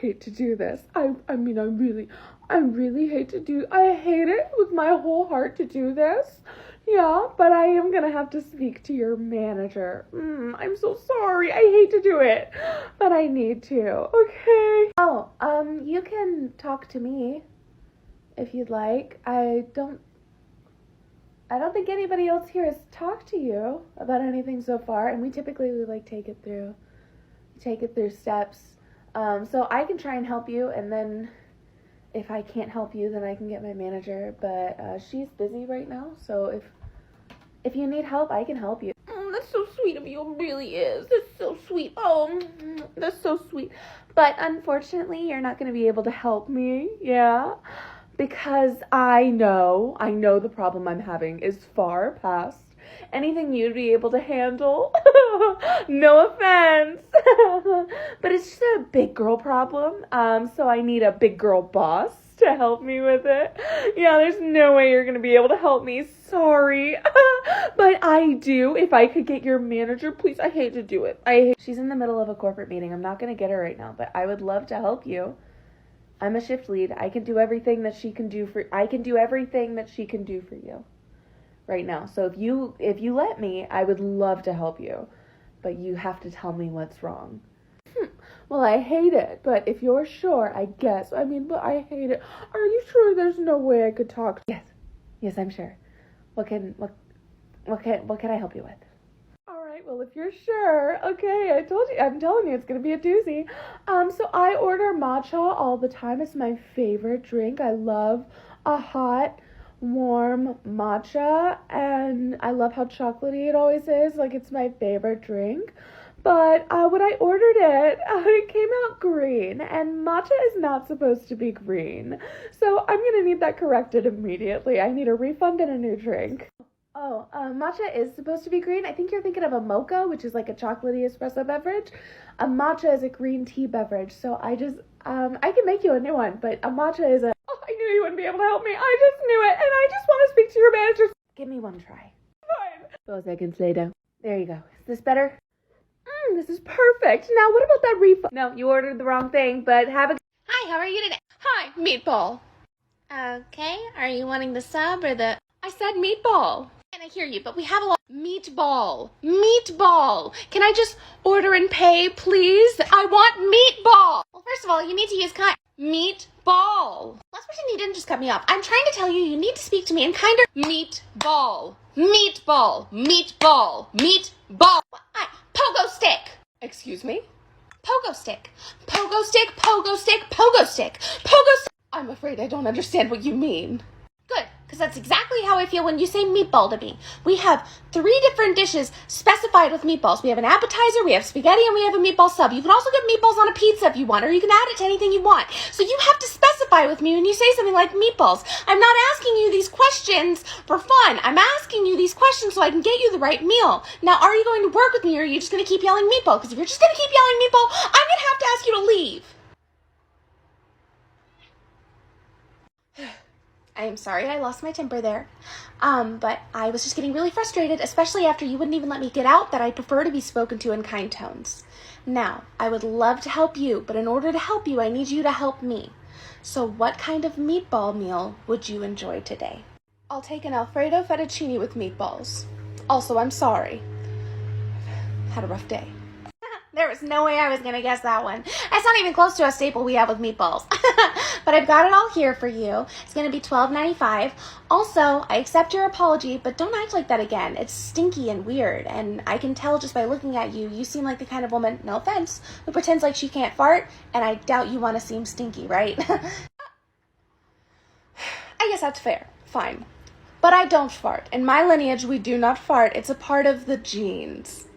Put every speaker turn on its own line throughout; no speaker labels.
hate to do this. I mean, I really hate to do, I hate it with my whole heart to do this. Yeah, but I am gonna have to speak to your manager. I'm so sorry. I hate to do it, but I need to. Okay. Oh, you can talk to me if you'd like. I don't think anybody else here has talked to you about anything so far, and we typically like take it through steps. So I can try and help you, and then if I can't help you, then I can get my manager. But she's busy right now, so if you need help, I can help you. That's so sweet of you. It really is. That's so sweet. Oh, that's so sweet. But unfortunately, you're not going to be able to help me. Yeah. Because I know the problem I'm having is far past anything you'd be able to handle. No offense. But it's just a big girl problem. So I need a big girl boss to help me with it. Yeah, there's no way you're going to be able to help me. Sorry. But I do. If I could get your manager, please. I hate to do it. She's in the middle of a corporate meeting. I'm not going to get her right now, but I would love to help you. I'm a shift lead. I can do everything that she can do for you right now. So if you let me, I would love to help you, but you have to tell me what's wrong. Well, I hate it, but if you're sure, I guess. I mean, but I hate it. Are you sure there's no way I could talk? Yes, I'm sure. What can I help you with? Well, if you're sure, okay, I'm telling you, it's going to be a doozy. So I order matcha all the time. It's my favorite drink. I love a hot, warm matcha, and I love how chocolatey it always is. Like, it's my favorite drink. But when I ordered it, it came out green, and matcha is not supposed to be green. So I'm going to need that corrected immediately. I need a refund and a new drink. Oh, matcha is supposed to be green. I think you're thinking of a mocha, which is like a chocolatey espresso beverage. A matcha is a green tea beverage. So I can make you a new one, but a matcha is oh, I knew you wouldn't be able to help me. I just knew it, and I just want to speak to your manager. Give me one try. Fine. 4 seconds later. There you go. Is this better? This is perfect. Now, what about that refund? No, you ordered the wrong thing, but have a...
Hi, how are you today?
Hi, meatball.
Okay, are you wanting the sub or the...
I said meatball.
And I hear you, but we have a lot... Meatball. Can I just order and pay, please? I want meatball. Well, first of all, you need to use meatball. Last person, you didn't just cut me off. I'm trying to tell you, you need to speak to me in kinder... Meatball. Pogo stick.
Excuse me?
Pogo stick. Pogo stick, pogo stick, pogo stick. Pogo stick.
I'm afraid I don't understand what you mean.
Good, because that's exactly how I feel when you say meatball to me. We have 3 different dishes specified with meatballs. We have an appetizer, we have spaghetti, and we have a meatball sub. You can also get meatballs on a pizza if you want, or you can add it to anything you want. So you have to specify with me when you say something like meatballs. I'm not asking you these questions for fun. I'm asking you these questions so I can get you the right meal. Now, are you going to work with me, or are you just going to keep yelling meatball? Because if you're just going to keep yelling meatball, I'm going to have to ask you to leave. I am sorry I lost my temper there, but I was just getting really frustrated, especially after you wouldn't even let me get out that I prefer to be spoken to in kind tones. Now, I would love to help you, but in order to help you, I need you to help me. So what kind of meatball meal would you enjoy today?
I'll take an Alfredo fettuccine with meatballs. Also, I'm sorry. I've had a rough day.
There was no way I was going to guess that one. That's not even close to a staple we have with meatballs. But I've got it all here for you. It's going to be $12.95. Also, I accept your apology, but don't act like that again. It's stinky and weird, and I can tell just by looking at you, you seem like the kind of woman, no offense, who pretends like she can't fart, and I doubt you want to seem stinky, right?
I guess that's fair. Fine. But I don't fart. In my lineage, we do not fart. It's a part of the genes.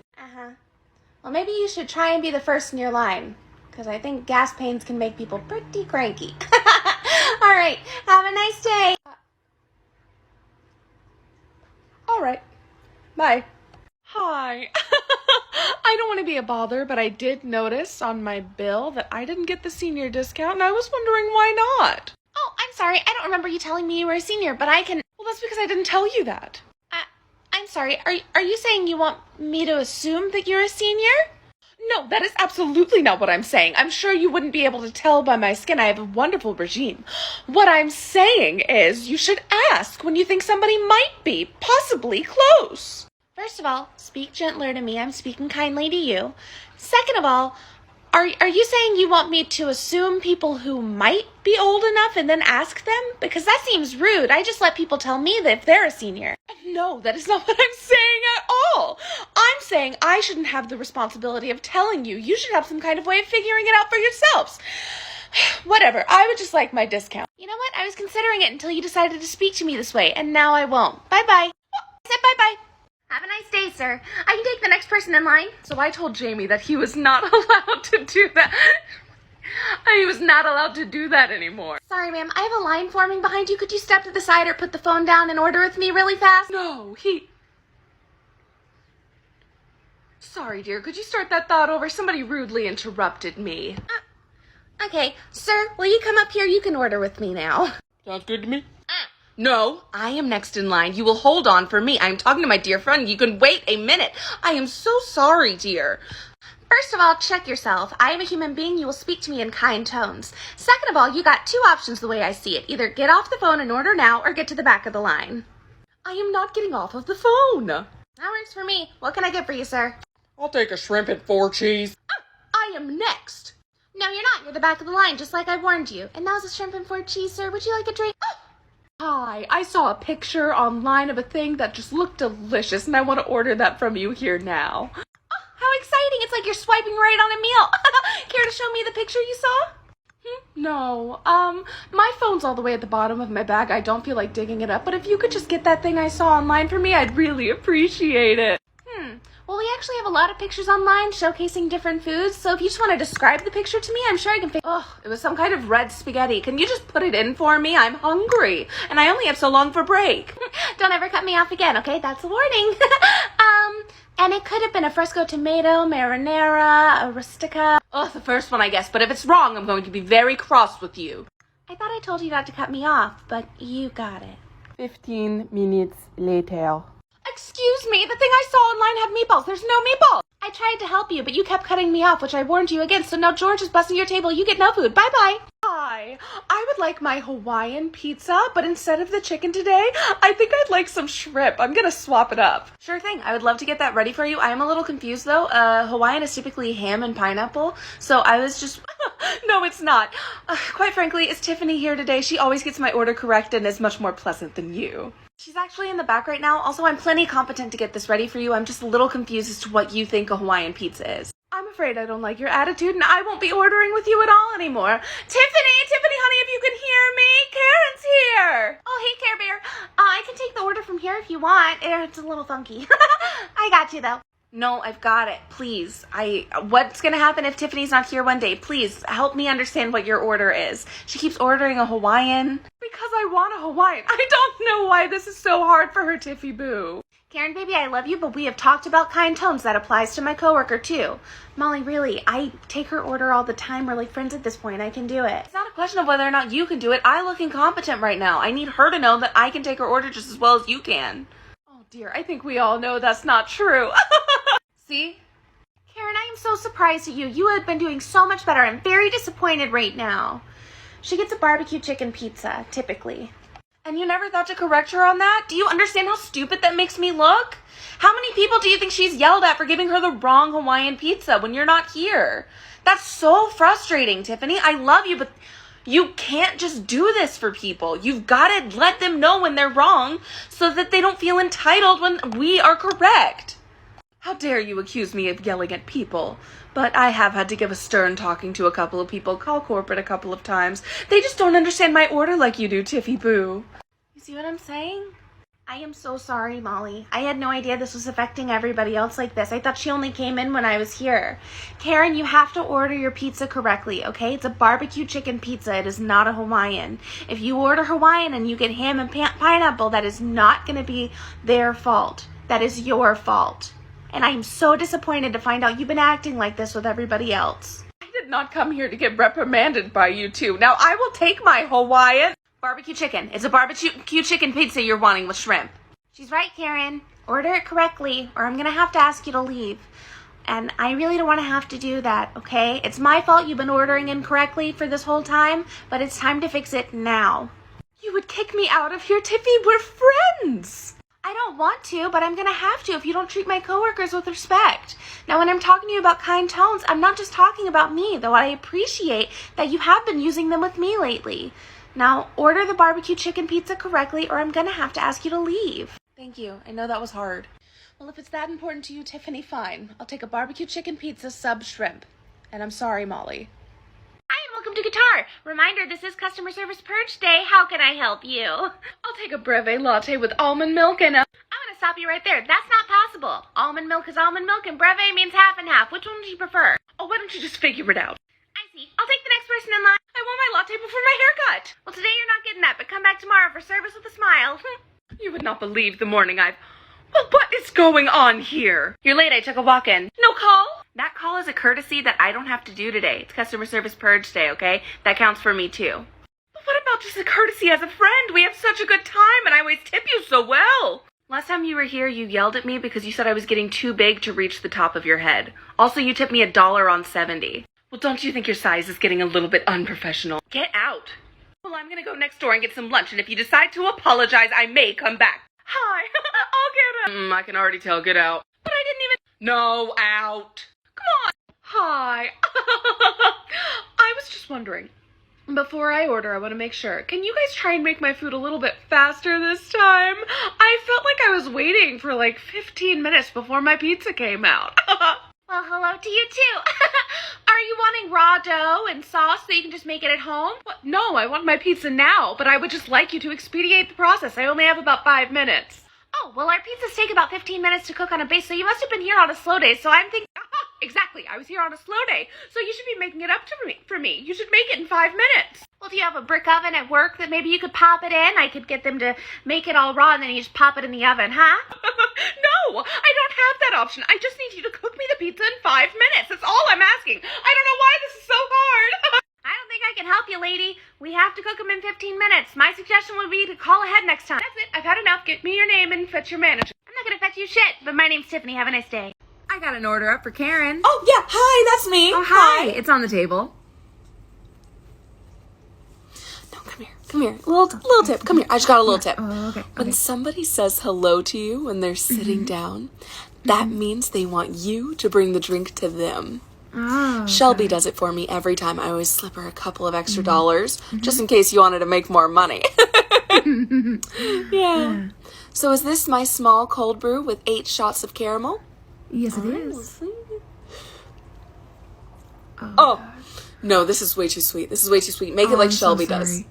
Well, maybe you should try and be the first in your line, because I think gas pains can make people pretty cranky. All right, have a nice day.
All right, bye. Hi. I don't want to be a bother, but I did notice on my bill that I didn't get the senior discount, and I was wondering why not.
Oh, I'm sorry. I don't remember you telling me you were a senior, but I can...
Well, that's because I didn't tell you that.
I'm sorry, are you saying you want me to assume that you're a senior?
No, that is absolutely not what I'm saying. I'm sure you wouldn't be able to tell by my skin I have a wonderful regime. What I'm saying is you should ask when you think somebody might be possibly close.
First of all, speak gentler to me. I'm speaking kindly to you. Second of all, are you saying you want me to assume people who might be old enough and then ask them? Because that seems rude. I just let people tell me that if they're a senior.
No, that is not what I'm saying at all. I'm saying I shouldn't have the responsibility of telling you. You should have some kind of way of figuring it out for yourselves. Whatever, I would just like my discount.
You know what? I was considering it until you decided to speak to me this way, and now I won't. Bye-bye. I said bye-bye. Have a nice day, sir. I can take the next person in line.
So I told Jamie that he was not allowed to do that. He was not allowed to do that anymore.
Sorry, ma'am. I have a line forming behind you. Could you step to the side or put the phone down and order with me really fast?
No, Sorry, dear. Could you start that thought over? Somebody rudely interrupted me.
Okay. Sir, will you come up here? You can order with me now.
Sounds good to me. No, I am next in line. You will hold on for me. I'm talking to my dear friend. You can wait a minute. I am so sorry, dear.
First of all, check yourself. I am a human being. You will speak to me in kind tones. Second of all, you got two options the way I see it. Either get off the phone and order now or get to the back of the line.
I am not getting off of the phone.
That works for me. What can I get for you, sir?
I'll take a shrimp and 4 cheese.
I am next.
No, you're not. You're the back of the line, just like I warned you. And now's a shrimp and 4 cheese, sir. Would you like a drink?
Hi, I saw a picture online of a thing that just looked delicious, and I want to order that from you here now.
How exciting. It's like you're swiping right on a meal. Care to show me the picture you saw?
No, my phone's all the way at the bottom of my bag. I don't feel like digging it up, but if you could just get that thing I saw online for me, I'd really appreciate it.
Well, we actually have a lot of pictures online showcasing different foods, so if you just want to describe the picture to me, I'm sure I can
It was some kind of red spaghetti. Can you just put it in for me? I'm hungry, and I only have so long for break.
Don't ever cut me off again, okay? That's a warning. And it could have been a fresco tomato, marinara, a rustica.
The first one, I guess, but if it's wrong, I'm going to be very cross with you.
I thought I told you not to cut me off, but you got it.
15 minutes later.
Excuse me, the thing I saw online had meatballs. There's no meatballs.
I tried to help you, but you kept cutting me off, which I warned you against, so now George is busting your table. You get no food. Bye-bye.
Hi, I would like my Hawaiian pizza, but instead of the chicken today, I think I'd like some shrimp. I'm gonna swap it up. Sure thing, I would love to get that ready for you. I am a little confused though. Hawaiian is typically ham and pineapple, so I was just... No, it's not. Quite frankly, is Tiffany here today? She always gets my order correct and is much more pleasant than you. She's actually in the back right now. Also, I'm plenty competent to get this ready for you. I'm just a little confused as to what you think a Hawaiian pizza is. I'm afraid I don't like your attitude, and I won't be ordering with you at all anymore. Tiffany, honey, if you can hear me, Karen's here.
Oh, hey, Care Bear. I can take the order from here if you want. It's a little funky. I got you, though.
No, I've got it. Please. What's gonna happen if Tiffany's not here one day? Please, help me understand what your order is. She keeps ordering a Hawaiian. Because I want a Hawaiian. I don't know why this is so hard for her, Tiffy Boo.
Karen, baby, I love you, but we have talked about kind tones. That applies to my coworker, too. Molly, really, I take her order all the time. We're like friends at this point. I can do it.
It's not a question of whether or not you can do it. I look incompetent right now. I need her to know that I can take her order just as well as you can. Oh, dear, I think we all know that's not true. See?
Karen, I am so surprised at you. You have been doing so much better. I'm very disappointed right now. She gets a barbecue chicken pizza, typically.
And you never thought to correct her on that? Do you understand how stupid that makes me look? How many people do you think she's yelled at for giving her the wrong Hawaiian pizza when you're not here? That's so frustrating, Tiffany. I love you, but you can't just do this for people. You've got to let them know when they're wrong so that they don't feel entitled when we are correct. How dare you accuse me of yelling at people? But I have had to give a stern talking to a couple of people, call corporate a couple of times. They just don't understand my order like you do, Tiffy Boo.
You see what I'm saying? I am so sorry, Molly. I had no idea this was affecting everybody else like this. I thought she only came in when I was here. Karen, you have to order your pizza correctly, okay? It's a barbecue chicken pizza. It is not a Hawaiian. If you order Hawaiian and you get ham and pineapple, that is not going to be their fault. That is your fault. And I'm so disappointed to find out you've been acting like this with everybody else.
I did not come here to get reprimanded by you two. Now I will take my Hawaiian barbecue chicken. It's a barbecue chicken pizza you're wanting with shrimp.
She's right, Karen. Order it correctly, or I'm going to have to ask you to leave. And I really don't want to have to do that, okay? It's my fault you've been ordering incorrectly for this whole time, but it's time to fix it now.
You would kick me out of here, Tiffy. We're friends.
I don't want to, but I'm going to have to if you don't treat my coworkers with respect. Now, when I'm talking to you about kind tones, I'm not just talking about me, though I appreciate that you have been using them with me lately. Now, order the barbecue chicken pizza correctly, or I'm going to have to ask you to leave.
Thank you. I know that was hard. Well, if it's that important to you, Tiffany, fine. I'll take a barbecue chicken pizza sub shrimp. And I'm sorry, Molly.
Hi, and welcome to Guitar. Reminder, this is customer service purge day. How can I help you?
I'll take a breve latte with almond milk and a...
I'm going to stop you right there. That's not possible. Almond milk is almond milk, and breve means half and half. Which one do you prefer?
Oh, why don't you just figure it out?
I see. I'll take the next person in line.
I want my latte before my haircut.
Well, today you're not getting that, but come back tomorrow for service with a smile.
You would not believe the morning I've... Well, what is going on here?
You're late. I took a walk-in.
No call?
That call is a courtesy that I don't have to do today. It's customer service purge day, okay? That counts for me, too.
But what about just a courtesy as a friend? We have such a good time, and I always tip you so well.
Last time you were here, you yelled at me because you said I was getting too big to reach the top of your head. Also, you tipped me $1 on 70.
Well, don't you think your size is getting a little bit unprofessional? Get out. Well, I'm gonna go next door and get some lunch, and if you decide to apologize, I may come back. Hi. I'll get out. I can already tell. Get out. But I didn't even... No, out. Come on. Hi. I was just wondering, before I order, I want to make sure. Can you guys try and make my food a little bit faster this time? I felt like I was waiting for like 15 minutes before my pizza came out.
Well, hello to you, too. Are you wanting raw dough and sauce so you can just make it at home?
What? No, I want my pizza now, but I would just like you to expedite the process. I only have about 5 minutes.
Oh, well, our pizzas take about 15 minutes to cook on a base, so you must have been here on a slow day, so I'm thinking...
Exactly, I was here on a slow day, so you should be making it up for me. You should make it in 5 minutes.
Well, do you have a brick oven at work that maybe you could pop it in? I could get them to make it all raw, and then you just pop it in the oven, huh?
No, I don't have that option. I just need you to cook me the pizza in 5 minutes. That's all I'm asking. I don't know why this is so hard.
I don't think I can help you, lady. We have to cook them in 15 minutes. My suggestion would be to call ahead next time.
That's it. I've had enough. Get me your name and fetch your manager.
I'm not going to fetch you shit, but my name's Tiffany. Have a nice day.
I got an order up for Karen.
Oh, yeah. Hi, that's me.
Oh, hi. It's on the table.
No, come here. Come here. Little tip. Come here. I just got a little tip.
Oh, okay.
When somebody says hello to you when they're sitting down, that means they want you to bring the drink to them.
Oh,
Shelby does it for me every time. I always slip her a couple of extra dollars, just in case you wanted to make more money. Yeah. So is this my small cold brew with 8 shots of caramel?
yes, it is.
Oh, no, this is way too sweet. This is way too sweet. Make it like
I'm so
Shelby does.
sorry.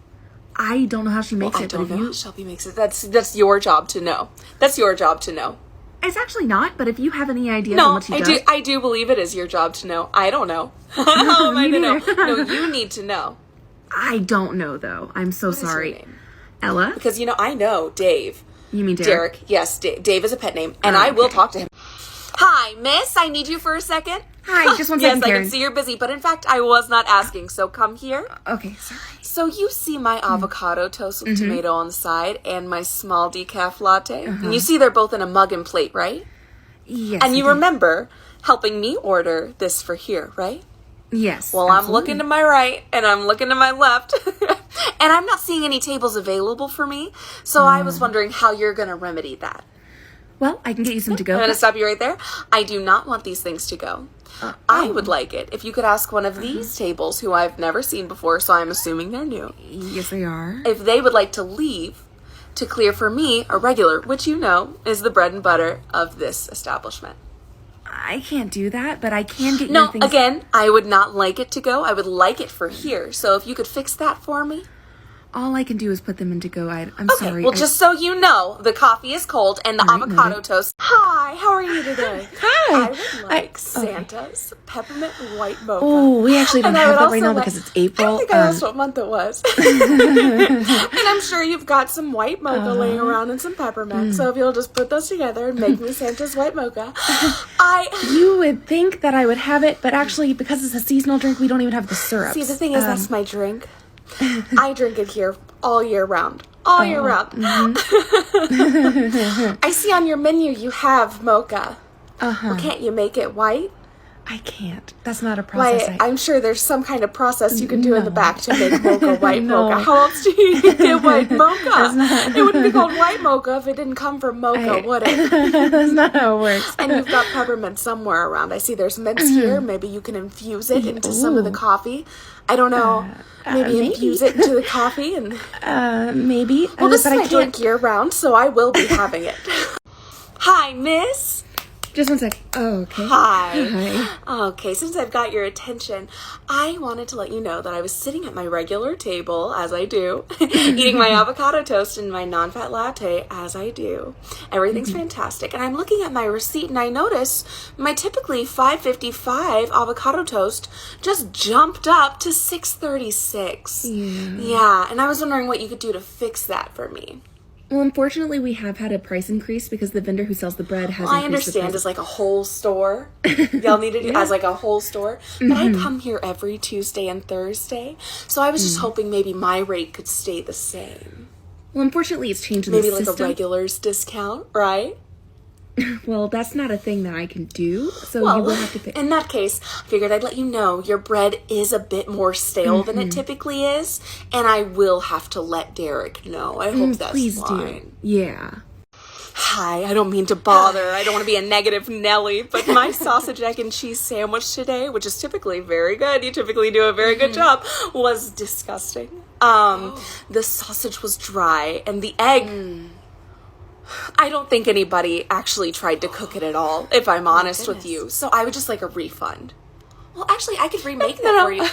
I don't know how she makes
I
it,
don't
but
know
if
how Shelby makes it. That's your job to know. That's your job to know.
it's actually not. But if you have any ideas on
No,
what she does,
I do believe it is your job to know. I don't know. How am I
Me
to know?
neither.
No, you need to know.
I don't know though. I'm so
What is your
sorry.
name?
Ella,
Because, I know Dave.
you mean Derek?
Yes, Dave is a pet name, and
Oh,
I will
okay.
talk to him. Hi, miss, I need you for a second.
Hi, just one
Yes,
second,
I
Karen.
can see you're busy, but in fact, I was not asking, so come here.
Okay, sorry.
So you see my avocado toast with tomato on the side and my small decaf latte? And you see they're both in a mug and plate, right?
Yes.
And you
I do.
remember helping me order this for here, right?
Yes.
Well, I'm looking to my right and I'm looking to my left. And I'm not seeing any tables available for me. So I was wondering how you're going to remedy that.
Well, I can get you some to go.
I'm going to stop you right there. I do not want these things to go. I would like it if you could ask one of these tables who I've never seen before, so I'm assuming they're new,
Yes, they are.
if they would like to leave to clear for me a regular, which is the bread and butter of this establishment.
I can't do that, but I can get you
No,
things.
again, I would not like it to go. I would like it for here. So if you could fix that for me.
All I can do is put them in to go. I'm
Okay,
sorry.
well, just so you know, the coffee is cold and the
All right,
avocado
noted.
toast. Hi, how are you today?
Hi.
I would like Santa's peppermint white mocha.
Oh, we actually don't
And I
have
would
that right
also
now
like-
because it's April.
I think I asked what month it was. And I'm sure you've got some white mocha laying around and some peppermint. So if you'll just put those together and make me Santa's white mocha.
You would think that I would have it, but actually, because it's a seasonal drink, we don't even have the syrup.
See, the thing is, that's my drink. I drink it here all year round. All year round. I see on your menu you have mocha.
Uh-huh.
Well, can't you make it white?
I can't. That's not a process.
Why, I'm sure there's some kind of process you can do in the back to make mocha white
No.
mocha. How else do you get white mocha? It wouldn't be called white mocha if it didn't come from mocha, would it?
That's not how it works.
And you've got peppermint somewhere around. I see there's mints here. Maybe you can infuse it into some of the coffee. I don't know. Maybe infuse it into the coffee. And
Maybe.
well, this
but
is
I
my drink year round, so I will be having it. Hi, miss.
Just one sec. Oh, okay.
Hi. Okay, since I've got your attention, I wanted to let you know that I was sitting at my regular table, as I do, eating my avocado toast and my non-fat latte, as I do. Everything's fantastic. And I'm looking at my receipt, and I notice my typically $5.55 avocado toast just jumped up to $6.36. Yeah, and I was wondering what you could do to fix that for me.
Well, unfortunately, we have had a price increase because the vendor who sells the bread has
I
increased the
understand
price.
as like a whole store. Y'all need to do as like a whole store. But I come here every Tuesday and Thursday. So I was just hoping maybe my rate could stay the same.
Well, unfortunately, it's changed in
Maybe
the
like
system.
a regular's discount, right?
Well, that's not a thing that I can do, so
Well,
you will have to pay.
in that case, I figured I'd let you know your bread is a bit more stale than it typically is, and I will have to let Derek know. I hope that's
Please
fine.
do. Yeah.
Hi, I don't mean to bother. I don't want to be a negative Nelly, but my sausage, egg, and cheese sandwich today, which is typically very good, you typically do a very good job, was disgusting. The sausage was dry, and the egg... I don't think anybody actually tried to cook it at all, if I'm honest with you. So I would just like a refund. Well, actually, I could remake that for you.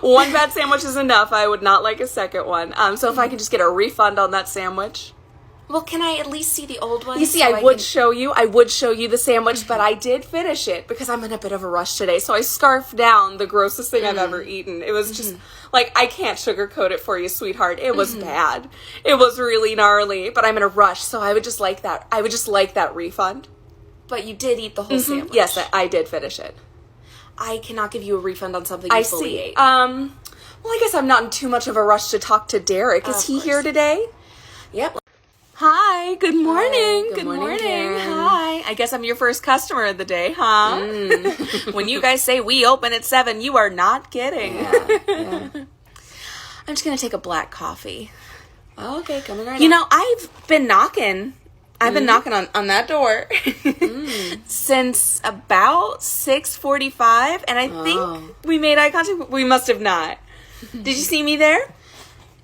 One bad sandwich is enough. I would not like a second one. So if I could just get a refund on that sandwich.
Well, can I at least see the old one?
You see, I would show you the sandwich, but I did finish it because I'm in a bit of a rush today. So I scarfed down the grossest thing I've ever eaten. It was just like, I can't sugarcoat it for you, sweetheart. It was bad. It was really gnarly, but I'm in a rush. So I would just like that. I would just like that refund.
But you did eat the whole sandwich.
Yes, I did finish it.
I cannot give you a refund on something you
I
fully
see.
ate.
Well, I guess I'm not in too much of a rush to talk to Derek. Is he here today?
Yep.
Hi, good morning.
Good morning, Karen.
Hi. I guess I'm your first customer of the day, huh? When you guys say we open at 7, you are not kidding.
Yeah.
I'm just going to take a black coffee.
Oh, okay, coming right
You
up.
know, I've been knocking. I've been knocking on that door since about 6:45, and I think we made eye contact. We must have not. Did you see me there?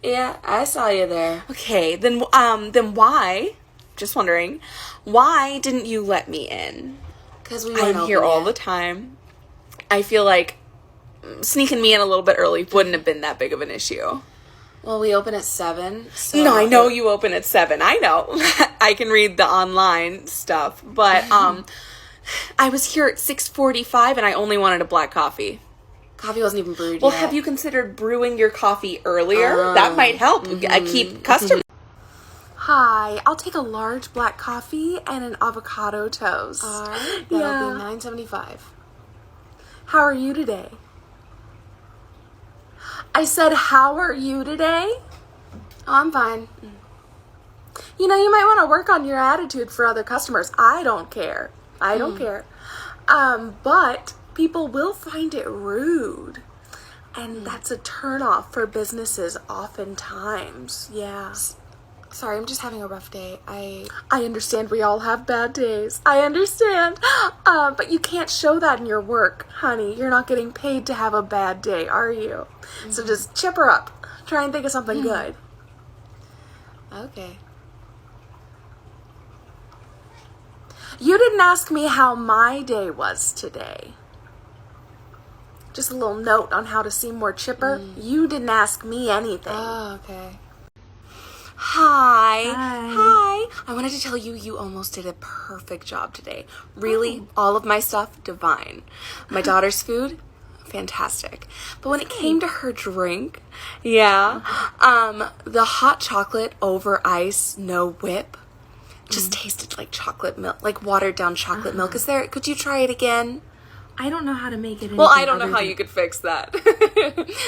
Yeah, I saw you there.
Okay, then why? Just wondering, why didn't you let me in?
Because we weren't
I'm here
open
all
yet.
the time. I feel like sneaking me in a little bit early wouldn't have been that big of an issue.
Well, we open at 7. So
No, I know you open at 7. I know. I can read the online stuff, but I was here at 6:45 and I only wanted a black coffee.
Coffee wasn't even brewed
Well,
yet.
have you considered brewing your coffee earlier? That might help keep customers. Hi, I'll take a large black coffee and an avocado toast.
All right, that'll be $9.75.
How are you today? I said, how are you today?
Oh, I'm fine.
You know, you might want to work on your attitude for other customers. I don't care. I don't care. But people will find it rude. And that's a turnoff for businesses oftentimes. Yeah.
Sorry, I'm just having a rough day. I
understand we all have bad days. I understand. But you can't show that in your work, honey. You're not getting paid to have a bad day, are you? So just chipper up. Try and think of something good.
Okay.
You didn't ask me how my day was today. Just a little note on how to seem more chipper. You didn't ask me anything.
Oh, okay.
Hi. I wanted to tell you, you almost did a perfect job today. Really, all of my stuff, divine. My daughter's food, fantastic. But when it came to her drink, the hot chocolate over ice, no whip, just tasted like chocolate milk, like watered down chocolate milk. Could you try it again?
I don't know how to make it.
Well, I don't know how you could fix that.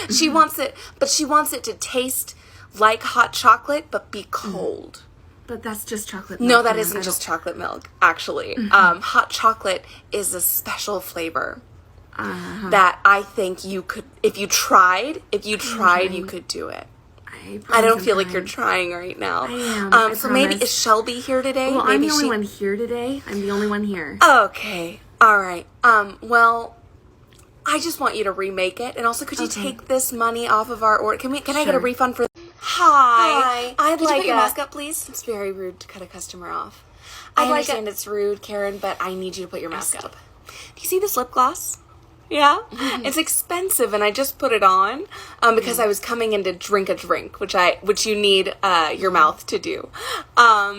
She wants it to taste like hot chocolate, but be cold.
But that's just chocolate milk.
No, that
and
isn't
I
just chocolate milk, actually. Hot chocolate is a special flavor that I think you could, if you tried, you could do it. I don't feel like you're trying right now.
I am. I
so maybe,
promise.
is Shelby here today?
Well,
maybe
I'm the only one here today. I'm the only one here.
Okay. All right. Well, I just want you to remake it. And also, could you take this money off of our order? Can I get a refund for... Hi. I'd like you put your mask up, please? It's very rude to cut a customer off. I understand it's rude, Karen, but I need you to put your mask up. Do you see this lip gloss? Yeah? It's expensive, and I just put it on because I was coming in to drink a drink, which you need your mouth to do.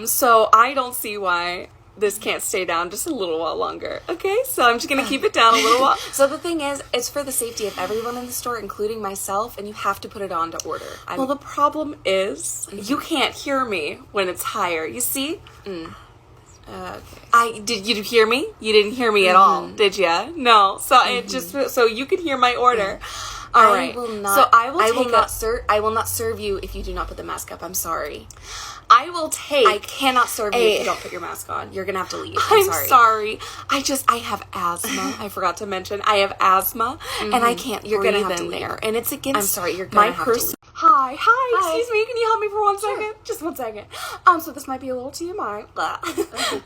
So I don't see why this can't stay down just a little while longer. Okay? So I'm just going to keep it down a little while. So the thing is, it's for the safety of everyone in the store, including myself, and you have to put it on to order. Well, the problem is you can't hear me when it's higher. You see? Okay. Did you hear me? You didn't hear me at all, did you? No. So it just so you could hear my order. All right. I will not serve you if you do not put the mask up. I'm sorry. I cannot serve you if you don't put your mask on. You're gonna have to leave. I'm sorry. I have asthma. I forgot to mention I have asthma, and I can't. You're gonna have to leave. There, and it's against. I'm sorry. You're gonna have to leave. Hi. Excuse me. Can you help me for 1 second? Just 1 second. So this might be a little TMI. But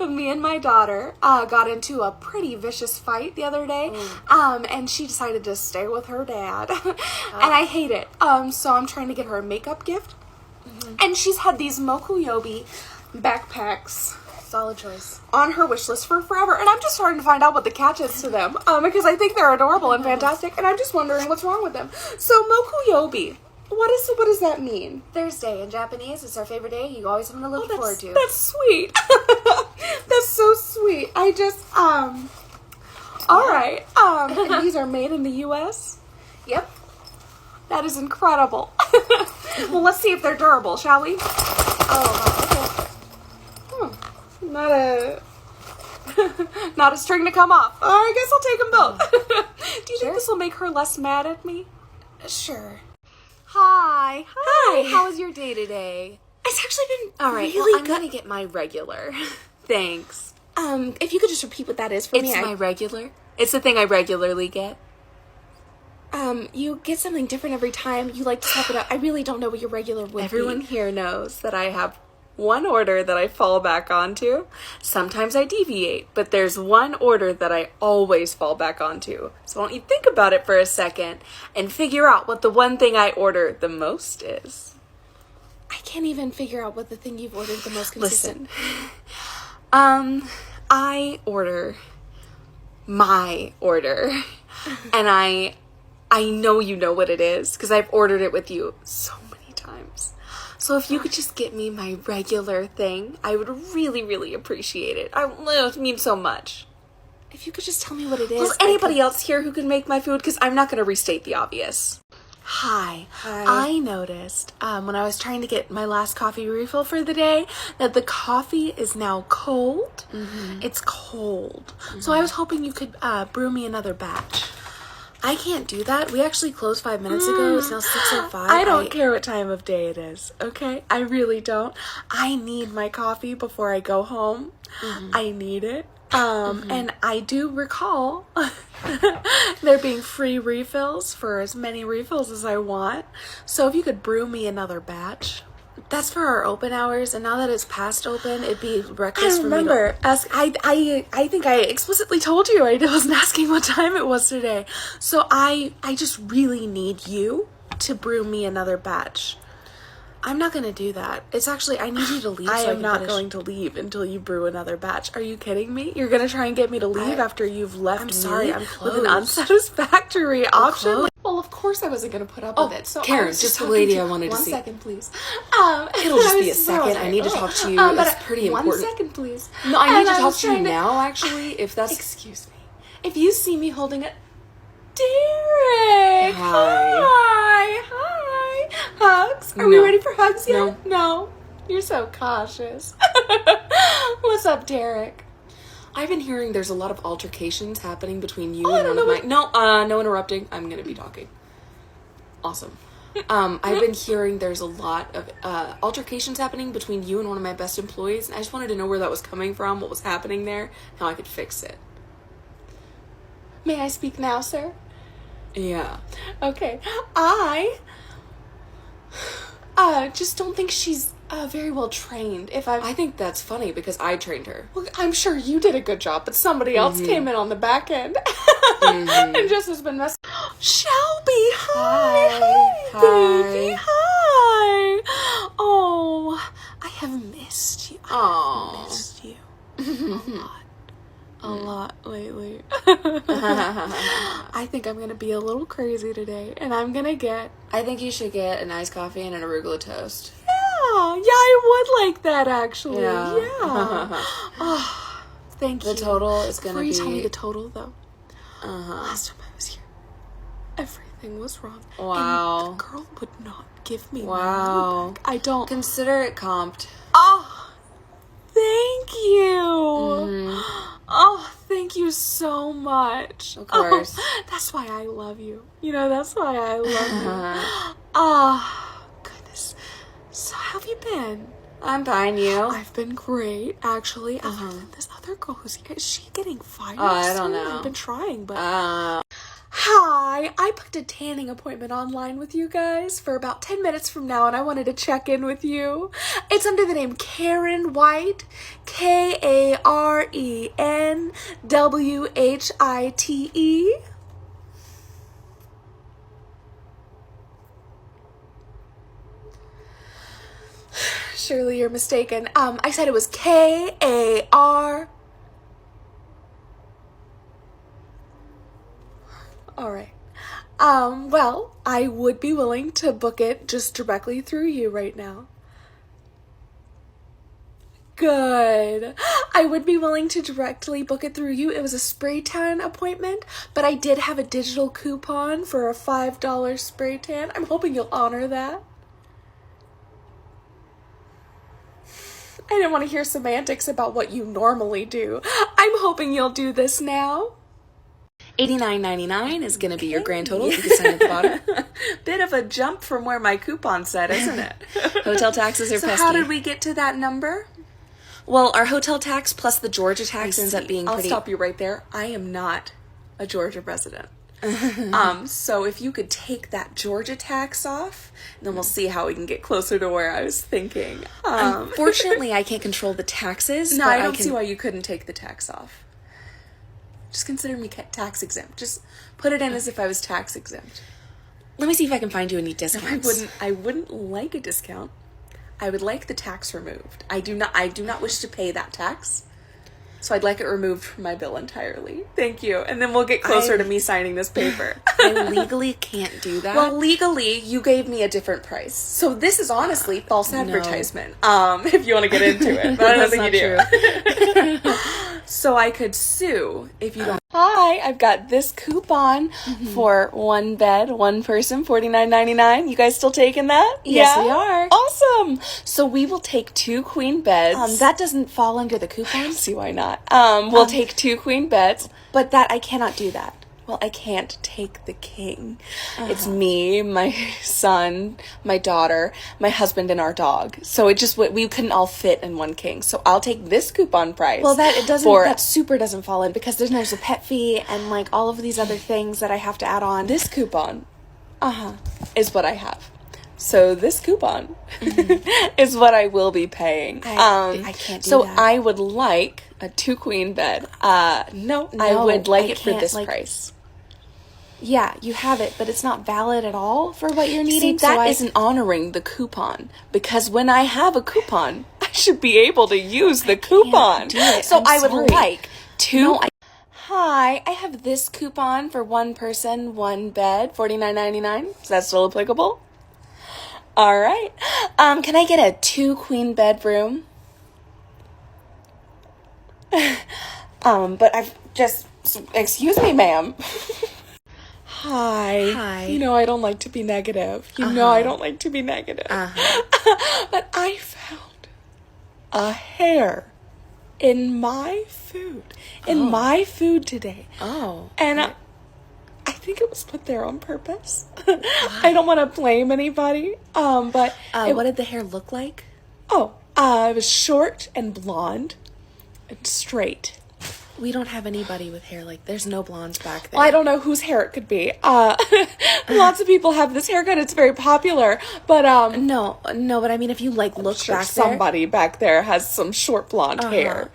me and my daughter got into a pretty vicious fight the other day. And she decided to stay with her dad, and I hate it. So I'm trying to get her a makeup gift. And she's had these Mokuyobi backpacks. Solid choice. On her wish list for forever. And I'm just starting to find out what the catch is to them. Because I think they're adorable and fantastic. And I'm just wondering what's wrong with them. So Mokuyobi. What does that mean? Thursday in Japanese. It's our favorite day. You always have to look forward to. That's sweet. That's so sweet. All right. And these are made in the U.S.? Yep. That is incredible. Well, let's see if they're durable, shall we? Oh, okay. Not a string to come off. I guess I'll take them both. Do you think this will make her less mad at me? Sure. Hi. How was your day today? It's actually been really good. I'm gonna get my regular. Thanks. If you could just repeat what that is for me. It's my regular. It's the thing I regularly get. You get something different every time. You like to step it up. I really don't know what your regular would be. Everyone here knows that I have one order that I fall back onto. Sometimes I deviate, but there's one order that I always fall back onto. So why don't you think about it for a second and figure out what the one thing I order the most is. I can't even figure out what the thing you've ordered the most consistent. Listen, I order my order, and I know you know what it is, because I've ordered it with you so many times. So if you could just get me my regular thing, I would really, really appreciate it. It means so much. If you could just tell me what it is. Is anybody else here who can make my food? Because I'm not going to restate the obvious. Hi. I noticed when I was trying to get my last coffee refill for the day that the coffee is now cold. It's cold. So I was hoping you could brew me another batch. I can't do that. We actually closed 5 minutes ago. It's now 6:05. I don't care what time of day it is, okay? I really don't. I need my coffee before I go home. I need it. And I do recall there being free refills for as many refills as I want. So if you could brew me another batch. That's for our open hours, and now that it's past open, it'd be breakfast for me. I think I explicitly told you I wasn't asking what time it was today. So I just really need you to brew me another batch. I'm not going to do that. It's actually, I need you to leave. I am not going to leave until you brew another batch. Are you kidding me? You're going to try and get me to leave after you've left me I'm closed. With an unsatisfactory option? Well, of course I wasn't going to put up with it. So Karen, just the lady I wanted to see. 1 second, please. It'll just be a second. I need to talk to you. It's pretty important. 1 second, please. No, I need to talk to you now, actually, if that's... Excuse me. If you see me holding it... Derek! Hi! Hugs? Are we ready for hugs yet? No. You're so cautious. What's up, Derek? I've been hearing there's a lot of altercations happening between you and one of my... No interrupting. I'm going to be talking. Awesome. I've been hearing there's a lot of altercations happening between you and one of my best employees, and I just wanted to know where that was coming from, what was happening there, how I could fix it.
May I speak now, sir?
Yeah.
Okay. I just don't think she's very well trained.
I think that's funny because I trained her.
Well, I'm sure you did a good job, but somebody else came in on the back end and just has been messing. Shelby, hi, baby, hi. Oh, I have missed you. I have missed you a lot lately. I think I'm gonna be a little crazy today, and I'm gonna get.
I think you should get an iced coffee and an arugula toast.
Yeah, I would like that actually.
Yeah.
Oh, thank you.
The total is gonna
Before you
be.
tell me the total though.
Uh-huh.
Last time I was here, everything was wrong.
Wow.
And the girl would not give me my
Wow.
money back. I don't.
Consider it comped.
Oh, thank you. Oh, thank you so much.
Of course.
Oh, that's why I love you. You know, that's why I love you. Oh, goodness. So how have you been?
I'm fine, you?
I've been great, actually. Other than this other girl who's here, is she getting fired?
Oh, I don't
soon?
know.
I've been trying, but... Hi, I booked a tanning appointment online with you guys for about 10 minutes from now, and I wanted to check in with you. It's under the name Karen White, KarenWhite. Surely you're mistaken. I said it was Kar. Alright. Well, I would be willing to book it just directly through you right now. Good. I would be willing to directly book it through you. It was a spray tan appointment, but I did have a digital coupon for a $5 spray tan. I'm hoping you'll honor that. I didn't want to hear semantics about what you normally do. I'm hoping you'll do this now.
$89.99 is going to be your grand total. You can sign at the bottom. Bit of a jump from where my coupon said, isn't it? Hotel taxes are pesky.
So how did we get to that number?
Well, our hotel tax plus the Georgia tax ends up being
I'll
pretty...
stop you right there. I am not a Georgia resident. So if you could take that Georgia tax off, then we'll see how we can get closer to where I was thinking.
Unfortunately, I can't control the taxes.
No,
but
I don't
can...
see why you couldn't take the tax off. Just consider me tax exempt. Just put it in as if I was tax exempt.
Let me see if I can find you any discounts.
I wouldn't like a discount. I would like the tax removed. I do not wish to pay that tax. So I'd like it removed from my bill entirely. Thank you. And then we'll get closer to me signing this paper.
I legally can't do that.
Well, legally, you gave me a different price. So this is honestly false advertisement. If you want to get into it. But I don't think you do. So I could sue if you don't. Hi, I've got this coupon for one bed, one person, $49.99. You guys still taking that?
Yes,
Yeah?
we are.
Awesome. So we will take 2 queen beds.
That doesn't fall under the coupon.
See why not? We'll take 2 queen beds, but I cannot do that. Well, I can't take the king. It's me, my son, my daughter, my husband, and our dog. So we couldn't all fit in one king. So I'll take this coupon price.
Well, that super doesn't fall in because there's a pet fee and like all of these other things that I have to add on.
This coupon, is what I have. So this coupon is what I will be paying.
I can't do
so
that.
I would like a 2 queen bed. No, I would like it for
can't,
this price.
Yeah, you have it, but it's not valid at all for what you're needing.
See, that isn't honoring the coupon. Because when I have a coupon, I should be able to use the coupon.
do it.
So
I'm
I would
sorry.
like 2... Hi, I have this coupon for one person, one bed, $49.99. Is that still applicable? All right. Can I get a 2 queen bedroom? But I've just... Excuse me, ma'am. Hi. You know I don't like to be negative. I don't like to be negative. But I found a hair in my food. In my food today.
Oh.
And I
think it was put there on purpose. I don't want to blame anybody. But
what did the hair look like?
It was short and blonde and straight.
We don't have anybody with hair like, there's no blondes back there.
Well, I don't know whose hair it could be. Lots of people have this haircut. It's very popular, but
No, but I mean, if you like look
sure
back there.
somebody back there has some short blonde hair.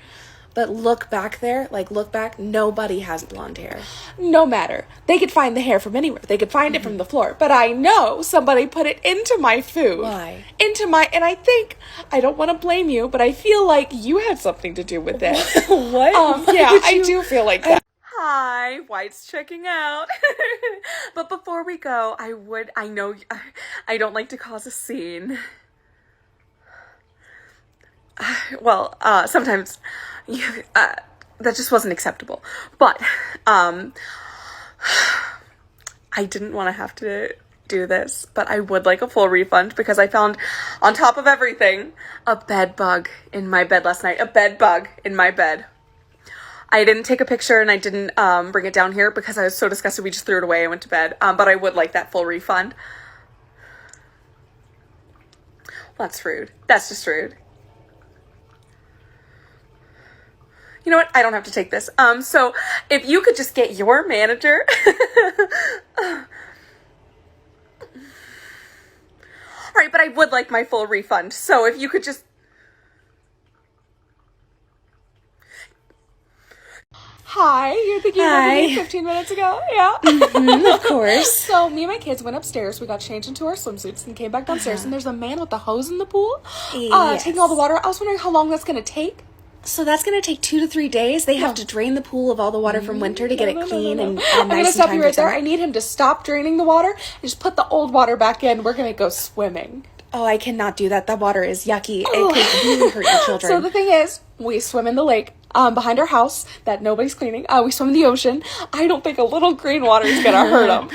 But look back there, like look back, nobody has blonde hair.
No matter. They could find the hair from anywhere. They could find it from the floor. But I know somebody put it into my food.
Why?
And I think, I don't want to blame you, but I feel like you had something to do with it.
What?
Yeah, I do feel like that. Hi, White's checking out. But before we go, I know I don't like to cause a scene. Well, sometimes that just wasn't acceptable. But I didn't want to have to do this, but I would like a full refund because I found, on top of everything, a bed bug in my bed last night. A bed bug in my bed. I didn't take a picture and I didn't bring it down here because I was so disgusted we just threw it away and went to bed. But I would like that full refund. That's rude. That's just rude. You know what? I don't have to take this. So if you could just get your manager. All right, but I would like my full refund. So if you could just. Hi, you're thinking of me 15 minutes ago? Yeah.
Of course.
So me and my kids went upstairs. We got changed into our swimsuits and came back downstairs. And there's a man with the hose in the pool
Yes.
taking all the water. I was wondering how long that's going to take.
So that's going to take 2 to 3 days. They have to drain the pool of all the water from winter to get it clean and
I'm
nice
going to
and
stop
time
you
for
right there.
summer.
I need him to stop draining the water and just put the old water back in. We're going to go swimming.
Oh, I cannot do that. That water is yucky. It could really hurt your children.
So the thing is, we swim in the lake behind our house that nobody's cleaning. We swim in the ocean. I don't think a little green water is going to hurt them.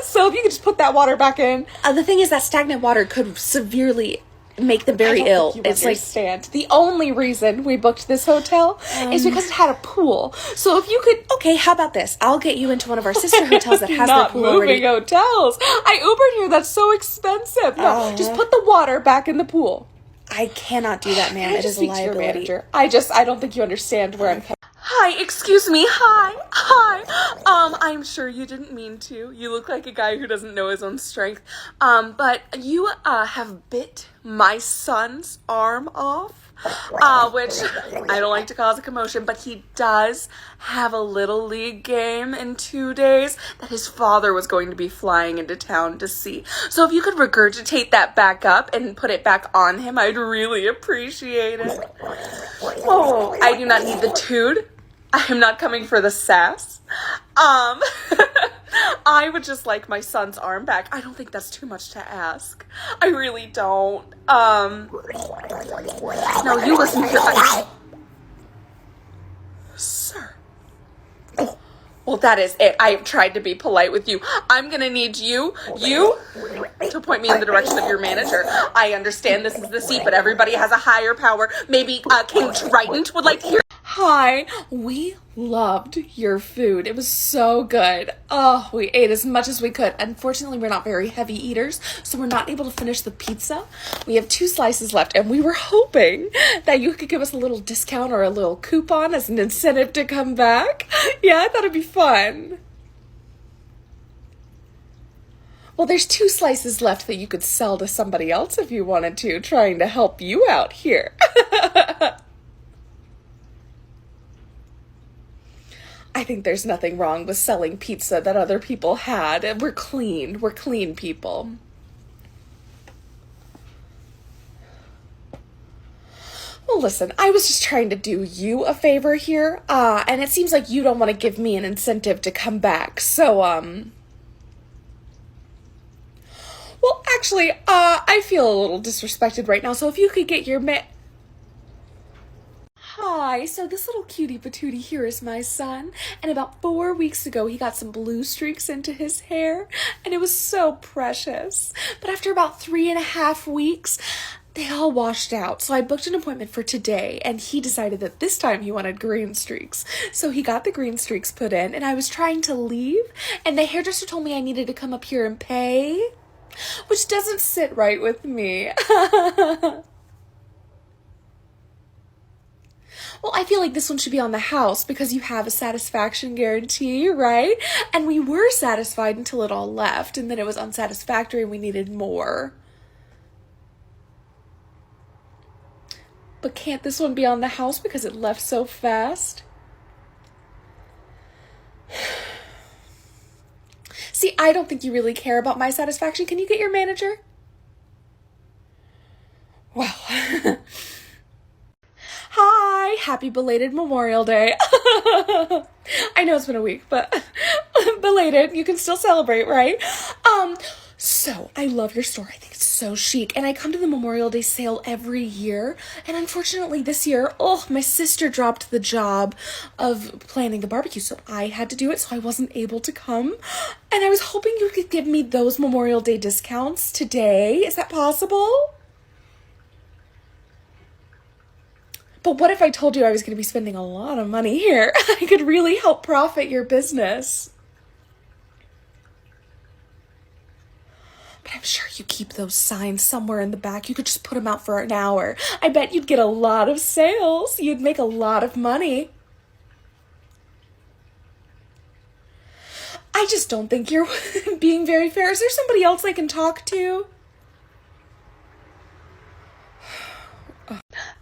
So if you could just put that water back in.
The thing is that stagnant water could severely make them very ill.
It's understand. The only reason we booked this hotel is because it had a pool. So if you could,
okay, how about this? I'll get you into one of our sister hotels that has their
not
pool
moving
already.
hotels. I Ubered here. That's so expensive. No, just put the water back in the pool.
I cannot do that, ma'am.
Can I
It
just
is a
speak to your
liability.
manager? I don't think you understand where I'm coming. Hi, excuse me. Hi. I'm sure you didn't mean to. You look like a guy who doesn't know his own strength. But you have bit my son's arm off. Which I don't like to cause a commotion, but he does have a little league game in 2 days that his father was going to be flying into town to see. So if you could regurgitate that back up and put it back on him, I'd really appreciate it. Oh, I do not need the tood. I am not coming for the sass. I would just like my son's arm back. I don't think that's too much to ask. I really don't. No, you listen here. Sir. Well, that is it. I have tried to be polite with you. I'm gonna need you to point me in the direction of your manager. I understand this is the seat, but everybody has a higher power. Maybe King Trident would like to hear. Hi, we loved your food. It was so good. Oh, we ate as much as we could. Unfortunately, we're not very heavy eaters, so we're not able to finish the pizza. We have 2 slices left, and we were hoping that you could give us a little discount or a little coupon as an incentive to come back. Yeah, I thought it'd be fun. Well, there's 2 slices left that you could sell to somebody else if you wanted to, trying to help you out here. I think there's nothing wrong with selling pizza that other people had. And we're clean people. Well, listen, I was just trying to do you a favor here, and it seems like you don't want to give me an incentive to come back, so, well, actually, I feel a little disrespected right now, so if you could get your Hi, so this little cutie patootie here is my son, and about 4 weeks ago he got some blue streaks into his hair, and it was so precious. But after about 3.5 weeks, they all washed out. So I booked an appointment for today, and he decided that this time he wanted green streaks. So he got the green streaks put in, and I was trying to leave, and the hairdresser told me I needed to come up here and pay, which doesn't sit right with me. Well, I feel like this one should be on the house because you have a satisfaction guarantee, right? And we were satisfied until it all left, and then it was unsatisfactory and we needed more. But can't this one be on the house because it left so fast? See, I don't think you really care about my satisfaction. Can you get your manager? Well... Hi, happy belated Memorial Day. I know it's been a week, but belated, you can still celebrate, right? So I love your store. I think it's so chic. And I come to the Memorial Day sale every year. And unfortunately this year, my sister dropped the job of planning the barbecue. So I had to do it. So I wasn't able to come. And I was hoping you could give me those Memorial Day discounts today. Is that possible? But what if I told you I was going to be spending a lot of money here? I could really help profit your business. But I'm sure you keep those signs somewhere in the back. You could just put them out for an hour. I bet you'd get a lot of sales. You'd make a lot of money. I just don't think you're being very fair. Is there somebody else I can talk to?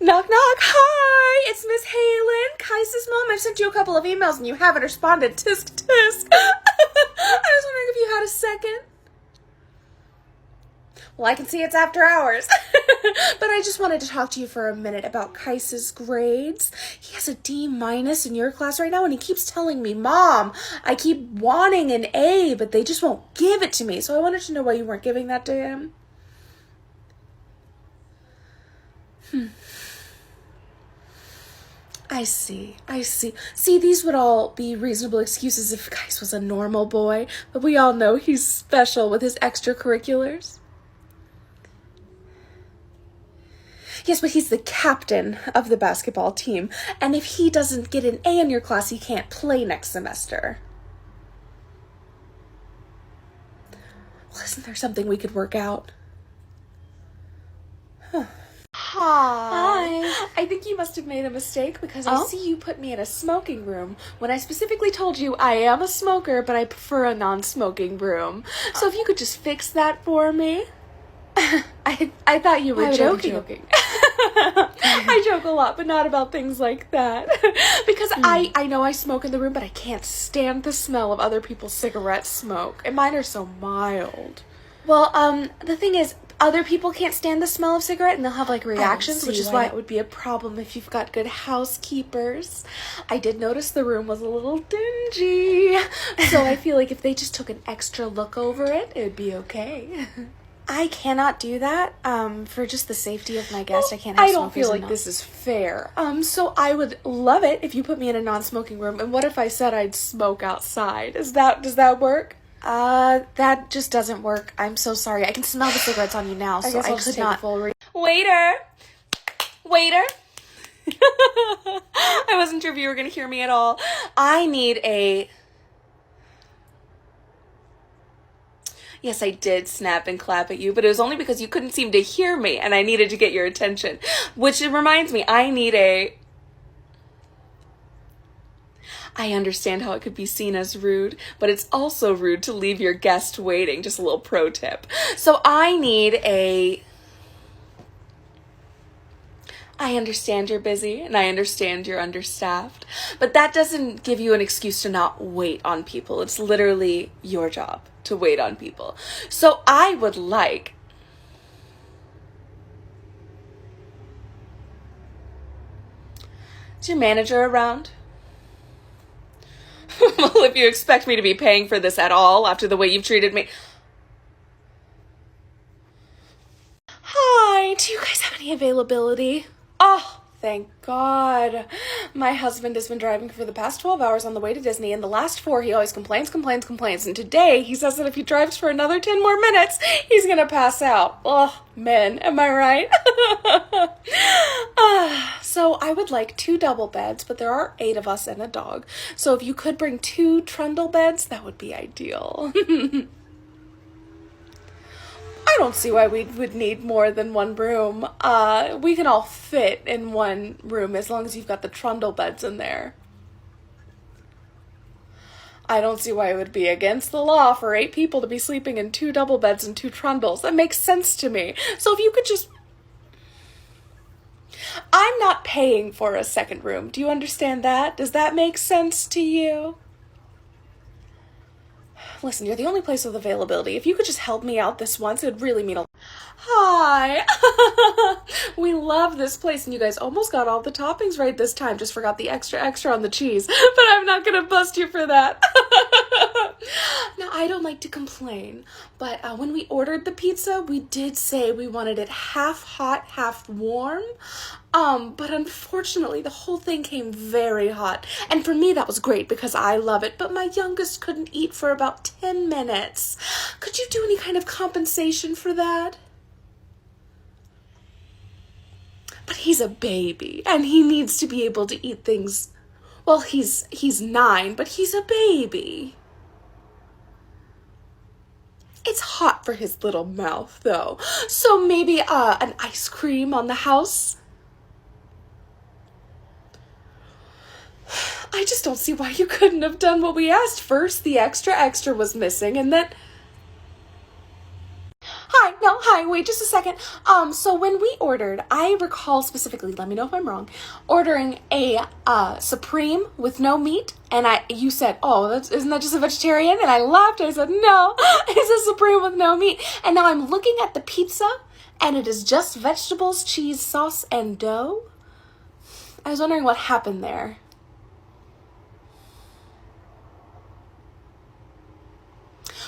Knock, knock. Hi, it's Miss Halen, Kai's mom. I've sent you a couple of emails and you haven't responded. Tisk, tisk. I was wondering if you had a second. Well, I can see it's after hours. But I just wanted to talk to you for a minute about Kai's grades. He has a D- in your class right now, and he keeps telling me, Mom, I keep wanting an A, but they just won't give it to me. So I wanted to know why you weren't giving that to him. I see. See, these would all be reasonable excuses if Kais was a normal boy, but we all know he's special with his extracurriculars. Yes, but he's the captain of the basketball team, and if he doesn't get an A in your class, he can't play next semester. Well, isn't there something we could work out? Hi. I think you must have made a mistake because I see you put me in a smoking room when I specifically told you I am a smoker, but I prefer a non-smoking room. So if you could just fix that for me. I thought you were joking. I joke a lot, but not about things like that. Because I know I smoke in the room, but I can't stand the smell of other people's cigarette smoke. And mine are so mild. Well, the thing is, other people can't stand the smell of cigarette and they'll have like reactions, which is why it would be a problem if you've got good housekeepers. I did notice the room was a little dingy, so I feel like if they just took an extra look over it, it would be okay. I cannot do that for just the safety of my guest. I can't have smokers. I don't feel like this is fair. So I would love it if you put me in a non-smoking room. And what if I said I'd smoke outside? Does that work? That just doesn't work. I'm so sorry. I can smell the cigarettes on you now, so I could not. Waiter! I wasn't sure if you were going to hear me at all. I need a... Yes, I did snap and clap at you, but it was only because you couldn't seem to hear me, and I needed to get your attention. Which reminds me, I need a... I understand how it could be seen as rude, but it's also rude to leave your guest waiting. Just a little pro tip. So I need a... I understand you're busy, and I understand you're understaffed, but that doesn't give you an excuse to not wait on people. It's literally your job to wait on people. So I would like... Is your manager around? Well, if you expect me to be paying for this at all after the way you've treated me... Hi, do you guys have any availability? Oh, Thank God. My husband has been driving for the past 12 hours on the way to Disney, and the last 4 he always complains. And today he says that if he drives for another 10 more minutes, he's gonna pass out. Ugh, men, am I right? So I would like 2 double beds, but there are 8 of us and a dog. So if you could bring 2 trundle beds, that would be ideal. I don't see why we would need more than 1 room. We can all fit in 1 room as long as you've got the trundle beds in there. I don't see why it would be against the law for 8 people to be sleeping in 2 double beds and 2 trundles. That makes sense to me. So if you could just... I'm not paying for a 2nd room. Do you understand that? Does that make sense to you? Listen, you're the only place with availability. If you could just help me out this once, it would really mean a lot. Hi! We love this place, and you guys almost got all the toppings right this time. Just forgot the extra on the cheese, but I'm not gonna bust you for that. Now, I don't like to complain, but when we ordered the pizza, we did say we wanted it half hot, half warm. But unfortunately, the whole thing came very hot. And for me, that was great because I love it. But my youngest couldn't eat for about 10 minutes. Could you do any kind of compensation for that? But he's a baby, and he needs to be able to eat things. Well, he's 9, but he's a baby. It's hot for his little mouth, though. So maybe an ice cream on the house? I just don't see why you couldn't have done what we asked. First, the extra was missing, and then... Hi, wait just a second. So when we ordered, I recall specifically, let me know if I'm wrong, ordering a Supreme with no meat, and you said, oh, isn't that just a vegetarian? And I laughed, and I said, no, it's a Supreme with no meat. And now I'm looking at the pizza, and it is just vegetables, cheese, sauce, and dough. I was wondering what happened there.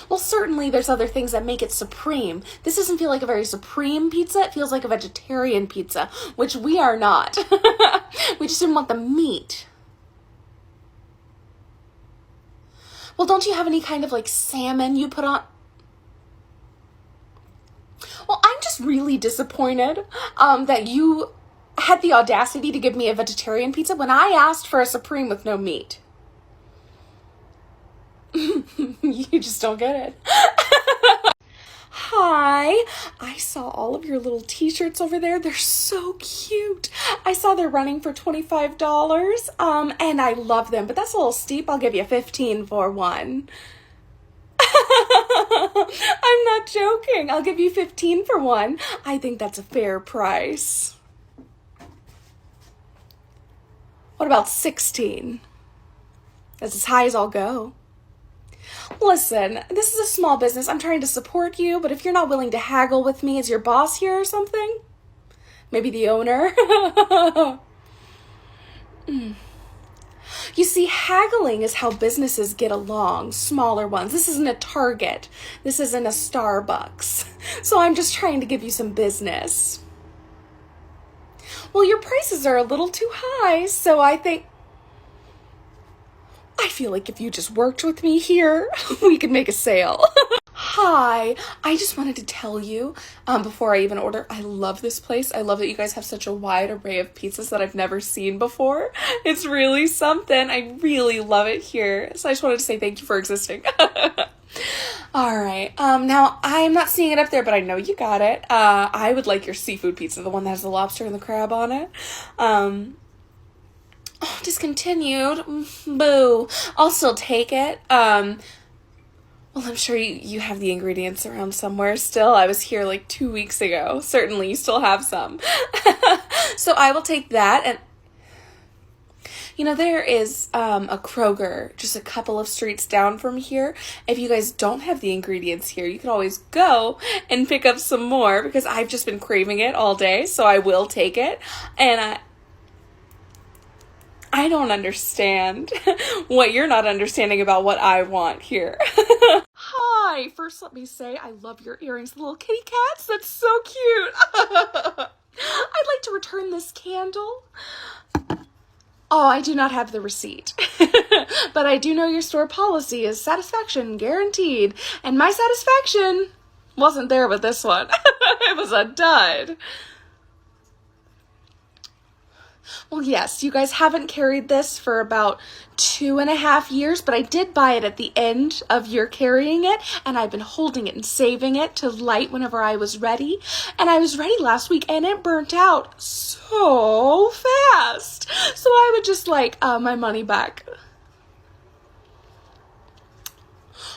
Well, certainly there's other things that make it supreme. This doesn't feel like a very supreme pizza. It feels like a vegetarian pizza, which we are not. We just didn't want the meat. Well, don't you have any kind of like salmon you put on? Well, I'm just really disappointed that you had the audacity to give me a vegetarian pizza when I asked for a supreme with no meat. You just don't get it. Hi, I saw all of your little t-shirts over there. They're so cute. I saw they're running for $25, and I love them, but that's a little steep. I'll give you $15 for one. I'm not joking. I'll give you $15 for one. I think that's a fair price. What about 16? That's as high as I'll go. Listen, this is a small business. I'm trying to support you, but if you're not willing to haggle with me, is your boss here or something? Maybe the owner? You see, haggling is how businesses get along, smaller ones. This isn't a Target. This isn't a Starbucks. So I'm just trying to give you some business. Well, your prices are a little too high, so I feel like if you just worked with me here, we could make a sale. Hi, I just wanted to tell you, before I even order, I love this place. I love that you guys have such a wide array of pizzas that I've never seen before. It's really something. I really love it here. So I just wanted to say thank you for existing. All right. Now I'm not seeing it up there, but I know you got it. I would like your seafood pizza, the one that has the lobster and the crab on it. Oh, discontinued. Boo. I'll still take it. Well, I'm sure you have the ingredients around somewhere still. I was here like 2 weeks ago. Certainly you still have some. So I will take that. And you know, there is a Kroger just a couple of streets down from here. If you guys don't have the ingredients here, you can always go and pick up some more because I've just been craving it all day. So I will take it. And I don't understand what you're not understanding about what I want here. Hi! First, let me say I love your earrings, the little kitty cats. That's so cute. I'd like to return this candle. Oh, I do not have the receipt. But I do know your store policy is satisfaction guaranteed. And my satisfaction wasn't there with this one. It was a dud. Well, yes, you guys haven't carried this for about 2.5 years, but I did buy it at the end of your carrying it, and I've been holding it and saving it to light whenever I was ready. And I was ready last week, and it burnt out so fast. So I would just like my money back.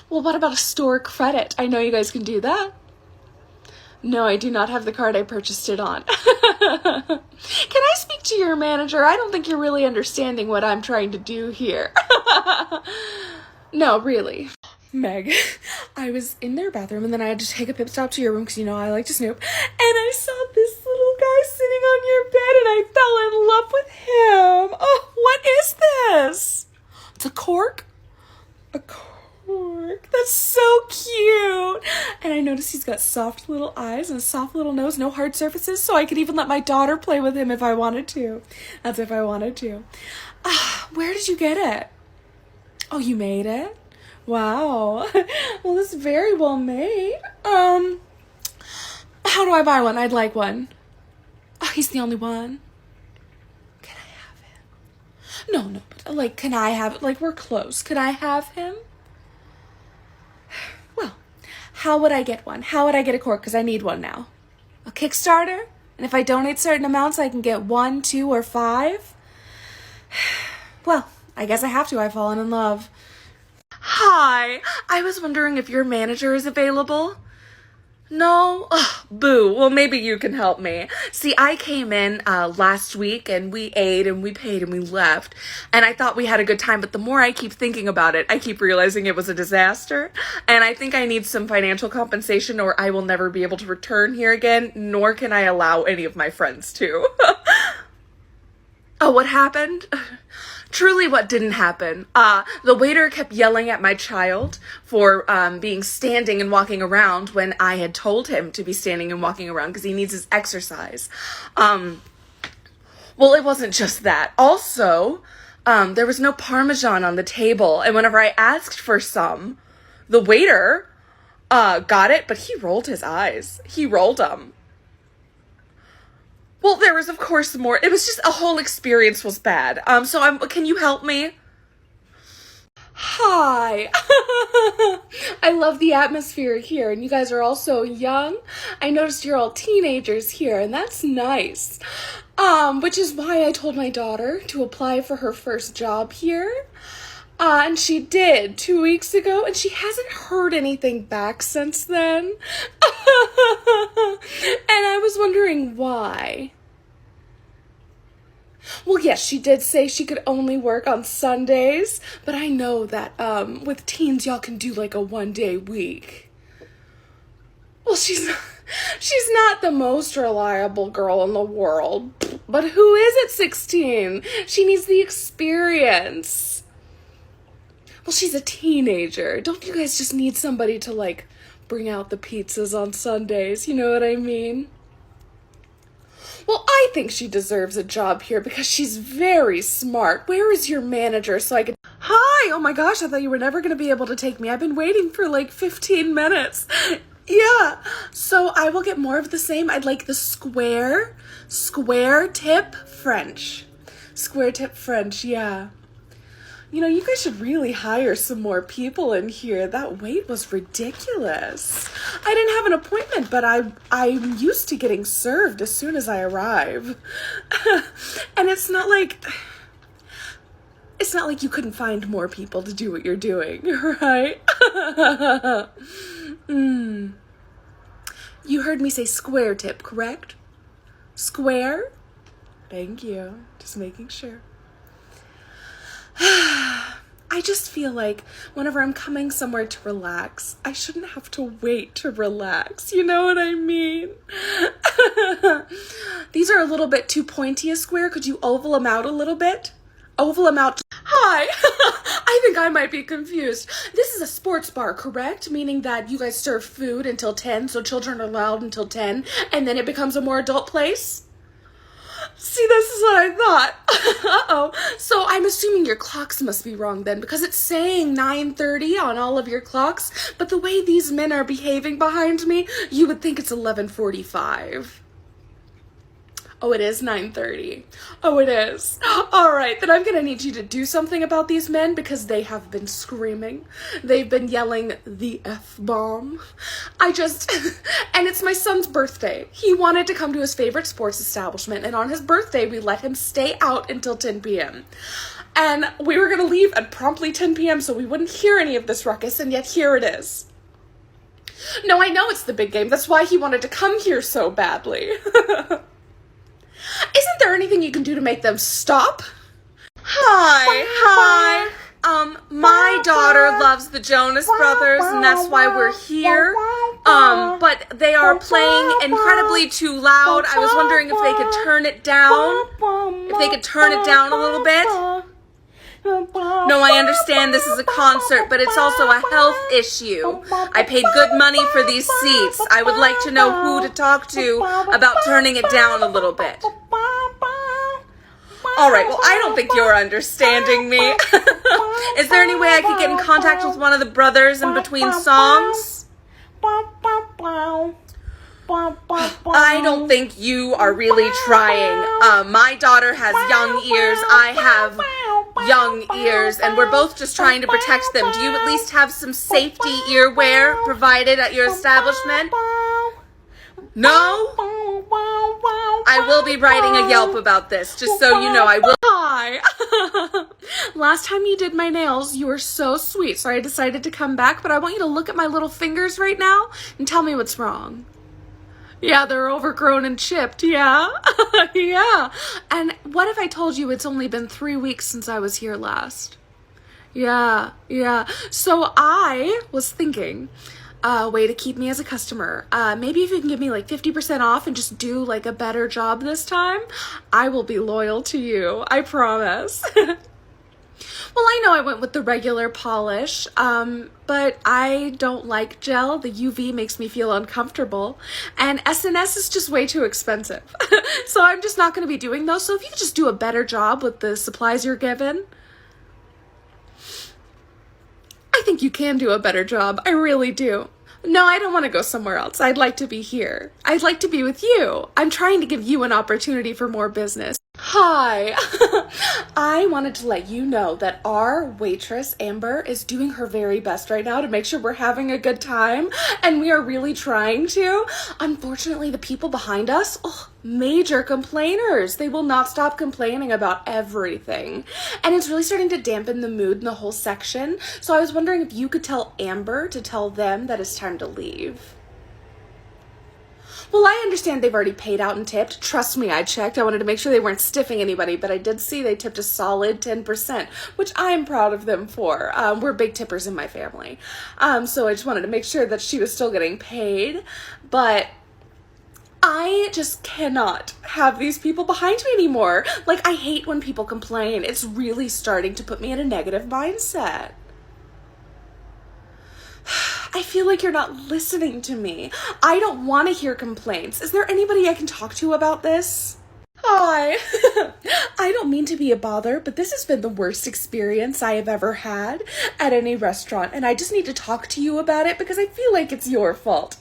Well, what about a store credit? I know you guys can do that. No, I do not have the card I purchased it on. Can I speak to your manager? I don't think you're really understanding what I'm trying to do here. No, really. Meg, I was in their bathroom and then I had to take a pit stop to your room because, you know, I like to snoop. And I saw this little guy sitting on your bed and I fell in love with him. Oh, what is this? It's a cork? A cork. That's so cute. And I noticed he's got soft little eyes and a soft little nose, no hard surfaces, so I could even let my daughter play with him if I wanted to. That's if I wanted to. Where did you get it? Oh, you made it? Wow. Well, it's very well made. How do I buy one? I'd like one. Oh, he's the only one. Can I have him? No, but like, can I have it? Like, we're close. Could I have him? Well, how would I get one? How would I get a cork? Because I need one now. A Kickstarter? And if I donate certain amounts, I can get 1, 2, or 5? Well, I guess I have to. I've fallen in love. Hi, I was wondering if your manager is available. No? Ugh, boo. Well, maybe you can help me. See, I came in last week and we ate and we paid and we left. And I thought we had a good time, but the more I keep thinking about it, I keep realizing it was a disaster. And I think I need some financial compensation or I will never be able to return here again, nor can I allow any of my friends to. Oh, what happened? Truly, what didn't happen. The waiter kept yelling at my child for being standing and walking around when I had told him to be standing and walking around because he needs his exercise. Well, it wasn't just that. Also, there was no Parmesan on the table, and whenever I asked for some, the waiter got it, but he rolled his eyes. He rolled them. Well, there was, of course, more. It was just a whole experience was bad. Can you help me? Hi. I love the atmosphere here, and you guys are all so young. I noticed you're all teenagers here, and that's nice. Which is why I told my daughter to apply for her first job here. And she did 2 weeks ago, and she hasn't heard anything back since then. And I was wondering why. Well, yes, she did say she could only work on Sundays, but I know that with teens, y'all can do like a 1-day week. Well, she's not the most reliable girl in the world, but who is at 16? She needs the experience. Well, she's a teenager. Don't you guys just need somebody to, like, bring out the pizzas on Sundays? You know what I mean? Well, I think she deserves a job here because she's very smart. Where is your manager so I can... Hi! Oh my gosh, I thought you were never going to be able to take me. I've been waiting for, like, 15 minutes. Yeah. So I will get more of the same. I'd like the square tip French. Square tip French, yeah. You know, you guys should really hire some more people in here. That wait was ridiculous. I didn't have an appointment, but I'm used to getting served as soon as I arrive. And it's not like you couldn't find more people to do what you're doing, right? You heard me say square tip, correct? Square? Thank you. Just making sure. I just feel like whenever I'm coming somewhere to relax, I shouldn't have to wait to relax. You know what I mean? These are a little bit too pointy a square. Could you oval them out a little bit? Oval them out. Hi. I think I might be confused. This is a sports bar, correct? Meaning that you guys serve food until 10, so children are allowed until 10, and then it becomes a more adult place? See, this is what I thought. Uh-oh. So I'm assuming your clocks must be wrong then, because it's saying 9:30 on all of your clocks, but the way these men are behaving behind me, you would think it's 11:45. Oh, it is 9:30. Oh, it is. All right, then I'm going to need you to do something about these men because they have been screaming. They've been yelling the F-bomb. And it's my son's birthday. He wanted to come to his favorite sports establishment, and on his birthday, we let him stay out until 10 p.m. And we were going to leave at promptly 10 p.m. so we wouldn't hear any of this ruckus, and yet here it is. No, I know it's the big game. That's why he wanted to come here so badly. Isn't there anything you can do to make them stop? Hi. My daughter loves the Jonas Brothers, and that's why we're here. But they are playing incredibly too loud. I was wondering if they could turn it down. If they could turn it down a little bit. No, I understand this is a concert, but it's also a health issue. I paid good money for these seats. I would like to know who to talk to about turning it down a little bit. All right, well, I don't think you're understanding me. Is there any way I could get in contact with one of the brothers in between songs? I don't think you are really trying. My daughter has young ears. I have young ears, and we're both just trying to protect them. Do you at least have some safety earwear provided at your establishment? No? I will be writing a Yelp about this, just so you know. I will. Hi. Last time you did my nails, you were so sweet, so I decided to come back, but I want you to look at my little fingers right now and tell me what's wrong. Yeah, they're overgrown and chipped, yeah? Yeah. And what if I told you it's only been 3 weeks since I was here last? Yeah. So I was thinking, way to keep me as a customer. Maybe if you can give me like 50% off and just do like a better job this time, I will be loyal to you. I promise. Well, I know I went with the regular polish, but I don't like gel. The UV makes me feel uncomfortable, and SNS is just way too expensive. So I'm just not going to be doing those. So if you could just do a better job with the supplies you're given. I think you can do a better job. I really do. No, I don't want to go somewhere else. I'd like to be here. I'd like to be with you. I'm trying to give you an opportunity for more business. Hi. I wanted to let you know that our waitress, Amber, is doing her very best right now to make sure we're having a good time, and we are really trying to. Unfortunately, the people behind us, major complainers. They will not stop complaining about everything. And it's really starting to dampen the mood in the whole section. So I was wondering if you could tell Amber to tell them that it's time to leave. Well, I understand they've already paid out and tipped. Trust me, I checked. I wanted to make sure they weren't stiffing anybody, but I did see they tipped a solid 10%, which I'm proud of them for. We're big tippers in my family. So I just wanted to make sure that she was still getting paid. But I just cannot have these people behind me anymore. Like, I hate when people complain. It's really starting to put me in a negative mindset. I feel like you're not listening to me. I don't want to hear complaints. Is there anybody I can talk to about this? Hi. I don't mean to be a bother, but this has been the worst experience I have ever had at any restaurant, and I just need to talk to you about it because I feel like it's your fault.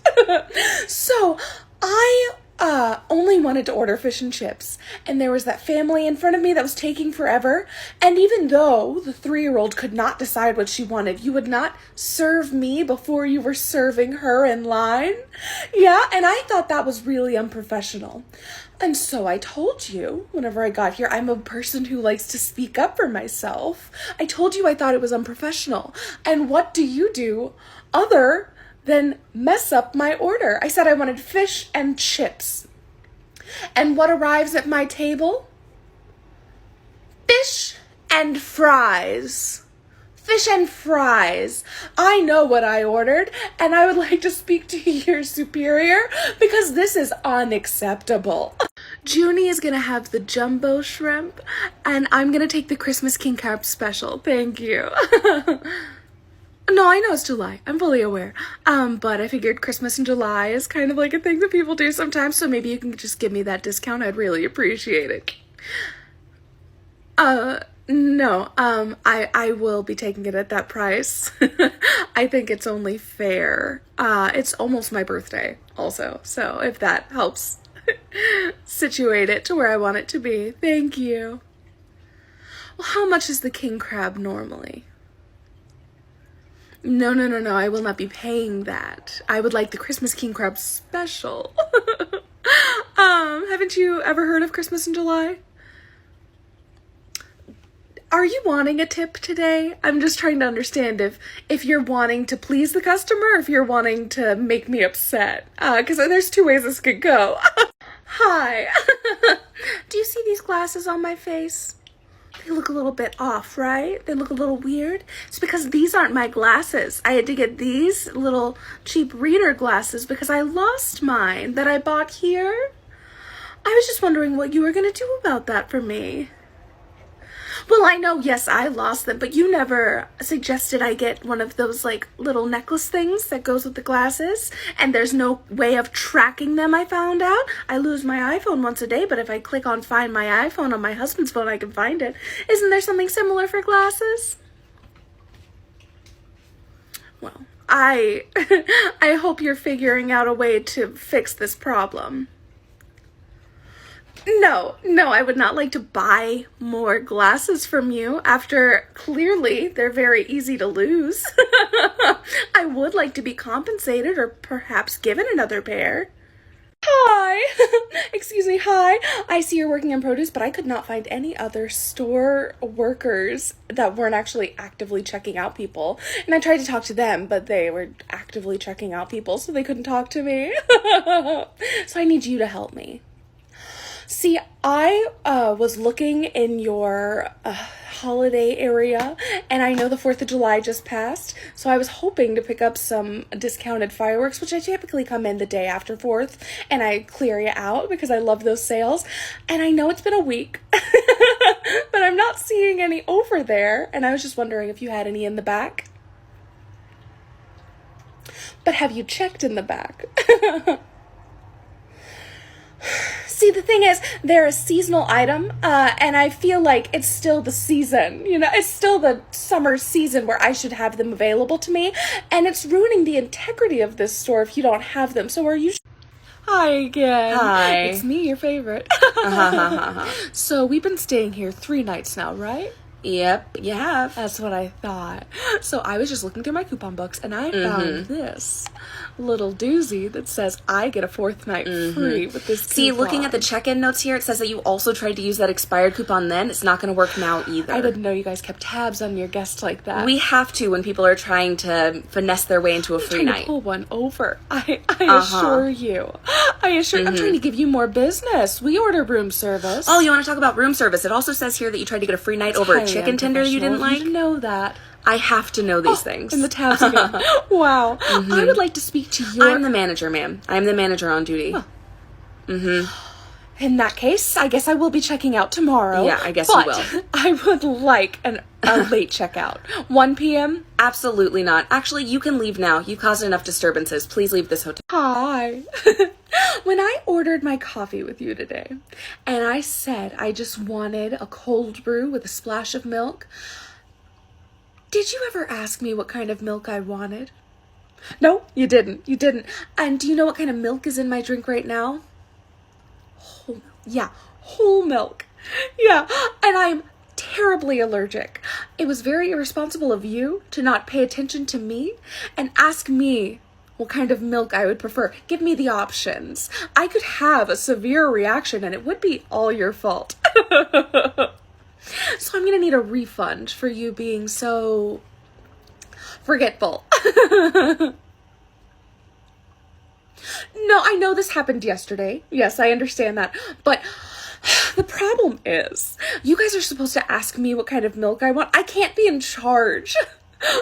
So, I only wanted to order fish and chips, and there was that family in front of me that was taking forever, and even though the 3-year-old could not decide what she wanted, you would not serve me before you were serving her in line. Yeah, and I thought that was really unprofessional. And so I told you, whenever I got here, I'm a person who likes to speak up for myself. I told you I thought it was unprofessional. And what do other than mess up my order? I said I wanted fish and chips. And what arrives at my table? Fish and fries. Fish and fries. I know what I ordered, and I would like to speak to your superior because this is unacceptable. Junie is gonna have the jumbo shrimp, and I'm gonna take the Christmas King Carb special. Thank you.
No, I know it's July. I'm fully aware. But I figured Christmas in July is kind of like a thing that people do sometimes, so maybe you can just give me that discount. I'd really appreciate it. No, I will be taking it at that price. I think it's only fair. It's almost my birthday also, so if that helps situate it to where I want it to be. Thank you. Well, how much is the king crab normally? No, I will not be paying that. I would like the Christmas king crab special. Haven't you ever heard of Christmas in July? Are you wanting a tip today? I'm just trying to understand if you're wanting to please the customer or if you're wanting to make me upset. Because there's two ways this could go. Hi. Do you see these glasses on my face? They look a little bit off, right? They look a little weird. It's because these aren't my glasses. I had to get these little cheap reader glasses because I lost mine that I bought here. I was just wondering what you were going to do about that for me. Well, I know, yes, I lost them, but you never suggested I get one of those, like, little necklace things that goes with the glasses, and there's no way of tracking them, I found out. I lose my iPhone once a day, but if I click on Find My iPhone on my husband's phone, I can find it. Isn't there something similar for glasses? Well, I hope you're figuring out a way to fix this problem. No, I would not like to buy more glasses from you after clearly they're very easy to lose. I would like to be compensated or perhaps given another pair. Hi. Excuse me, hi. I see you're working in produce, but I could not find any other store workers that weren't actually actively checking out people. And I tried to talk to them, but they were actively checking out people, so they couldn't talk to me. So I need you to help me. See, I was looking in your holiday area, and I know the 4th of July just passed, so I was hoping to pick up some discounted fireworks, which I typically come in the day after 4th, and I clear you out because I love those sales. And I know it's been a week, but I'm not seeing any over there, and I was just wondering if you had any in the back. But have you checked in the back? See, the thing is, they're a seasonal item, and I feel like it's still the season, you know, it's still the summer season where I should have them available to me, and it's ruining the integrity of this store if you don't have them. So are you... Hi again.
Hi.
It's me, your favorite. So we've been staying here 3 nights now, right?
Yep, you have.
That's what I thought. So I was just looking through my coupon books, and I found this little doozy that says I get a 4th night free with this coupon.
See, looking at the check-in notes here, it says that you also tried to use that expired coupon then. It's not going to work now either.
I didn't know you guys kept tabs on your guests like that.
We have to when people are trying to finesse their way into a free
I'm
night.
trying to pull one over. I assure you. I'm trying to give you more business. We order room service.
Oh, you want to talk about room service? It also says here that you tried to get a free night over a chicken tender you didn't like.
You know that.
I have to know these things.
And the tabs again. Wow. I would like to speak to your...
I'm the manager, ma'am. I'm the manager on duty.
Huh. In that case, I guess I will be checking out tomorrow.
Yeah, I guess you will.
I would like a late checkout. 1 p.m.?
Absolutely not. Actually, you can leave now. You've caused enough disturbances. Please leave this hotel.
Hi. When I ordered my coffee with you today, and I said I just wanted a cold brew with a splash of milk, did you ever ask me what kind of milk I wanted? No, you didn't. You didn't. And do you know what kind of milk is in my drink right now? Whole milk. Yeah, whole milk. Yeah, and I'm terribly allergic. It was very irresponsible of you to not pay attention to me and ask me what kind of milk I would prefer. Give me the options. I could have a severe reaction and it would be all your fault. So I'm gonna need a refund for you being so forgetful. No, I know this happened yesterday. Yes, I understand that. But the problem is, you guys are supposed to ask me what kind of milk I want. I can't be in charge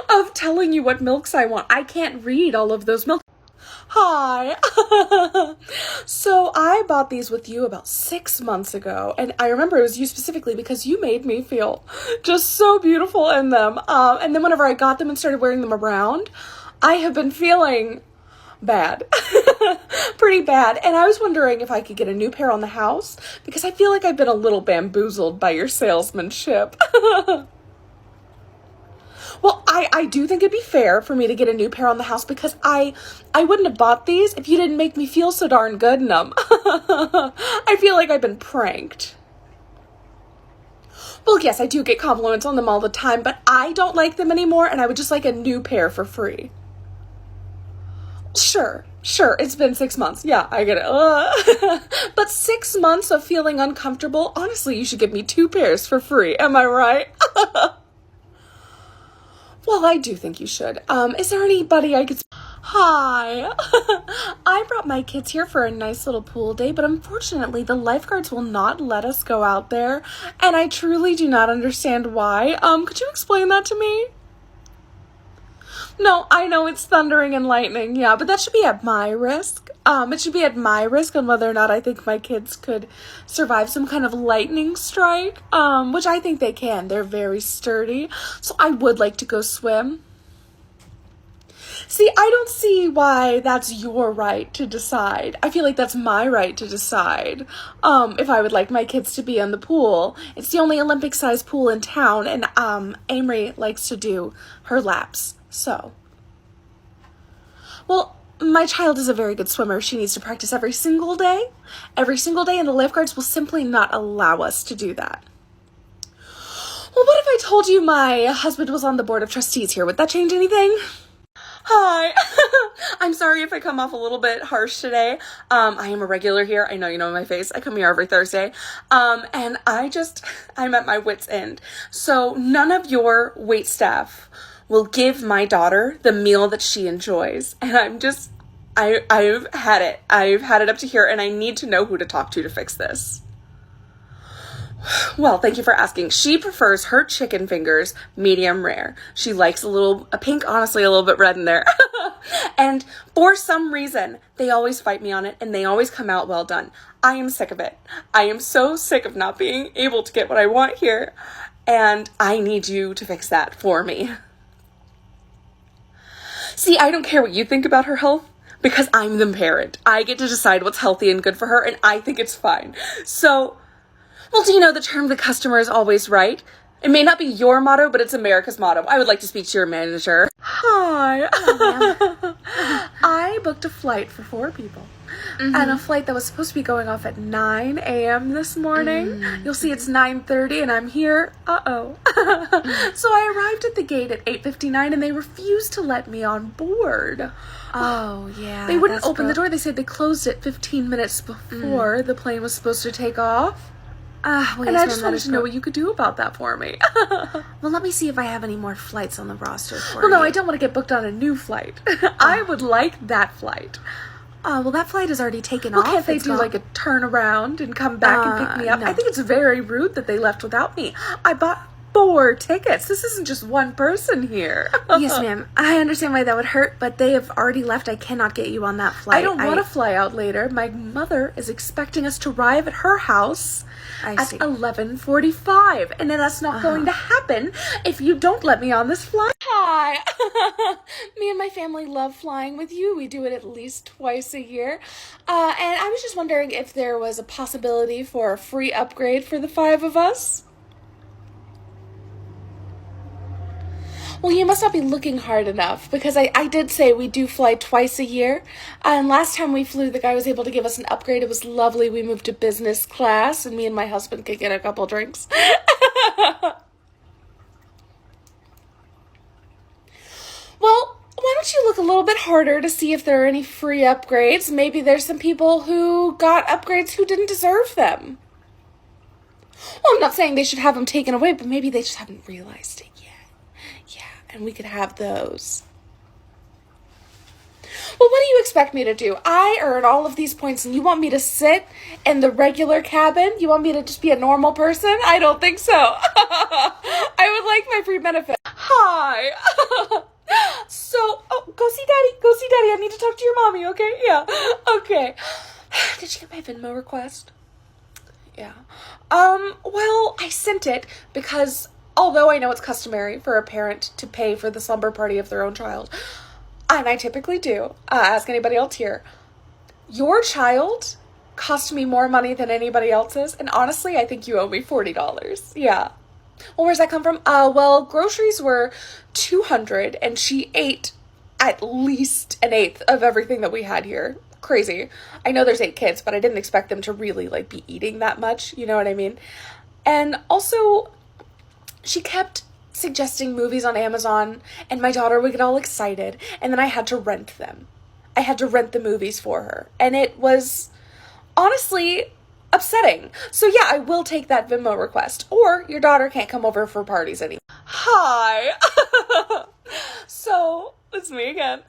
of telling you what milks I want. I can't read all of those milk.
Hi. So I bought these with you about 6 months ago, and I remember it was you specifically because you made me feel just so beautiful in them. And then whenever I got them and started wearing them around, I have been feeling bad. Pretty bad. And I was wondering if I could get a new pair on the house because I feel like I've been a little bamboozled by your salesmanship. Well, I do think it'd be fair for me to get a new pair on the house because I wouldn't have bought these if you didn't make me feel so darn good in them. I feel like I've been pranked. Well, yes, I do get compliments on them all the time, but I don't like them anymore, and I would just like a new pair for free. Sure, it's been 6 months. Yeah, I get it. But 6 months of feeling uncomfortable, honestly, you should give me 2 pairs for free. Am I right? Well, I do think you should. Is there anybody I could... Hi. I brought my kids here for a nice little pool day, but unfortunately the lifeguards will not let us go out there, and I truly do not understand why. Could you explain that to me? No, I know it's thundering and lightning, yeah, but that should be at my risk. It should be at my risk on whether or not I think my kids could survive some kind of lightning strike, which I think they can. They're very sturdy, so I would like to go swim. See, I don't see why that's your right to decide. I feel like that's my right to decide if I would like my kids to be in the pool. It's the only Olympic-sized pool in town, and Amory likes to do her laps. So, well, my child is a very good swimmer. She needs to practice every single day, and the lifeguards will simply not allow us to do that. Well, what if I told you my husband was on the board of trustees here? Would that change anything? Hi. I'm sorry if I come off a little bit harsh today. I am a regular here. I know you know my face. I come here every Thursday. And I'm at my wit's end. So none of your wait staff will give my daughter the meal that she enjoys. And I've had it. I've had it up to here, and I need to know who to talk to fix this. Well, thank you for asking. She prefers her chicken fingers medium rare. She likes a pink, honestly, a little bit red in there. And for some reason, they always fight me on it, and they always come out well done. I am sick of it. I am so sick of not being able to get what I want here, and I need you to fix that for me. See, I don't care what you think about her health, because I'm the parent. I get to decide what's healthy and good for her, and I think it's fine. So, well, do you know the term, the customer is always right? It may not be your motto, but it's America's motto. I would like to speak to your manager. Hi. Hello, I booked a flight for 4 people. Mm-hmm. And a flight that was supposed to be going off at 9 a.m. this morning. Mm-hmm. You'll see it's 9:30 and I'm here. Mm-hmm. So I arrived at the gate at 8:59 and they refused to let me on board.
Oh, yeah.
They wouldn't open the door. They said they closed it 15 minutes before the plane was supposed to take off.
Well,
and I just wanted to know what you could do about that for me.
Well, let me see if I have any more flights on the roster for you.
Well, no, I don't want to get booked on a new flight. I would like that flight.
Well, that flight is already taken off.
Can't they do like a turnaround and come back and pick me up?
No.
I think it's very rude that they left without me. I bought 4 tickets. This isn't just one person here.
Yes, ma'am. I understand why that would hurt, but they have already left. I cannot get you on that flight.
I don't want to fly out later. My mother is expecting us to arrive at her house at 11:45, and then that's not going to happen if you don't let me on this flight. Hi. Me and my family love flying with you. We do it at least twice a year. And I was just wondering if there was a possibility for a free upgrade for the 5 of us. Well, you must not be looking hard enough, because I did say we do fly twice a year, and last time we flew, the guy was able to give us an upgrade. It was lovely. We moved to business class, and me and my husband could get a couple drinks. Well, why don't you look a little bit harder to see if there are any free upgrades? Maybe there's some people who got upgrades who didn't deserve them. Well, I'm not saying they should have them taken away, but maybe they just haven't realized it. And we could have those. Well, what do you expect me to do? I earn all of these points and you want me to sit in the regular cabin? You want me to just be a normal person? I don't think so. I would like my free benefit. Hi. So go see Daddy. Go see Daddy. I need to talk to your mommy, okay? Yeah. Okay. Did she get my Venmo request? Yeah. Well, I sent it because although I know it's customary for a parent to pay for the slumber party of their own child, and I typically do, ask anybody else here, your child cost me more money than anybody else's, and honestly, I think you owe me $40. Yeah. Well, where's that come from? Well, groceries were $200, and she ate at least an eighth of everything that we had here. Crazy. I know there's 8 kids, but I didn't expect them to really, like, be eating that much, you know what I mean? And also, she kept suggesting movies on Amazon, and my daughter would get all excited, and then I had to rent them. I had to rent the movies for her, and it was honestly upsetting. So yeah, I will take that Venmo request, or your daughter can't come over for parties anymore. Hi. So, it's me again.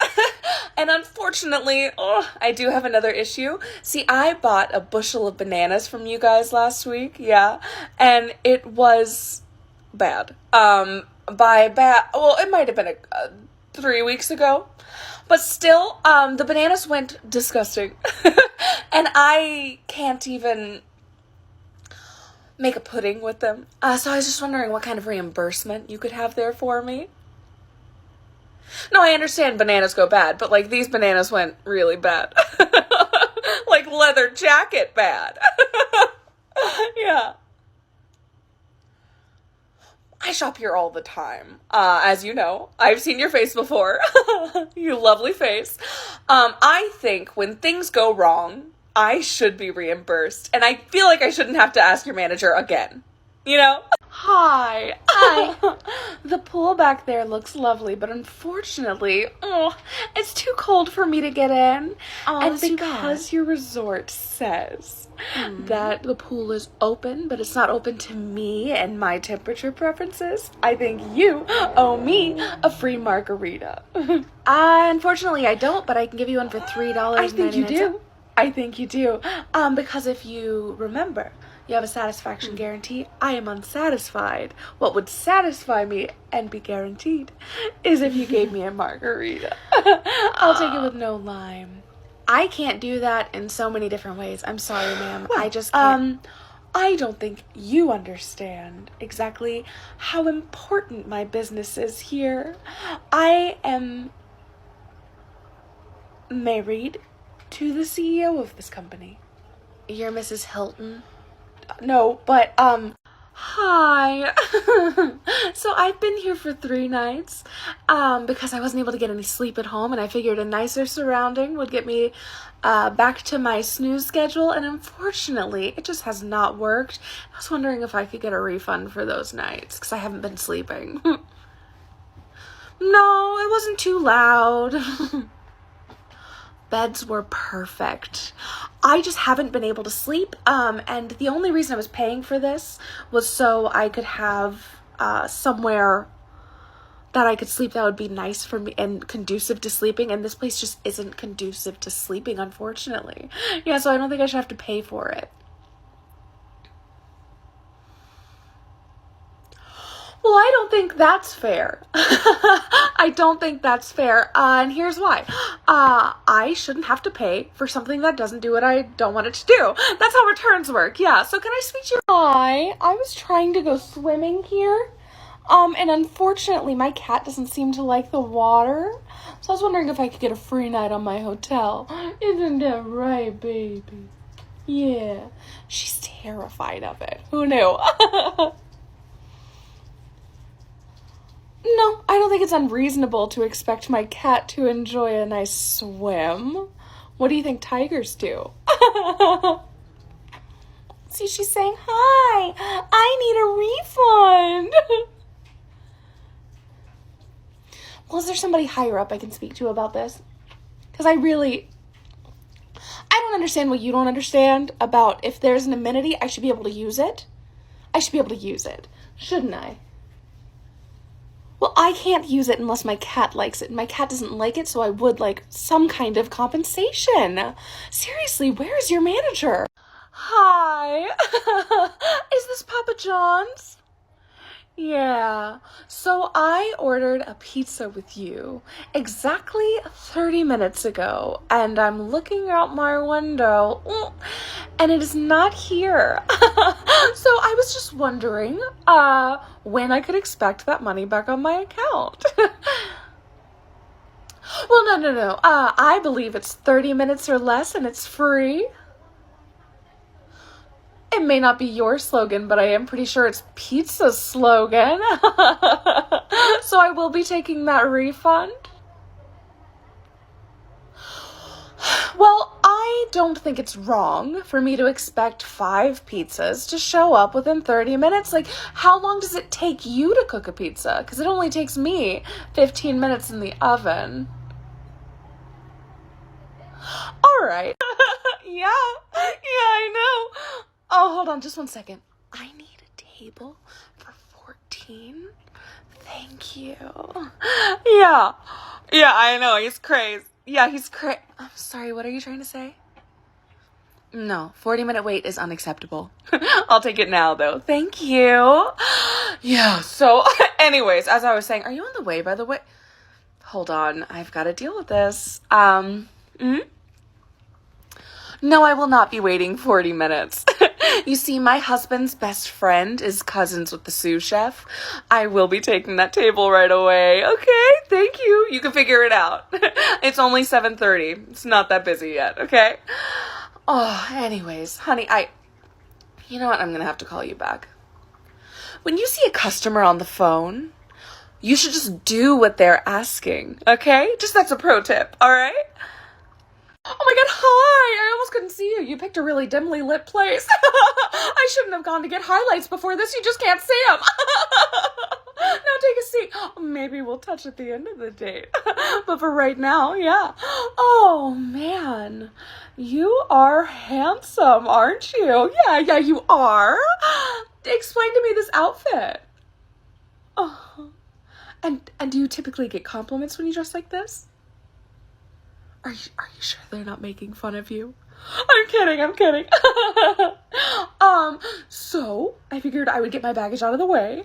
And unfortunately, I do have another issue. See, I bought a bushel of bananas from you guys last week, yeah, and it was bad. Well, it might have been 3 weeks ago, but still, the bananas went disgusting, and I can't even make a pudding with them. So I was just wondering what kind of reimbursement you could have there for me. No, I understand bananas go bad, but, like, these bananas went really bad. Like, leather jacket bad. Yeah. I shop here all the time. As you know, I've seen your face before. You lovely face. I think when things go wrong, I should be reimbursed. And I feel like I shouldn't have to ask your manager again. You know? Hi. The pool back there looks lovely, but unfortunately, it's too cold for me to get in. And because your resort says that the pool is open, but it's not open to me and my temperature preferences, I think you owe me a free margarita. Unfortunately, I don't, but I can give you one for $3.
I think you do. I think you do. Because if you remember, you have a satisfaction guarantee. I am unsatisfied. What would satisfy me and be guaranteed is if you gave me a margarita. I'll take it with no lime.
I can't do that in so many different ways. I'm sorry, ma'am.
Well,
I just can't.
I don't think you understand exactly how important my business is here. I am married to the CEO of this company.
You're Mrs. Hilton?
No, but, hi. So I've been here for 3 nights, because I wasn't able to get any sleep at home, and I figured a nicer surrounding would get me, back to my snooze schedule, and unfortunately, it just has not worked. I was wondering if I could get a refund for those nights, because I haven't been sleeping. No, it wasn't too loud. Beds were perfect. I just haven't been able to sleep, and the only reason I was paying for this was so I could have somewhere that I could sleep that would be nice for me and conducive to sleeping, and this place just isn't conducive to sleeping, unfortunately. Yeah, so I don't think I should have to pay for it. Well, I don't think that's fair. I don't think that's fair, and here's why. I shouldn't have to pay for something that doesn't do what I don't want it to do. That's how returns work, yeah. So can I speak to you? Hi, I was trying to go swimming here, and unfortunately my cat doesn't seem to like the water, so I was wondering if I could get a free night on my hotel. Isn't that right, baby? Yeah. She's terrified of it. Who knew? No, I don't think it's unreasonable to expect my cat to enjoy a nice swim. What do you think tigers do? See, she's saying, hi, I need a refund. Well, is there somebody higher up I can speak to about this? Because I don't understand what you don't understand about if there's an amenity, I should be able to use it. I should be able to use it, shouldn't I? Well, I can't use it unless my cat likes it. My cat doesn't like it, so I would like some kind of compensation. Seriously, where is your manager? Hi. Is this Papa John's?
Yeah, so I ordered a pizza with you exactly 30 minutes ago, and I'm looking out my window, and it is not here. So I was just wondering, when I could expect that money back on my account. Well, no. I believe it's 30 minutes or less, and it's free. It may not be your slogan, but I am pretty sure it's pizza's slogan. So I will be taking that refund. Well, I don't think it's wrong for me to expect 5 pizzas to show up within 30 minutes. Like, how long does it take you to cook a pizza? Because it only takes me 15 minutes in the oven. All right. Yeah, I know. Oh, hold on just one second. I need a table for 14. Thank you. Yeah, I know. He's crazy. Yeah, he's crazy. I'm sorry, what are you trying to say? No, 40-minute wait is unacceptable. I'll take it now, though. Thank you. Yeah, so anyways, as I was saying, are you on the way, by the way? Hold on, I've got to deal with this. No, I will not be waiting 40 minutes. You see, my husband's best friend is cousins with the sous chef. I will be taking that table right away. Okay, thank you. You can figure it out. It's only 7:30. It's not that busy yet, okay? Oh, anyways, honey, you know what? I'm going to have to call you back. When you see a customer on the phone, you should just do what they're asking, okay? Just that's a pro tip, all right? Oh my god, hi! I almost couldn't see you. You picked a really dimly lit place. I shouldn't have gone to get highlights before this. You just can't see them. Now take a seat. Maybe we'll touch at the end of the date. But for right now, yeah. Oh man, you are handsome, aren't you? Yeah, you are. Explain to me this outfit. Oh, and do you typically get compliments when you dress like this? Are you sure they're not making fun of you? I'm kidding. So I figured I would get my baggage out of the way.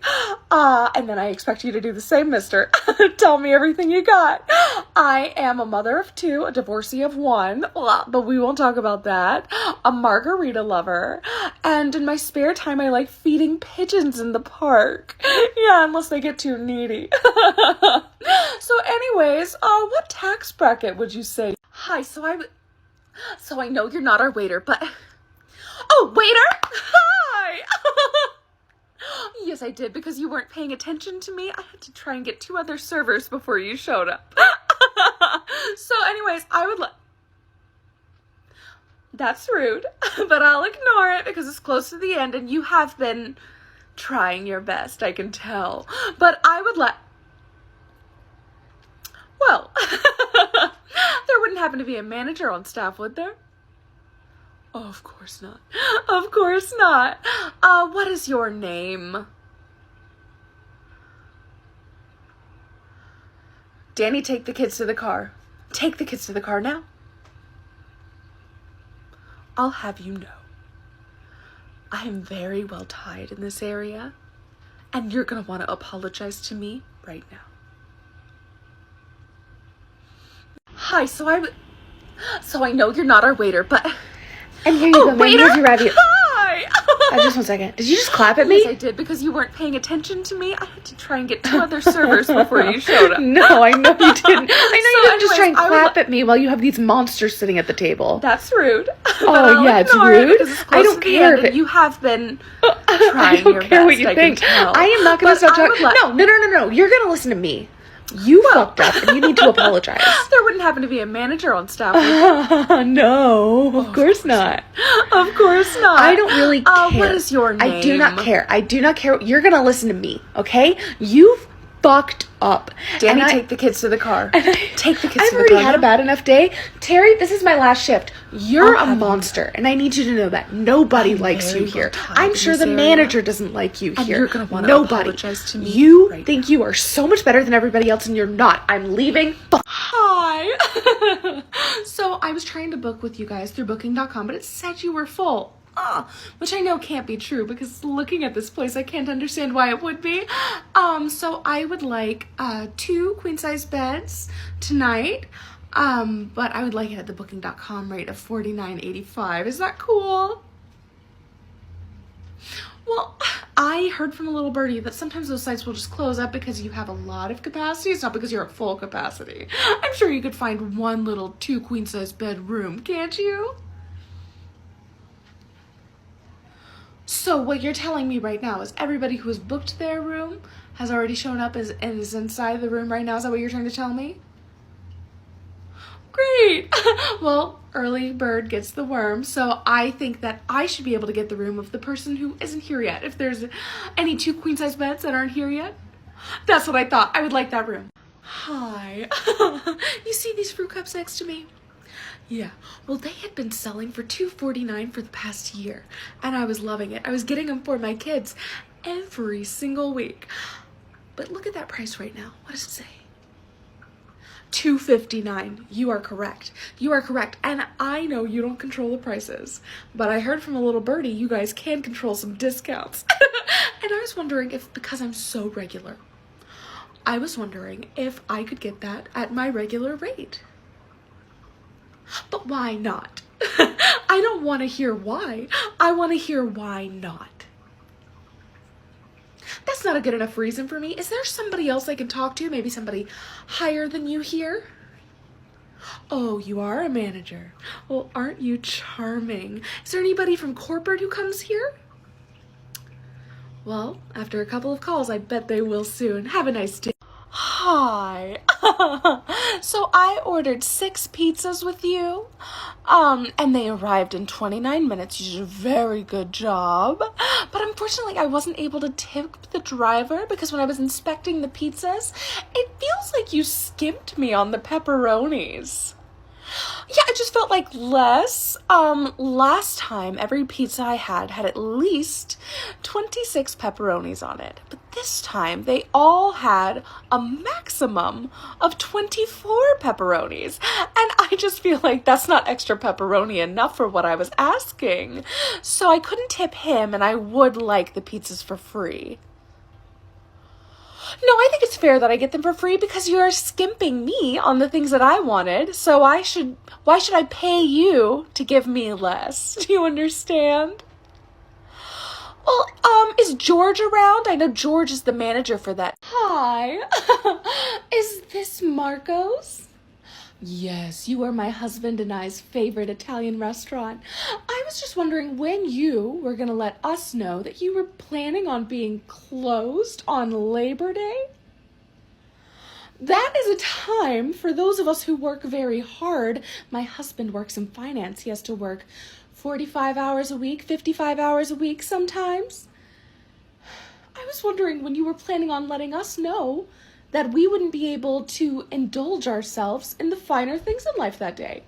And then I expect you to do the same, mister. Tell me everything you got. I am a mother of 2, a divorcee of 1, but we won't talk about that. A margarita lover. And in my spare time, I like feeding pigeons in the park. Yeah, unless they get too needy. So anyways, what tax bracket would you say? Hi, so I know you're not our waiter, but... Oh, waiter! Hi! Yes, I did, because you weren't paying attention to me. I had to try and get 2 other servers before you showed up. So anyways, That's rude, but I'll ignore it because it's close to the end and you have been trying your best, I can tell. But I would Well, there wouldn't happen to be a manager on staff, would there? Oh, of course not. Of course not. What is your name? Danny, take the kids to the car. Take the kids to the car now. I'll have you know, I am very well tied in this area, and you're gonna want to apologize to me right now. Hi, so I know you're not our waiter, but...
And here you go, ma'am. Here's your ravioli.
Hi!
Just 1 second. Did you just clap at me?
Yes, I did, because you weren't paying attention to me. I had to try and get 2 other servers before you showed up.
No, I know you didn't. I know you didn't just try and
anyways,
clap at me while you have these monsters sitting at the table.
That's rude.
Oh, yeah, it's rude.
I don't care if you have been trying your best. I don't care what you think.
I am not going to stop talking. No. You're going to listen to me. You fucked up and you need to apologize.
There wouldn't happen to be a manager on staff.
No, of course not.
Of course not.
I don't really care.
What is your name?
I do not care. You're going to listen to me, okay? You've fucked up.
Danny, take the kids to the car. Take the kids to the car.
I've already had a bad enough day. Terry, this is my last shift. You're a monster, and I need you to know that. Nobody likes you here. I'm sure the manager doesn't like you here.
And you're going to want to apologize to me.
You think you are so much better than everybody else, and you're not. I'm leaving.
Hi.
So I was trying to book with you guys through booking.com, but it said you were full. which I know can't be true because looking at this place, I can't understand why it would be. So I would like 2 queen-size beds tonight, but I would like it at the booking.com rate of $49.85. Is that cool? Well, I heard from a little birdie that sometimes those sites will just close up because you have a lot of capacity. It's not because you're at full capacity. I'm sure you could find one little 2 queen-size bed room, can't you? So what you're telling me right now is everybody who has booked their room has already shown up and is inside the room right now? Is that what you're trying to tell me? Great. Well, early bird gets the worm, so I think that I should be able to get the room of the person who isn't here yet. If there's any 2 queen-size beds that aren't here yet, that's what I thought. I would like that room. Hi. You see these fruit cups next to me? Yeah, well, they had been selling for $2.49 for the past year, and I was loving it. I was getting them for my kids every single week. But look at that price right now. What does it say? $2.59. You are correct. You are correct. And I know you don't control the prices, but I heard from a little birdie you guys can control some discounts. And I was wondering if, because I'm so regular, I was wondering if I could get that at my regular rate. But why not? I don't want to hear why. I want to hear why not. That's not a good enough reason for me. Is there somebody else I can talk to? Maybe somebody higher than you here? Oh, you are a manager. Well, aren't you charming? Is there anybody from corporate who comes here? Well, after a couple of calls, I bet they will soon. Have a nice day. Hi. So I ordered 6 pizzas with you, and they arrived in 29 minutes. You did a very good job. But unfortunately, I wasn't able to tip the driver because when I was inspecting the pizzas, it feels like you skimped me on the pepperonis. Yeah, it just felt like less. Last time, every pizza I had at least 26 pepperonis on it. But this time, they all had a maximum of 24 pepperonis. And I just feel like that's not extra pepperoni enough for what I was asking. So I couldn't tip him, and I would like the pizzas for free. No, I think it's fair that I get them for free because you're skimping me on the things that I wanted. So why should I pay you to give me less? Do you understand? Well, is George around? I know George is the manager for that. Hi. Is this Marco's? Yes, you are my husband and I's favorite Italian restaurant. I was just wondering when you were going to let us know that you were planning on being closed on Labor Day. That is a time for those of us who work very hard. My husband works in finance. He has to work 45 hours a week, 55 hours a week sometimes. I was wondering when you were planning on letting us know that we wouldn't be able to indulge ourselves in the finer things in life that day.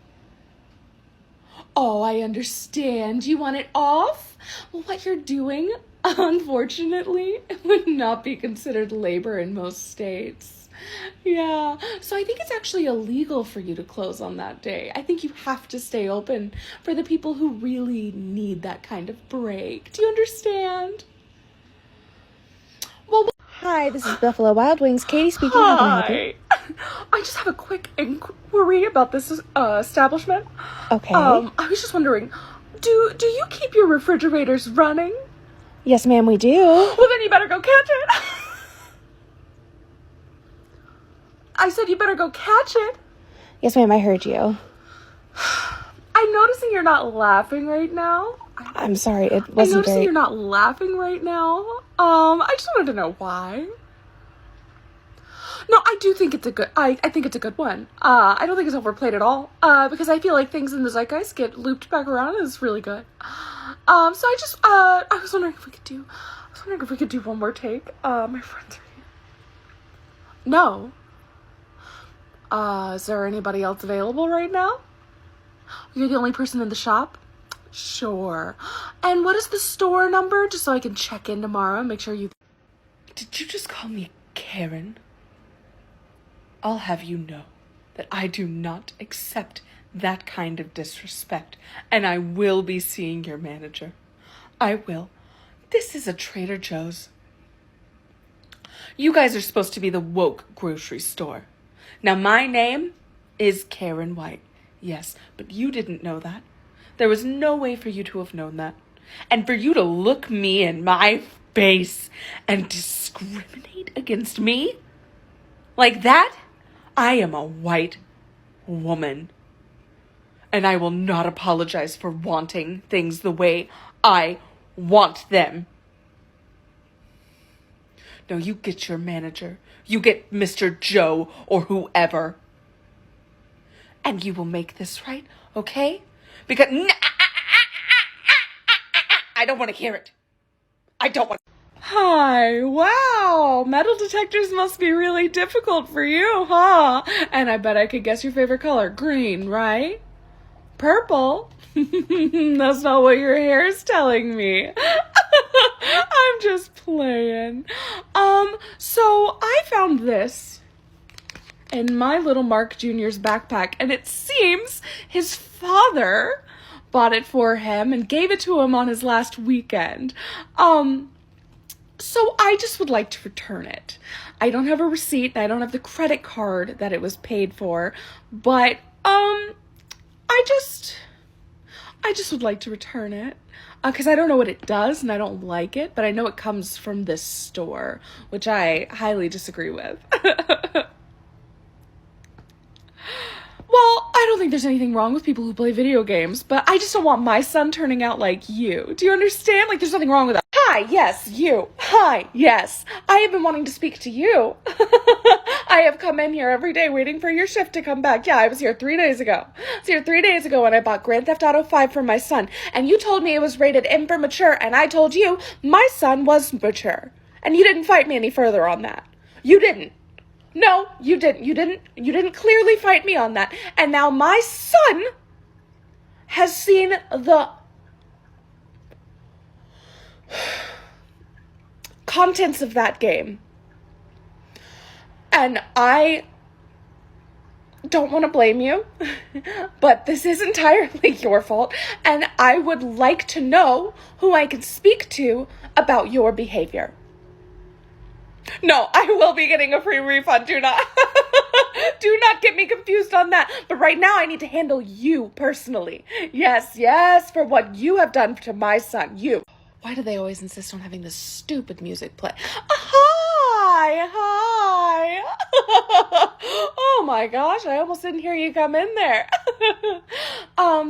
Oh, I understand. You want it off? Well, what you're doing, unfortunately, would not be considered labor in most states. Yeah, so I think it's actually illegal for you to close on that day. I think you have to stay open for the people who really need that kind of break. Do you understand? Well,
Hi, this is Buffalo Wild Wings. Katie speaking. How can I help you?
I just have a quick inquiry about this establishment.
Okay.
I was just wondering, do you keep your refrigerators running?
Yes, ma'am, we do.
Well, then you better go catch it. I said you better go catch it.
Yes, ma'am, I heard you.
I'm noticing you're not laughing right now.
I'm sorry, it
I'm
wasn't
noticing
very...
you're not laughing right now. I just wanted to know why. No, I do think it's a good, I think it's a good one. I don't think it's overplayed at all. Because I feel like things in the zeitgeist get looped back around and it's really good. So I was wondering if we could do one more take. My friends are here. No. Is there anybody else available right now? You're the only person in the shop? Sure. And what is the store number? Just so I can check in tomorrow and make sure you... Did you just call me Karen? I'll have you know that I do not accept that kind of disrespect, and I will be seeing your manager. I will. This is a Trader Joe's. You guys are supposed to be the woke grocery store. Now, my name is Karen White. Yes, but you didn't know that. There was no way for you to have known that. And for you to look me in my face and discriminate against me like that, I am a white woman. And I will not apologize for wanting things the way I want them. No, you get your manager. You get Mr. Joe or whoever. And you will make this right, okay? Because I don't want to hear it. I don't want. Hi, wow. Metal detectors must be really difficult for you, huh? And I bet I could guess your favorite color. Green, right? Purple? That's not what your hair is telling me. I'm just playing. So I found this in my little Mark Jr.'s backpack, and it seems his father bought it for him and gave it to him on his last weekend. So I just would like to return it. I don't have a receipt, and I don't have the credit card that it was paid for, but, I just would like to return it. Because I don't know what it does, and I don't like it, but I know it comes from this store, which I highly disagree with. Well, I don't think there's anything wrong with people who play video games, but I just don't want my son turning out like you. Do you understand? Like, there's nothing wrong with that. Hi, yes, you. Hi, yes. I have been wanting to speak to you. I have come in here every day waiting for your shift to come back. Yeah, I was here 3 days ago. I was here 3 days ago when I bought Grand Theft Auto 5 for my son, and you told me it was rated M for mature, and I told you my son was mature. And you didn't fight me any further on that. You didn't. No, you didn't. You didn't clearly fight me on that. And now my son has seen the contents of that game. And I don't want to blame you, but this is entirely your fault. And I would like to know who I can speak to about your behavior. No, I will be getting a free refund. Do not get me confused on that. But right now I need to handle you personally. Yes, for what you have done to my son. You. Why do they always insist on having this stupid music play? Hi. Oh my gosh, I almost didn't hear you come in there.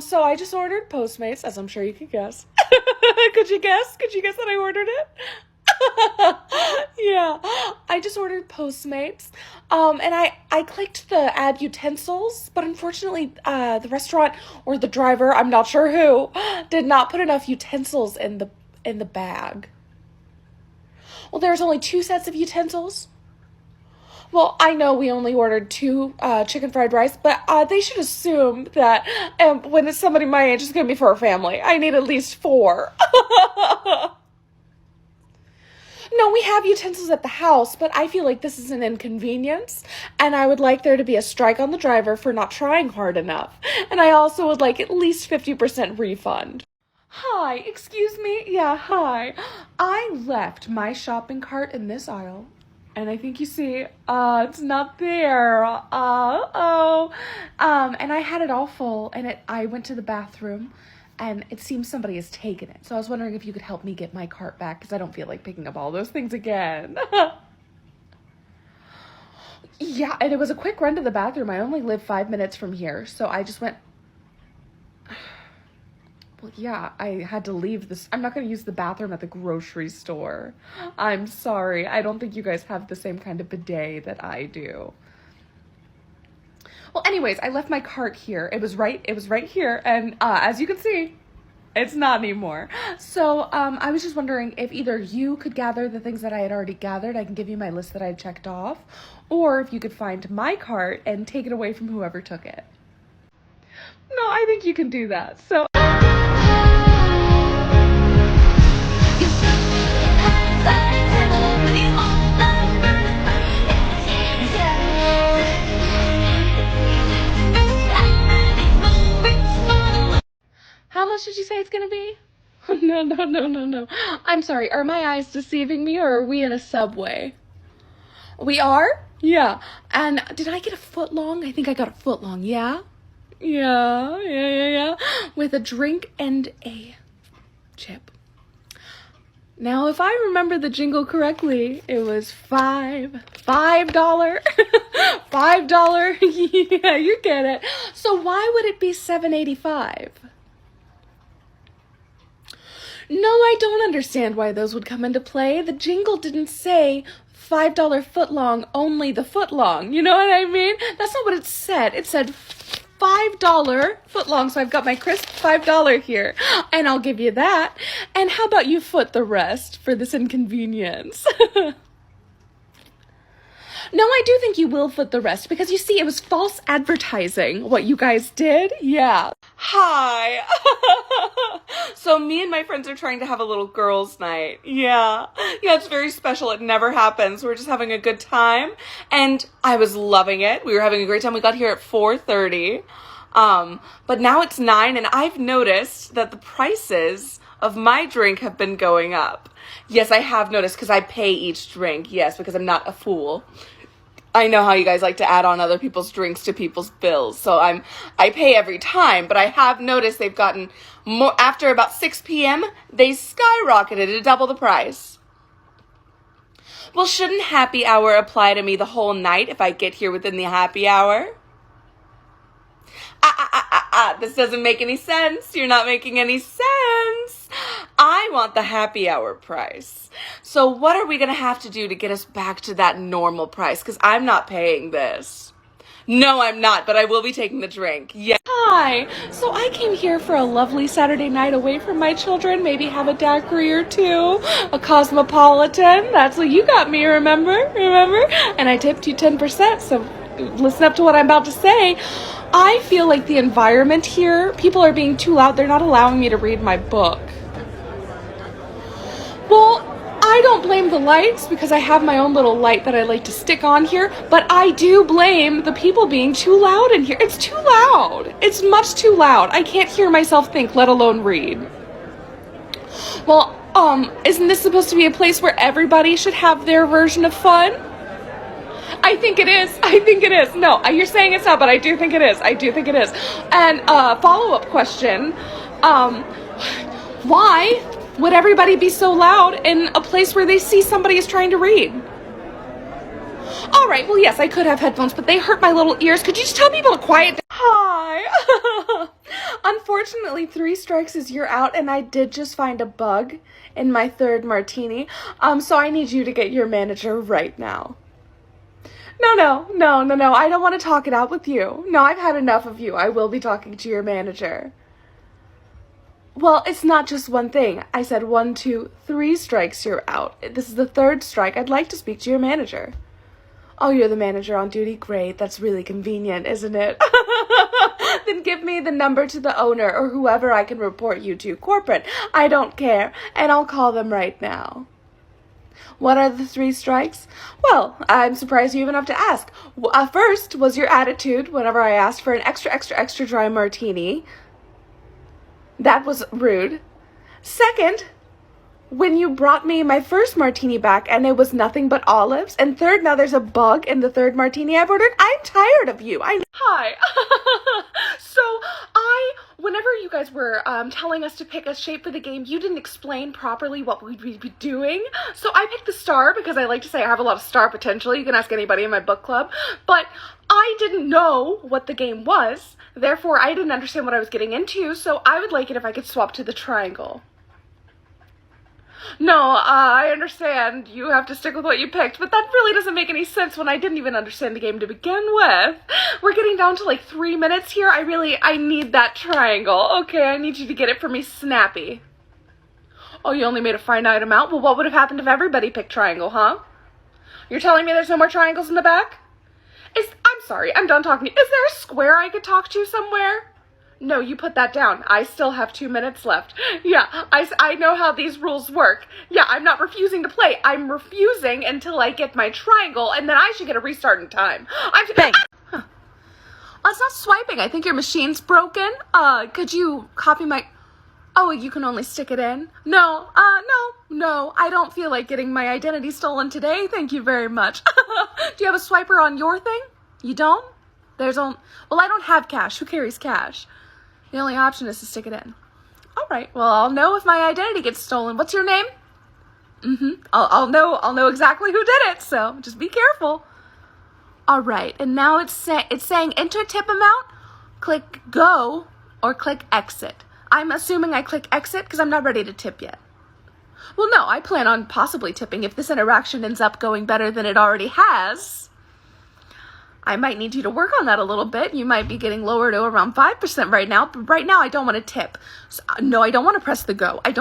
So I just ordered Postmates, as I'm sure you could guess. Could you guess that I ordered it? Yeah, I just ordered Postmates, and I clicked the add utensils, but unfortunately, the restaurant or the driver, I'm not sure who, did not put enough utensils in the bag. Well, there's only 2 sets of utensils. Well, I know we only ordered 2 chicken fried rice, but they should assume that when it's somebody my age, it's going to be for a family. I need at least 4. No, we have utensils at the house, but I feel like this is an inconvenience, and I would like there to be a strike on the driver for not trying hard enough. And I also would like at least 50% refund. Hi, excuse me? Yeah, hi. I left my shopping cart in this aisle, and I think you see, it's not there. And I had it all full, and I went to the bathroom, and it seems somebody has taken it. So I was wondering if you could help me get my cart back, because I don't feel like picking up all those things again. Yeah, and it was a quick run to the bathroom. I only live 5 minutes from here, so I just went... Well, yeah, I had to leave this. I'm not going to use the bathroom at the grocery store. I'm sorry. I don't think you guys have the same kind of bidet that I do. Well, anyways, I left my cart here. It was right here, and as you can see, it's not anymore. So I was just wondering if either you could gather the things that I had already gathered. I can give you my list that I had checked off, or if you could find my cart and take it away from whoever took it. No, I think you can do that. So. How much did you say it's gonna be?
No, no, no, no, no. I'm sorry, are my eyes deceiving me or are we in a subway?
We are?
Yeah.
And did I get a foot long? I think I got a foot long, yeah?
Yeah.
With a drink and a chip. Now, if I remember the jingle correctly, it was $5. $5. Yeah, you get it. So why would it be $7.85? No, I don't understand why those would come into play. The jingle didn't say $5 foot long, only the foot long. You know what I mean? That's not what it said. It said $5 foot long, so I've got my crisp $5 here, and I'll give you that. And how about you foot the rest for this inconvenience? No, I do think you will foot the rest, because you see, it was false advertising, what you guys did. Yeah.
Hi. So me and my friends are trying to have a little girls' night. Yeah, it's very special. It never happens. We're just having a good time. And I was loving it. We were having a great time. We got here at 4:30. But now it's 9, and I've noticed that the prices of my drink have been going up. Yes, I have noticed, because I pay each drink. Yes, because I'm not a fool. I know how you guys like to add on other people's drinks to people's bills, so I pay every time, but I have noticed they've gotten more, after about 6 p.m., they skyrocketed to double the price. Well, shouldn't happy hour apply to me the whole night if I get here within the happy hour? This doesn't make any sense. You're not making any sense. I want the happy hour price. So what are we going to have to do to get us back to that normal price? Because I'm not paying this. No, I'm not, but I will be taking the drink. Yeah.
Hi. So I came here for a lovely Saturday night away from my children, maybe have a daiquiri or two, a cosmopolitan. That's what you got me, remember? And I tipped you 10%, so listen up to what I'm about to say. I feel like the environment here, people are being too loud. They're not allowing me to read my book. Well, I don't blame the lights, because I have my own little light that I like to stick on here, but I do blame the people being too loud in here. It's too loud. It's much too loud. I can't hear myself think, let alone read. Well, isn't this supposed to be a place where everybody should have their version of fun? I think it is. No, you're saying it's not, but I do think it is. And follow-up question, why would everybody be so loud in a place where they see somebody is trying to read? All right, well, yes, I could have headphones, but they hurt my little ears. Could you just tell people to quiet down? Hi. Unfortunately, 3 strikes is you're out, and I did just find a bug in my 3rd martini, so I need you to get your manager right now. No, I don't want to talk it out with you. No, I've had enough of you. I will be talking to your manager. Well, it's not just one thing. I said 1, 2, 3 strikes, you're out. This is the 3rd strike. I'd like to speak to your manager. Oh, you're the manager on duty? Great. That's really convenient, isn't it? Then give me the number to the owner or whoever I can report you to. Corporate. I don't care. And I'll call them right now. What are the 3 strikes? Well, I'm surprised you even have to ask. First was your attitude whenever I asked for an extra dry martini. That was rude. Second, when you brought me my first martini back and it was nothing but olives. And third, now there's a bug in the 3rd martini I've ordered. I'm tired of you. Hi. So whenever you guys were telling us to pick a shape for the game, you didn't explain properly what we'd be doing. So I picked the star because I like to say I have a lot of star potential. You can ask anybody in my book club. But I didn't know what the game was. Therefore, I didn't understand what I was getting into. So I would like it if I could swap to the triangle. No, I understand. You have to stick with what you picked, but that really doesn't make any sense when I didn't even understand the game to begin with. We're getting down to like 3 minutes here. I need that triangle. Okay, I need you to get it for me snappy. Oh, you only made a finite amount? Well, what would have happened if everybody picked triangle, huh? You're telling me there's no more triangles in the back? I'm sorry, I'm done talking to you. Is there a square I could talk to somewhere? No, you put that down. I still have 2 minutes left. Yeah, I know how these rules work. Yeah, I'm not refusing to play. I'm refusing until I get my triangle, and then I should get a restart in time. Bang. Huh. Well, it's not swiping. I think your machine's broken. Could you copy my... Oh, you can only stick it in? No, no, I don't feel like getting my identity stolen today. Thank you very much. Do you have a swiper on your thing? You don't? Well, I don't have cash. Who carries cash? The only option is to stick it in. All right, well, I'll know if my identity gets stolen. What's your name? I'll know exactly who did it, so just be careful. All right, and now it's saying enter tip amount, click go, or click exit. I'm assuming I click exit because I'm not ready to tip yet. Well, no, I plan on possibly tipping if this interaction ends up going better than it already has. I might need you to work on that a little bit. You might be getting lower to around 5% right now, but right now I don't want to tip. So, no, I don't want to press the go. I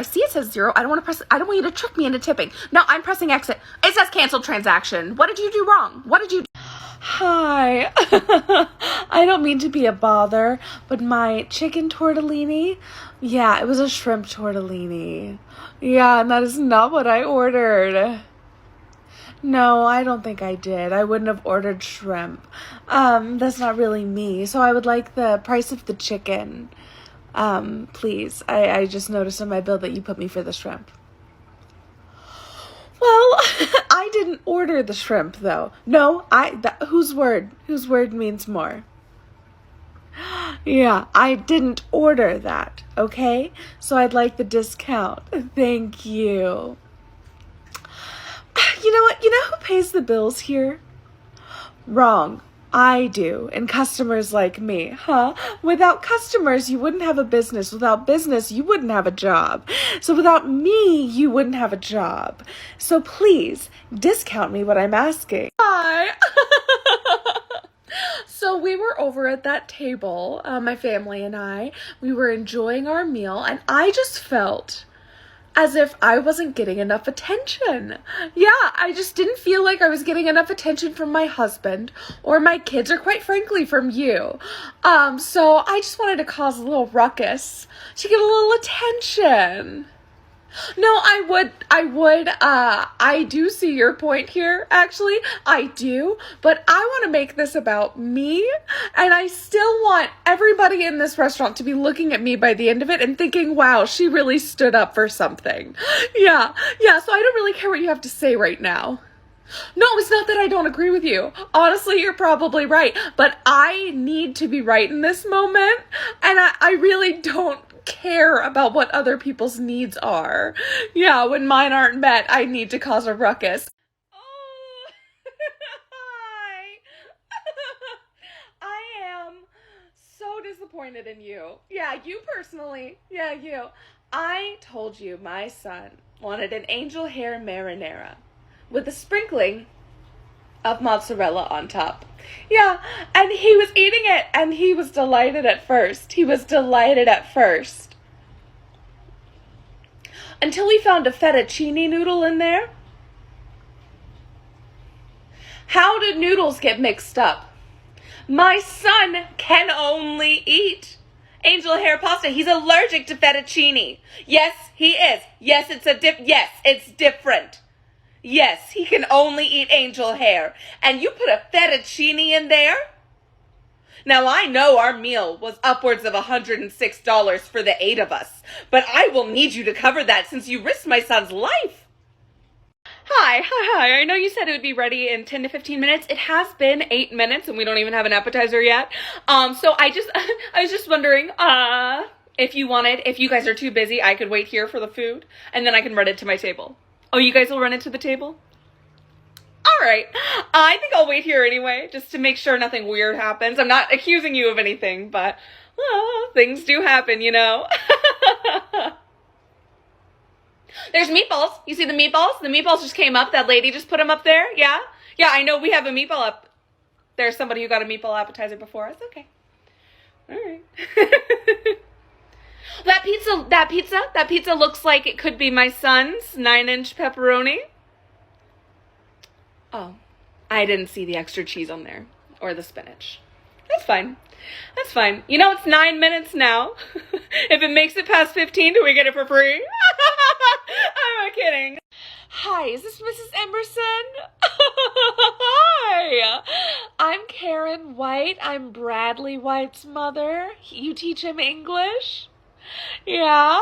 see it says 0. I don't want you to trick me into tipping. No, I'm pressing exit. It says cancel transaction. What did you do wrong? Hi. I don't mean to be a bother, but my chicken tortellini, yeah, it was a shrimp tortellini. Yeah, and that is not what I ordered. No, I don't think I did. I wouldn't have ordered shrimp. That's not really me. So I would like the price of the chicken. Please. I just noticed on my bill that you put me for the shrimp. Well, I didn't order the shrimp, though. No, whose word? Whose word means more? Yeah, I didn't order that, okay? So I'd like the discount. Thank you. You know what? You know who pays the bills here? Wrong. I do, and customers like me, huh? Without customers, you wouldn't have a business. Without business, you wouldn't have a job. So without me, you wouldn't have a job. So please, discount me what I'm asking. Hi. So we were over at that table, my family and I. We were enjoying our meal, and I just felt as if I wasn't getting enough attention. Yeah, I just didn't feel like I was getting enough attention from my husband or my kids or quite frankly from you. So I just wanted to cause a little ruckus to get a little attention. No, I do see your point here, actually. I do, but I want to make this about me, and I still want everybody in this restaurant to be looking at me by the end of it and thinking, wow, she really stood up for something. Yeah, so I don't really care what you have to say right now. No, it's not that I don't agree with you. Honestly, you're probably right, but I need to be right in this moment, and I really don't care about what other people's needs are. Yeah, when mine aren't met, I need to cause a ruckus. Oh, hi. I am so disappointed in you. Yeah, you personally. Yeah, you. I told you my son wanted an angel hair marinara with a sprinkling of mozzarella on top. Yeah, and he was eating it, and he was delighted at first. Until he found a fettuccine noodle in there. How did noodles get mixed up? My son can only eat angel hair pasta. He's allergic to fettuccine. Yes, he is. Yes, it's different. Yes, he can only eat angel hair. And you put a fettuccine in there? Now, I know our meal was upwards of $106 for the 8 of us, but I will need you to cover that since you risked my son's life. Hi. I know you said it would be ready in 10 to 15 minutes. It has been 8 minutes and we don't even have an appetizer yet. So I was just wondering, if you guys are too busy, I could wait here for the food and then I can run it to my table. Oh, you guys will run it to the table? All right. I think I'll wait here anyway, just to make sure nothing weird happens. I'm not accusing you of anything, but things do happen, you know. There's meatballs. You see the meatballs? The meatballs just came up. That lady just put them up there. Yeah? Yeah, I know we have a meatball up. There's somebody who got a meatball appetizer before us. Okay. All right. That pizza looks like it could be my son's 9-inch pepperoni. Oh, I didn't see the extra cheese on there or the spinach. That's fine. You know, it's 9 minutes now. If it makes it past 15, do we get it for free? I'm not kidding. Hi, is this Mrs. Emerson? Hi. I'm Karen White. I'm Bradley White's mother. You teach him English? Yeah?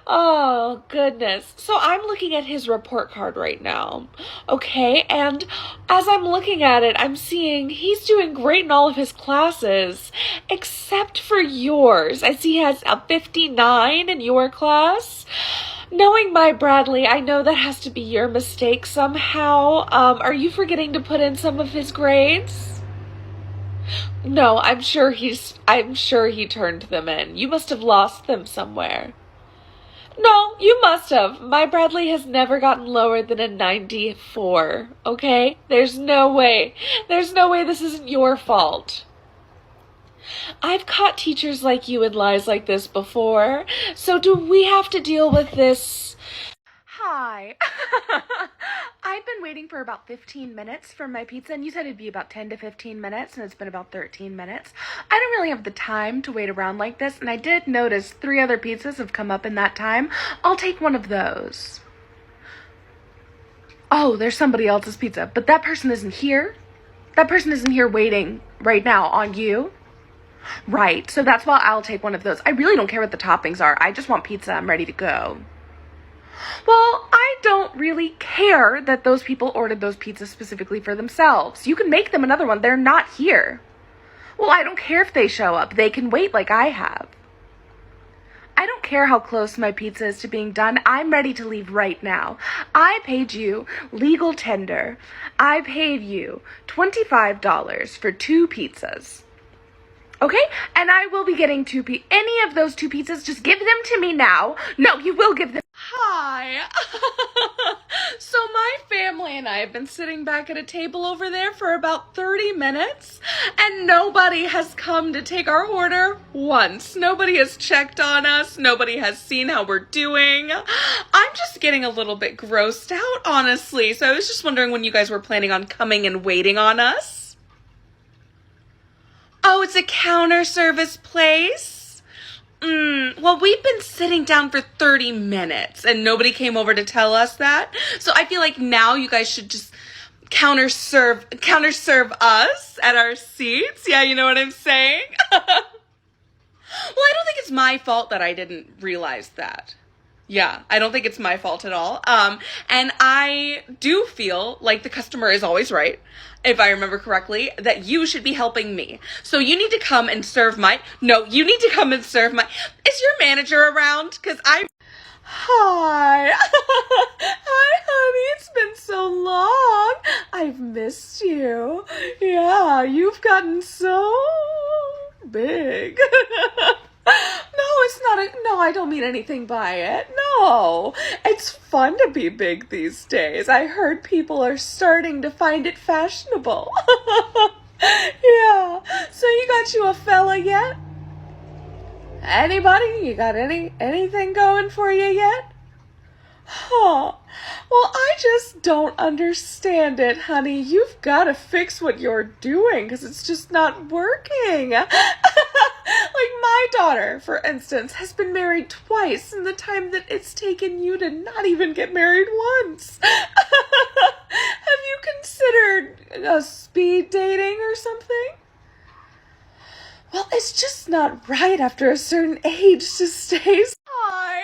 Oh, goodness. So I'm looking at his report card right now. Okay, and as I'm looking at it, I'm seeing he's doing great in all of his classes, except for yours. I see he has a 59 in your class. Knowing my Bradley, I know that has to be your mistake somehow. Are you forgetting to put in some of his grades? No, I'm sure he turned them in. You must have lost them somewhere. No, you must have. My Bradley has never gotten lower than a 94, okay? There's no way. There's no way this isn't your fault. I've caught teachers like you in lies like this before, so do we have to deal with this? Hi. I've been waiting for about 15 minutes for my pizza, and you said it'd be about 10 to 15 minutes, and it's been about 13 minutes. I don't really have the time to wait around like this, and I did notice 3 other pizzas have come up in that time. I'll take one of those. Oh, there's somebody else's pizza, but that person isn't here. That person isn't here waiting right now on you. Right, so that's why I'll take one of those. I really don't care what the toppings are. I just want pizza. I'm ready to go. Well, I don't really care that those people ordered those pizzas specifically for themselves. You can make them another one. They're not here. Well, I don't care if they show up. They can wait like I have. I don't care how close my pizza is to being done. I'm ready to leave right now. I paid you legal tender. I paid you $25 for 2 pizzas. Okay? And I will be getting any of those 2 pizzas. Just give them to me now. No, you will give them. Hi. So my family and I have been sitting back at a table over there for about 30 minutes, and nobody has come to take our order once. Nobody has checked on us. Nobody has seen how we're doing. I'm just getting a little bit grossed out, honestly. So I was just wondering when you guys were planning on coming and waiting on us. Oh, it's a counter service place? Well, we've been sitting down for 30 minutes and nobody came over to tell us that. So I feel like now you guys should just counter serve us at our seats. Yeah, you know what I'm saying? Well, I don't think it's my fault that I didn't realize that. Yeah, I don't think it's my fault at all. And I do feel like the customer is always right, if I remember correctly, that you should be helping me. So you need to come and serve you need to come and serve is your manager around? Hi. Hi, honey. It's been so long. I've missed you. Yeah, you've gotten so big. No, I don't mean anything by it. No, it's fun to be big these days. I heard people are starting to find it fashionable. Yeah, so you got you a fella yet? Anybody? You got anything going for you yet? Huh. Well, I just don't understand it, honey. You've got to fix what you're doing because it's just not working. Like my daughter, for instance, has been married twice in the time that it's taken you to not even get married once. Have you considered speed dating or something? Well, it's just not right after a certain age to stay. Hi.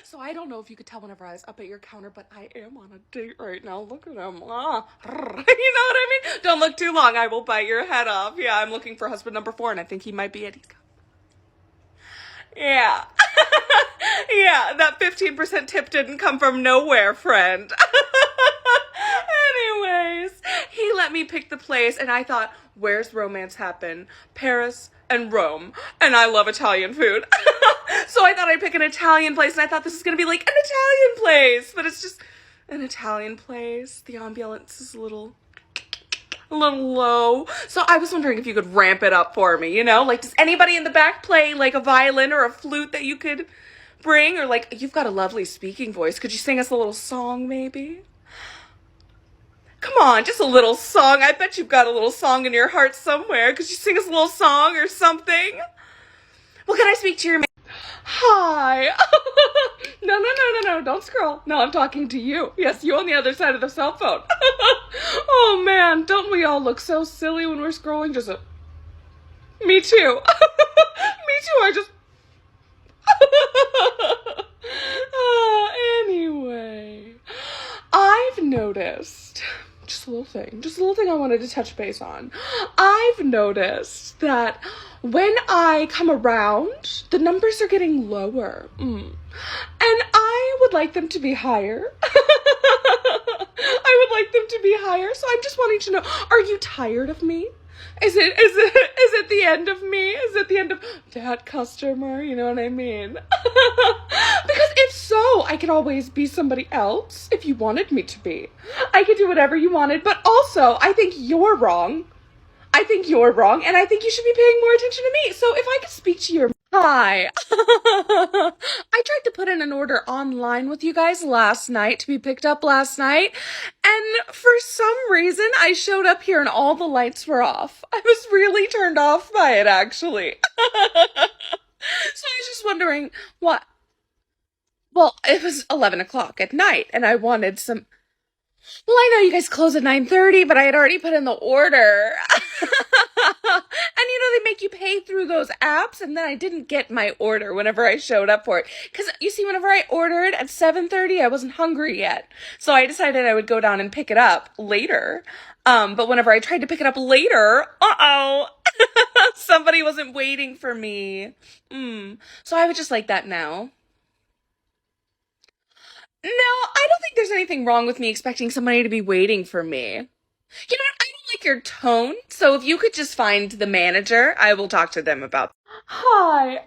So I don't know if you could tell whenever I was up at your counter, but I am on a date right now. Look at him. You know what I mean? Don't look too long. I will bite your head off. Yeah, I'm looking for husband number 4, and I think he might be it. Yeah. Yeah, that 15% tip didn't come from nowhere, friend. Anyways, he let me pick the place, and I thought, where's romance happen? Paris and Rome. And I love Italian food. So I thought I'd pick an Italian place, and I thought this is going to be like an Italian place. But it's just an Italian place. The ambulance is a little low. So I was wondering if you could ramp it up for me, you know? Like, does anybody in the back play, like, a violin or a flute that you could bring? Or, like, you've got a lovely speaking voice. Could you sing us a little song, maybe? Come on, just a little song. I bet you've got a little song in your heart somewhere. Could you sing us a little song or something? Well, can I speak to your Hi. No, don't scroll. No, I'm talking to you. Yes, you on the other side of the cell phone. Oh, man, don't we all look so silly when we're scrolling? Me too. Me too, Anyway, I've noticed just a little thing I wanted to touch base on. I've noticed that when I come around, the numbers are getting lower. And I would like them to be higher. I would like them to be higher. So I'm just wanting to know, are you tired of me? Is it the end of me? Is it the end of that customer? You know what I mean? Because if so, I could always be somebody else if you wanted me to be. I could do whatever you wanted, but also, I think you're wrong. I think you're wrong, and I think you should be paying more attention to me. So if I could speak to your... Hi. I tried to put in an order online with you guys last night to be picked up last night, and for some reason I showed up here and all the lights were off. I was really turned off by it, actually. So I was just wondering, what? Well, it was 11 o'clock at night, and I wanted some... Well, I know you guys close at 9:30, but I had already put in the order. And they make you pay through those apps, and then I didn't get my order whenever I showed up for it. Because, you see, whenever I ordered at 7:30, I wasn't hungry yet. So I decided I would go down and pick it up later. But whenever I tried to pick it up later, somebody wasn't waiting for me. So I would just like that now. No, I don't think there's anything wrong with me expecting somebody to be waiting for me. You know what? I don't like your tone, so if you could just find the manager, I will talk to them about... Hi.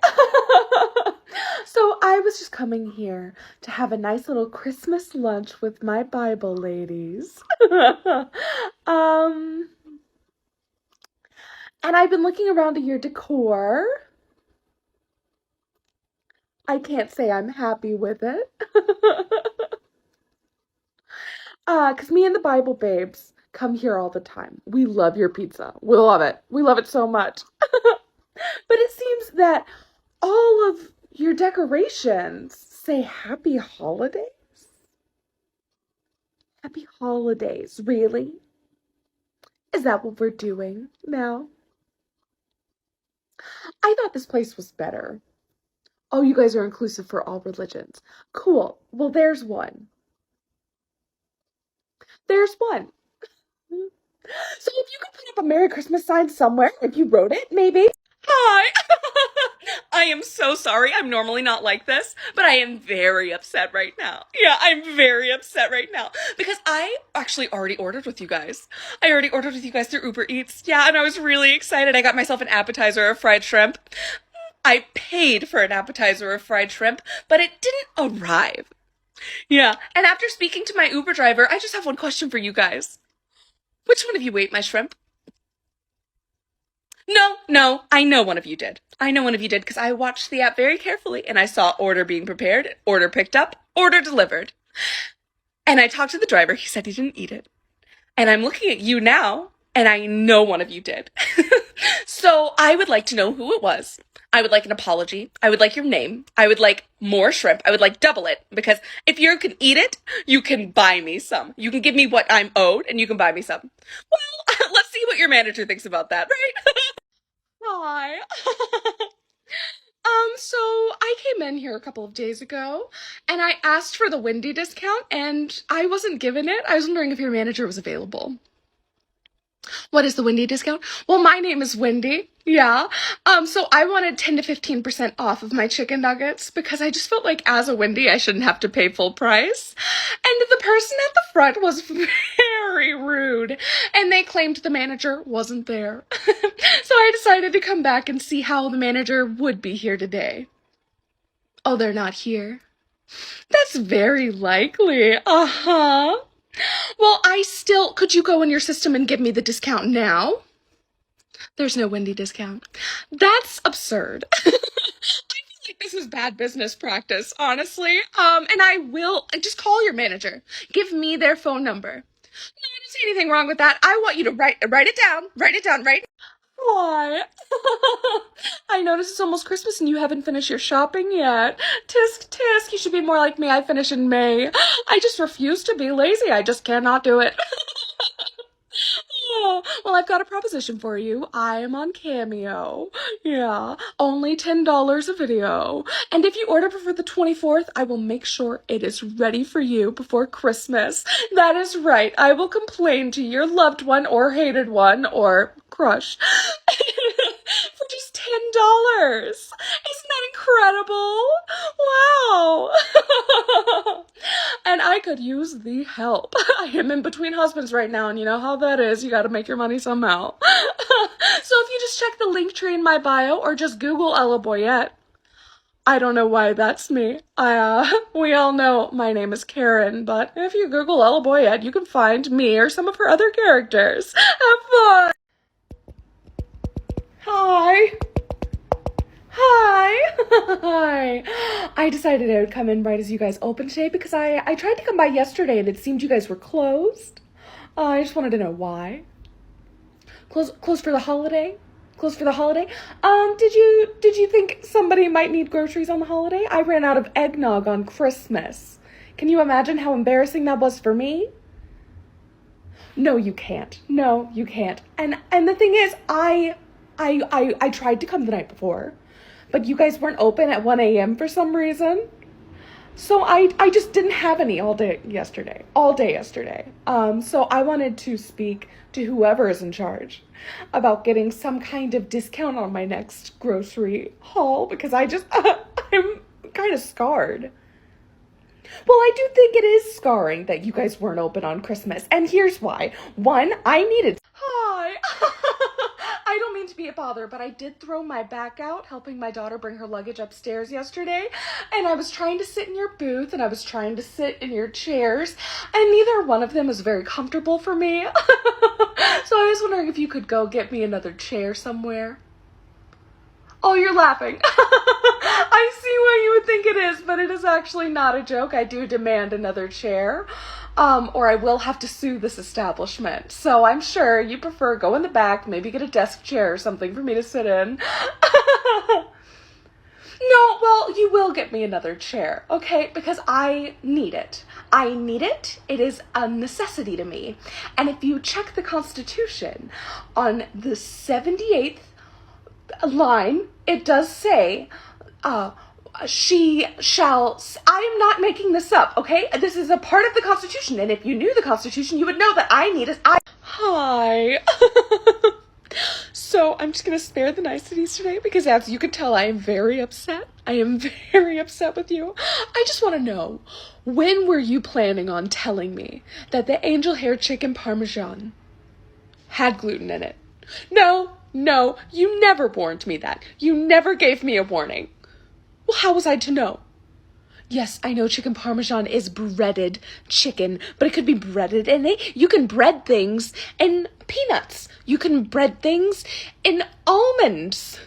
So I was just coming here to have a nice little Christmas lunch with my Bible ladies. And I've been looking around at your decor. I can't say I'm happy with it. Because me and the Bible babes come here all the time. We love your pizza. We love it. We love it so much. But it seems that all of your decorations say Happy Holidays. Happy Holidays, really? Is that what we're doing now? I thought this place was better. Oh, you guys are inclusive for all religions. Cool. Well, there's one. There's one. So if you could put up a Merry Christmas sign somewhere, if you wrote it, maybe. Hi. I am so sorry. I'm normally not like this, but I am very upset right now. Yeah, I'm very upset right now because I actually already ordered with you guys. I already ordered with you guys through Uber Eats. Yeah, and I was really excited. I got myself an appetizer of fried shrimp. I paid for an appetizer of fried shrimp, but it didn't arrive. Yeah, and after speaking to my Uber driver, I just have one question for you guys. Which one of you ate my shrimp? No, I know one of you did. I know one of you did because I watched the app very carefully and I saw order being prepared, order picked up, order delivered. And I talked to the driver. He said he didn't eat it. And I'm looking at you now and I know one of you did. So I would like to know who it was. I would like an apology. I would like your name. I would like more shrimp. I would like double it because if you can eat it, you can buy me some. You can give me what I'm owed and you can buy me some. Well, let's see what your manager thinks about that, right? Hi. So I came in here a couple of days ago and I asked for the Wendy discount and I wasn't given it. I was wondering if your manager was available. What is the Wendy discount? Well, my name is Wendy. Yeah. So I wanted 10 to 15% off of my chicken nuggets because I just felt like as a Wendy, I shouldn't have to pay full price. And the person at the front was very rude and they claimed the manager wasn't there. So I decided to come back and see how the manager would be here today. Oh, they're not here. That's very likely. Uh-huh. Well, could you go in your system and give me the discount now? There's no Wendy discount. That's absurd. I feel like this is bad business practice, honestly. And I will just call your manager. Give me their phone number. No, I don't see anything wrong with that. I want you to write it down. Write it down right. Why? I notice it's almost Christmas and you haven't finished your shopping yet. Tisk, tisk, you should be more like me. I finish in May. I just refuse to be lazy. I just cannot do it. Oh, well, I've got a proposition for you. I am on Cameo. Yeah, only $10 a video. And if you order before the 24th, I will make sure it is ready for you before Christmas. That is right. I will complain to your loved one or hated one or crush for just $10. Isn't that incredible? Wow. And I could use the help. I am in between husbands right now, and you know how that is. You gotta make your money somehow. So if you just check the link tree in my bio or just Google Ella Boyett. I don't know why that's me. We all know my name is Karen, but if you Google Ella Boyett, you can find me or some of her other characters. Have fun! Hi! Hi! I decided I would come in right as you guys opened today because I tried to come by yesterday and it seemed you guys were closed. I just wanted to know why. Closed for the holiday? Closed for the holiday? Did you think somebody might need groceries on the holiday? I ran out of eggnog on Christmas. Can you imagine how embarrassing that was for me? No, you can't. No, you can't. And the thing is, I tried to come the night before, but you guys weren't open at 1 a.m. for some reason. So I just didn't have any all day yesterday. So I wanted to speak to whoever is in charge about getting some kind of discount on my next grocery haul because I'm kind of scarred. Well, I do think it is scarring that you guys weren't open on Christmas. And here's why. One, I needed... Hi! I don't mean to be a bother, but I did throw my back out helping my daughter bring her luggage upstairs yesterday. And I was trying to sit in your booth and I was trying to sit in your chairs. And neither one of them was very comfortable for me. So I was wondering if you could go get me another chair somewhere. Oh, you're laughing. I see why you would think it is, but it is actually not a joke. I do demand another chair, or I will have to sue this establishment. So I'm sure you prefer go in the back, maybe get a desk chair or something for me to sit in. No, well, you will get me another chair, okay? Because I need it. I need it. It is a necessity to me. And if you check the Constitution on the 78th line, it does say, she shall, I am not making this up, okay? This is a part of the Constitution, and if you knew the Constitution, you would know that I need it. Hi. So I'm just gonna spare the niceties today because as you can tell, I am very upset. I am very upset with you. I just want to know, when were you planning on telling me that the angel hair chicken parmesan had gluten in it? No, you never warned me that. You never gave me a warning. Well, how was I to know? Yes, I know chicken parmesan is breaded chicken, but it could be breaded in it. You can bread things in peanuts. You can bread things in almonds.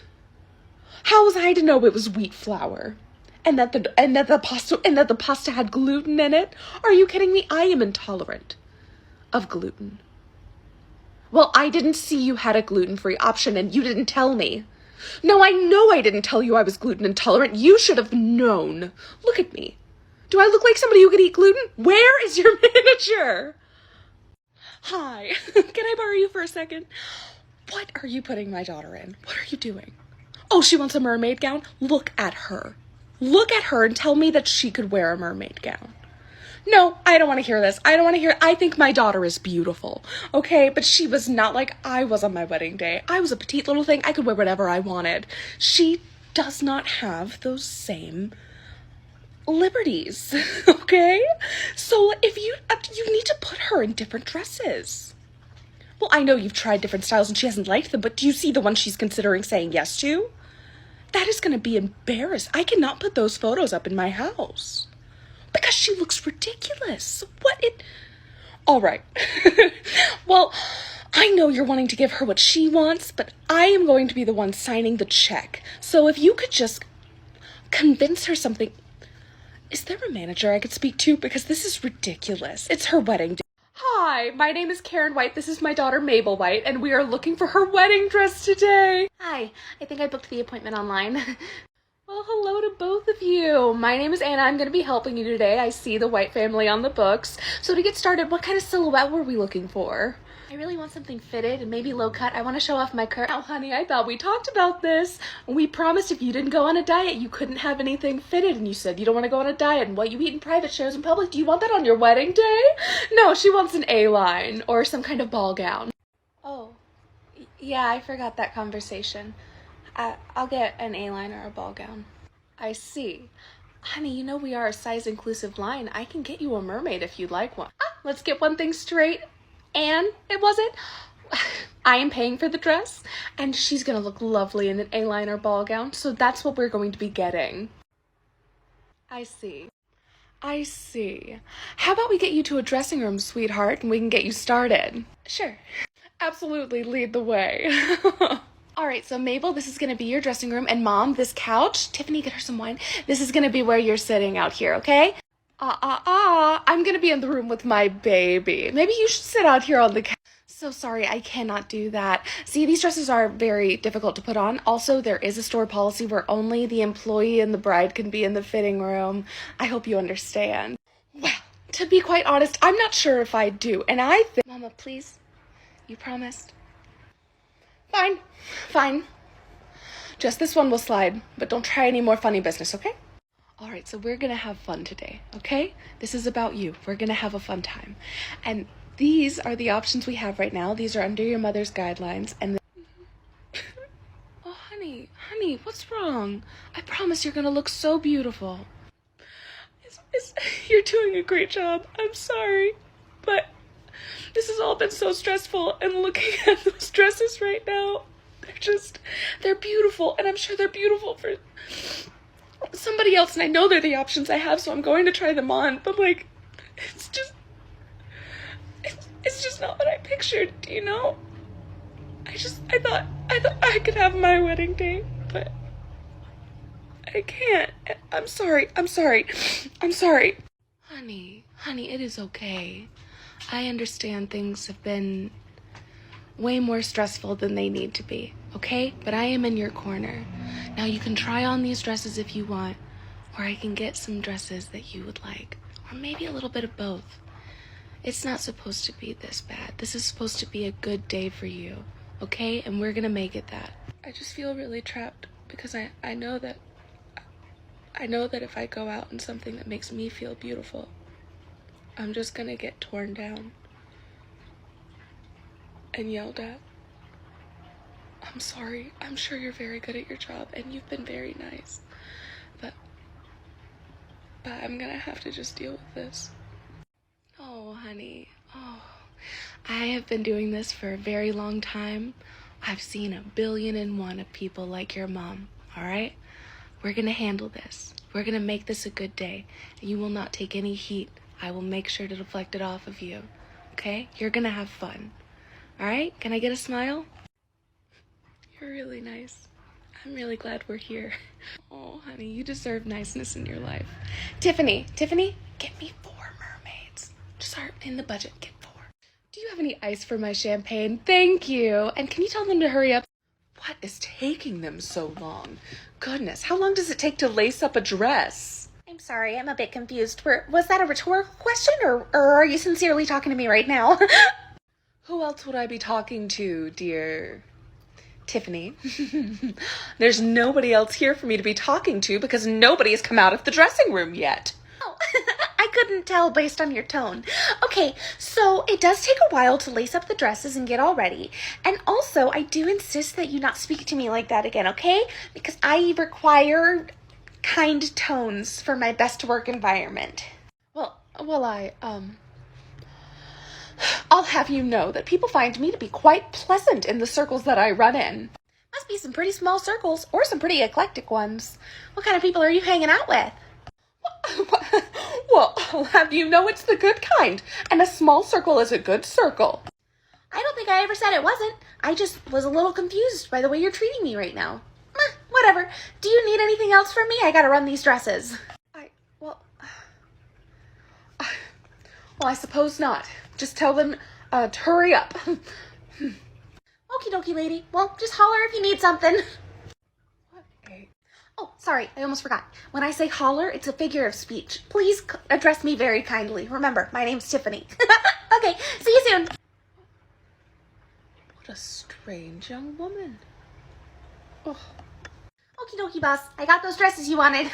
How was I to know it was wheat flour? And that the pasta had gluten in it? Are you kidding me? I am intolerant of gluten. Well, I didn't see you had a gluten-free option and you didn't tell me. No, I know I didn't tell you I was gluten intolerant. You should have known. Look at me. Do I look like somebody who could eat gluten? Where is your manager? Hi. Can I borrow you for a second? What are you putting my daughter in? What are you doing? Oh, she wants a mermaid gown? Look at her. Look at her and tell me that she could wear a mermaid gown. No, I don't want to hear this. I think my daughter is beautiful, okay? But she was not like I was on my wedding day. I was a petite little thing. I could wear whatever I wanted. She does not have those same liberties, okay? So if you need to put her in different dresses. Well, I know you've tried different styles and she hasn't liked them, but do you see the one she's considering saying yes to? That is going to be embarrassed. I cannot put those photos up in my house. Because she looks ridiculous. All right. Well, I know you're wanting to give her what she wants, but I am going to be the one signing the check. So if you could just convince her something. Is there a manager I could speak to? Because this is ridiculous. It's her wedding day. Hi, my name is Karen White. This is my daughter Mabel White, and we are looking for her wedding dress today.
Hi, I think I booked the appointment online.
Well, hello to both of you. My name is Anna. I'm going to be helping you today. I see the White family on the books. So to get started, what kind of silhouette were we looking for?
I really want something fitted and maybe low cut. I want to show off my curve. Oh, honey, I thought we talked about this. We promised if you didn't go on a diet, you couldn't have anything fitted. And you said you don't want to go on a diet. And what you eat in private shares in public, do you want that on your wedding day? No, she wants an A-line or some kind of ball gown. Oh, yeah, I forgot that conversation. I'll get an A-line or a ball gown. I see. Honey, you know we are a size-inclusive line. I can get you a mermaid if you'd like one. Let's get one thing straight. And it wasn't. I am paying for the dress, and she's gonna look lovely in an A-line or ball gown, so that's what we're going to be getting. I see. I see. How about we get you to a dressing room, sweetheart, and we can get you started? Sure. Absolutely, lead the way. All right, so Mabel, this is going to be your dressing room, and Mom, this couch, Tiffany, get her some wine. This is going to be where you're sitting out here, okay? I'm going to be in the room with my baby. Maybe you should sit out here on the couch. So sorry, I cannot do that. See, these dresses are very difficult to put on. Also, there is a store policy where only the employee and the bride can be in the fitting room. I hope you understand. Well, to be quite honest, I'm not sure if I do, and I think... Mama, please, you promised? Fine. Just this one will slide, but don't try any more funny business, okay? All right, so we're going to have fun today, okay? This is about you. We're going to have a fun time. And these are the options we have right now. These are under your mother's guidelines. And oh, honey, what's wrong? I promise you're going to look so beautiful. You're doing a great job. I'm sorry, but this has all been so stressful. And looking at those dresses right now, they're beautiful. And I'm sure they're beautiful for somebody else, and I know they're the options I have, so I'm going to try them on, but like, it's just not what I pictured, you know? I thought I could have my wedding day, but I can't. I'm sorry. Honey, it is okay. I understand things have been way more stressful than they need to be, okay? But I am in your corner. Now you can try on these dresses if you want, or I can get some dresses that you would like, or maybe a little bit of both. It's not supposed to be this bad. This is supposed to be a good day for you, okay? And we're gonna make it that. I just feel really trapped because I know that if I go out in something that makes me feel beautiful, I'm just gonna get torn down and yelled at. I'm sorry. I'm sure you're very good at your job and you've been very nice. But I'm gonna have to just deal with this. Oh, honey. Oh, I have been doing this for a very long time. I've seen 1,000,000,001 of people like your mom, all right? We're gonna handle this. We're gonna make this a good day. And you will not take any heat. I will make sure to deflect it off of you, okay? You're gonna have fun. All right? Can I get a smile? You're really nice. I'm really glad we're here. Oh, honey, you deserve niceness in your life. Tiffany, get me 4 mermaids. Just are in the budget. Get 4. Do you have any ice for my champagne? Thank you. And can you tell them to hurry up? What is taking them so long? Goodness, how long does it take to lace up a dress? I'm sorry, I'm a bit confused. Was that a rhetorical question, or are you sincerely talking to me right now?
Who else would I be talking to, dear Tiffany? There's nobody else here for me to be talking to because nobody has come out of the dressing room yet.
Oh, I couldn't tell based on your tone. Okay, so it does take a while to lace up the dresses and get all ready. And also, I do insist that you not speak to me like that again, okay? Because I require kind tones for my best work environment.
Well, I'll have you know that people find me to be quite pleasant in the circles that I run in.
Must be some pretty small circles, or some pretty eclectic ones. What kind of people are you hanging out with?
Well, I'll have you know it's the good kind, and a small circle is a good circle.
I don't think I ever said it wasn't. I just was a little confused by the way you're treating me right now. Whatever. Do you need anything else from me? I gotta run these dresses.
Well, I suppose not. Just tell them to hurry up.
Okie dokie, lady. Well, just holler if you need something. Oh, sorry, I almost forgot. When I say holler, it's a figure of speech. Please address me very kindly. Remember, my name's Tiffany. Okay, see you soon.
What a strange young woman. Oh.
Okie dokie, boss. I got those dresses you wanted.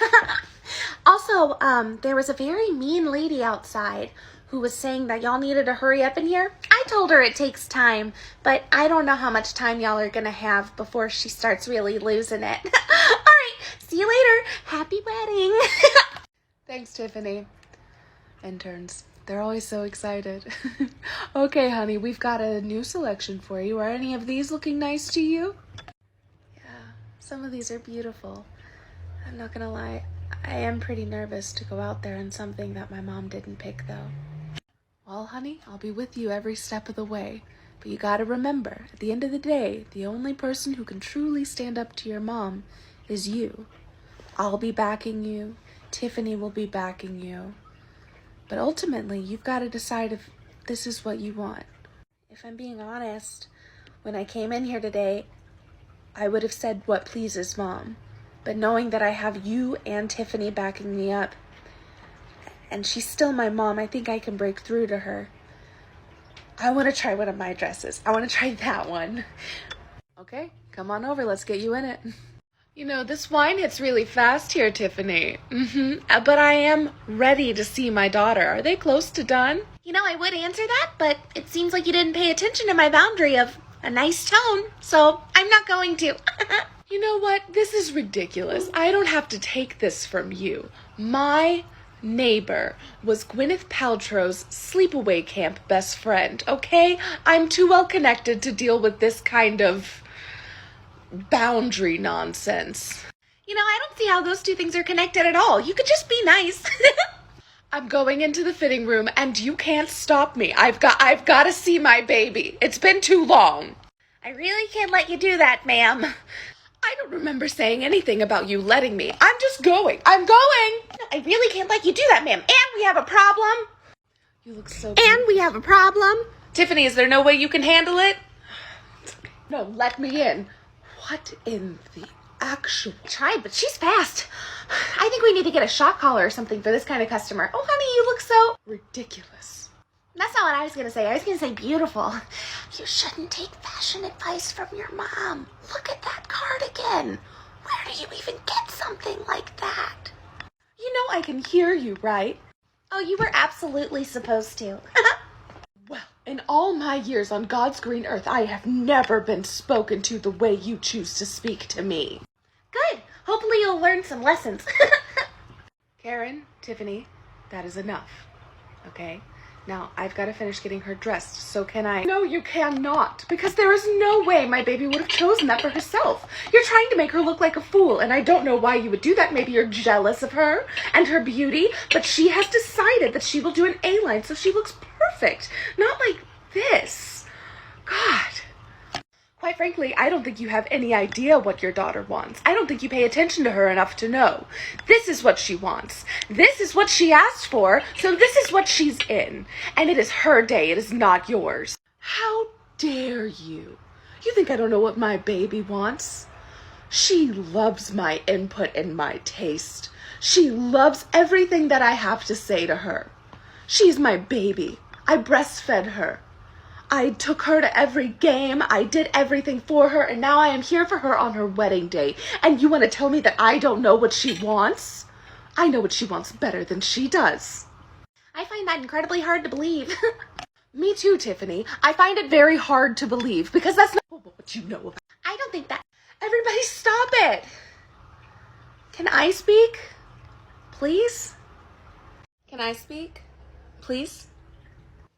Also, there was a very mean lady outside who was saying that y'all needed to hurry up in here. I told her it takes time, but I don't know how much time y'all are gonna have before she starts really losing it. All right, see you later. Happy wedding.
Thanks, Tiffany. Interns, they're always so excited. Okay, honey, we've got a new selection for you. Are any of these looking nice to you?
Yeah, some of these are beautiful. I'm not gonna lie, I am pretty nervous to go out there in something that my mom didn't pick, though.
Well, honey, I'll be with you every step of the way. But you gotta remember, at the end of the day, the only person who can truly stand up to your mom is you. I'll be backing you. Tiffany will be backing you. But ultimately, you've got to decide if this is what you want.
If I'm being honest, when I came in here today, I would have said what pleases Mom. But knowing that I have you and Tiffany backing me up, and she's still my mom, I think I can break through to her. I want to try one of my dresses. I want to try that one.
Okay, come on over. Let's get you in it. You know, this wine hits really fast here, Tiffany. But I am ready to see my daughter. Are they close to done?
You know, I would answer that, but it seems like you didn't pay attention to my boundary of a nice tone, so I'm not going to.
You know what? This is ridiculous. I don't have to take this from you. My neighbor was Gwyneth Paltrow's sleepaway camp best friend, okay? I'm too well connected to deal with this kind of boundary nonsense.
You know, I don't see how those two things are connected at all. You could just be nice.
I'm going into the fitting room and you can't stop me. I've got to see my baby. It's been too long.
I really can't let you do that, ma'am.
I don't remember saying anything about you letting me. I'm just going. I'm going.
I really can't let you do that, ma'am. And we have a problem.
You look so
And we have a problem.
Tiffany, is there no way you can handle it? No, let me in. What in the actual...
I tried, but she's fast. I think we need to get a shock collar or something for this kind of customer. Oh, honey, you look so...
ridiculous.
That's not what I was going to say. I was going to say beautiful. You shouldn't take fashion advice from your mom. Look at that cardigan. Where do you even get something like that?
You know I can hear you, right?
Oh, you were absolutely supposed to.
Well, in all my years on God's green earth, I have never been spoken to the way you choose to speak to me.
Good. Hopefully you'll learn some lessons.
Karen, Tiffany, that is enough. Okay? Now, I've got to finish getting her dressed, so can I? No, you cannot, because there is no way my baby would have chosen that for herself. You're trying to make her look like a fool, and I don't know why you would do that. Maybe you're jealous of her and her beauty, but she has decided that she will do an A-line, so she looks perfect. Not like this. God. Quite frankly, I don't think you have any idea what your daughter wants. I don't think you pay attention to her enough to know. This is what she wants. This is what she asked for, so this is what she's in. And it is her day, it is not yours. How dare you? You think I don't know what my baby wants? She loves my input and my taste. She loves everything that I have to say to her. She's my baby. I breastfed her. I took her to every game, I did everything for her, and now I am here for her on her wedding day. And you want to tell me that I don't know what she wants? I know what she wants better than she does.
I find that incredibly hard to believe.
Me too, Tiffany. I find it very hard to believe, because that's not what you know about.
I don't think that...
Everybody stop it! Can I speak? Please? Can I speak? Please?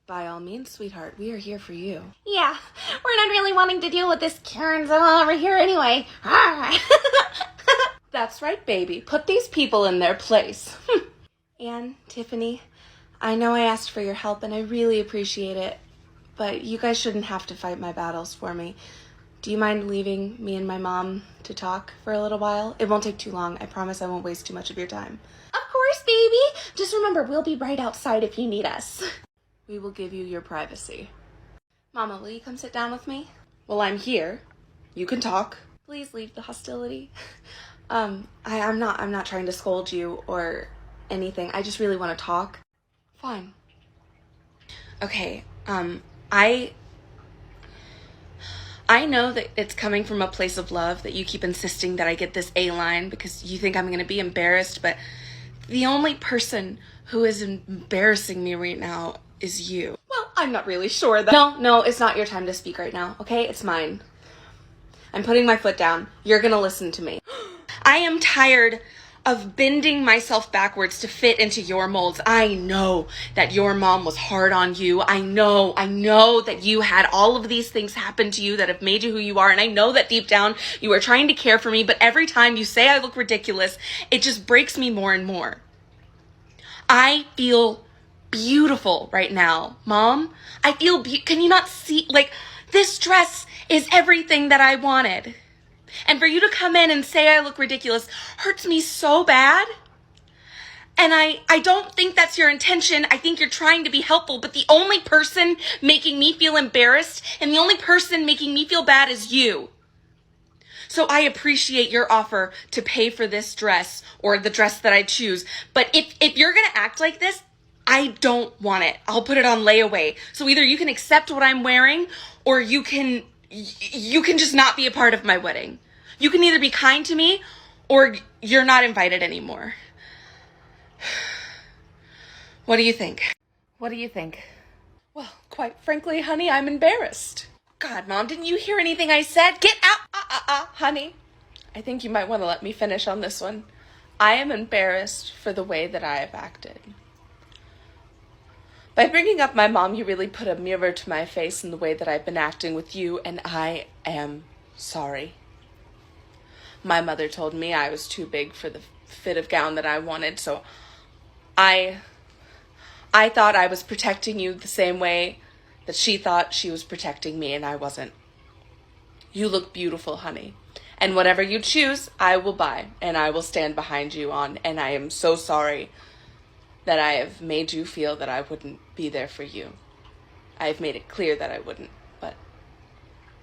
By all means, sweetheart, we are here for you.
Yeah, we're not really wanting to deal with this Karen's over here anyway.
That's right, baby. Put these people in their place. Anne, Tiffany, I know I asked for your help and I really appreciate it, but you guys shouldn't have to fight my battles for me. Do you mind leaving me and my mom to talk for a little while? It won't take too long. I promise I won't waste too much of your time.
Of course, baby. Just remember, we'll be right outside if you need us.
We will give you your privacy. Mama, will you come sit down with me? Well, I'm here. You can talk. Please leave the hostility. I'm not trying to scold you or anything. I just really want to talk. Fine. Okay, I know that it's coming from a place of love that you keep insisting that I get this A line because you think I'm going to be embarrassed, but the only person who is embarrassing me right now is you. Well, I'm not really sure that. No, it's not your time to speak right now, okay? It's mine. I'm putting my foot down. You're going to listen to me. I am tired of bending myself backwards to fit into your molds. I know that your mom was hard on you. I know that you had all of these things happen to you that have made you who you are. And I know that deep down you are trying to care for me, but every time you say I look ridiculous, it just breaks me more and more. I feel beautiful right now, Mom. I feel can you not see, like, this dress is everything that I wanted. And for you to come in and say I look ridiculous hurts me so bad. And I don't think that's your intention. I think you're trying to be helpful, but the only person making me feel embarrassed and the only person making me feel bad is you. So I appreciate your offer to pay for this dress or the dress that I choose. But if you're going to act like this, I don't want it. I'll put it on layaway. So either you can accept what I'm wearing or you can just not be a part of my wedding. You can either be kind to me or you're not invited anymore. What do you think? What do you think? Well, quite frankly, honey, I'm embarrassed. God, Mom, didn't you hear anything I said? Get out, honey. I think you might want to let me finish on this one. I am embarrassed for the way that I have acted. By bringing up my mom, you really put a mirror to my face in the way that I've been acting with you, and I am sorry. My mother told me I was too big for the fit of gown that I wanted, so I thought I was protecting you the same way that she thought she was protecting me, and I wasn't. You look beautiful, honey. And whatever you choose, I will buy, and I will stand behind you on, and I am so sorry that I have made you feel that I wouldn't be there for you. I have made it clear that I wouldn't, but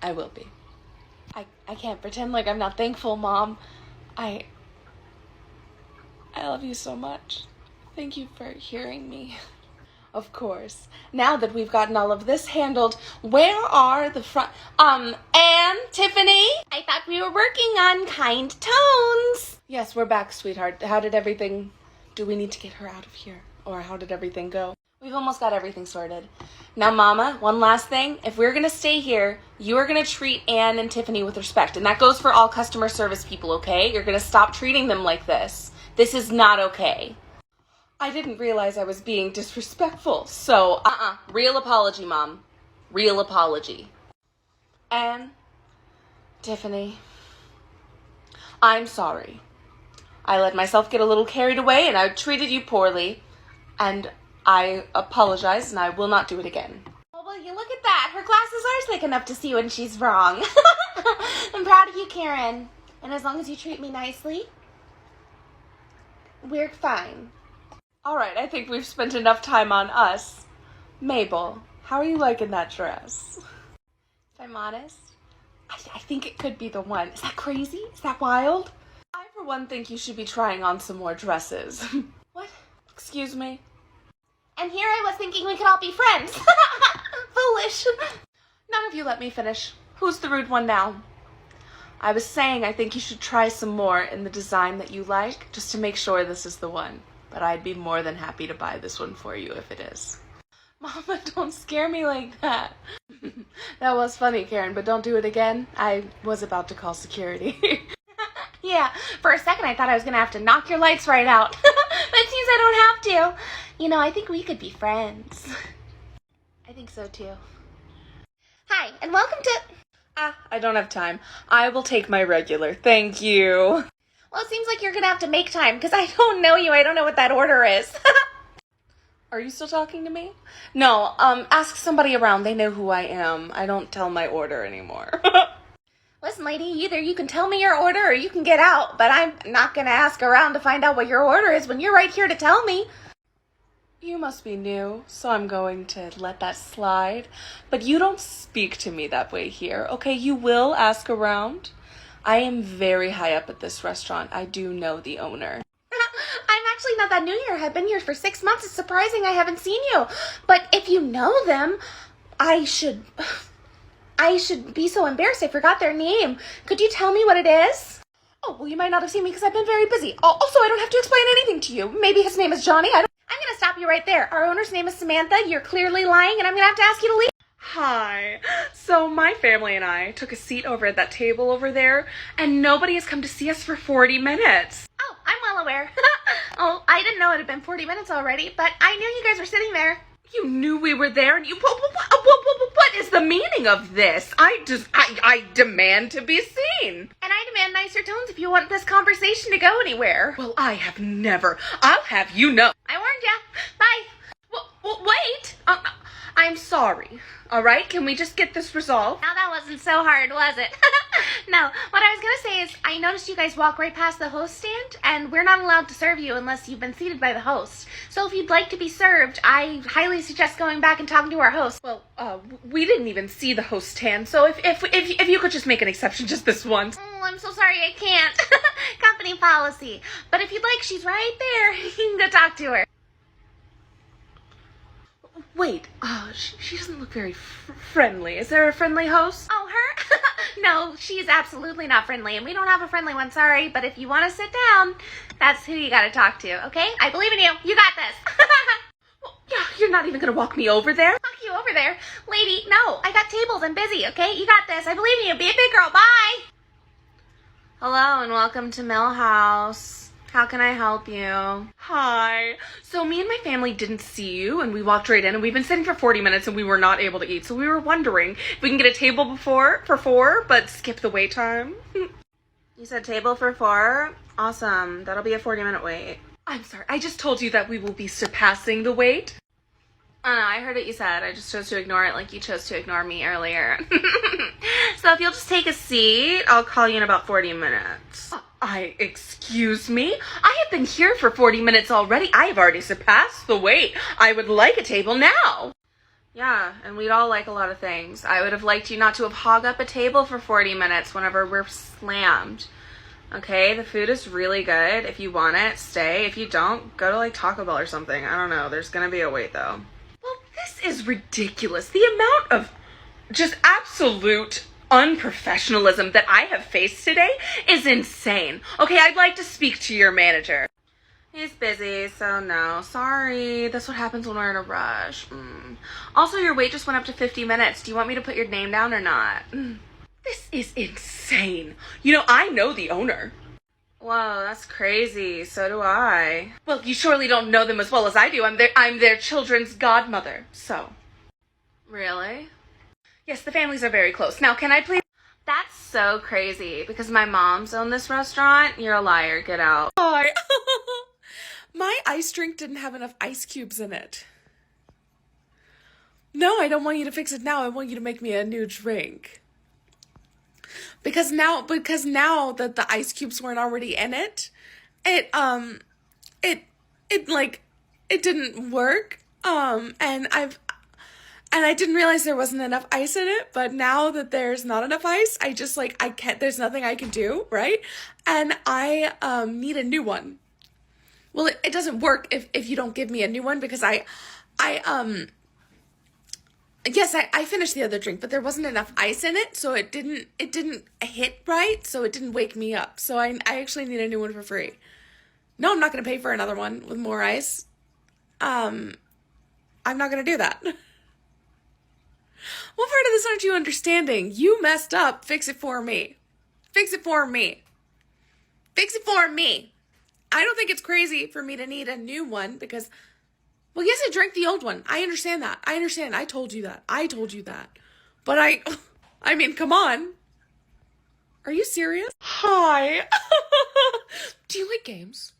I will be. I can't pretend like I'm not thankful, Mom. I love you so much. Thank you for hearing me. Of course. Now that we've gotten all of this handled, where are the front... Anne, Tiffany?
I thought we were working on kind tones.
Yes, we're back, sweetheart. How did everything... Do we need to get her out of here? Or how did everything go? We've almost got everything sorted. Now, Mama, one last thing. If we're going to stay here, you are going to treat Anne and Tiffany with respect. And that goes for all customer service people, okay? You're going to stop treating them like this. This is not okay. I didn't realize I was being disrespectful. So, real apology, Mom. Real apology. Anne, Tiffany, I'm sorry. I let myself get a little carried away and I treated you poorly. And I apologize and I will not do it again.
Oh, well, you look at that. Her glasses are thick enough to see when she's wrong. I'm proud of you, Karen. And as long as you treat me nicely, we're fine.
All right, I think we've spent enough time on us. Mabel, how are you liking that dress?
If I'm honest,
I think it could be the one. Is that crazy? Is that wild? I, for one, think you should be trying on some more dresses.
What?
Excuse me?
And here I was thinking we could all be friends. Foolish.
None of you let me finish. Who's the rude one now? I was saying I think you should try some more in the design that you like, just to make sure this is the one. But I'd be more than happy to buy this one for you if it is. Mama, don't scare me like that. That was funny, Karen, but don't do it again. I was about to call security.
Yeah, for a second I thought I was going to have to knock your lights right out. But it seems I don't have to. You know, I think we could be friends.
I think so too.
Hi, and welcome to...
I don't have time. I will take my regular. Thank you.
Well, it seems like you're going to have to make time, because I don't know you. I don't know what that order is.
Are you still talking to me? No, ask somebody around. They know who I am. I don't tell my order anymore.
Listen, lady, either you can tell me your order or you can get out, but I'm not going to ask around to find out what your order is when you're right here to tell me.
You must be new, so I'm going to let that slide. But you don't speak to me that way here, okay? You will ask around. I am very high up at this restaurant. I do know the owner.
I'm actually not that new here. I've been here for 6 months. It's surprising I haven't seen you. But if you know them, I should I should be so embarrassed. I forgot their name. Could you tell me what it is? Oh, well, you might not have seen me because I've been very busy. Also, I don't have to explain anything to you. Maybe his name is Johnny. I'm going to stop you right there. Our owner's name is Samantha. You're clearly lying, and I'm going to have to ask you to leave.
Hi. So my family and I took a seat over at that table over there, and nobody has come to see us for 40 minutes.
Oh, I'm well aware. Oh, I didn't know it had been 40 minutes already, but I knew you guys were sitting there.
You knew we were there, and what is the meaning of this? I demand to be seen.
And I demand nicer tones if you want this conversation to go anywhere.
Well, I have never. I'll have you know.
I warned ya. Bye.
Wait. I'm sorry. All right, can we just get this resolved?
Now that wasn't so hard, was it? No, what I was going to say is I noticed you guys walk right past the host stand, and we're not allowed to serve you unless you've been seated by the host. So if you'd like to be served, I highly suggest going back and talking to our host.
Well, we didn't even see the host stand, so if you could just make an exception just this once.
Oh, I'm so sorry I can't. Company policy. But if you'd like, she's right there. You can go talk to her.
Wait, she doesn't look very friendly. Is there a friendly host?
Oh, her? No, she's absolutely not friendly, and we don't have a friendly one, sorry. But if you want to sit down, that's who you got to talk to, okay? I believe in you. You got this.
Well, yeah, you're not even going to walk me over there?
Walk you over there? Lady, no. I got tables. I'm busy, okay? You got this. I believe in you. Be a big girl. Bye.
Hello, and welcome to Millhouse. How can I help you? Hi. So me and my family didn't see you, and we walked right in, and we've been sitting for 40 minutes, and we were not able to eat. So we were wondering if we can get a table for 4, but skip the wait time. You said table for 4? Awesome. That'll be a 40-minute wait. I'm sorry. I just told you that we will be surpassing the wait. Oh, no, I heard what you said. I just chose to ignore it like you chose to ignore me earlier. So if you'll just take a seat, I'll call you in about 40 minutes. Excuse me? I have been here for 40 minutes already. I have already surpassed the wait. I would like a table now. Yeah, and we'd all like a lot of things. I would have liked you not to have hog up a table for 40 minutes whenever we're slammed. Okay, the food is really good. If you want it, stay. If you don't, go to like Taco Bell or something. I don't know. There's gonna be a wait though. Well, this is ridiculous. The amount of just absolute unprofessionalism that I have faced today is insane. Okay, I'd like to speak to your manager. He's busy, so no. Sorry. That's what happens when we're in a rush. Also, your wait just went up to 50 minutes. Do you want me to put your name down or not? This is insane. You know, I know the owner. Whoa, that's crazy. So do I. Well, you surely don't know them as well as I do. I'm their children's godmother, so. Really? Yes, the families are very close. Now, can I please? That's so crazy because my mom's owned this restaurant. You're a liar. Get out.
Hi. My ice drink didn't have enough ice cubes in it. No, I don't want you to fix it now. I want you to make me a new drink. Because now that the ice cubes weren't already in it, it didn't work. And I didn't realize there wasn't enough ice in it, but now that there's not enough ice, there's nothing I can do, right? And I need a new one. Well, it doesn't work if you don't give me a new one because I finished the other drink, but there wasn't enough ice in it, so it didn't hit right, so it didn't wake me up. So I actually need a new one for free. No, I'm not going to pay for another one with more ice. I'm not going to do that. What part of this aren't you understanding? You messed up. Fix it for me. Fix it for me. Fix it for me. I don't think it's crazy for me to need a new one because, well, yes, I drank the old one. I understand that. I understand. I told you that. But I mean, come on. Are you serious? Hi. Do you like games?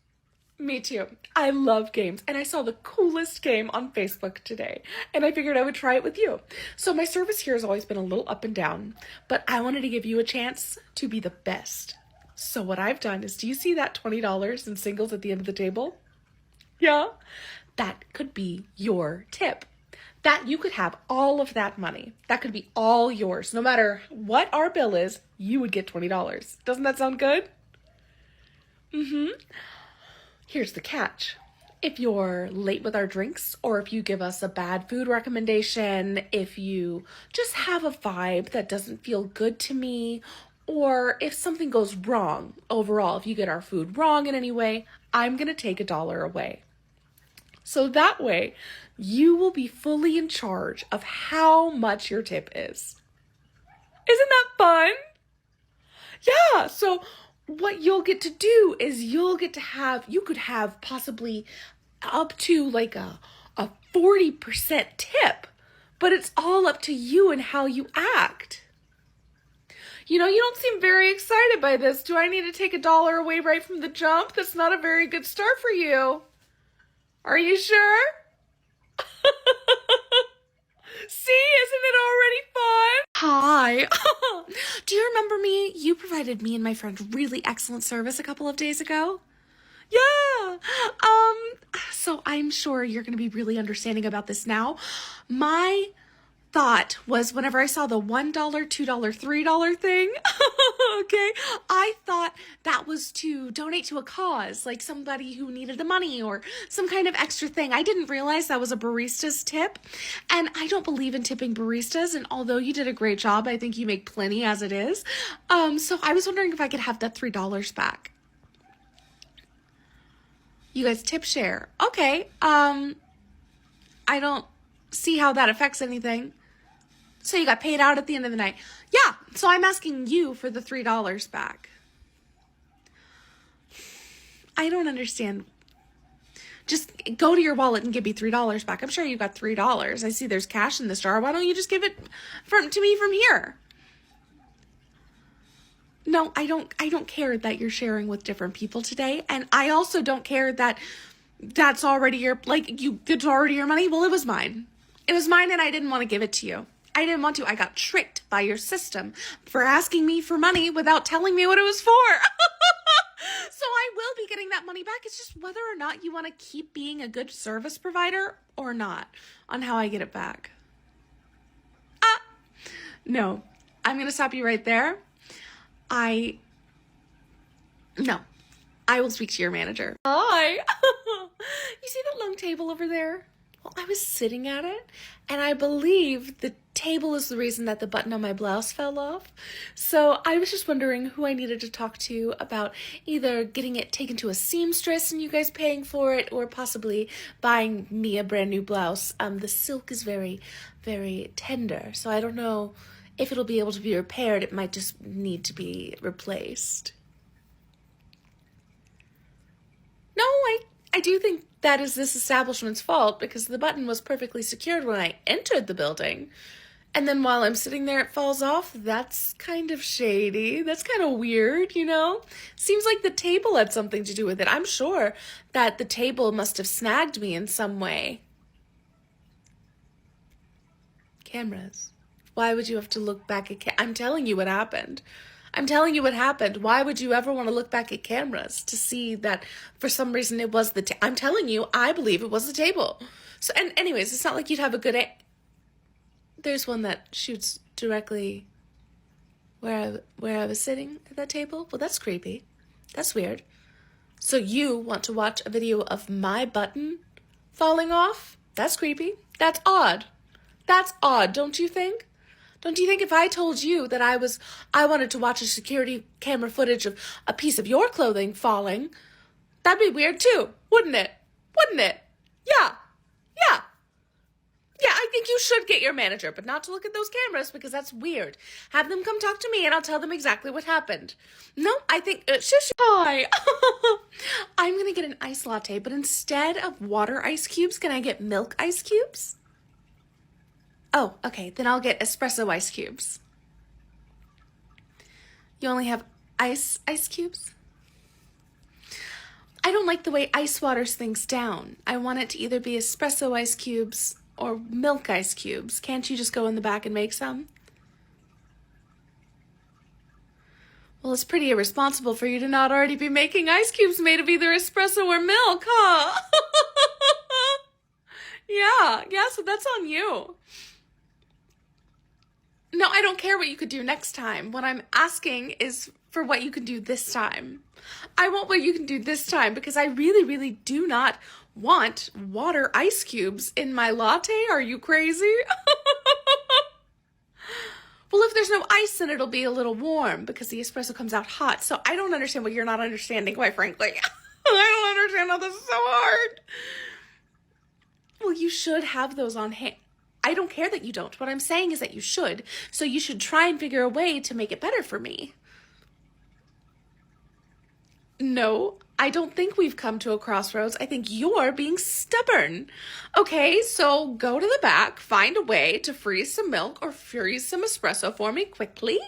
Me too. I love games, and I saw the coolest game on Facebook today, and I figured I would try it with you. So my service here has always been a little up and down, but I wanted to give you a chance to be the best. So what I've done is, do you see that $20 in singles at the end of the table? Yeah? That could be your tip. That you could have all of that money. That could be all yours. No matter what our bill is, you would get $20. Doesn't that sound good? Mm-hmm. Here's the catch.
if you're late with our drinks, or if you give us a bad food recommendation, if you just have a vibe that doesn't feel good to me, or if something goes wrong overall, if you get our food wrong in any way, I'm going to take $1 away. So that way, you will be fully in charge of how much your tip is. Isn't that fun? Yeah, so what you'll get to do is you could have possibly up to like a 40% tip, but it's all up to you and how you act. You know, you don't seem very excited by this. Do I need to take $1 away right from the jump? That's not a very good start for you. Are you sure? See, isn't it already fun? Hi. Do you remember me? You provided me and my friend really excellent service a couple of days ago. Yeah. So I'm sure you're going to be really understanding about this now. My thought was whenever I saw the $1, $2, $3 thing, okay, I thought that was to donate to a cause, like somebody who needed the money or some kind of extra thing. I didn't realize that was a barista's tip, and I don't believe in tipping baristas, and although you did a great job, I think you make plenty as it is. So I was wondering if I could have that $3 back. You guys tip share. Okay, I don't see how that affects anything. So you got paid out at the end of the night. Yeah, so I'm asking you for the $3 back. I don't understand. Just go to your wallet and give me $3 back. I'm sure you got $3. I see there's cash in this jar. Why don't you just give it to me from here? No, I don't care that you're sharing with different people today. And I also don't care that that's already it's already your money. Well, it was mine. It was mine and I didn't want to give it to you. I didn't want to. I got tricked by your system for asking me for money without telling me what it was for. So I will be getting that money back. It's just whether or not you want to keep being a good service provider or not on how I get it back. No, I'm going to stop you right there. I will speak to your manager. Hi. You see that long table over there? Well, I was sitting at it, and I believe the table is the reason that the button on my blouse fell off. So I was just wondering who I needed to talk to about either getting it taken to a seamstress and you guys paying for it, or possibly buying me a brand new blouse. The silk is very, very tender, so I don't know if it'll be able to be repaired. It might just need to be replaced. No, I do think that is this establishment's fault, because the button was perfectly secured when I entered the building. And then while I'm sitting there, it falls off. That's kind of shady. That's kind of weird, you know? Seems like the table had something to do with it. I'm sure that the table must have snagged me in some way. Cameras. Why would you have to look back at I'm telling you what happened. I'm telling you what happened. Why would you ever want to look back at cameras to see that for some reason it was I'm telling you, I believe it was the table. So, and anyways, it's not like you'd have a good There's one that shoots directly where I was sitting at that table. Well, that's creepy. That's weird. So you want to watch a video of my button falling off? That's creepy. That's odd. That's odd, don't you think? Don't you think if I told you that I wanted to watch a security camera footage of a piece of your clothing falling, that'd be weird too, wouldn't it? Wouldn't it? Yeah. Yeah, I think you should get your manager, but not to look at those cameras, because that's weird. Have them come talk to me and I'll tell them exactly what happened. No, I think, hi. I'm going to get an iced latte, but instead of water ice cubes, can I get milk ice cubes? Oh, okay, then I'll get espresso ice cubes. You only have ice cubes? I don't like the way ice waters things down. I want it to either be espresso ice cubes or milk ice cubes. Can't you just go in the back and make some? Well, it's pretty irresponsible for you to not already be making ice cubes made of either espresso or milk, huh? Yeah, so that's on you. No, I don't care what you could do next time. What I'm asking is for what you can do this time. I want what you can do this time, because I really, really do not want water ice cubes in my latte? Are you crazy? Well, if there's no ice, then it'll be a little warm because the espresso comes out hot. So I don't understand what you're not understanding, quite frankly. I don't understand how this is so hard. Well, you should have those on hand. I don't care that you don't. What I'm saying is that you should. So you should try and figure a way to make it better for me. No, I don't think we've come to a crossroads. I think you're being stubborn. Okay, so go to the back, find a way to freeze some milk or freeze some espresso for me quickly,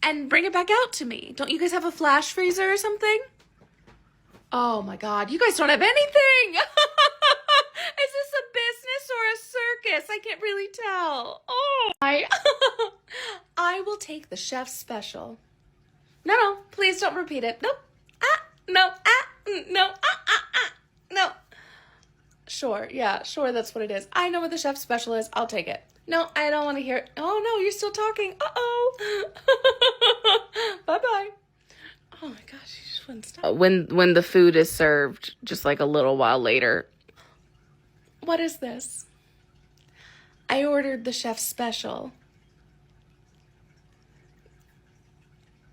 and bring it back out to me. Don't you guys have a flash freezer or something? Oh my God, you guys don't have anything! Is this a business or a circus? I can't really tell. Oh, I will take the chef's special. No, please don't repeat it. Nope. No. No. Sure, that's what it is. I know what the chef's special is. I'll take it. No, I don't want to hear it. Oh, no, you're still talking. Uh-oh. Bye-bye. Oh, my gosh, you just wouldn't stop.
When the food is served, just like a little while later.
What is this? I ordered the chef's special.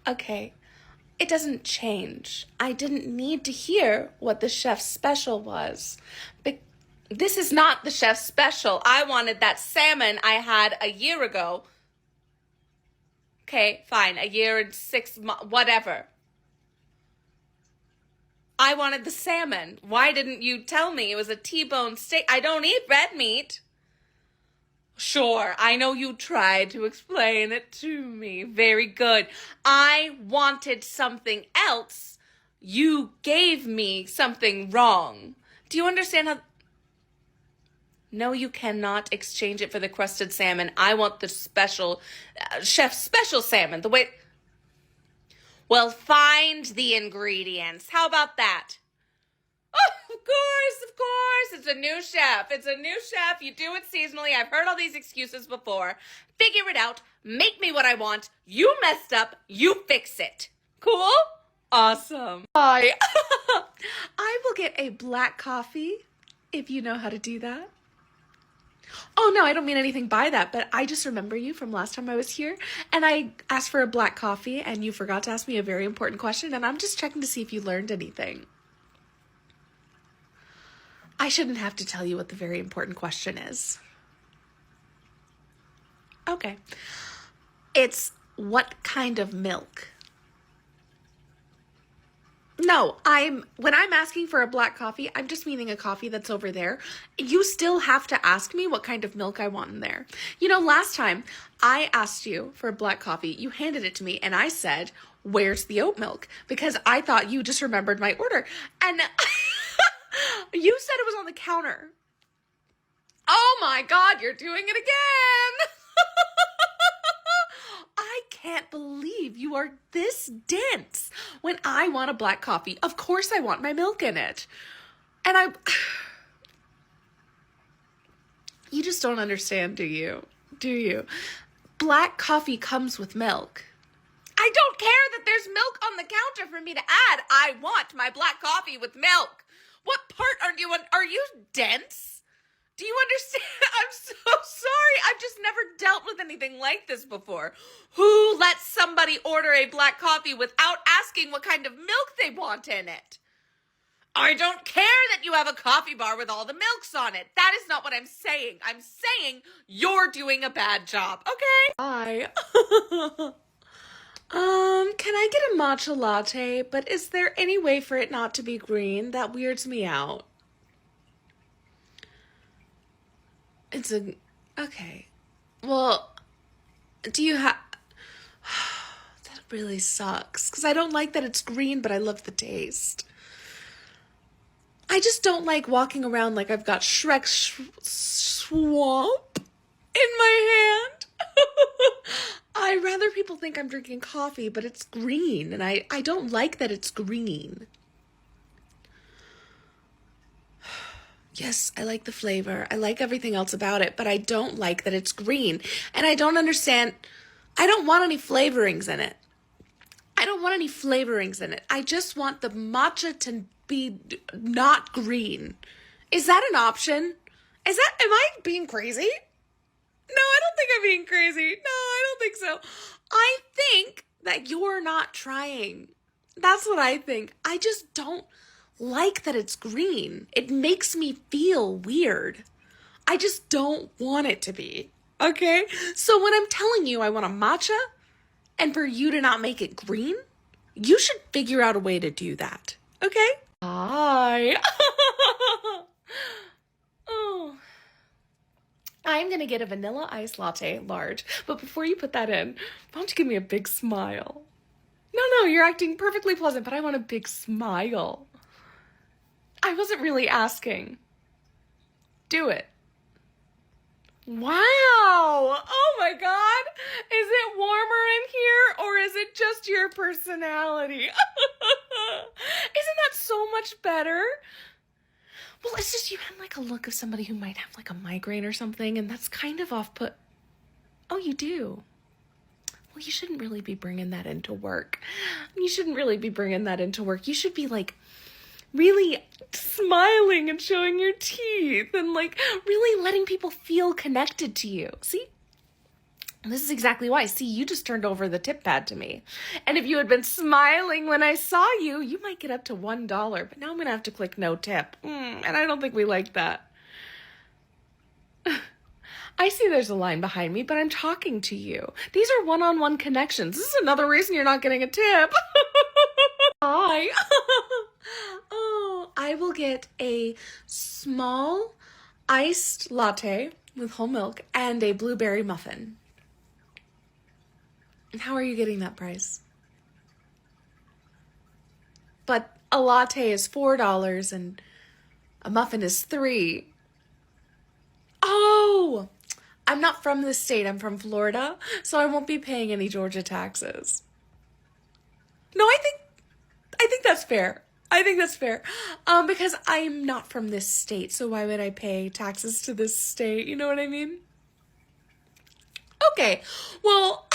Okay, it doesn't change. I didn't need to hear what the chef's special was. This is not the chef's special. I wanted that salmon I had a year ago. Okay, fine, a year and 6 months, whatever. I wanted the salmon. Why didn't you tell me it was a T-bone steak? I don't eat red meat. Sure, I know you tried to explain it to me. Very good. I wanted something else. You gave me something wrong. Do you understand how... No, you cannot exchange it for the crusted salmon. I want the special, chef's special salmon. The way... Well, find the ingredients. How about that? Oh, of course. It's a new chef. You do it seasonally. I've heard all these excuses before. Figure it out. Make me what I want. You messed up. You fix it. Cool? Awesome. Bye. I will get a black coffee if you know how to do that. Oh, no, I don't mean anything by that, but I just remember you from last time I was here, and I asked for a black coffee, and you forgot to ask me a very important question, and I'm just checking to see if you learned anything. I shouldn't have to tell you what the very important question is. Okay. It's what kind of milk? No, when I'm asking for a black coffee, I'm just meaning a coffee that's over there. You still have to ask me what kind of milk I want in there. You know, last time I asked you for a black coffee, you handed it to me and I said, "Where's the oat milk?" Because I thought you just remembered my order. And you said it was on the counter. Oh my God, you're doing it again. I can't believe you are this dense. When I want a black coffee, of course I want my milk in it. And you just don't understand, do you? Do you? Black coffee comes with milk. I don't care that there's milk on the counter for me to add. I want my black coffee with milk. What part are you on? Are you dense? Do you understand? I'm so sorry. I've just never dealt with anything like this before. Who lets somebody order a black coffee without asking what kind of milk they want in it? I don't care that you have a coffee bar with all the milks on it. That is not what I'm saying. I'm saying you're doing a bad job, okay? Bye. Can I get a matcha latte? But is there any way for it not to be green? That weirds me out. Okay. Well, do you have... That really sucks. Because I don't like that it's green, but I love the taste. I just don't like walking around like I've got Shrek's swamp in my hand. I'd rather people think I'm drinking coffee, but it's green. And I don't like that it's green. Yes, I like the flavor. I like everything else about it, but I don't like that it's green. And I don't understand. I don't want any flavorings in it. I just want the matcha to be not green? Is that an option? Am I being crazy? No, I don't think I'm being crazy. No, I don't think so. I think that you're not trying. That's what I think. I just don't like that it's green. It makes me feel weird. I just don't want it to be. Okay? So when I'm telling you I want a matcha, and for you to not make it green, you should figure out a way to do that. Okay? Hi. Oh. I'm going to get a vanilla ice latte, large. But before you put that in, why don't you give me a big smile? No, you're acting perfectly pleasant, but I want a big smile. I wasn't really asking. Do it. Wow. Oh my God. Is it warmer in here or is it just your personality? Isn't that so much better? Well, it's just you had like a look of somebody who might have like a migraine or something, and that's kind of off-put. Oh, you do? Well, you shouldn't really be bringing that into work. You shouldn't really be bringing that into work. You should be like really smiling and showing your teeth and like really letting people feel connected to you. See? And this is exactly why. See, you just turned over the tip pad to me. And if you had been smiling when I saw you, you might get up to $1. But now I'm going to have to click no tip. And I don't think we like that. I see there's a line behind me, but I'm talking to you. These are one-on-one connections. This is another reason you're not getting a tip. Hi. Oh, I will get a small iced latte with whole milk and a blueberry muffin. How are you getting that price? But a latte is $4 and a muffin is $3. Oh, I'm not from this state. I'm from Florida, so I won't be paying any Georgia taxes. No, I think that's fair. I think that's fair. Because I'm not from this state, so why would I pay taxes to this state? You know what I mean? Okay, well,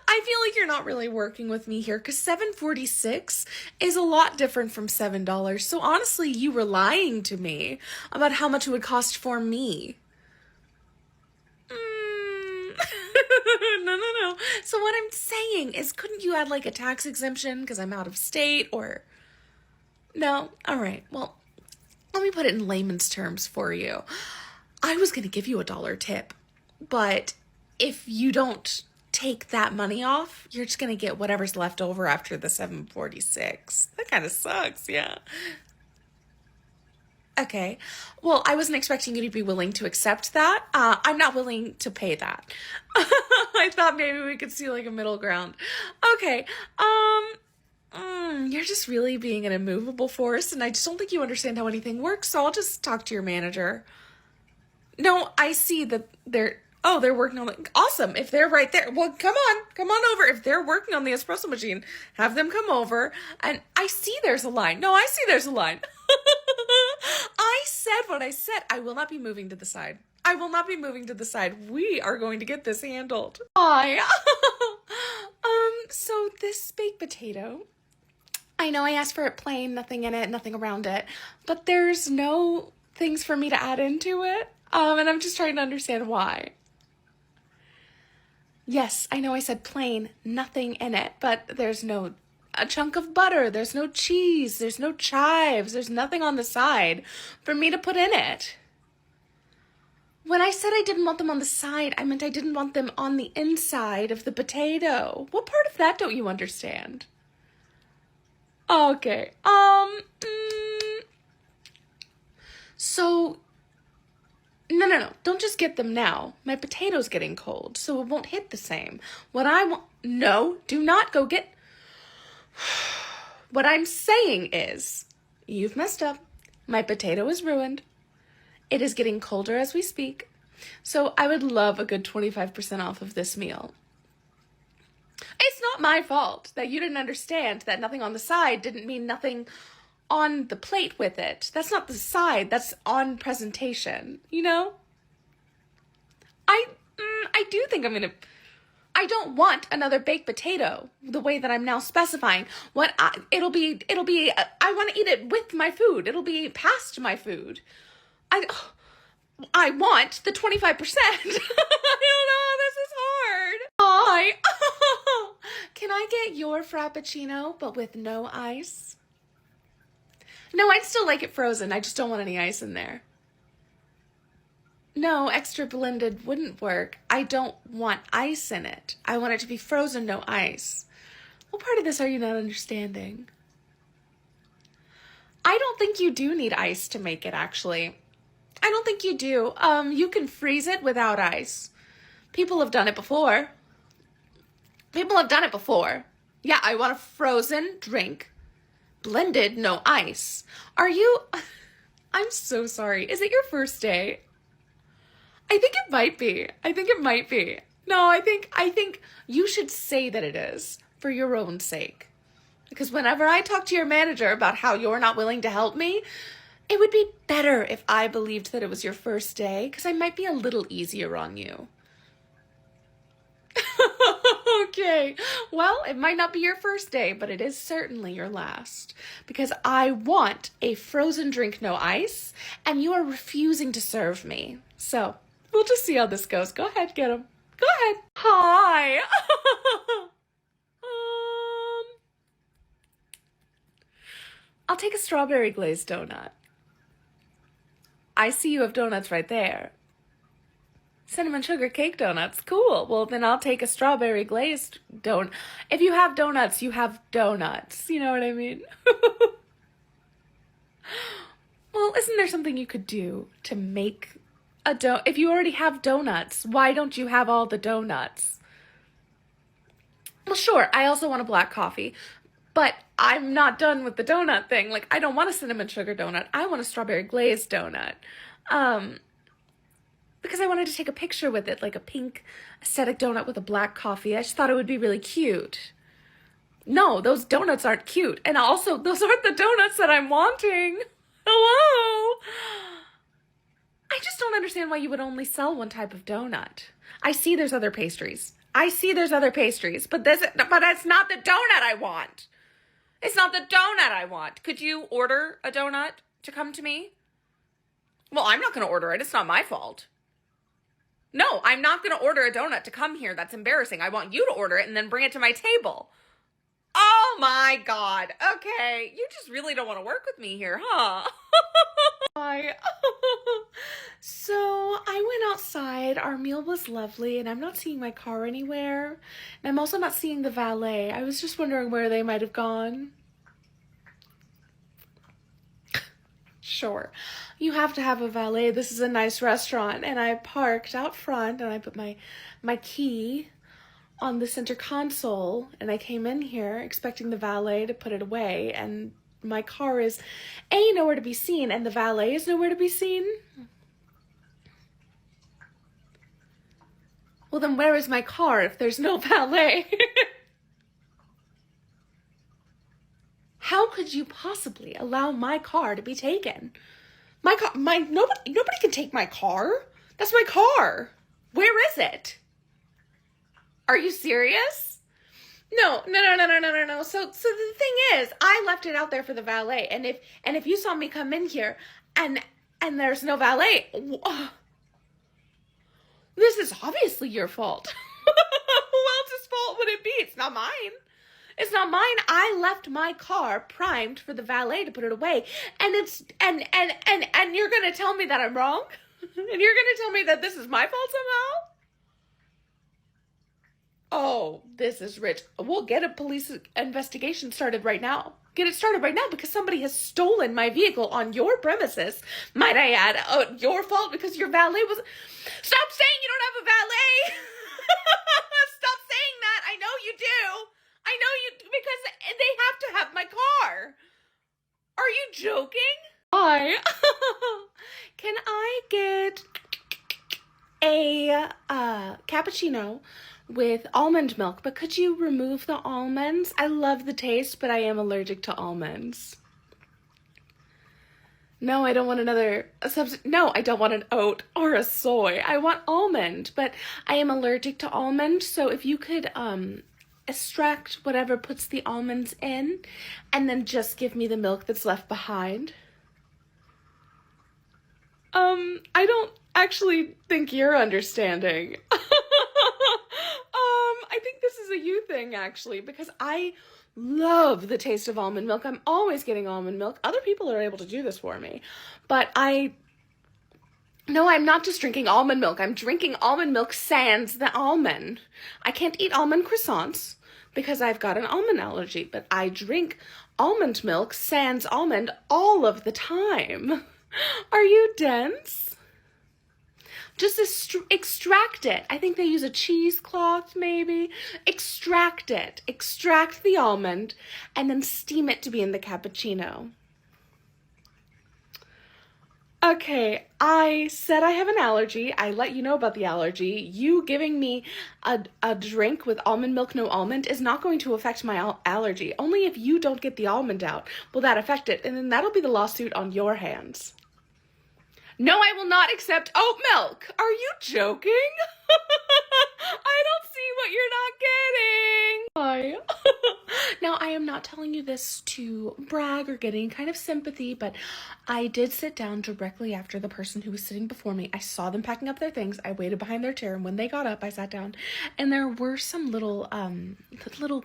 I feel like you're not really working with me here because $7.46 is a lot different from $7. So honestly, you were lying to me about how much it would cost for me. No. So what I'm saying is, couldn't you add like a tax exemption because I'm out of state or... No? All right, well, let me put it in layman's terms for you. I was going to give you $1 tip, but if you don't take that money off, you're just going to get whatever's left over after the $7.46. That kind of sucks, yeah. Okay, well, I wasn't expecting you to be willing to accept that. I'm not willing to pay that. I thought maybe we could see like a middle ground. Okay, you're just really being an immovable force, and I just don't think you understand how anything works, so I'll just talk to your manager. No, I see that they're working on it. Awesome. If they're right there, well, come on over. If they're working on the espresso machine, have them come over. And I see there's a line. No, I see there's a line. I said what I said. I will not be moving to the side. I will not be moving to the side. We are going to get this handled. Hi. So this baked potato, I know I asked for it plain, nothing in it, nothing around it, but there's no things for me to add into it. And I'm just trying to understand why. Yes, I know I said plain, nothing in it, but there's no a chunk of butter, there's no cheese, there's no chives, there's nothing on the side for me to put in it. When I said I didn't want them on the side, I meant I didn't want them on the inside of the potato. What part of that don't you understand? Okay, so... No. Don't just get them now. My potato's getting cold, so it won't hit the same. What I want... No, do not go get... What I'm saying is, you've messed up. My potato is ruined. It is getting colder as we speak. So I would love a good 25% off of this meal. It's not my fault that you didn't understand that nothing on the side didn't mean nothing on the plate with it. That's not the side, that's on presentation, you know? I do think I'm gonna I don't want another baked potato the way that I'm now specifying. It'll be, I want to eat it with my food. It'll be past my food. I want the 25%. I don't know, this is hard. Hi. Can I get your Frappuccino, but with no ice? No, I'd still like it frozen. I just don't want any ice in there. No, extra blended wouldn't work. I don't want ice in it. I want it to be frozen, no ice. What part of this are you not understanding? I don't think you do need ice to make it, actually. I don't think you do. You can freeze it without ice. People have done it before. Yeah, I want a frozen drink. Blended, no ice. Are you... I'm so sorry. Is it your first day? I think it might be. No, I think you should say that it is for your own sake. Because whenever I talk to your manager about how you're not willing to help me, it would be better if I believed that it was your first day, because I might be a little easier on you. Okay, well, it might not be your first day, but it is certainly your last. Because I want a frozen drink, no ice, and you are refusing to serve me. So, we'll just see how this goes. Go ahead, get him. Go ahead. Hi. I'll take a strawberry glazed donut. I see you have donuts right there. Cinnamon sugar cake donuts. Cool. Well, then I'll take a strawberry glazed donut. If you have donuts, you have donuts. You know what I mean? Well, isn't there something you could do to make a donut? If you already have donuts, why don't you have all the donuts? Well, sure. I also want a black coffee. But I'm not done with the donut thing. Like, I don't want a cinnamon sugar donut. I want a strawberry glazed donut. Because I wanted to take a picture with it, like a pink aesthetic donut with a black coffee. I just thought it would be really cute. No, those donuts aren't cute. And also, those aren't the donuts that I'm wanting. Hello? I just don't understand why you would only sell one type of donut. I see there's other pastries. But it's not the donut I want. It's not the donut I want. Could you order a donut to come to me? Well, I'm not going to order it. It's not my fault. No, I'm not going to order a donut to come here. That's embarrassing. I want you to order it and then bring it to my table. Oh my God. Okay. You just really don't want to work with me here, huh? Hi. So I went outside. Our meal was lovely, and I'm not seeing my car anywhere. And I'm also not seeing the valet. I was just wondering where they might have gone. Sure. You have to have a valet. This is a nice restaurant. And I parked out front, and I put my key on the center console, and I came in here expecting the valet to put it away, and my car is nowhere to be seen, and the valet is nowhere to be seen. Well, then where is my car if there's no valet? How could you possibly allow my car to be taken? Nobody can take my car. That's my car. Where is it? Are you serious? No. So the thing is, I left it out there for the valet, and if you saw me come in here and there's no valet, this is obviously your fault. Who else's fault would it be? It's not mine. It's not mine. I left my car primed for the valet to put it away, and you're gonna tell me that I'm wrong? And you're gonna tell me that this is my fault somehow? Oh, this is rich. We'll get a police investigation started right now. Get it started right now because somebody has stolen my vehicle on your premises. Might I add, your fault because your valet was... Stop saying you don't have a valet! Stop saying that! I know you do! I know you... Because they have to have my car! Are you joking? Hi. Can I get a cappuccino with almond milk, but could you remove the almonds? I love the taste, but I am allergic to almonds. No, I don't want another no, I don't want an oat or a soy. I want almond, but I am allergic to almond, so if you could extract whatever puts the almonds in and then just give me the milk that's left behind. I don't actually think you're understanding. I think this is a you thing, actually, because I love the taste of almond milk. I'm always getting almond milk. Other people are able to do this for me, but no, I'm not just drinking almond milk. I'm drinking almond milk sans the almond. I can't eat almond croissants because I've got an almond allergy, but I drink almond milk sans almond all of the time. Are you dense? Just extract it. I think they use a cheesecloth, maybe. Extract it. Extract the almond, and then steam it to be in the cappuccino. Okay, I said I have an allergy. I let you know about the allergy. You giving me a drink with almond milk, no almond, is not going to affect my allergy. Only if you don't get the almond out will that affect it, and then that'll be the lawsuit on your hands. No, I will not accept oat milk. Are you joking? I don't see what you're not getting. Hi. Now, I am not telling you this to brag or get any kind of sympathy, but I did sit down directly after the person who was sitting before me. I saw them packing up their things. I waited behind their chair, and when they got up, I sat down, and there were some little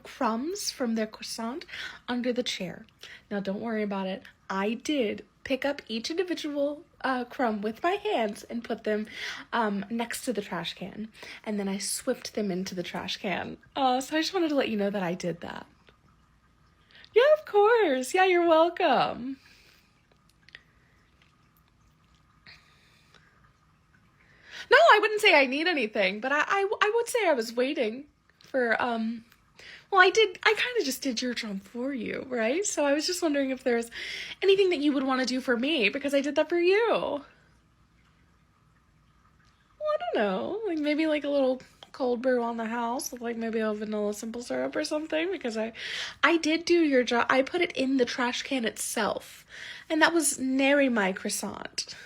crumbs from their croissant under the chair. Now, don't worry about it. I did pick up each individual crumb with my hands and put them next to the trash can. And then I swept them into the trash can. So I just wanted to let you know that I did that. Yeah, of course. Yeah, you're welcome. No, I wouldn't say I need anything, but I would say I was waiting for, well, I kind of just did your job for you, right? So I was just wondering if there's anything that you would want to do for me, because I did that for you. Well, I don't know, like maybe like a little cold brew on the house with like maybe a vanilla simple syrup or something, because I did do your job. I put it in the trash can itself, and that was nary my croissant.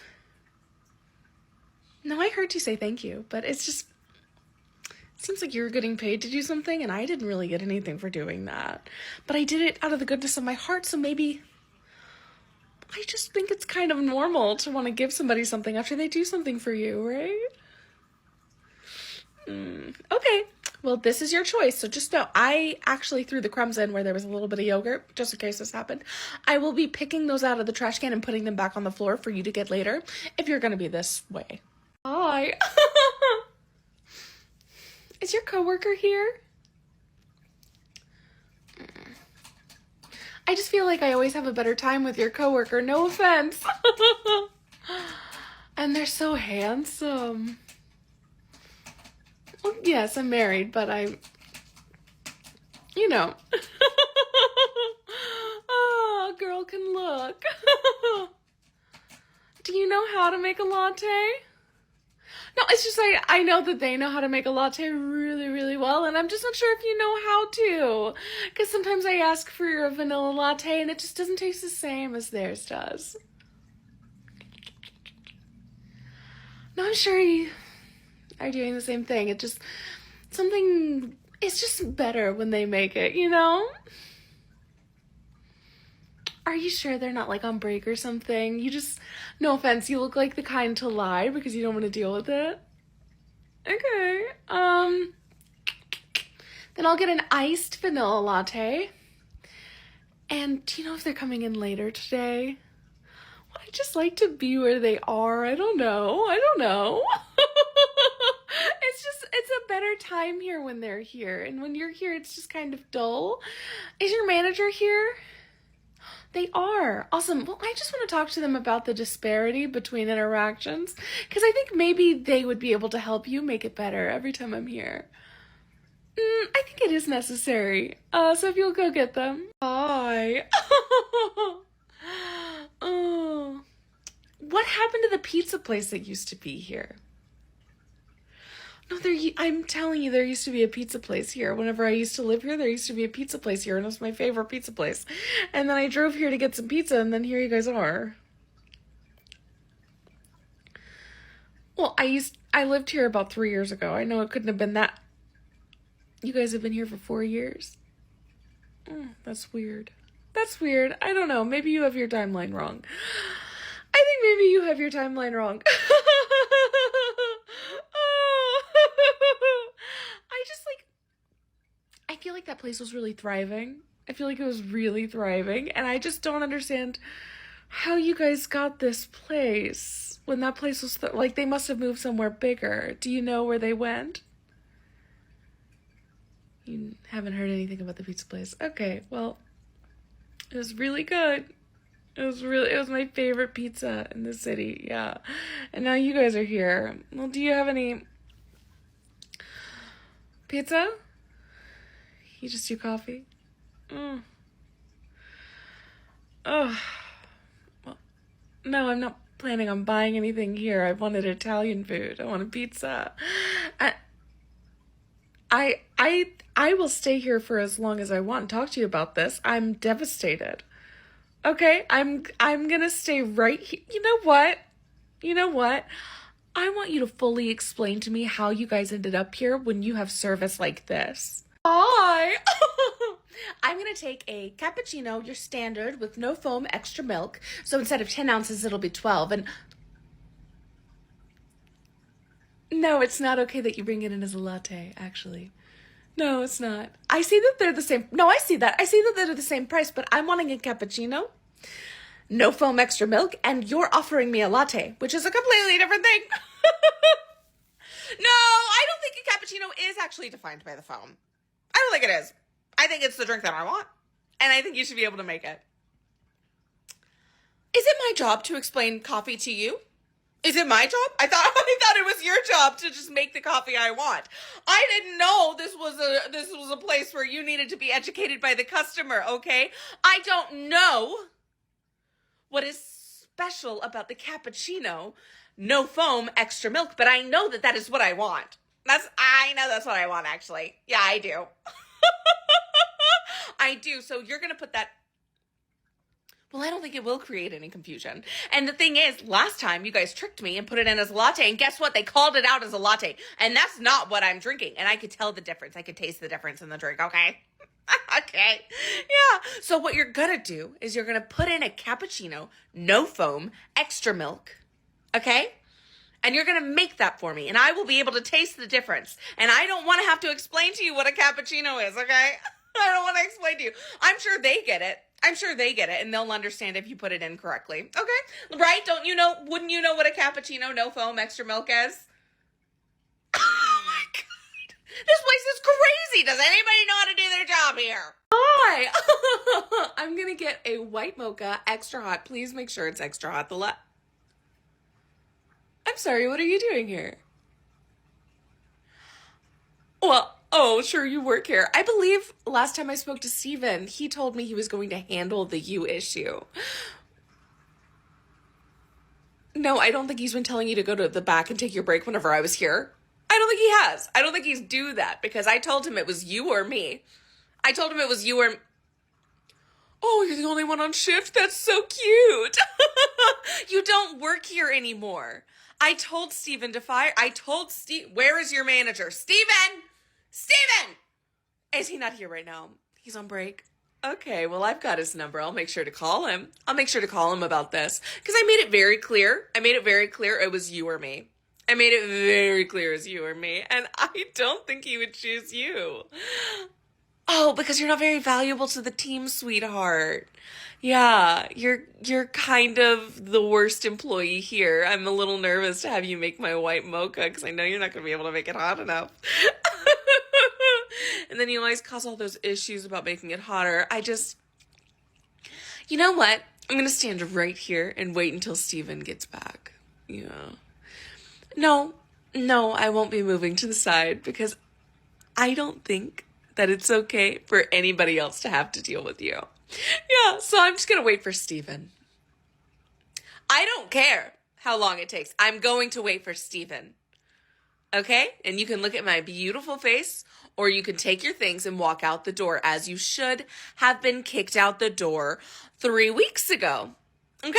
No, I heard you say thank you, but it's just, seems like you're getting paid to do something, and I didn't really get anything for doing that. But I did it out of the goodness of my heart, so maybe I just think it's kind of normal to want to give somebody something after they do something for you, right? Okay, well, this is your choice, so just know I actually threw the crumbs in where there was a little bit of yogurt, just in case this happened. I will be picking those out of the trash can and putting them back on the floor for you to get later, if you're going to be this way. Hi. Is your coworker here? I just feel like I always have a better time with your coworker. No offense. And they're so handsome. Well, yes, I'm married, but you know. Oh, a girl can look. Do you know how to make a latte? No, it's just I know that they know how to make a latte really, really well, and I'm just not sure if you know how to. Because sometimes I ask for a vanilla latte, and it just doesn't taste the same as theirs does. No, I'm sure you are doing the same thing. It just, it's just better when they make it, you know? Are you sure they're not like on break or something? You just, no offense, you look like the kind to lie because you don't want to deal with it. Okay, then I'll get an iced vanilla latte. And do you know if they're coming in later today? Well, I just like to be where they are. I don't know. It's a better time here when they're here. And when you're here, it's just kind of dull. Is your manager here? They are. Awesome. Well, I just want to talk to them about the disparity between interactions, because I think maybe they would be able to help you make it better every time I'm here. I think it is necessary. So if you'll go get them. Hi. Oh. What happened to the pizza place that used to be here? No, I'm telling you, there used to be a pizza place here. Whenever I used to live here, there used to be a pizza place here, and it was my favorite pizza place. And then I drove here to get some pizza, and then here you guys are.
Well, I lived here about 3 years ago. I know it couldn't have been that. You guys have been here for 4 years? That's weird. That's weird. I don't know. Maybe you have your timeline wrong. I think maybe you have your timeline wrong. I feel like that place was really thriving. I feel like it was really thriving, and I just don't understand how you guys got this place when that place was like they must have moved somewhere bigger. Do you know where they went? You haven't heard anything about the pizza place. Okay, well, it was really good. It was my favorite pizza in the city. Yeah. And now you guys are here. Well, do you have any pizza? You just do coffee? Oh. Well, no, I'm not planning on buying anything here. I wanted Italian food. I want a pizza. I will stay here for as long as I want and talk to you about this. I'm devastated. Okay, I'm gonna stay right here. You know what? I want you to fully explain to me how you guys ended up here when you have service like this. Hi! I'm gonna take a cappuccino, your standard, with no foam, extra milk. So instead of 10 ounces, it'll be 12. And no, it's not okay that you bring it in as a latte, actually. No, it's not. I see that they're the same. No, I see that. I see that they're the same price, but I'm wanting a cappuccino, no foam, extra milk, and you're offering me a latte, which is a completely different thing. No, I don't think a cappuccino is actually defined by the foam. I don't think it is. I think it's the drink that I want, and I think you should be able to make it. Is it my job to explain coffee to you? Is it my job? I thought it was your job to just make the coffee I want. I didn't know this was a place where you needed to be educated by the customer, okay? I don't know what is special about the cappuccino, no foam, extra milk, but I know that is what I want. I know that's what I want, actually. Yeah, I do. I do. So you're going to put that. Well, I don't think it will create any confusion. And the thing is, last time you guys tricked me and put it in as a latte, and guess what? They called it out as a latte. And that's not what I'm drinking. And I could tell the difference. I could taste the difference in the drink, okay? Okay. Yeah. So what you're going to do is you're going to put in a cappuccino, no foam, extra milk, okay? And you're going to make that for me, and I will be able to taste the difference. And I don't want to have to explain to you what a cappuccino is, okay? I don't want to explain to you. I'm sure they get it. And they'll understand if you put it in correctly. Okay? Right? Wouldn't you know what a cappuccino, no foam, extra milk is? Oh my God. This place is crazy. Does anybody know how to do their job here? Hi. I'm going to get a white mocha, extra hot. Please make sure it's extra hot. I'm sorry, what are you doing here? Well, oh, sure, you work here. I believe last time I spoke to Steven, he told me he was going to handle the you issue. No, I don't think he's been telling you to go to the back and take your break whenever I was here. I don't think he has. I don't think he's do that because I told him it was you or me. Oh, you're the only one on shift? That's so cute. You don't work here anymore. I told Steven to fire. Where is your manager? Steven! Is he not here right now? He's on break. Okay, well, I've got his number. I'll make sure to call him. About this. Because I made it very clear. It was you or me. I made it very clear it was you or me. And I don't think he would choose you. Oh, because you're not very valuable to the team, sweetheart. Yeah, you're kind of the worst employee here. I'm a little nervous to have you make my white mocha because I know you're not going to be able to make it hot enough. And then you always cause all those issues about making it hotter. You know what? I'm going to stand right here and wait until Steven gets back. Yeah. No, I won't be moving to the side because I don't think that it's okay for anybody else to have to deal with you. Yeah, so I'm just going to wait for Steven. I don't care how long it takes. I'm going to wait for Steven. Okay? And you can look at my beautiful face, or you can take your things and walk out the door as you should have been kicked out the door 3 weeks ago. Okay?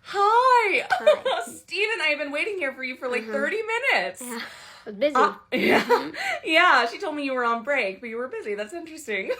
Hi.
Hi.
Steven, I've been waiting here for you for like 30 minutes.
Yeah, I was busy.
Yeah. Yeah, she told me you were on break, but you were busy. That's interesting.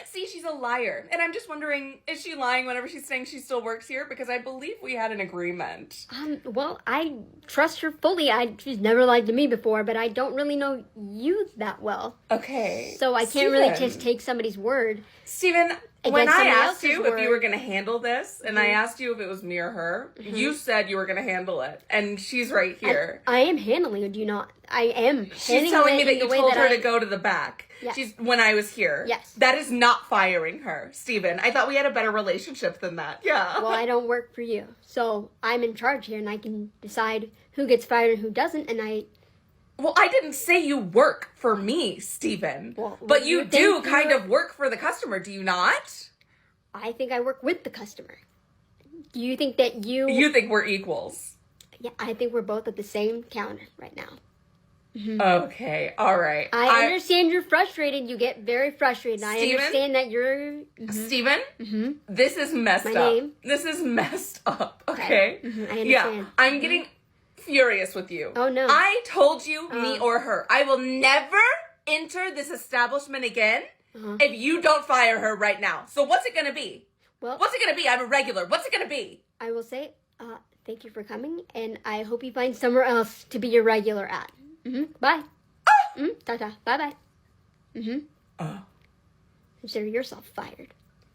See, she's a liar. And I'm just wondering, is she lying whenever she's saying she still works here? Because I believe we had an agreement.
Well, I trust her fully. She's never lied to me before, but I don't really know you that well.
Okay.
So I can't really
Steven.
just take somebody's word.
Steven, when
Against
I
somebody
asked
else's
you if you
word.
were going to handle this, and I asked you if it was me or her, you said you were going to handle it. And she's right here.
I am handling it. Do you not? I am.
She's telling me that you told her to go to the back.
Yes.
When I was here.
Yes.
That is not firing her, Steven. I thought we had a better relationship than that. Yeah.
Well, I don't work for you. So I'm in charge here, and I can decide who gets fired and who doesn't, and
Well, I didn't say you work for me, Steven.
Well,
but you
you
do
think
kind
you're-
of work for the customer, do you not?
I think I work with the customer. Do you think that you...
You think we're equals.
Yeah, I think we're both at the same counter right now.
Okay, all right.
I understand you're frustrated. You get very frustrated. I
Steven?
understand that you're...
Steven, this is messed
My
up.
name?
This is messed up, okay?
I understand.
Yeah, I'm getting furious with you.
Oh, no.
I told you, me or her, I will never enter this establishment again if you don't fire her right now. So what's it going to be?
Well,
What's it going to be? I'm a regular. What's it going to be?
I will say thank you for coming, and I hope you find somewhere else to be your regular at. Bye. Ta-ta. Bye-bye. Consider yourself fired.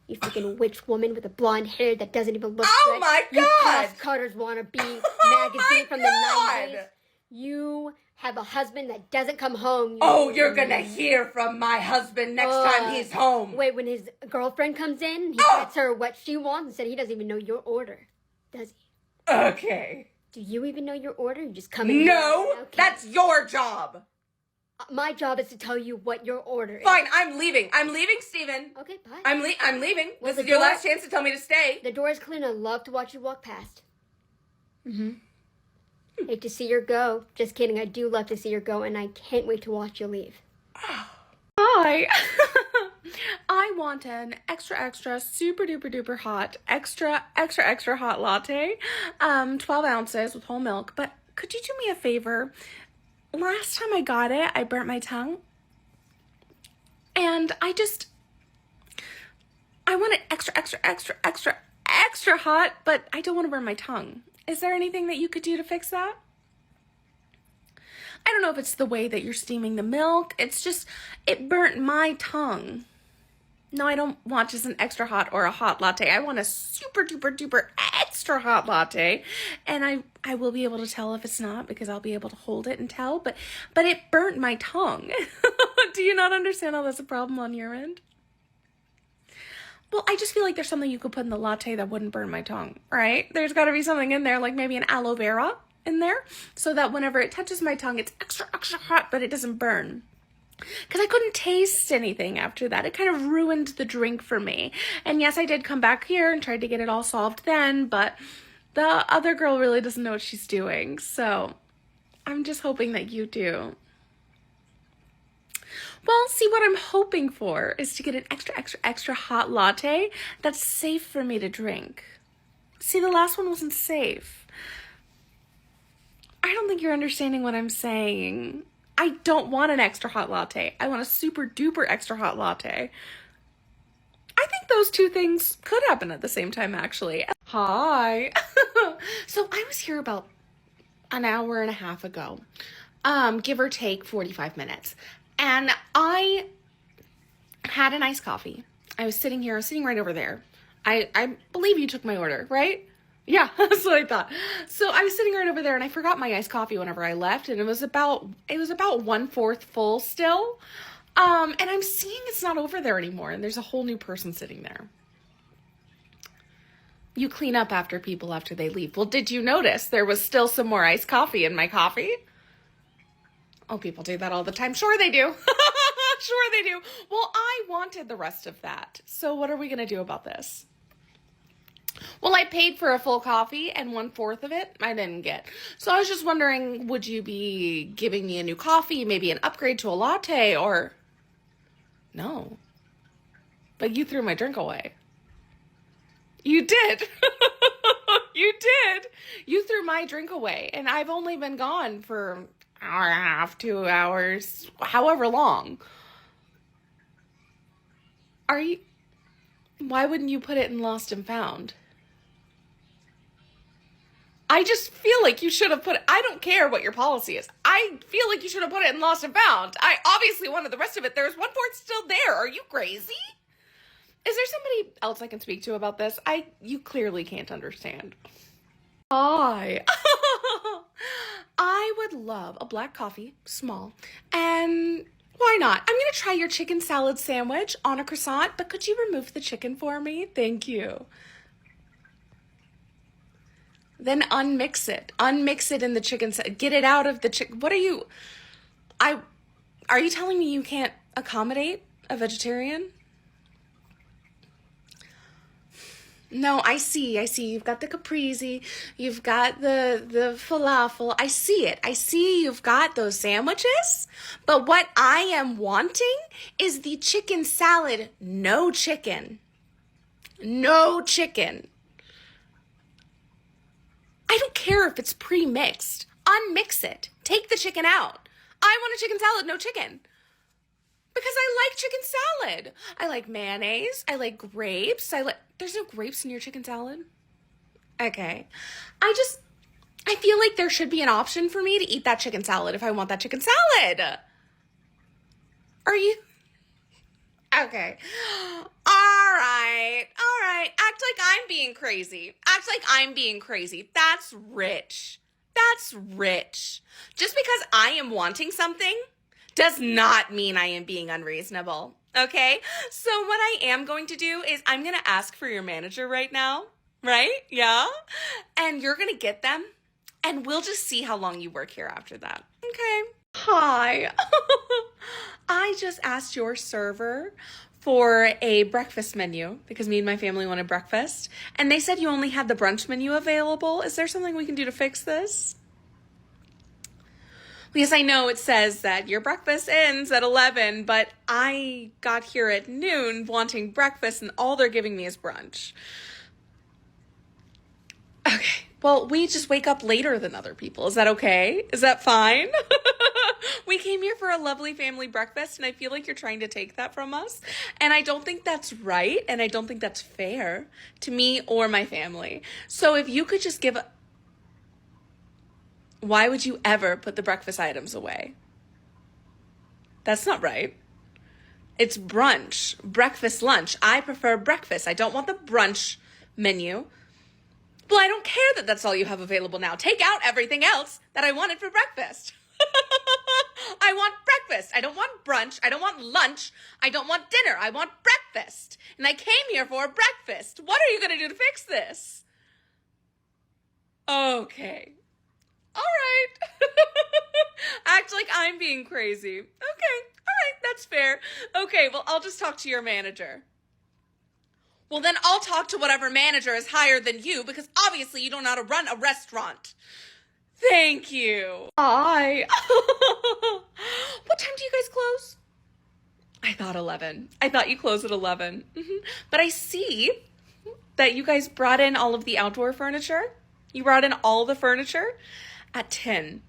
You freaking witch woman with a blonde hair that doesn't even look
Oh
good.
my
You
God.
cost cutters wannabe
my
magazine from the
God.
90s. You have a husband that doesn't come home.
Oh, you're going to hear from my husband next time he's home.
Wait, when his girlfriend comes in, he gets her what she wants and said he doesn't even know your order. Does he?
Okay.
Do you even know your order? You just come in.
No,
Okay.
that's your job.
My job is to tell you what your order is.
Fine, I'm leaving. I'm leaving, Steven.
Okay, bye.
I'm leaving.
Well,
This
the
is your
door-
last chance to tell me to stay.
The door is clean. I love to watch you walk past. Hate to see her go. Just kidding. I do love to see her go, and I can't wait to watch you leave.
Hi. I want an extra, super duper hot, extra hot latte, 12 ounces with whole milk. But could you do me a favor? Last time I got it, I burnt my tongue. And I want it extra hot, but I don't want to burn my tongue. Is there anything that you could do to fix that? I don't know if it's the way that you're steaming the milk. It's just, it burnt my tongue. No, I don't want just an extra hot or a hot latte. I want a super duper extra hot latte. And I will be able to tell if it's not because I'll be able to hold it and tell. But it burnt my tongue. Do you not understand how that's a problem on your end? Well, I just feel like there's something you could put in the latte that wouldn't burn my tongue, right? There's got to be something in there, like maybe an aloe vera in there, so that whenever it touches my tongue, it's extra hot, but it doesn't burn. Because I couldn't taste anything after that. It kind of ruined the drink for me. And yes, I did come back here and tried to get it all solved then, but the other girl really doesn't know what she's doing. So I'm just hoping that you do. Well, see, what I'm hoping for is to get an extra hot latte that's safe for me to drink. See, the last one wasn't safe. I don't think you're understanding what I'm saying. I don't want an extra hot latte. I want a super duper extra hot latte. I think those two things could happen at the same time, actually. Hi. So I was here about an hour and a half ago, give or take 45 minutes. And I had an iced coffee. I was sitting right over there. I believe you took my order, right? Yeah, that's what I thought. So I was sitting right over there and I forgot my iced coffee whenever I left, and it was about 1/4 full still. And I'm seeing it's not over there anymore, and there's a whole new person sitting there. You clean up after people after they leave. Well, did you notice there was still some more iced coffee in my coffee? Oh, people do that all the time. Sure they do. Sure they do. Well, I wanted the rest of that. So what are we going to do about this? Well, I paid for a full coffee and 1/4 of it I didn't get. So I was just wondering, would you be giving me a new coffee, maybe an upgrade to a latte, or... No. But you threw my drink away. You did. You threw my drink away, and I've only been gone for an hour and a half, 2 hours, however long. Why wouldn't you put it in lost and found? I just feel like you should have I don't care what your policy is. I feel like you should have put it in lost and found. I obviously wanted the rest of it. There's one part still there. Are you crazy? Is there somebody else I can speak to about this? You clearly can't understand. Hi. I would love a black coffee, small, and why not? I'm going to try your chicken salad sandwich on a croissant, but could you remove the chicken for me? Thank you. Then unmix it. Unmix it in the chicken salad. Get it out of the chicken. What are you... Are you telling me you can't accommodate a vegetarian? No, I see. You've got the caprese, you've got the falafel. I see it. I see you've got those sandwiches. But what I am wanting is the chicken salad, no chicken. No chicken. I don't care if it's pre-mixed. Unmix it. Take the chicken out. I want a chicken salad, no chicken. Because I like chicken salad. I like mayonnaise. I like grapes. There's no grapes in your chicken salad? Okay. I feel like there should be an option for me to eat that chicken salad if I want that chicken salad. Are you? Okay. All right. Act like I'm being crazy. That's rich. Just because I am wanting something does not mean I am being unreasonable, okay? So what I am going to do is I'm going to ask for your manager right now, right? Yeah? And you're going to get them, and we'll just see how long you work here after that, okay? Hi. I just asked your server for a breakfast menu because me and my family wanted breakfast, and they said you only had the brunch menu available. Is there something we can do to fix this? Because I know it says that your breakfast ends at 11, but I got here at noon wanting breakfast and all they're giving me is brunch. Okay, well, we just wake up later than other people. Is that okay? Is that fine? We came here for a lovely family breakfast and I feel like you're trying to take that from us. And I don't think that's right and I don't think that's fair to me or my family. So if you could just why would you ever put the breakfast items away? That's not right. It's brunch, breakfast, lunch. I prefer breakfast. I don't want the brunch menu. Well, I don't care that that's all you have available now. Take out everything else that I wanted for breakfast. I want breakfast. I don't want brunch. I don't want lunch. I don't want dinner. I want breakfast. And I came here for breakfast. What are you going to do to fix this? Okay. All right. Act like I'm being crazy. Okay. All right. That's fair. Okay. Well, I'll just talk to your manager. Well, then I'll talk to whatever manager is higher than you because obviously you don't know how to run a restaurant. Thank you. Hi. What time do you guys close? I thought 11. I thought you closed at 11. But I see that you guys brought in all of the outdoor furniture. You brought in all the furniture at 10.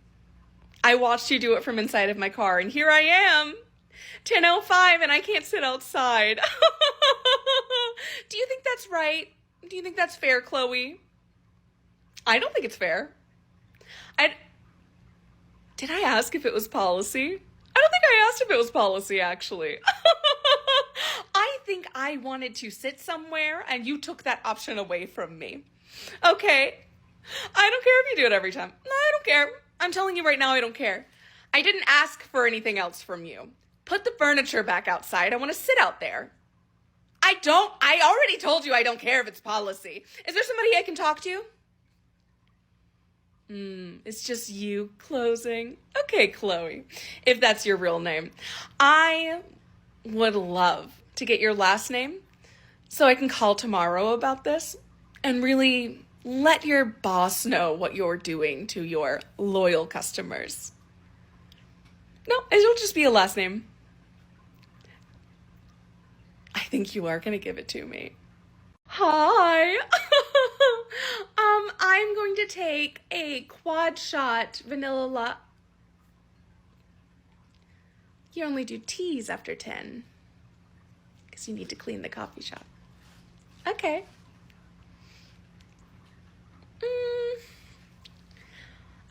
I watched you do it from inside of my car, and here I am, 10:05, and I can't sit outside. Do you think that's right? Do you think that's fair, Chloe? I don't think it's fair. Did I ask if it was policy? I don't think I asked if it was policy, actually. I think I wanted to sit somewhere, and you took that option away from me. Okay. I don't care if you do it every time. I don't care. I'm telling you right now, I don't care. I didn't ask for anything else from you. Put the furniture back outside. I want to sit out there. I already told you I don't care if it's policy. Is there somebody I can talk to? It's just you closing. Okay, Chloe, if that's your real name. I would love to get your last name so I can call tomorrow about this and really let your boss know what you're doing to your loyal customers. No, it'll just be a last name. I think you are going to give it to me. Hi. I'm going to take a quad shot vanilla latte. You only do teas after 10 because you need to clean the coffee shop. Okay.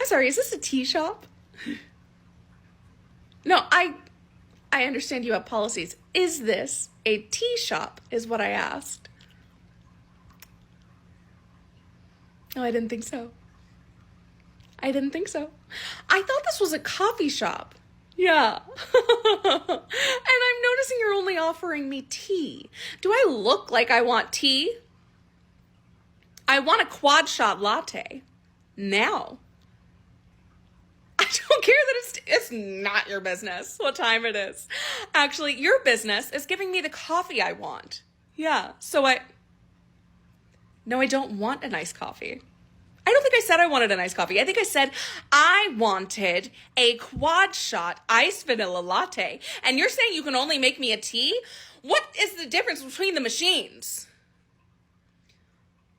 I'm sorry, is this a tea shop? No, I understand you have policies. Is this a tea shop is what I asked. Oh, I didn't think so. I thought this was a coffee shop. Yeah. And I'm noticing you're only offering me tea. Do I look like I want tea? I want a quad shot latte. Now. I don't care that it's not your business what time it is. Actually, your business is giving me the coffee I want. Yeah, No, I don't want a nice coffee. I don't think I said I wanted a nice coffee. I think I said I wanted a quad shot iced vanilla latte. And you're saying you can only make me a tea? What is the difference between the machines?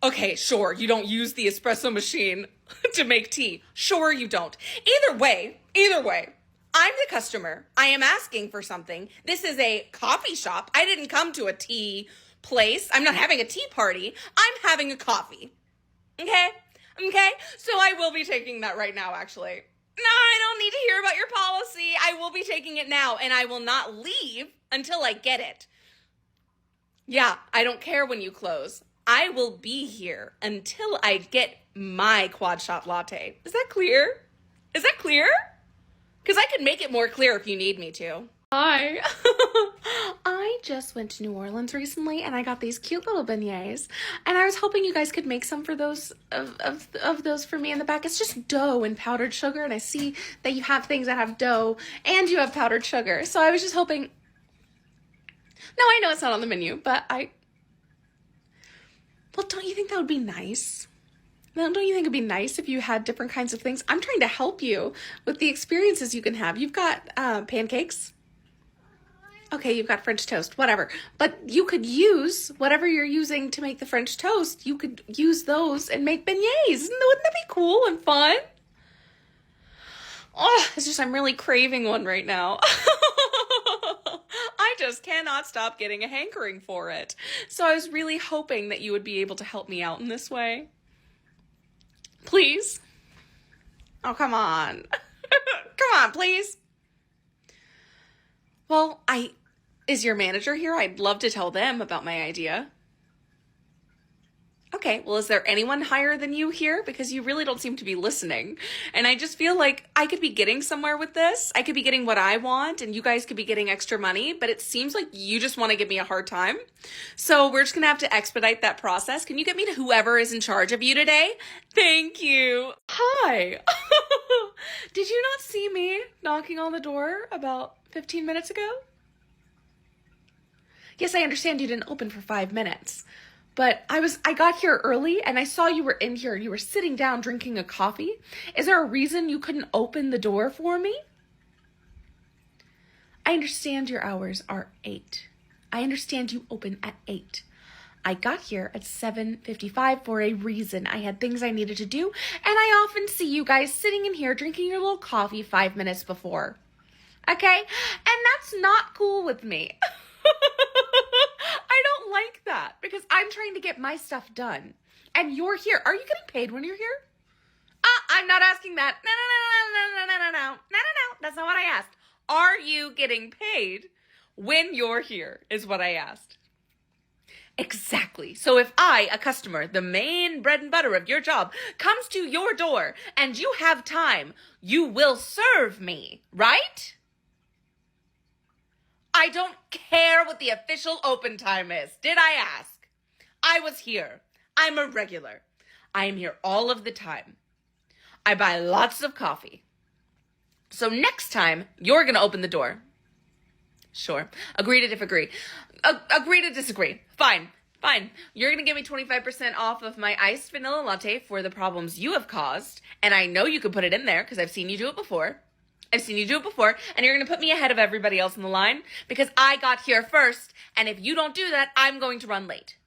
Okay, sure, you don't use the espresso machine to make tea. Sure, you don't. Either way, I'm the customer. I am asking for something. This is a coffee shop. I didn't come to a tea place. I'm not having a tea party. I'm having a coffee. Okay? So I will be taking that right now, actually. No, I don't need to hear about your policy. I will be taking it now, and I will not leave until I get it. Yeah, I don't care when you close. I will be here until I get my quad shot latte. Is that clear? Because I can make it more clear if you need me to. Hi. I just went to New Orleans recently and I got these cute little beignets and I was hoping you guys could make some for those of those for me in the back. It's just dough and powdered sugar, and I see that you have things that have dough and you have powdered sugar. So I was just hoping. No, I know it's not on the menu, but well, don't you think that would be nice? Don't you think it'd be nice if you had different kinds of things? I'm trying to help you with the experiences you can have. You've got pancakes. Okay, you've got French toast, whatever. But you could use whatever you're using to make the French toast. You could use those and make beignets. Wouldn't that be cool and fun? Oh, it's just I'm really craving one right now. I just cannot stop getting a hankering for it. So I was really hoping that you would be able to help me out in this way. Please? Oh, come on. Come on, please. Well, is your manager here? I'd love to tell them about my idea. Okay, well, is there anyone higher than you here? Because you really don't seem to be listening. And I just feel like I could be getting somewhere with this. I could be getting what I want, and you guys could be getting extra money, but it seems like you just want to give me a hard time. So we're just going to have to expedite that process. Can you get me to whoever is in charge of you today? Thank you. Hi. Did you not see me knocking on the door about 15 minutes ago? Yes, I understand you didn't open for 5 minutes. But I got here early and I saw you were in here. You were sitting down drinking a coffee. Is there a reason you couldn't open the door for me? I understand your hours are 8. I understand you open at 8. I got here at 7:55 for a reason. I had things I needed to do, and I often see you guys sitting in here drinking your little coffee 5 minutes before. Okay? And that's not cool with me. I don't like that because I'm trying to get my stuff done. And you're here. Are you getting paid when you're here? I'm not asking that. No. That's not what I asked. Are you getting paid when you're here is what I asked. Exactly. So if I, a customer, the main bread and butter of your job, comes to your door and you have time, you will serve me, right? I don't care what the official open time is. Did I ask? I was here. I'm a regular. I am here all of the time. I buy lots of coffee. So next time, you're going to open the door. Sure. Agree to disagree. Agree to disagree. Fine. You're going to give me 25% off of my iced vanilla latte for the problems you have caused. And I know you can put it in there because I've seen you do it before. And you're going to put me ahead of everybody else in the line because I got here first. And if you don't do that, I'm going to run late.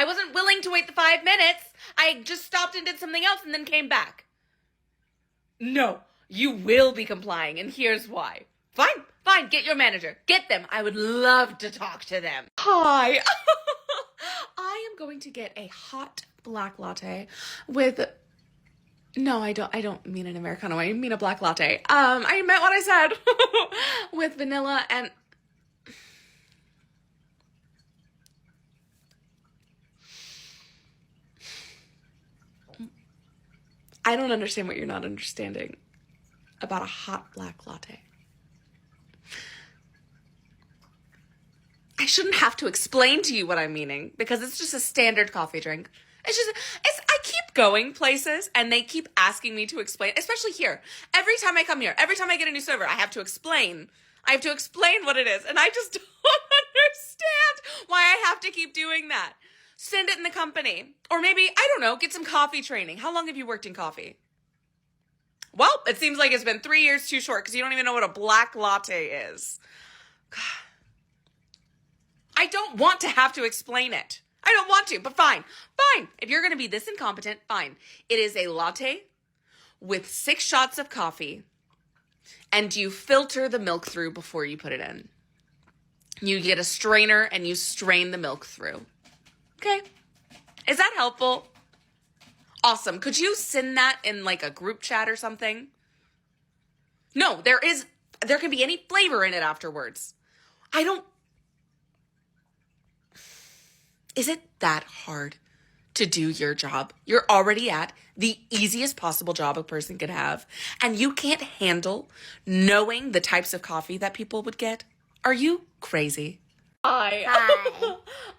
I wasn't willing to wait the 5 minutes. I just stopped and did something else and then came back. No, you will be complying, and here's why. Fine, get your manager. Get them. I would love to talk to them. Hi. I am going to get a hot black latte with... No, I don't mean an Americano. I mean a black latte. I meant what I said. With vanilla and... I don't understand what you're not understanding about a hot black latte. I shouldn't have to explain to you what I'm meaning because it's just a standard coffee drink. I keep going places and they keep asking me to explain, especially here. Every time I come here, every time I get a new server, I have to explain. I have to explain what it is. And I just don't understand why I have to keep doing that. Send it in the company. Or maybe, I don't know, get some coffee training. How long have you worked in coffee? Well, it seems like it's been 3 years too short because you don't even know what a black latte is. God. I don't want to have to explain it. I don't want to, but fine. If you're going to be this incompetent, fine. It is a latte with 6 shots of coffee, and you filter the milk through before you put it in. You get a strainer, and you strain the milk through. Okay? Is that helpful? Awesome. Could you send that in like a group chat or something? No, there can be any flavor in it afterwards. Is it that hard to do your job? You're already at the easiest possible job a person could have, and you can't handle knowing the types of coffee that people would get? Are you crazy? Hi.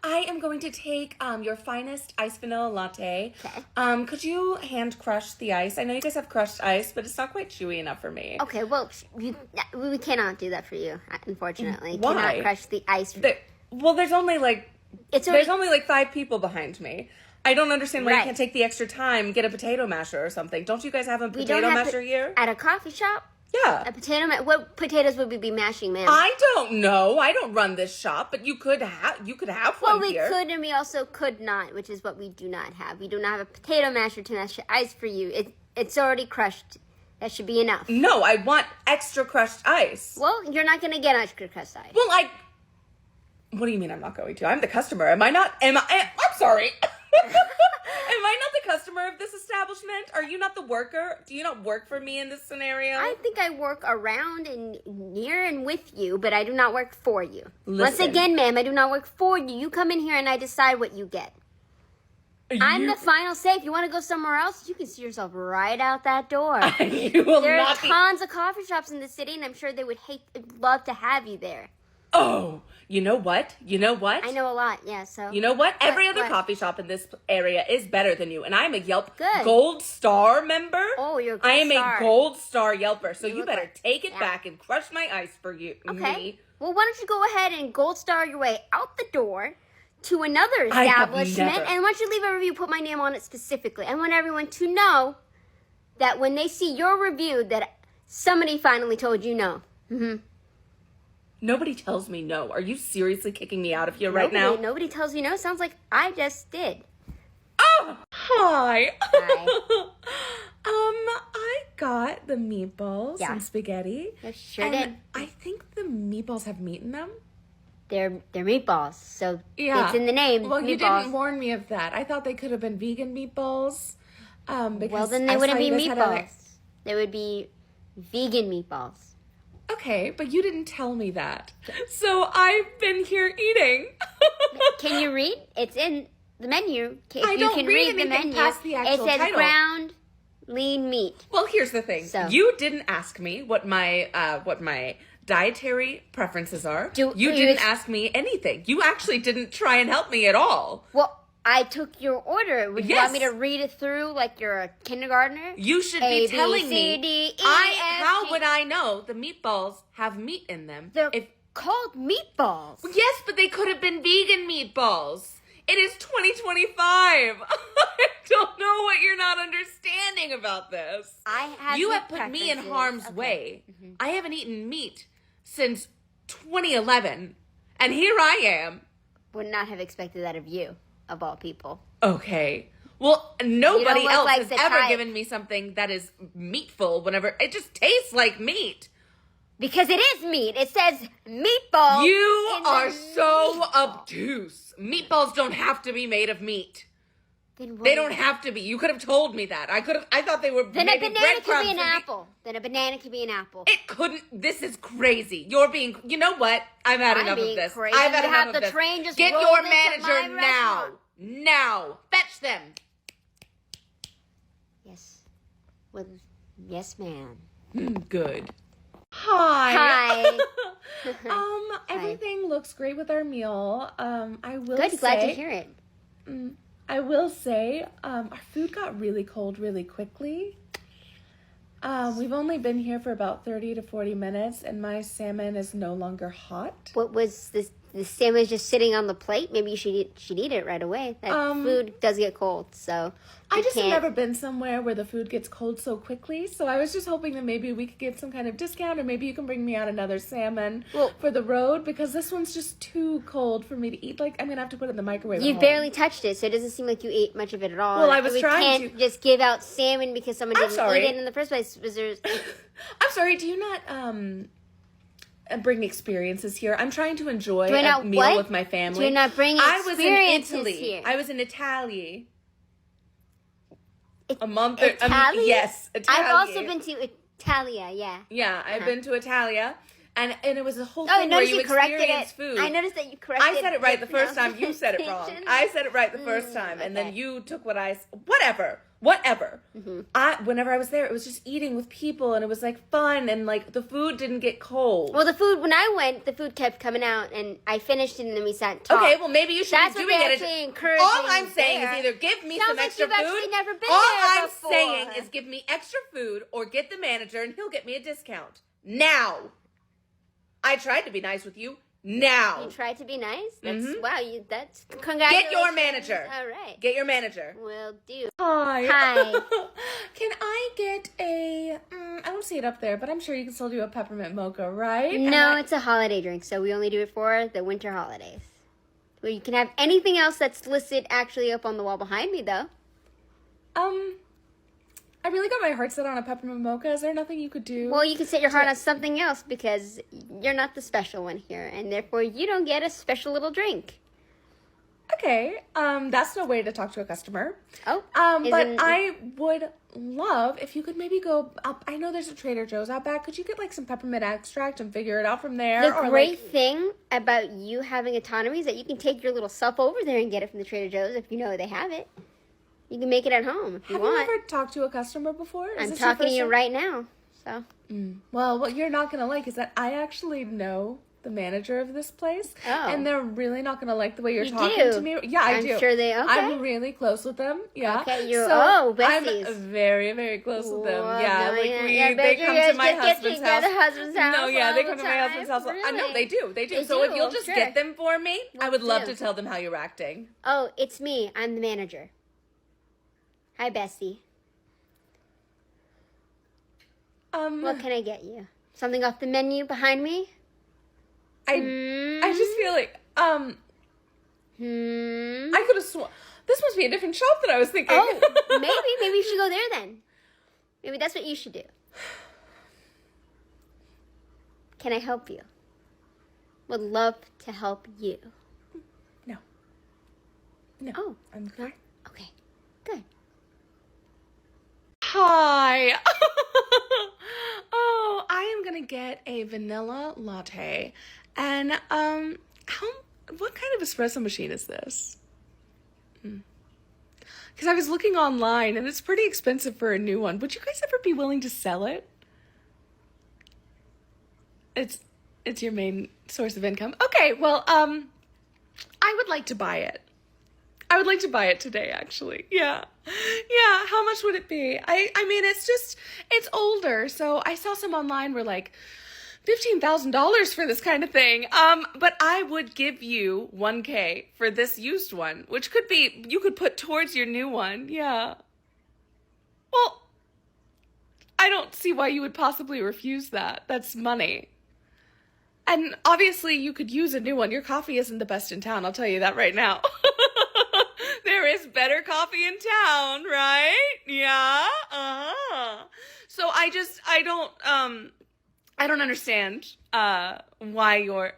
I am going to take your finest iced vanilla latte.
Okay.
Could you hand crush the ice? I know you guys have crushed ice, but it's not quite chewy enough for me.
Okay, well, we cannot do that for you, unfortunately.
Why?
Cannot crush the ice.
There's only like...
There's
only like 5 people behind me. I don't understand why you
Right.
can't take the extra time, get a potato masher or something. Don't you guys have a potato masher here?
At a coffee shop?
Yeah.
A potato what potatoes would we be mashing, ma'am?
I don't know. I don't run this shop, but you could have
well,
one
we
here.
could, and we also could not, which is what we do not have. We do not have a potato masher to mash ice for you. It's already crushed. That should be enough.
No, I want extra crushed ice.
Well, you're not going to get extra crushed ice.
Well, what do you mean I'm not going to? I'm the customer. I'm sorry. Am I not the customer of this establishment? Are you not the worker? Do you not work for me in this scenario?
I think I work around and near and with you, but I do not work for you.
Listen.
Once again, ma'am, I do not work for you. You come in here and I decide what you get. I'm the final say. If you want to go somewhere else, you can see yourself right out that door.
You will
There are
not be...
tons of coffee shops in the city, and I'm sure they would love to have you there.
Oh, you know what?
I know a lot, yeah, so...
You know what? Every other
what?
coffee shop in this area is better than you. And I'm a Yelp
Good.
Gold Star member.
Oh, you're a Gold
I am
Star.
a Gold Star Yelper. So you
look
better
like-
take it
yeah.
back and crush my ice for you.
Okay.
Me.
Well, why don't you go ahead and gold star your way out the door to another
I have
establishment,
never-
and once you leave a review, put my name on it specifically. I want everyone to know that when they see your review, that somebody finally told you no. Mm-hmm.
Nobody tells me no. Are you seriously kicking me out of here right now?
Nobody tells you no. Sounds like I just did.
Oh, hi.
Hi.
I got the meatballs
Yeah.
and spaghetti.
You sure
and
did.
I think the meatballs have meat in them.
They're meatballs, so
Yeah.
it's in the name.
Well, you
meatballs.
didn't warn me of that. I thought they could have been vegan meatballs. Because
Well, then
I
they
saw
wouldn't be
you guys had other-
meatballs. They would be vegan meatballs.
Okay, but you didn't tell me that. So I've been here eating.
Can you read? It's in the menu. If
I
you
don't
can
read
read the
anything
menu,
past the actual
it says
title.
ground lean meat.
Well, here's the thing.
So-
You didn't ask me what my dietary preferences are.
You
didn't ask me anything. You actually didn't try and help me at all.
Well, I took your order. Would you want me
Yes.
to read it through like you're a kindergartner?
You should
A,
be
B,
telling
C,
me.
D, E, F,
How
G.
would I know the meatballs have meat in them?
They're called meatballs.
Yes, but they could have been vegan meatballs. It is 2025. I don't know what you're not understanding about this.
I have
You
your
have put me in
preferences.
harm's
Okay.
way. I haven't eaten meat since 2011, and here I am.
Would not have expected that of you. of all people.
Okay. Well, nobody
look
else
like
has
the
ever
type.
given me something that is meatful whenever it just tastes like meat.
Because it is meat. It says meatball.
You
in the
are so
meatball.
obtuse. Meatballs don't have to be made of meat.
Then what
They
is
don't
it?
have to be. You could have told me that. I thought they were
Then
maybe
a banana could
breadcrumbs
be an
or meat.
apple. Then a banana could be an apple.
It couldn't. This is crazy. You're being. You know what? I've had
I'm
enough of
being
this.
crazy.
I've had
You
enough
have
of
the
this.
train just
Get
rolled
your
into
manager
my
now.
restaurant.
Now. Fetch them.
Yes. Well, yes, ma'am.
Good. Hi.
Hi.
Everything looks great with our meal. I will
Good.
say.
Glad to hear it.
I will say, our food got really cold really quickly. We've only been here for about 30 to 40 minutes, and my salmon is no longer hot.
What was this? The salmon just sitting on the plate. Maybe you should eat it right away. That food does get cold, so
I just have
can't-
never been somewhere where the food gets cold so quickly, so I was just hoping that maybe we could get some kind of discount, or maybe you can bring me out another salmon for the road, because this one's just too cold for me to eat. Like, I'm going to have to put it in the microwave.
You
at home.
barely touched it, so it doesn't seem like you ate much of it at all.
Well, I was
we
trying
can't
to.
just give out salmon because someone
I'm
didn't
sorry.
eat it in the first place. Was there?
I'm sorry, do you not bring experiences here? I'm trying to enjoy
Do I
a
not
meal
what?
with my family.
Do you not bring
I was in
experiences
Italy.
here?
I was in Italy.
It-
A month.
Italy?
Yes, Italy.
I've also been to Italia. Yeah.
Yeah, I've been to Italia, and it was a whole
Oh, I
thing where
noticed
you
you corrected
experience
it.
food.
I noticed that you corrected.
I said it right the
the
first time. You said it wrong.
pronunciation.
I said it right the first time, and then
okay.
you took what I. Whatever. Whenever I was there, it was just eating with people, and it was like fun, and like the food didn't get cold.
Well, the food when I went, the food kept coming out, and I finished it, and then we sat and talked.
Okay, well maybe you should
That's
be
what
doing
they
it.
actually encouraging
All I'm saying
there.
is either give me
Sounds
some
like
extra
you've
food.
actually never been
All
there
I'm
before.
saying is give me extra food or get the manager and he'll get me a discount. Now. I tried to be nice with you. Now.
You tried to be nice. That's wow. That's congratulations.
Get your manager.
All right.
Get your manager.
Will do.
Hi.
Hi.
Can I get a, I don't see it up there, but I'm sure you can still do a peppermint mocha, right?
No, it's a holiday drink, so we only do it for the winter holidays. Well, you can have anything else that's listed actually up on the wall behind me, though.
I really got my heart set on a peppermint mocha. Is there nothing you could do?
Well, you can set your heart on something else because you're not the special one here, and therefore you don't get a special little drink.
Okay, that's no way to talk to a customer.
Oh,
But I would love if you could maybe go up. I know there's a Trader Joe's out back. Could you get like some peppermint extract and figure it out from there?
The great thing about you having autonomy is that you can take your little self over there and get it from the Trader Joe's if you know they have it. You can make it at home if you
Have
want.
you ever talked to a customer before?
I'm talking to you right now. So
Well, what you're not gonna like is that I actually know the manager of this place, and they're really not gonna like the way you're talking
do?
to me. Yeah, I
I'm
do.
sure they. Okay.
I'm really close with them. Yeah.
Okay, you're
I'm
besties.
very, very close with them.
Well,
Yeah,
no,
like
yeah, I bet
they
you
come
guys
to my
get
husband's
to
house.
the husband's house
No, yeah, they
all
come
the
to my husband's
time.
house. I know
Really?
they do. They do.
They
So if
do,
you'll just
sure.
get them for me, I would love
do.
to tell them how you're acting.
Oh, it's me. I'm the manager. Hi, Bessie. What can I get you? Something off the menu behind me?
I just feel like I could have sworn this must be a different shop that I was thinking.
Oh, maybe you should go there then. Maybe that's what you should do. Can I help you? Would love to help you.
No.
Oh,
I'm fine.
okay. Good.
Hi. Oh, I am gonna get a vanilla latte. And what kind of espresso machine is this? Because I was looking online and it's pretty expensive for a new one. Would you guys ever be willing to sell it? It's your main source of income. Okay, well, I would like to buy it. I would like to buy it today, actually. Yeah. Yeah, how much would it be? I mean, it's older, so I saw some online were like $15,000 for this kind of thing. But I would give you $1,000 for this used one, which you could put towards your new one. Yeah. Well, I don't see why you would possibly refuse that. That's money. And obviously you could use a new one. Your coffee isn't the best in town, I'll tell you that right now. is better coffee in town, right? Yeah. So I don't understand why you're.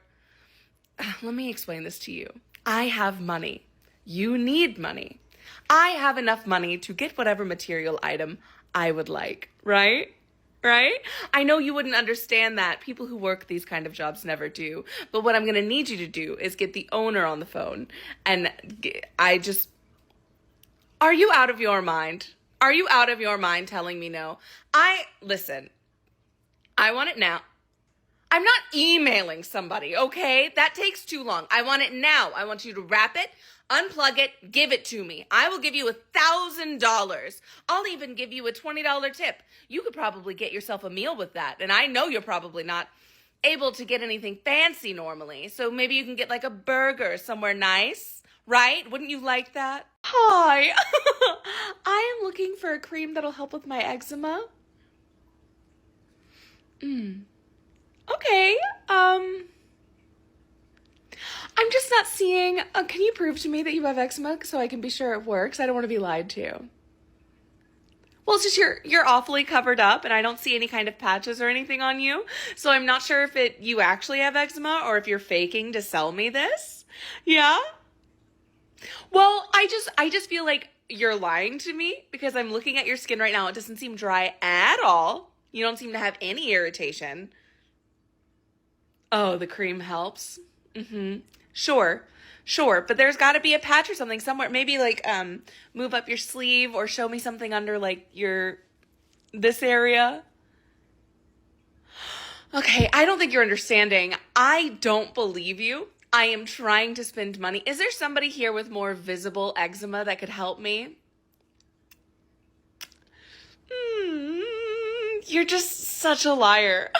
Let me explain this to you. I have money. You need money. I have enough money to get whatever material item I would like, right? Right? I know you wouldn't understand that. People who work these kind of jobs never do. But what I'm going to need you to do is get the owner on the phone. And are you out of your mind? Are you out of your mind telling me no? Listen, I want it now. I'm not emailing somebody, okay? That takes too long. I want it now. I want you to wrap it, unplug it, give it to me. I will give you $1,000. I'll even give you a $20 tip. You could probably get yourself a meal with that. And I know you're probably not able to get anything fancy normally. So maybe you can get like a burger somewhere nice, right? Wouldn't you like that? Hi. I am looking for a cream that'll help with my eczema. Okay, I'm just not seeing, can you prove to me that you have eczema so I can be sure it works? I don't want to be lied to. Well, it's just you're awfully covered up and I don't see any kind of patches or anything on you. So I'm not sure if you actually have eczema or if you're faking to sell me this. Yeah? Well, I just feel like you're lying to me because I'm looking at your skin right now. It doesn't seem dry at all. You don't seem to have any irritation. Oh, the cream helps. Sure. But there's got to be a patch or something somewhere. Maybe like move up your sleeve or show me something under like this area. Okay, I don't think you're understanding. I don't believe you. I am trying to spend money. Is there somebody here with more visible eczema that could help me? You're just such a liar.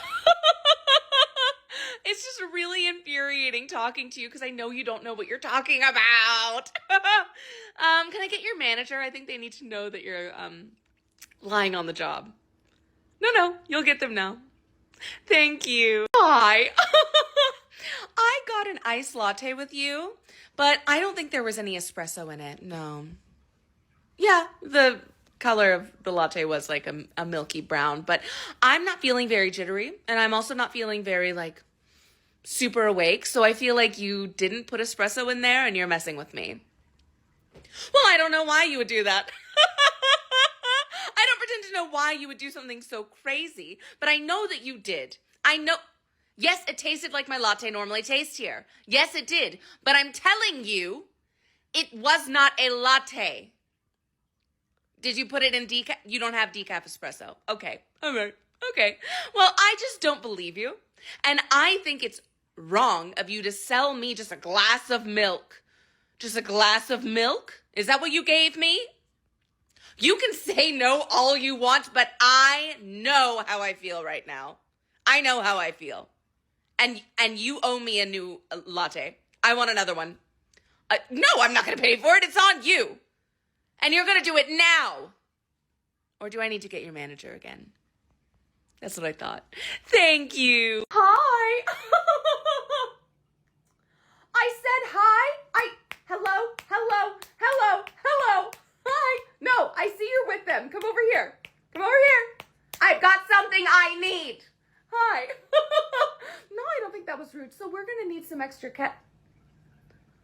It's just really infuriating talking to you because I know you don't know what you're talking about. Can I get your manager? I think they need to know that you're lying on the job. No, you'll get them now. Thank you. Hi. I got an iced latte with you, but I don't think there was any espresso in it. No. Yeah, the color of the latte was like a milky brown, but I'm not feeling very jittery, and I'm also not feeling very like super awake, so I feel like you didn't put espresso in there and you're messing with me. Well, I don't know why you would do that. I don't pretend to know why you would do something so crazy, but I know that you did. I know. Yes, it tasted like my latte normally tastes here. Yes, it did. But I'm telling you, it was not a latte. Did you put it in decaf? You don't have decaf espresso. Okay. All right. Okay. Well, I just don't believe you. And I think it's wrong of you to sell me just a glass of milk. Just a glass of milk? Is that what you gave me? You can say no all you want, but I know how I feel right now. I know how I feel. And you owe me a new latte. I want another one. No, I'm not going to pay for it. It's on you. And you're going to do it now. Or do I need to get your manager again? That's what I thought. Thank you. Hi. I said hi. Hello. Hi. No, I see you're with them. Come over here. I've got something I need. Hi. No, I don't think that was rude. So we're going to need some extra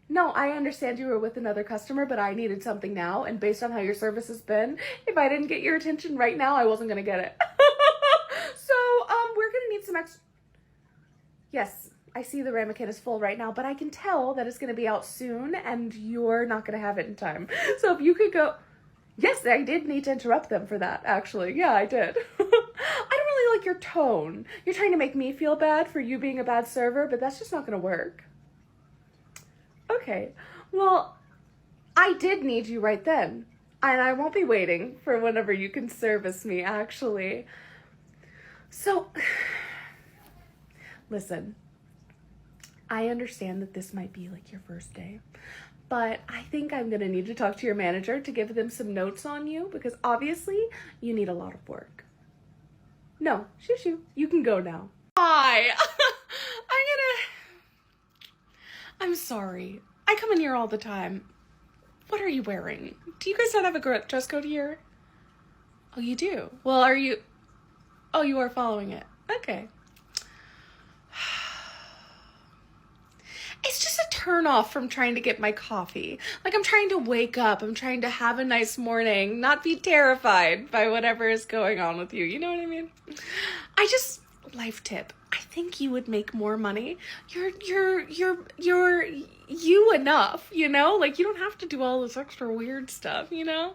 No, I understand you were with another customer, but I needed something now. And based on how your service has been, if I didn't get your attention right now, I wasn't going to get it. So, we're going to need some extra. Yes, I see the ramekin is full right now, but I can tell that it's going to be out soon and you're not going to have it in time. So if you could go. Yes, I did need to interrupt them for that, actually. Yeah, I did. I don't really like your tone. You're trying to make me feel bad for you being a bad server, but that's just not going to work. Okay, well, I did need you right then, and I won't be waiting for whenever you can service me, actually. So, listen, I understand that this might be like your first day, but I think I'm going to need to talk to your manager to give them some notes on you, because obviously you need a lot of work. No, shoo, you can go now. Hi, I'm sorry. I come in here all the time.
What are you wearing? Do you guys not have a dress code here? Oh, you do? Well, are you... Oh, you are following it. Okay. It's just a turn off from trying to get my coffee. Like, I'm trying to wake up. I'm trying to have a nice morning, not be terrified by whatever is going on with you. You know what I mean? Life tip. I think you would make more money. You're you enough, you know? Like, you don't have to do all this extra weird stuff, you know?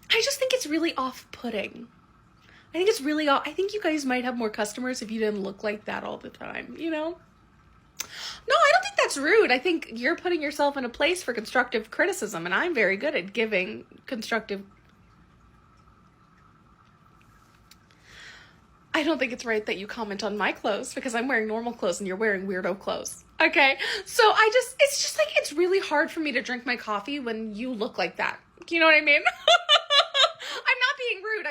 I just think it's really off-putting. I think you guys might have more customers if you didn't look like that all the time, you know? No, I don't think that's rude. I think you're putting yourself in a place for constructive criticism, and I'm very good at giving constructive... I don't think it's right that you comment on my clothes because I'm wearing normal clothes and you're wearing weirdo clothes. Okay? So it's just like, it's really hard for me to drink my coffee when you look like that. You know what I mean? I'm not being rude.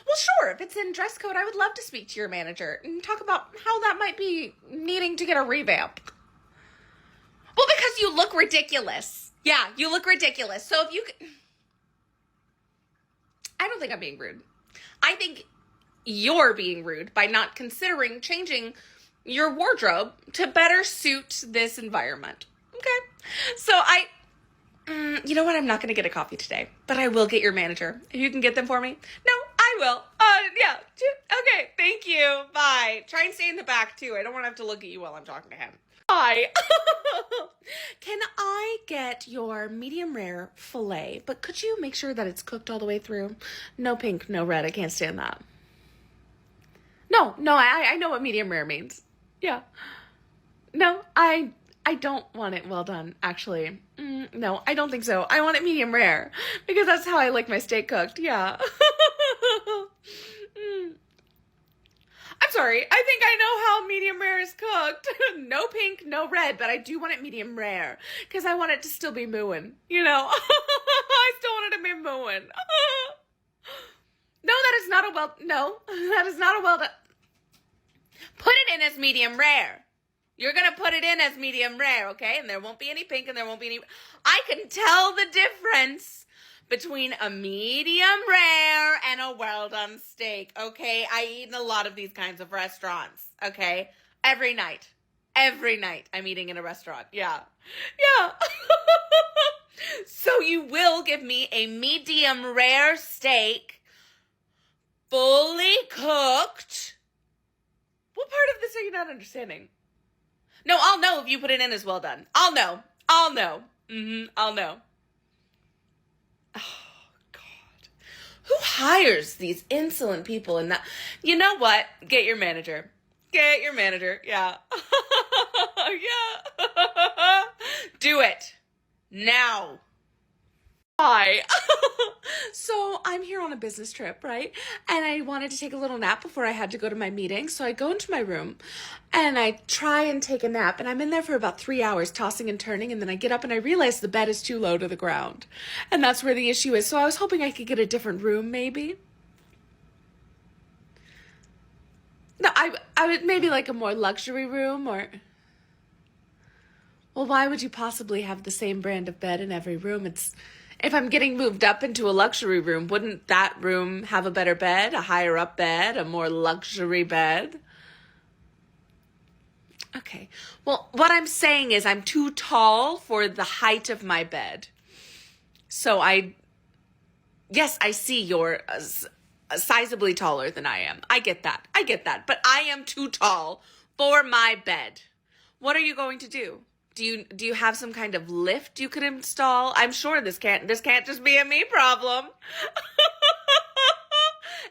Well, sure, if it's in dress code, I would love to speak to your manager and talk about how that might be needing to get a revamp. Well, because you look ridiculous. Yeah, you look ridiculous. So if you could... I don't think I'm being rude. I think you're being rude by not considering changing your wardrobe to better suit this environment. Okay? So you know what? I'm not going to get a coffee today, but I will get your manager. You can get them for me? No, I will. Yeah. Okay, thank you. Bye. Try and stay in the back, too. I don't want to have to look at you while I'm talking to him. Hi. Can I get your medium rare filet, but could you make sure that it's cooked all the way through? No pink, no red. I can't stand that. No, I know what medium rare means. Yeah. No, I don't want it well done, actually. No, I don't think so. I want it medium rare because that's how I like my steak cooked. Yeah. I'm sorry. I think I know how medium rare is cooked. No pink, no red, but I do want it medium rare because I want it to still be mooing, you know? I still want it to be mooing. No, that is not a well done. Put it in as medium rare. You're going to put it in as medium rare, okay? And there won't be any pink and there won't be any... I can tell the difference between a medium rare and a well-done steak, okay? I eat in a lot of these kinds of restaurants, okay? Every night I'm eating in a restaurant, yeah. So you will give me a medium rare steak, fully cooked. What part of this are you not understanding? No, I'll know if you put it in as well done. I'll know. I'll know. Oh, God. Who hires these insolent people in that? You know what? Get your manager. Yeah. Yeah. Do it. Now. Hi. So I'm here on a business trip, right? And I wanted to take a little nap before I had to go to my meeting. So I go into my room and I try and take a nap. And I'm in there for about 3 hours, tossing and turning. And then I get up and I realize the bed is too low to the ground. And that's where the issue is. So I was hoping I could get a different room, maybe. No, I would maybe like a more luxury room or... Well, why would you possibly have the same brand of bed in every room? If I'm getting moved up into a luxury room, wouldn't that room have a better bed, a higher up bed, a more luxury bed? Okay. Well, what I'm saying is I'm too tall for the height of my bed. So yes, I see you're sizably taller than I am. I get that. But I am too tall for my bed. What are you going to do? Do you have some kind of lift you could install? I'm sure this can't just be a me problem.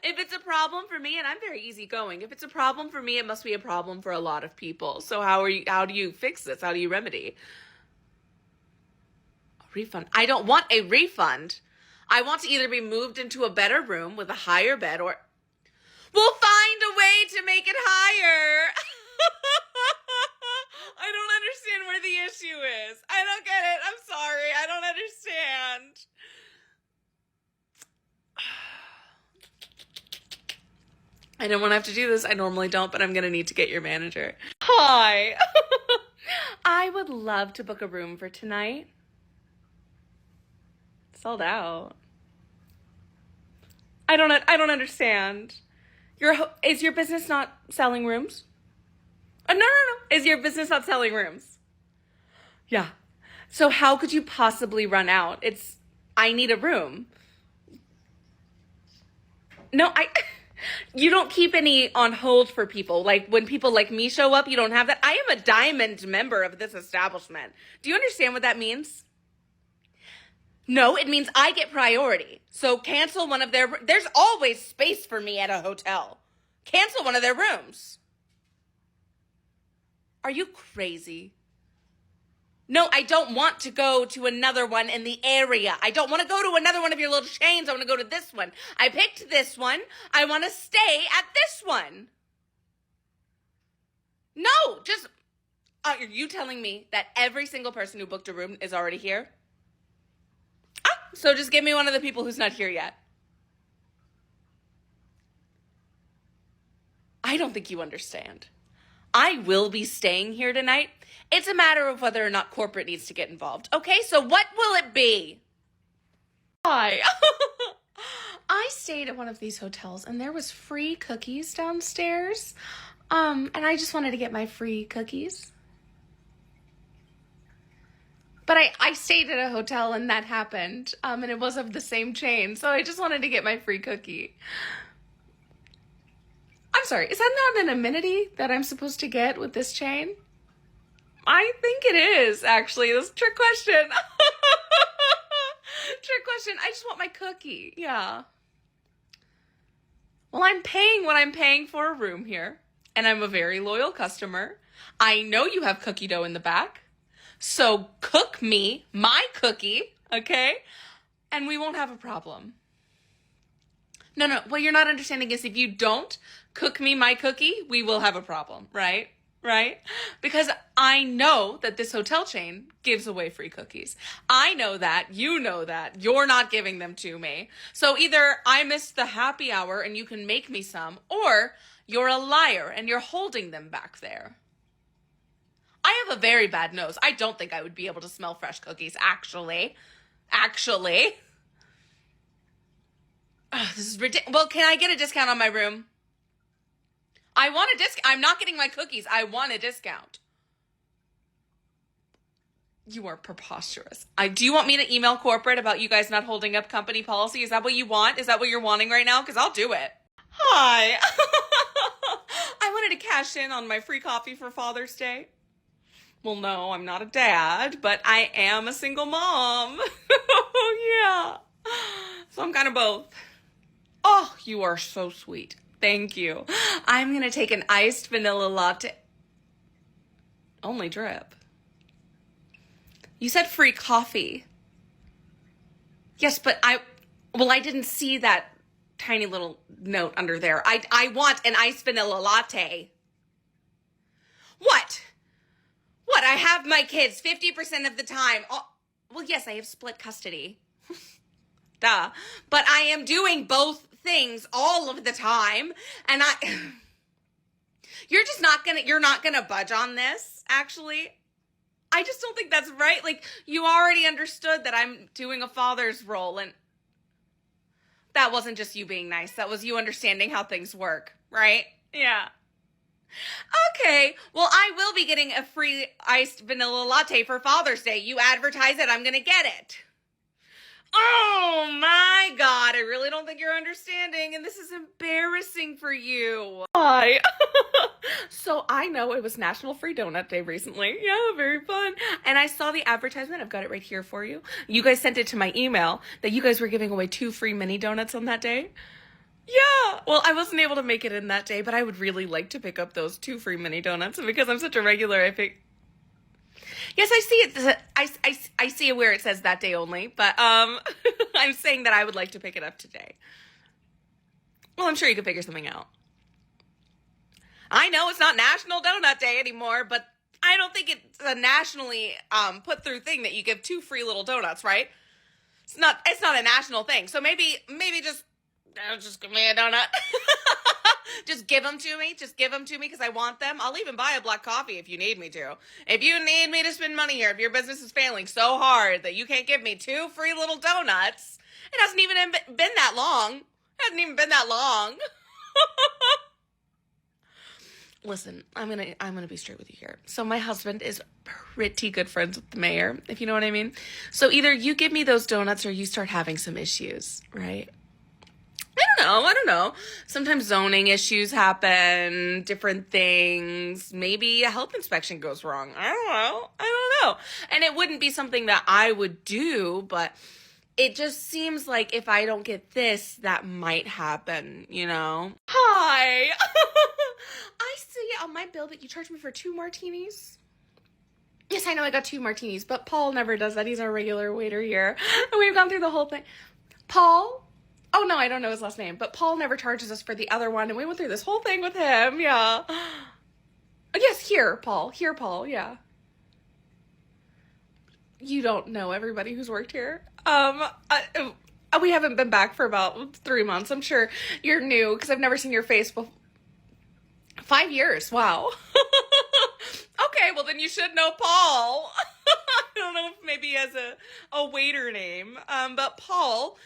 If it's a problem for me, and I'm very easygoing, if it's a problem for me, it must be a problem for a lot of people. So how do you fix this? How do you remedy? A refund. I don't want a refund. I want to either be moved into a better room with a higher bed or we'll find a way to make it higher. I don't understand where the issue is. I don't get it. I'm sorry. I don't understand. I don't want to have to do this. I normally don't, but I'm going to need to get your manager. Hi. I would love to book a room for tonight.
Sold out. I don't understand. Is your business not selling rooms? No. Is your business not selling rooms? Yeah. So how could you possibly run out? I need a room. No, you don't keep any on hold for people. Like when people like me show up, you don't have that. I am a diamond member of this establishment. Do you understand what that means? No, it means I get priority. So cancel one of there's always space for me at a hotel. Cancel one of their rooms. Are you crazy? No, I don't want to go to another one in the area. I don't want to go to another one of your little chains. I want to go to this one. I picked this one. I want to stay at this one. No, are you telling me that every single person who booked a room is already here? So just give me one of the people who's not here yet. I don't think you understand. I will be staying here tonight. It's a matter of whether or not corporate needs to get involved. Okay, so what will it be?
Hi. I stayed at one of these hotels and there was free cookies downstairs. And I just wanted to get my free cookies. But I stayed at a hotel and that happened. And it was of the same chain. So I just wanted to get my free cookie. I'm sorry, is that not an amenity that I'm supposed to get with this chain?
I think it is, actually. That's a trick question. Trick question. I just want my cookie. Yeah. Well, I'm paying what I'm paying for a room here. And I'm a very loyal customer. I know you have cookie dough in the back. So cook me my cookie, okay? And we won't have a problem. No. What you're not understanding is if you don't cook me my cookie, we will have a problem, right? Right? Because I know that this hotel chain gives away free cookies. I know that. You know that. You're not giving them to me. So either I missed the happy hour and you can make me some, or you're a liar and you're holding them back there. I have a very bad nose. I don't think I would be able to smell fresh cookies, actually. Ugh, this is ridiculous. Well, can I get a discount on my room? I want a discount. I'm not getting my cookies. I want a discount. You are preposterous. Do you want me to email corporate about you guys not holding up company policy? Is that what you want? Is that what you're wanting right now? Because I'll do it. Hi. I wanted to cash in on my free coffee for Father's Day. Well, no, I'm not a dad, but I am a single mom. Yeah. So I'm kind of both. Oh, you are so sweet. Thank you. I'm going to take an iced vanilla latte. Only drip. You said free coffee. Yes, but I didn't see that tiny little note under there. I want an iced vanilla latte. What? What? I have my kids 50% of the time. Oh, well, yes, I have split custody. Duh. But I am doing both things all of the time. And you're not gonna budge on this, actually. I just don't think that's right. Like, you already understood that I'm doing a father's role, and that wasn't just you being nice. That was you understanding how things work, right? Yeah. Okay, well, I will be getting a free iced vanilla latte for Father's Day. You advertise it, I'm gonna get it. Oh my God, I really don't think you're understanding, and this is embarrassing for you. Hi. So I know it was National Free Donut Day recently. Yeah, very fun. And I saw the advertisement. I've got it right here for you. You guys sent it to my email that you guys were giving away 2 free mini donuts on that day. Yeah, well, I wasn't able to make it in that day, but I would really like to pick up those 2 free mini donuts, and because I'm such a regular, I pick. Yes, I see it. I see it where it says that day only, but I'm saying that I would like to pick it up today. Well, I'm sure you could figure something out. I know it's not National Donut Day anymore, but I don't think it's a nationally put through thing that you give 2 free little donuts, right? It's not a national thing. So maybe just give me a donut. Just give them to me. Just give them to me because I want them. I'll even buy a black coffee if you need me to. If you need me to spend money here, if your business is failing so hard that you can't give me 2 free little donuts, it hasn't even been that long. It hasn't even been that long. Listen, I'm gonna be straight with you here. So my husband is pretty good friends with the mayor, if you know what I mean. So either you give me those donuts or you start having some issues, right? I don't know. Sometimes zoning issues happen, different things. Maybe a health inspection goes wrong. I don't know. And it wouldn't be something that I would do, but it just seems like if I don't get this, that might happen, you know? Hi! I see on my bill that you charged me for 2 martinis. Yes, I know I got 2 martinis, but Paul never does that. He's our regular waiter here. And we've gone through the whole thing. Paul? Oh, no, I don't know his last name, but Paul never charges us for the other one, and we went through this whole thing with him, yeah. Yes, here, Paul, yeah. You don't know everybody who's worked here. We haven't been back for about 3 months. I'm sure you're new because I've never seen your face before. 5 years. Wow. Okay, well then you should know Paul. I don't know if maybe he has a waiter name. But Paul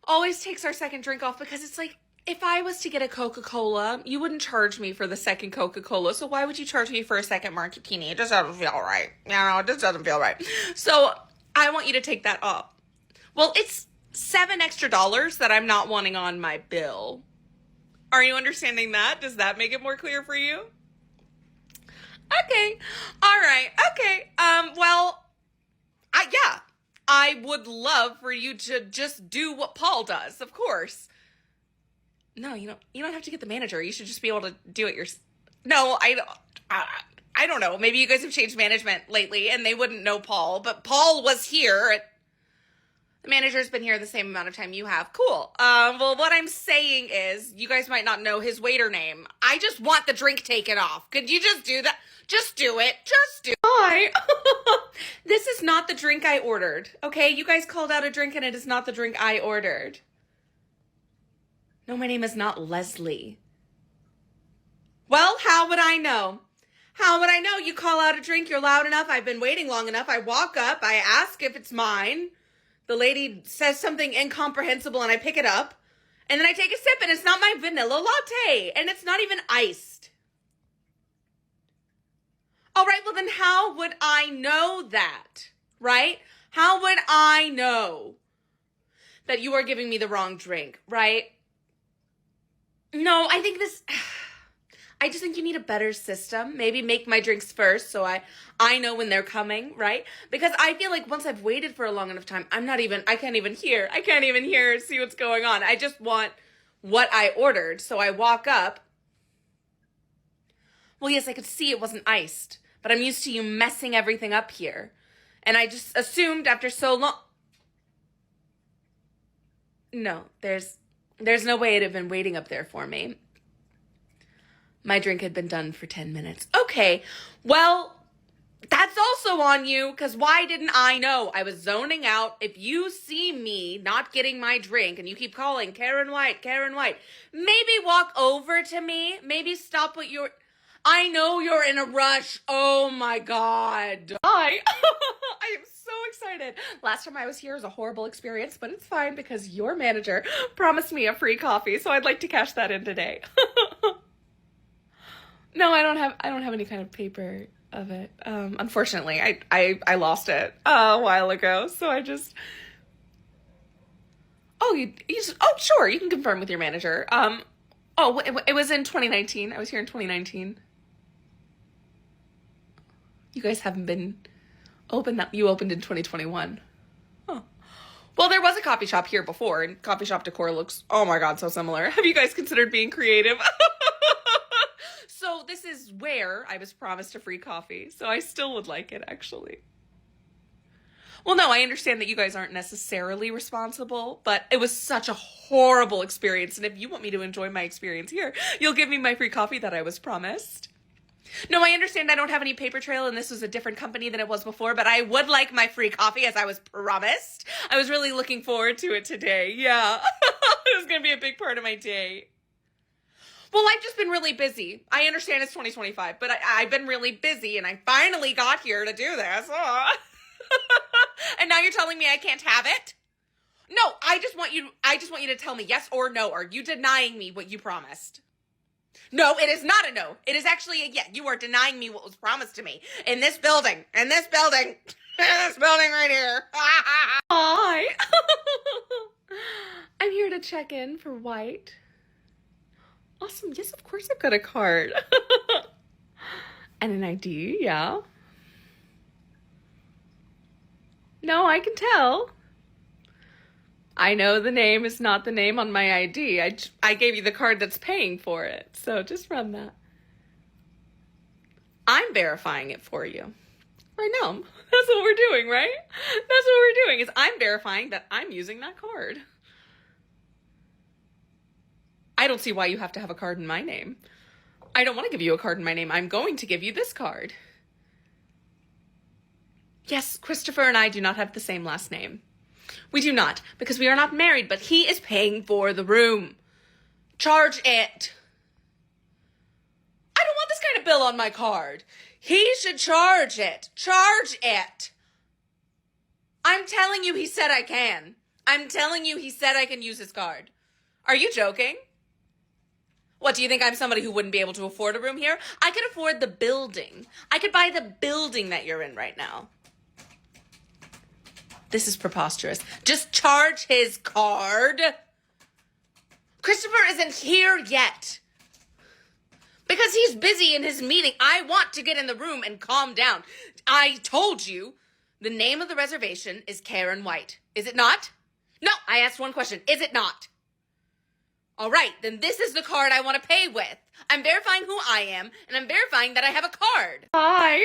always takes our second drink off because it's like, if I was to get a Coca-Cola, you wouldn't charge me for the second Coca-Cola. So why would you charge me for a second martini? It just doesn't feel right. It just doesn't feel right. So I want you to take that off. Well, it's $7 extra that I'm not wanting on my bill. Are you understanding that? Does that make it more clear for you? Okay. All right. Okay. I would love for you to just do what Paul does, of course. No, you don't have to get the manager. You should just be able to do it yourself. No, I don't know. Maybe you guys have changed management lately and they wouldn't know Paul, but Paul was here. The manager's been here the same amount of time you have. Cool. Well, what I'm saying is you guys might not know his waiter name. I just want the drink taken off. Could you just do that? Just do it. Just do it. Hi. This is not the drink I ordered. Okay? You guys called out a drink and it is not the drink I ordered. No, my name is not Leslie. Well, how would I know? How would I know? You call out a drink, you're loud enough, I've been waiting long enough, I walk up, I ask if it's mine. The lady says something incomprehensible and I pick it up. And then I take a sip and it's not my vanilla latte. And it's not even iced. All right, well then how would I know that? Right? How would I know that you are giving me the wrong drink? Right? No, I just think you need a better system. Maybe make my drinks first so I know when they're coming, right? Because I feel like once I've waited for a long enough time, I can't even hear, see what's going on. I just want what I ordered. So I walk up. Well, yes, I could see it wasn't iced, but I'm used to you messing everything up here. And I just assumed after so long. No, there's no way it'd have been waiting up there for me. My drink had been done for 10 minutes. Okay, well, that's also on you, because why didn't I know? I was zoning out. If you see me not getting my drink and you keep calling, Karen White, maybe walk over to me. Maybe stop what you're... I know you're in a rush. Oh my God. Hi. I am so excited. Last time I was here was a horrible experience, but it's fine because your manager promised me a free coffee, so I'd like to cash that in today. No, I don't have any kind of paper of it. Unfortunately, I lost it a while ago, so I just... Oh, sure, you can confirm with your manager. It was in 2019. I was here in 2019. You guys haven't been open. You opened in 2021. Huh. Well, there was a coffee shop here before, and coffee shop decor looks, oh my God, so similar. Have you guys considered being creative? So this is where I was promised a free coffee, so I still would like it, actually. Well, no, I understand that you guys aren't necessarily responsible, but it was such a horrible experience, and if you want me to enjoy my experience here, you'll give me my free coffee that I was promised. No, I understand I don't have any paper trail, and this was a different company than it was before, but I would like my free coffee as I was promised. I was really looking forward to it today, yeah. It was going to be a big part of my day. Well, I've just been really busy. I understand it's 2025, but I've been really busy, and I finally got here to do this. And now you're telling me I can't have it? No, I just want you to tell me yes or no. Are you denying me what you promised? No, it is not a no. It is actually a yes. You are denying me what was promised to me in this building. In this building. In this building right here.
Hi. I'm here to check in for White. Awesome. Yes, of course I've got a card. And an ID, yeah. No, I can tell. I know the name is not the name on my ID. I gave you the card that's paying for it. So just run that. I'm verifying it for you. I know. That's what we're doing, right? That's what we're doing, is I'm verifying that I'm using that card. I don't see why you have to have a card in my name. I don't want to give you a card in my name. I'm going to give you this card. Yes, Christopher and I do not have the same last name. We do not, because we are not married, but he is paying for the room. Charge it. I don't want this kind of bill on my card. He should charge it. Charge it. I'm telling you, he said I can. I'm telling you, he said I can use his card. Are you joking? What, do you think I'm somebody who wouldn't be able to afford a room here? I could afford the building. I could buy the building that you're in right now. This is preposterous. Just charge his card. Christopher isn't here yet. Because he's busy in his meeting. I want to get in the room and calm down. I told you the name of the reservation is Karen White. Is it not? No, I asked one question. Is it not? All right, then this is the card I want to pay with. I'm verifying who I am, and I'm verifying that I have a card. Hi.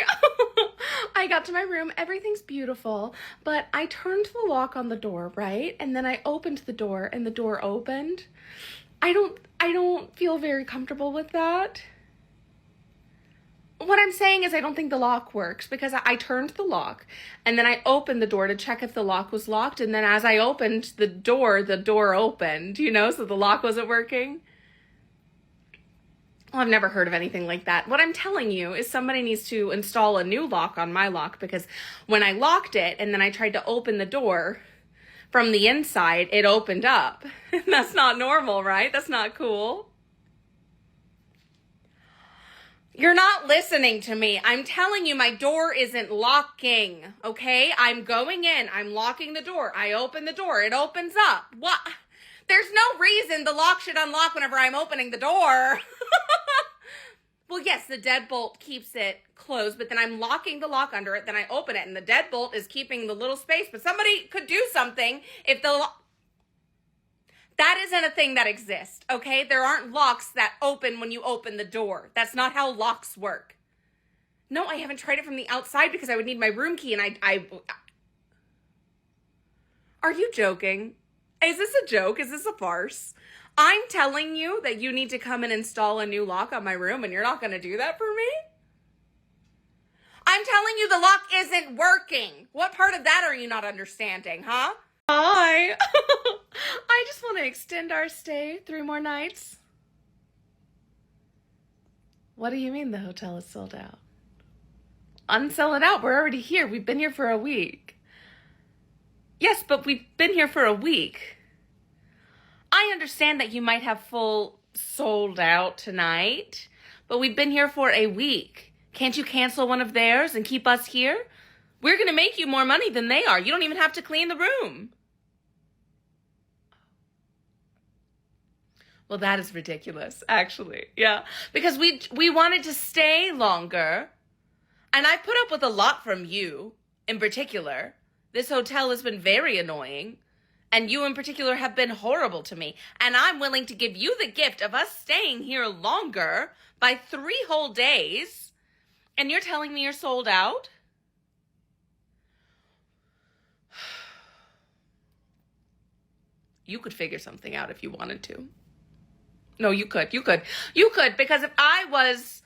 I got to my room. Everything's beautiful, but I turned the lock on the door, right? And then I opened the door, and the door opened. I don't feel very comfortable with that. What I'm saying is I don't think the lock works, because I turned the lock and then I opened the door to check if the lock was locked. And then as I opened the door opened, so the lock wasn't working. Well, I've never heard of anything like that. What I'm telling you is somebody needs to install a new lock on my lock, because when I locked it and then I tried to open the door from the inside, it opened up. That's not normal, right? That's not cool. You're not listening to me. I'm telling you, my door isn't locking, okay? I'm going in. I'm locking the door. I open the door. It opens up. What? There's no reason the lock should unlock whenever I'm opening the door. Well, yes, the deadbolt keeps it closed, but then I'm locking the lock under it. Then I open it, and the deadbolt is keeping the little space. But somebody could do something if the That isn't a thing that exists, okay? There aren't locks that open when you open the door. That's not how locks work. No, I haven't tried it from the outside because I would need my room key, and I... Are you joking? Is this a joke? Is this a farce? I'm telling you that you need to come and install a new lock on my room, and you're not going to do that for me? I'm telling you the lock isn't working. What part of that are you not understanding, huh? Hi. I just want to extend our stay 3 more nights. What do you mean the hotel is sold out? Unsell it out. We're already here. We've been here for a week. Yes, but we've been here for a week. I understand that you might have full sold out tonight, but we've been here for a week. Can't you cancel one of theirs and keep us here? We're going to make you more money than they are. You don't even have to clean the room. Well, that is ridiculous, actually. Yeah, because we wanted to stay longer, and I put up with a lot from you in particular. This hotel has been very annoying, and you in particular have been horrible to me, and I'm willing to give you the gift of us staying here longer by 3 whole days, and you're telling me you're sold out? You could figure something out if you wanted to. No, you could, because if I was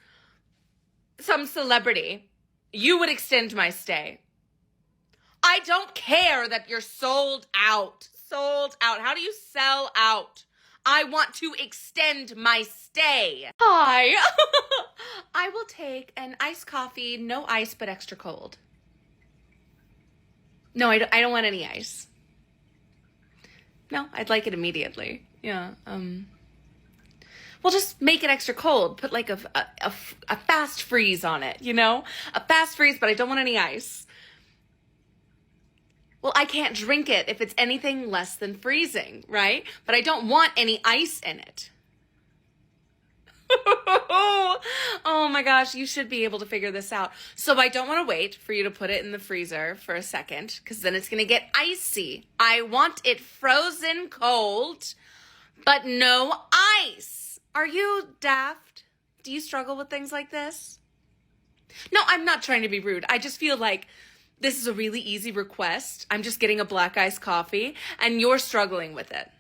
some celebrity, you would extend my stay. I don't care that you're sold out. Sold out. How do you sell out? I want to extend my stay. Hi. I will take an iced coffee, no ice, but extra cold. No, I don't want any ice. No, I'd like it immediately. Yeah, well, just make it extra cold. Put like a fast freeze on it, you know? A fast freeze, but I don't want any ice. Well, I can't drink it if it's anything less than freezing, right? But I don't want any ice in it. Oh my gosh, you should be able to figure this out. So I don't want to wait for you to put it in the freezer for a second, because then it's going to get icy. I want it frozen cold, but no ice. Are you daft? Do you struggle with things like this? No, I'm not trying to be rude. I just feel like this is a really easy request. I'm just getting a black iced coffee, and you're struggling with it.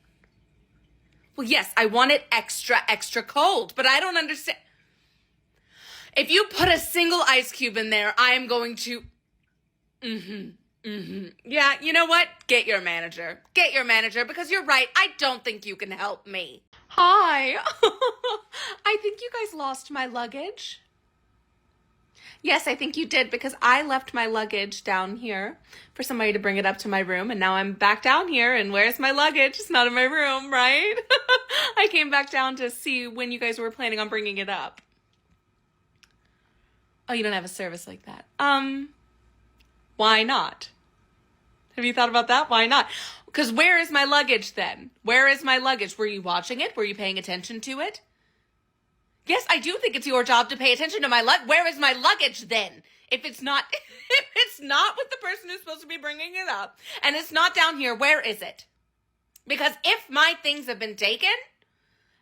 Well, yes, I want it extra cold, but I don't understand. If you put a single ice cube in there, I am going to... Yeah, you know what? Get your manager. Get your manager, because you're right. I don't think you can help me. Hi. I think you guys lost my luggage. Yes, I think you did, because I left my luggage down here for somebody to bring it up to my room, and now I'm back down here, and where's my luggage? It's not in my room, right? I came back down to see when you guys were planning on bringing it up. Oh, you don't have a service like that. Why not? Have you thought about that? Why not? Because where is my luggage then? Where is my luggage? Were you watching it? Were you paying attention to it? Yes, I do think it's your job to pay attention to my luggage. Where is my luggage then? If it's not with the person who's supposed to be bringing it up, and it's not down here, where is it? Because if my things have been taken,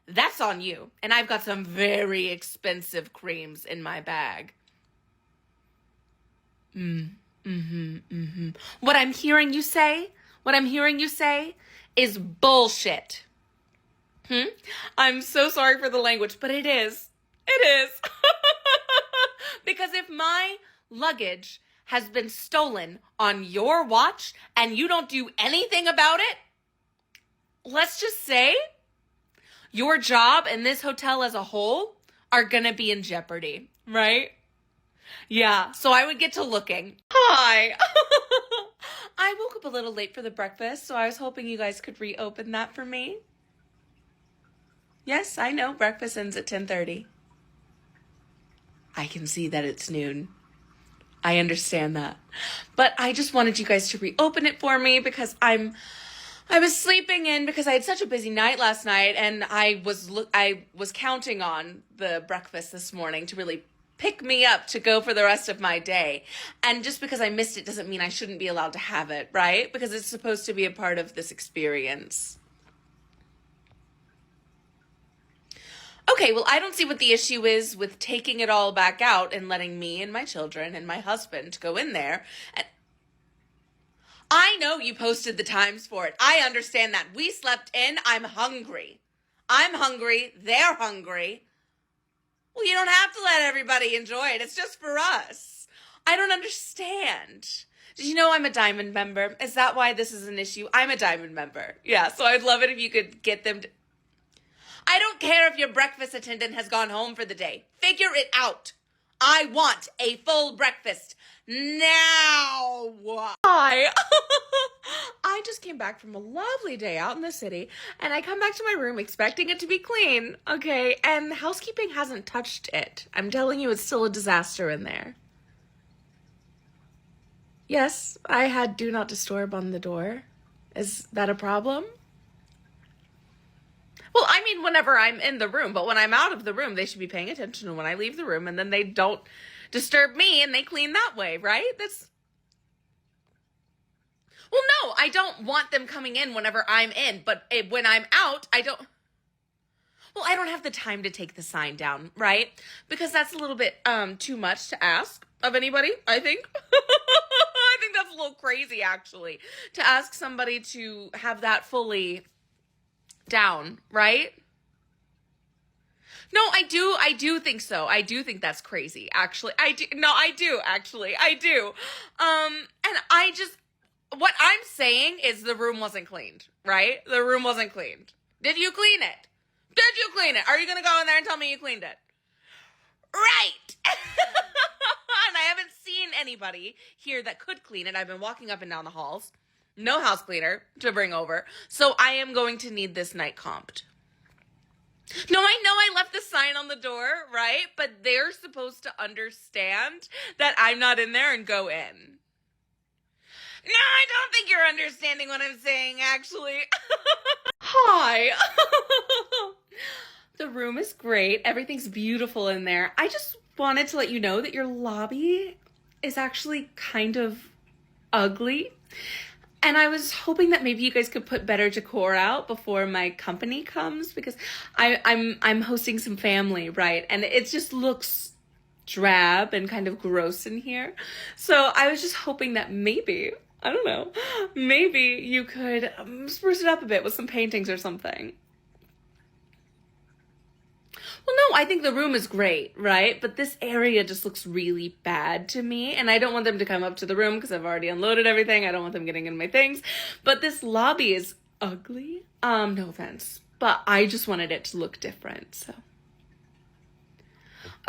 that's on you. And I've got some very expensive creams in my bag. What I'm hearing you say is bullshit. I'm so sorry for the language, but it is. It is. Because if my luggage has been stolen on your watch and you don't do anything about it, let's just say your job and this hotel as a whole are gonna be in jeopardy, right? Yeah, so I would get to looking. Hi. I woke up a little late for the breakfast, so I was hoping you guys could reopen that for me. Yes, I know, breakfast ends at 10:30. I can see that it's noon. I understand that. But I just wanted you guys to reopen it for me, because I was sleeping in because I had such a busy night last night, and I was counting on the breakfast this morning to really pick me up to go for the rest of my day. And just because I missed it doesn't mean I shouldn't be allowed to have it, right? Because it's supposed to be a part of this experience. Okay, well, I don't see what the issue is with taking it all back out and letting me and my children and my husband go in there. And I know you posted the times for it. I understand that. We slept in. I'm hungry. They're hungry. Well, you don't have to let everybody enjoy it. It's just for us. I don't understand. Did you know I'm a Diamond member? Is that why this is an issue? I'm a Diamond member. Yeah, so I'd love it if you could get them to... I don't care if your breakfast attendant has gone home for the day. Figure it out. I want a full breakfast now. Hi. I just came back from a lovely day out in the city, and I come back to my room expecting it to be clean, okay? And housekeeping hasn't touched it. I'm telling you, it's still a disaster in there. Yes, I had do not disturb on the door. Is that a problem? Well, I mean, whenever I'm in the room, but when I'm out of the room, they should be paying attention to when I leave the room, and then they don't disturb me and they clean that way, right? Well, no, I don't want them coming in whenever I'm in, but when I'm out, I don't have the time to take the sign down, right? Because that's a little bit too much to ask of anybody, I think. I think that's a little crazy, actually, to ask somebody to have that fully down, right? No, I do think so. I do think that's crazy, actually. I do. And what I'm saying is the room wasn't cleaned, right? The room wasn't cleaned. Did you clean it? Did you clean it? Are you going to go in there and tell me you cleaned it? Right. And I haven't seen anybody here that could clean it. I've been walking up and down the halls. No house cleaner to bring over. So I am going to need this night comped. No, I know I left the sign on the door, right? But they're supposed to understand that I'm not in there and go in. No, I don't think you're understanding what I'm saying, actually. Hi. The room is great. Everything's beautiful in there. I just wanted to let you know that your lobby is actually kind of ugly. And I was hoping that maybe you guys could put better decor out before my company comes, because I'm hosting some family, right? And it just looks drab and kind of gross in here. So I was just hoping that maybe, I don't know, maybe you could spruce it up a bit with some paintings or something. Well, no, I think the room is great, right? But this area just looks really bad to me. And I don't want them to come up to the room because I've already unloaded everything. I don't want them getting in my things. But this lobby is ugly. No offense. But I just wanted it to look different, so.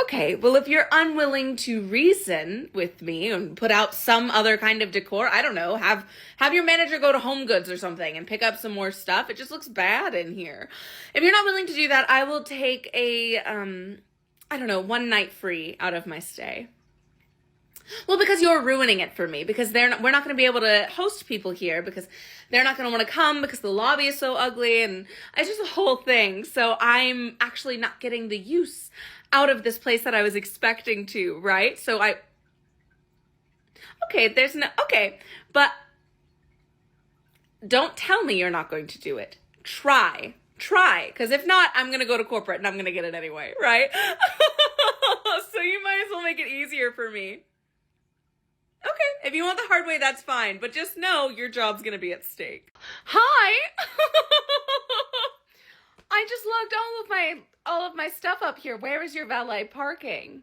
Okay, well, if you're unwilling to reason with me and put out some other kind of decor, I don't know, have your manager go to Home Goods or something and pick up some more stuff. It just looks bad in here. If you're not willing to do that, I will take a, I don't know, 1 night free out of my stay. Well, because you're ruining it for me, because we're not going to be able to host people here because they're not going to want to come because the lobby is so ugly and it's just a whole thing. So I'm actually not getting the use out of this place that I was expecting to, right? So okay, but don't tell me you're not going to do it. Try, because if not, I'm going to go to corporate and I'm going to get it anyway, right? So you might as well make it easier for me. Okay, if you want the hard way, that's fine, but just know your job's going to be at stake. Hi! I just lugged all of my stuff up here. Where is your valet parking?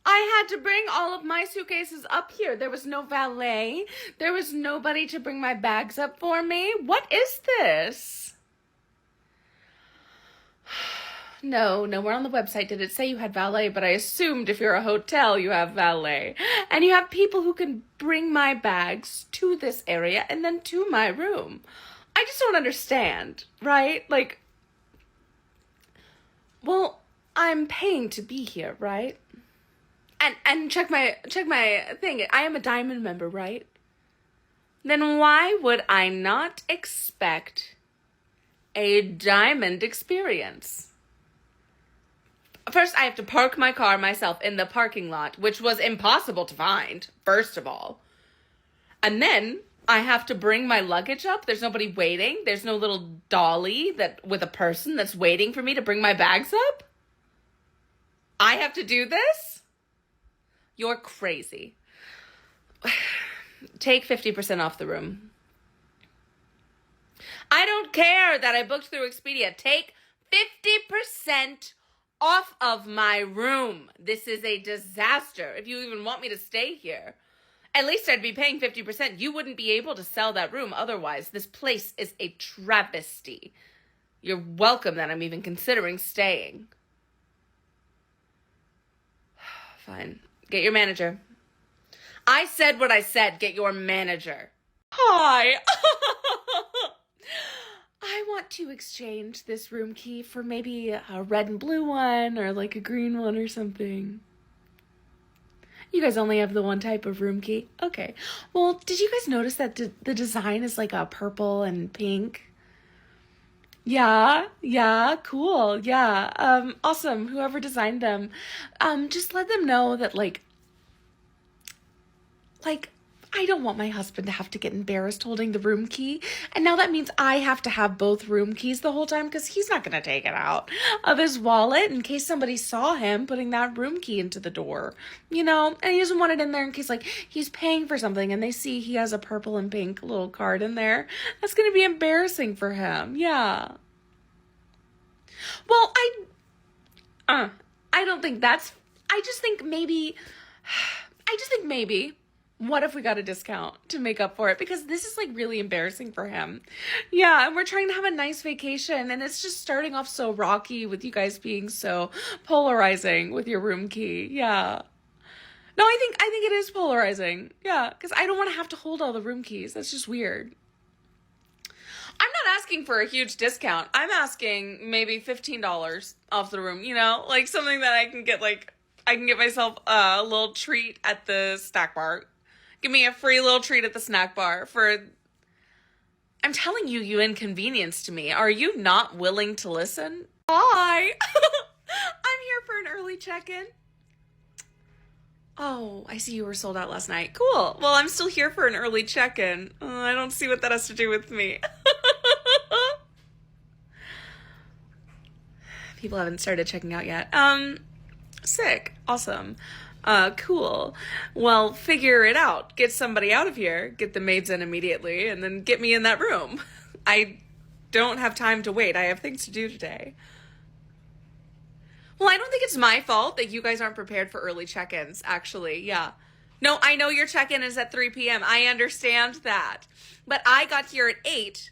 I had to bring all of my suitcases up here. There was no valet. There was nobody to bring my bags up for me. What is this? No, we're on the website. Did it say you had valet? But I assumed if you're a hotel, you have valet. And you have people who can bring my bags to this area and then to my room. I just don't understand, right? Like, well, I'm paying to be here, right? And check my thing. I am a diamond member, right? Then why would I not expect a diamond experience? First, I have to park my car myself in the parking lot, which was impossible to find, first of all. And then I have to bring my luggage up. There's nobody waiting. There's no little dolly with a person that's waiting for me to bring my bags up. I have to do this? You're crazy. Take 50% off the room. I don't care that I booked through Expedia. Take 50% off of my room. This is a disaster. If you even want me to stay here, at least I'd be paying 50%. You wouldn't be able to sell that room otherwise. This place is a travesty. You're welcome that I'm even considering staying. Fine. Get your manager. I said what I said. Get your manager. Hi. I want to exchange this room key for maybe a red and blue one or like a green one or something. You guys only have the one type of room key? Okay. Well, did you guys notice that the design is like a purple and pink? Yeah, cool. Yeah, awesome. Whoever designed them, just let them know that like, I don't want my husband to have to get embarrassed holding the room key. And now that means I have to have both room keys the whole time because he's not going to take it out of his wallet in case somebody saw him putting that room key into the door, you know? And he doesn't want it in there in case like he's paying for something and they see he has a purple and pink little card in there. That's going to be embarrassing for him. Yeah. Well, I don't think that's, I just think maybe
What if we got a discount to make up for it? Because this is like really embarrassing for him. Yeah, and we're trying to have a nice vacation, and it's just starting off so rocky with you guys being so polarizing with your room key. Yeah. No, I think it is polarizing. Yeah, because I don't want to have to hold all the room keys. That's just weird. I'm not asking for a huge discount. I'm asking maybe $15 off the room, like something that I can get, I can get myself a little treat at the snack bar. Give me a free little treat at the snack bar I'm telling you, you inconvenienced me. Are you not willing to listen? Hi. I'm here for an early check-in. Oh, I see you were sold out last night. Cool. Well, I'm still here for an early check-in. I don't see what that has to do with me. People haven't started checking out yet. Sick. Awesome. Cool. Well, figure it out. Get somebody out of here. Get the maids in immediately, and then get me in that room. I don't have time to wait. I have things to do today. Well, I don't think it's my fault that you guys aren't prepared for early check-ins, actually. Yeah. No, I know your check-in is at 3 p.m. I understand that. But I got here at 8,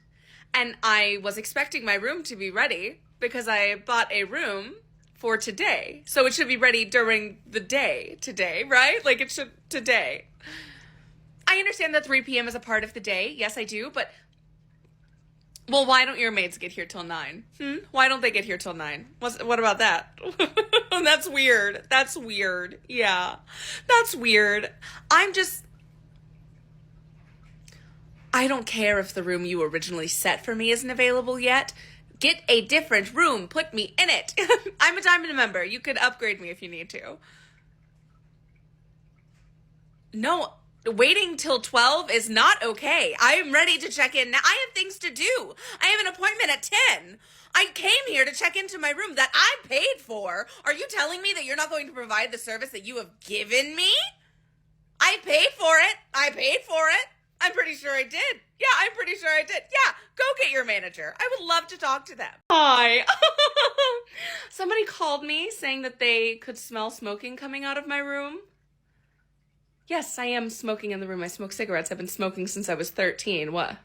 and I was expecting my room to be ready because I bought a room for today. So it should be ready during the day today, right? Like it should today. I understand that 3 p.m. is a part of the day. Yes, I do. But, well, why don't your maids get here till 9? Why don't they get here till 9? What about that? That's weird. That's weird. Yeah, that's weird. I don't care if the room you originally set for me isn't available yet. Get a different room. Put me in it. I'm a diamond member. You could upgrade me if you need to. No, waiting till 12 is not okay. I am ready to check in now. I have things to do. I have an appointment at 10. I came here to check into my room that I paid for. Are you telling me that you're not going to provide the service that you have given me? I paid for it. I paid for it. I'm pretty sure I did. Yeah, I'm pretty sure I did. Yeah, go get your manager. I would love to talk to them. Hi. Somebody called me saying that they could smell smoking coming out of my room. Yes, I am smoking in the room. I smoke cigarettes. I've been smoking since I was 13. What?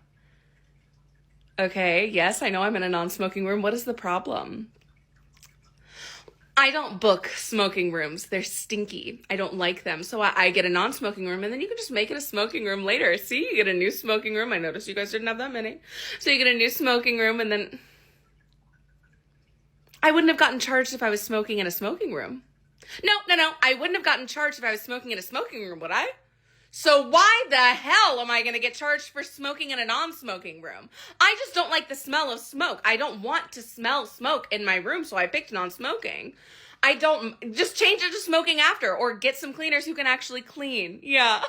Okay, yes, I know I'm in a non-smoking room. What is the problem? I don't book smoking rooms. They're stinky. I don't like them. So I get a non-smoking room, and then you can just make it a smoking room later. See, you get a new smoking room. I noticed you guys didn't have that many. So you get a new smoking room, and then I wouldn't have gotten charged if I was smoking in a smoking room. No. I wouldn't have gotten charged if I was smoking in a smoking room, would I? So why the hell am I going to get charged for smoking in a non-smoking room? I just don't like the smell of smoke. I don't want to smell smoke in my room, so I picked non-smoking. I don't, just change it to smoking after, or get some cleaners who can actually clean. Yeah.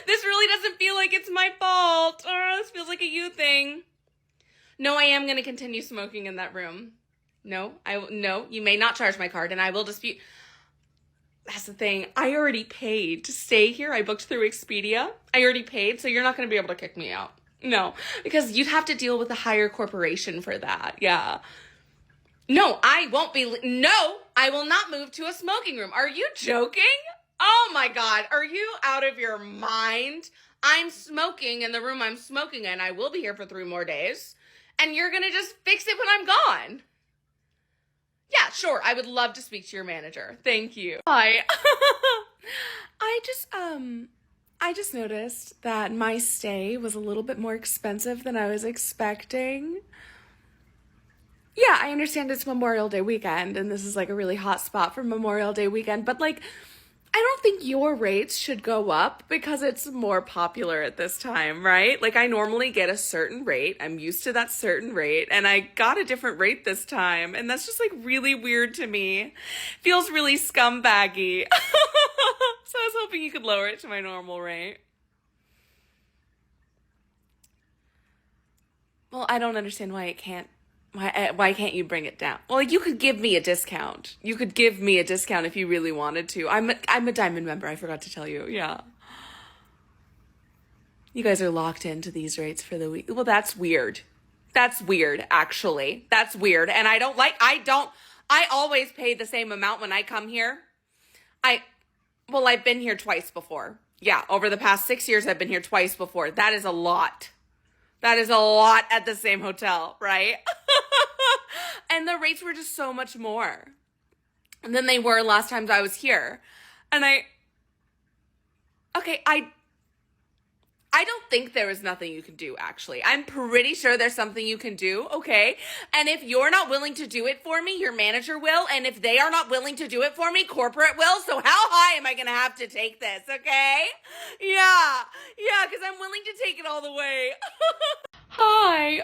This really doesn't feel like it's my fault. This feels like a you thing. No, I am going to continue smoking in that room. No, you may not charge my card, and I will dispute. That's the thing. I already paid to stay here. I booked through Expedia. I already paid, so you're not going to be able to kick me out. No, because you'd have to deal with a higher corporation for that. Yeah. No, I won't be. No, I will not move to a smoking room. Are you joking? Oh my God. Are you out of your mind? I'm smoking in the room I'm smoking in. I will be here for 3 more days. And you're going to just fix it when I'm gone. Yeah, sure. I would love to speak to your manager. Thank you. Hi. I just noticed that my stay was a little bit more expensive than I was expecting. Yeah, I understand it's Memorial Day weekend, and this is like a really hot spot for Memorial Day weekend, but like, I don't think your rates should go up because it's more popular at this time, right? Like, I normally get a certain rate. I'm used to that certain rate, and I got a different rate this time, and that's just like really weird to me. Feels really scumbaggy. So I was hoping you could lower it to my normal rate. Well, I don't understand why it can't. Why can't you bring it down? Well, you could give me a discount. You could give me a discount if you really wanted to. I'm a diamond member. I forgot to tell you. Yeah. You guys are locked into these rates for the week. Well, that's weird. That's weird, actually. That's weird. And I always pay the same amount when I come here. I've been here twice before.
Yeah, over the past 6 years, I've been here twice before. That is a lot. That is a lot at the same hotel, right? And the rates were just so much more than they were last times I was here. And I don't think there is nothing you can do, actually. I'm pretty sure there's something you can do, okay? And if you're not willing to do it for me, your manager will. And if they are not willing to do it for me, corporate will. So how high am I going to have to take this, okay? Yeah, because I'm willing to take it all the way.
Hi.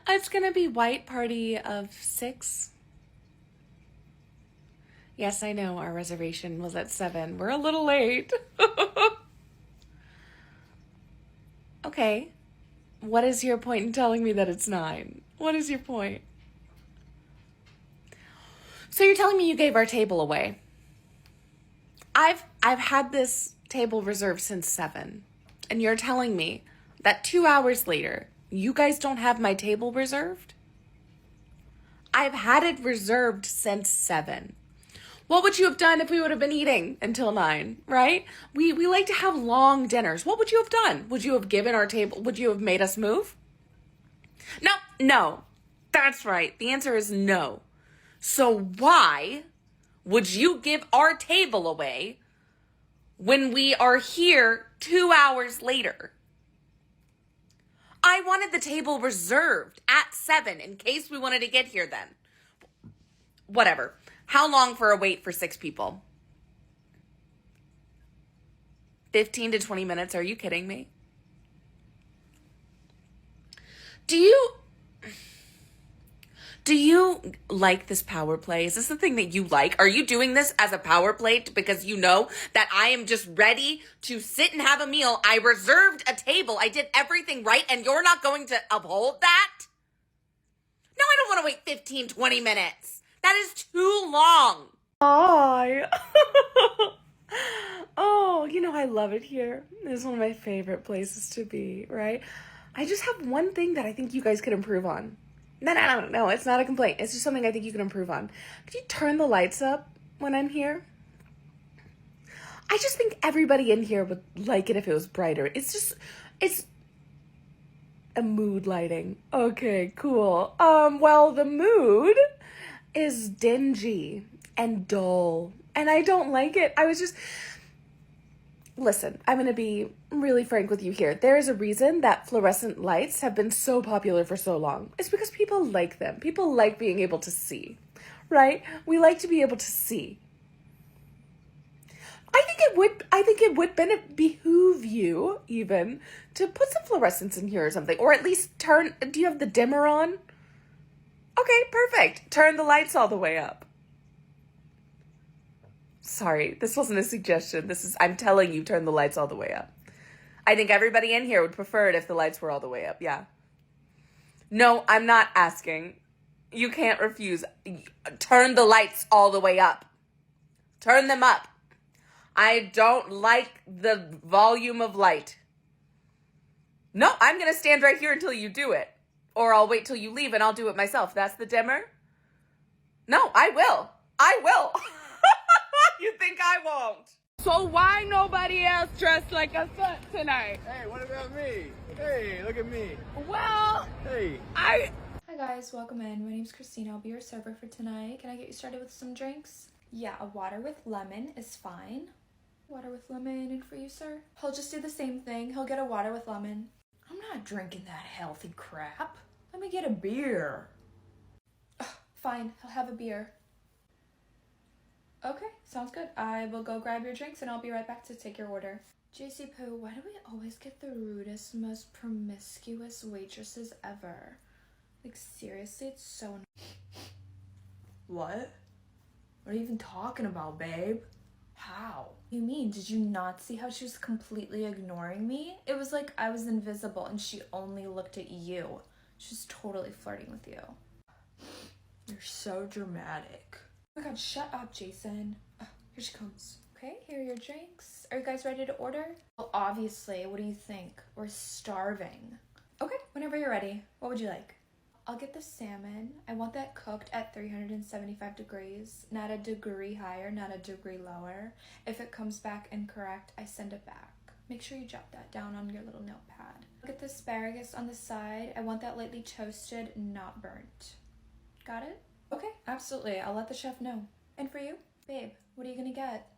It's gonna be white party of 6. Yes, I know our reservation was at 7. We're a little late. Okay. What is your point in telling me that it's 9? What is your point? So you're telling me you gave our table away. I've had this table reserved since 7. And you're telling me that 2 hours later, you guys don't have my table reserved? I've had it reserved since 7. What would you have done if we would have been eating until 9, right? We like to have long dinners. What would you have done? Would you have given our table, would you have made us move? No. That's right. The answer is no. So why would you give our table away when we are here 2 hours later? I wanted the table reserved at 7 in case we wanted to get here then. Whatever. How long for a wait for 6 people? 15 to 20 minutes? Are you kidding me? Do you like this power play? Is this the thing that you like? Are you doing this as a power play because you know that I am just ready to sit and have a meal? I reserved a table. I did everything right, and you're not going to uphold that? No, I don't want to wait 15, 20 minutes. That is too long. Hi. Oh, I love it here. This is one of my favorite places to be, right? I just have one thing that I think you guys could improve on. No, it's not a complaint. It's just something I think you can improve on. Could you turn the lights up when I'm here? I just think everybody in here would like it if it was brighter. It's a mood lighting. Okay, cool. Well, the mood is dingy and dull, and I don't like it. Listen, I'm going to be really frank with you here. There is a reason that fluorescent lights have been so popular for so long. It's because people like them. People like being able to see, right? We like to be able to see. I think it would behoove you even to put some fluorescence in here or something, or at least do you have the dimmer on? Okay, perfect. Turn the lights all the way up. Sorry, this wasn't a suggestion. I'm telling you, turn the lights all the way up. I think everybody in here would prefer it if the lights were all the way up, yeah. No, I'm not asking. You can't refuse. Turn the lights all the way up. Turn them up. I don't like the volume of light. No, I'm going to stand right here until you do it. Or I'll wait till you leave and I'll do it myself. That's the dimmer? No, I will. You think I won't?
So why nobody else dressed like a son tonight?
Hey, what about me? Hey, look at me.
Well,
Hey.
Hi guys, welcome in. My name's Christina. I'll be your server for tonight. Can I get you started with some drinks? Yeah, a water with lemon is fine. Water with lemon, and for you, sir? He'll just do the same thing. He'll get a water with lemon. I'm not drinking that healthy crap. Let me get a beer. Ugh, fine, he'll have a beer. Okay, sounds good. I will go grab your drinks and I'll be right back to take your order. JC Poo, why do we always get the rudest, most promiscuous waitresses ever? Like, seriously, it's so... What? What are you even talking about, babe? How? You mean, did you not see how she was completely ignoring me? It was like I was invisible and she only looked at you. She was totally flirting with you. You're so dramatic. Oh my god, shut up, Jason. Here she comes. Okay, here are your drinks. Are you guys ready to order? Well, obviously. What do you think? We're starving. Okay, whenever you're ready. What would you like? I'll get the salmon. I want that cooked at 375 degrees, not a degree higher, not a degree lower. If it comes back incorrect, I send it back. Make sure you jot that down on your little notepad. Look at the asparagus on the side. I want that lightly toasted, not burnt. Got it? Okay, absolutely. I'll let the chef know. And for you, babe, what are you gonna get?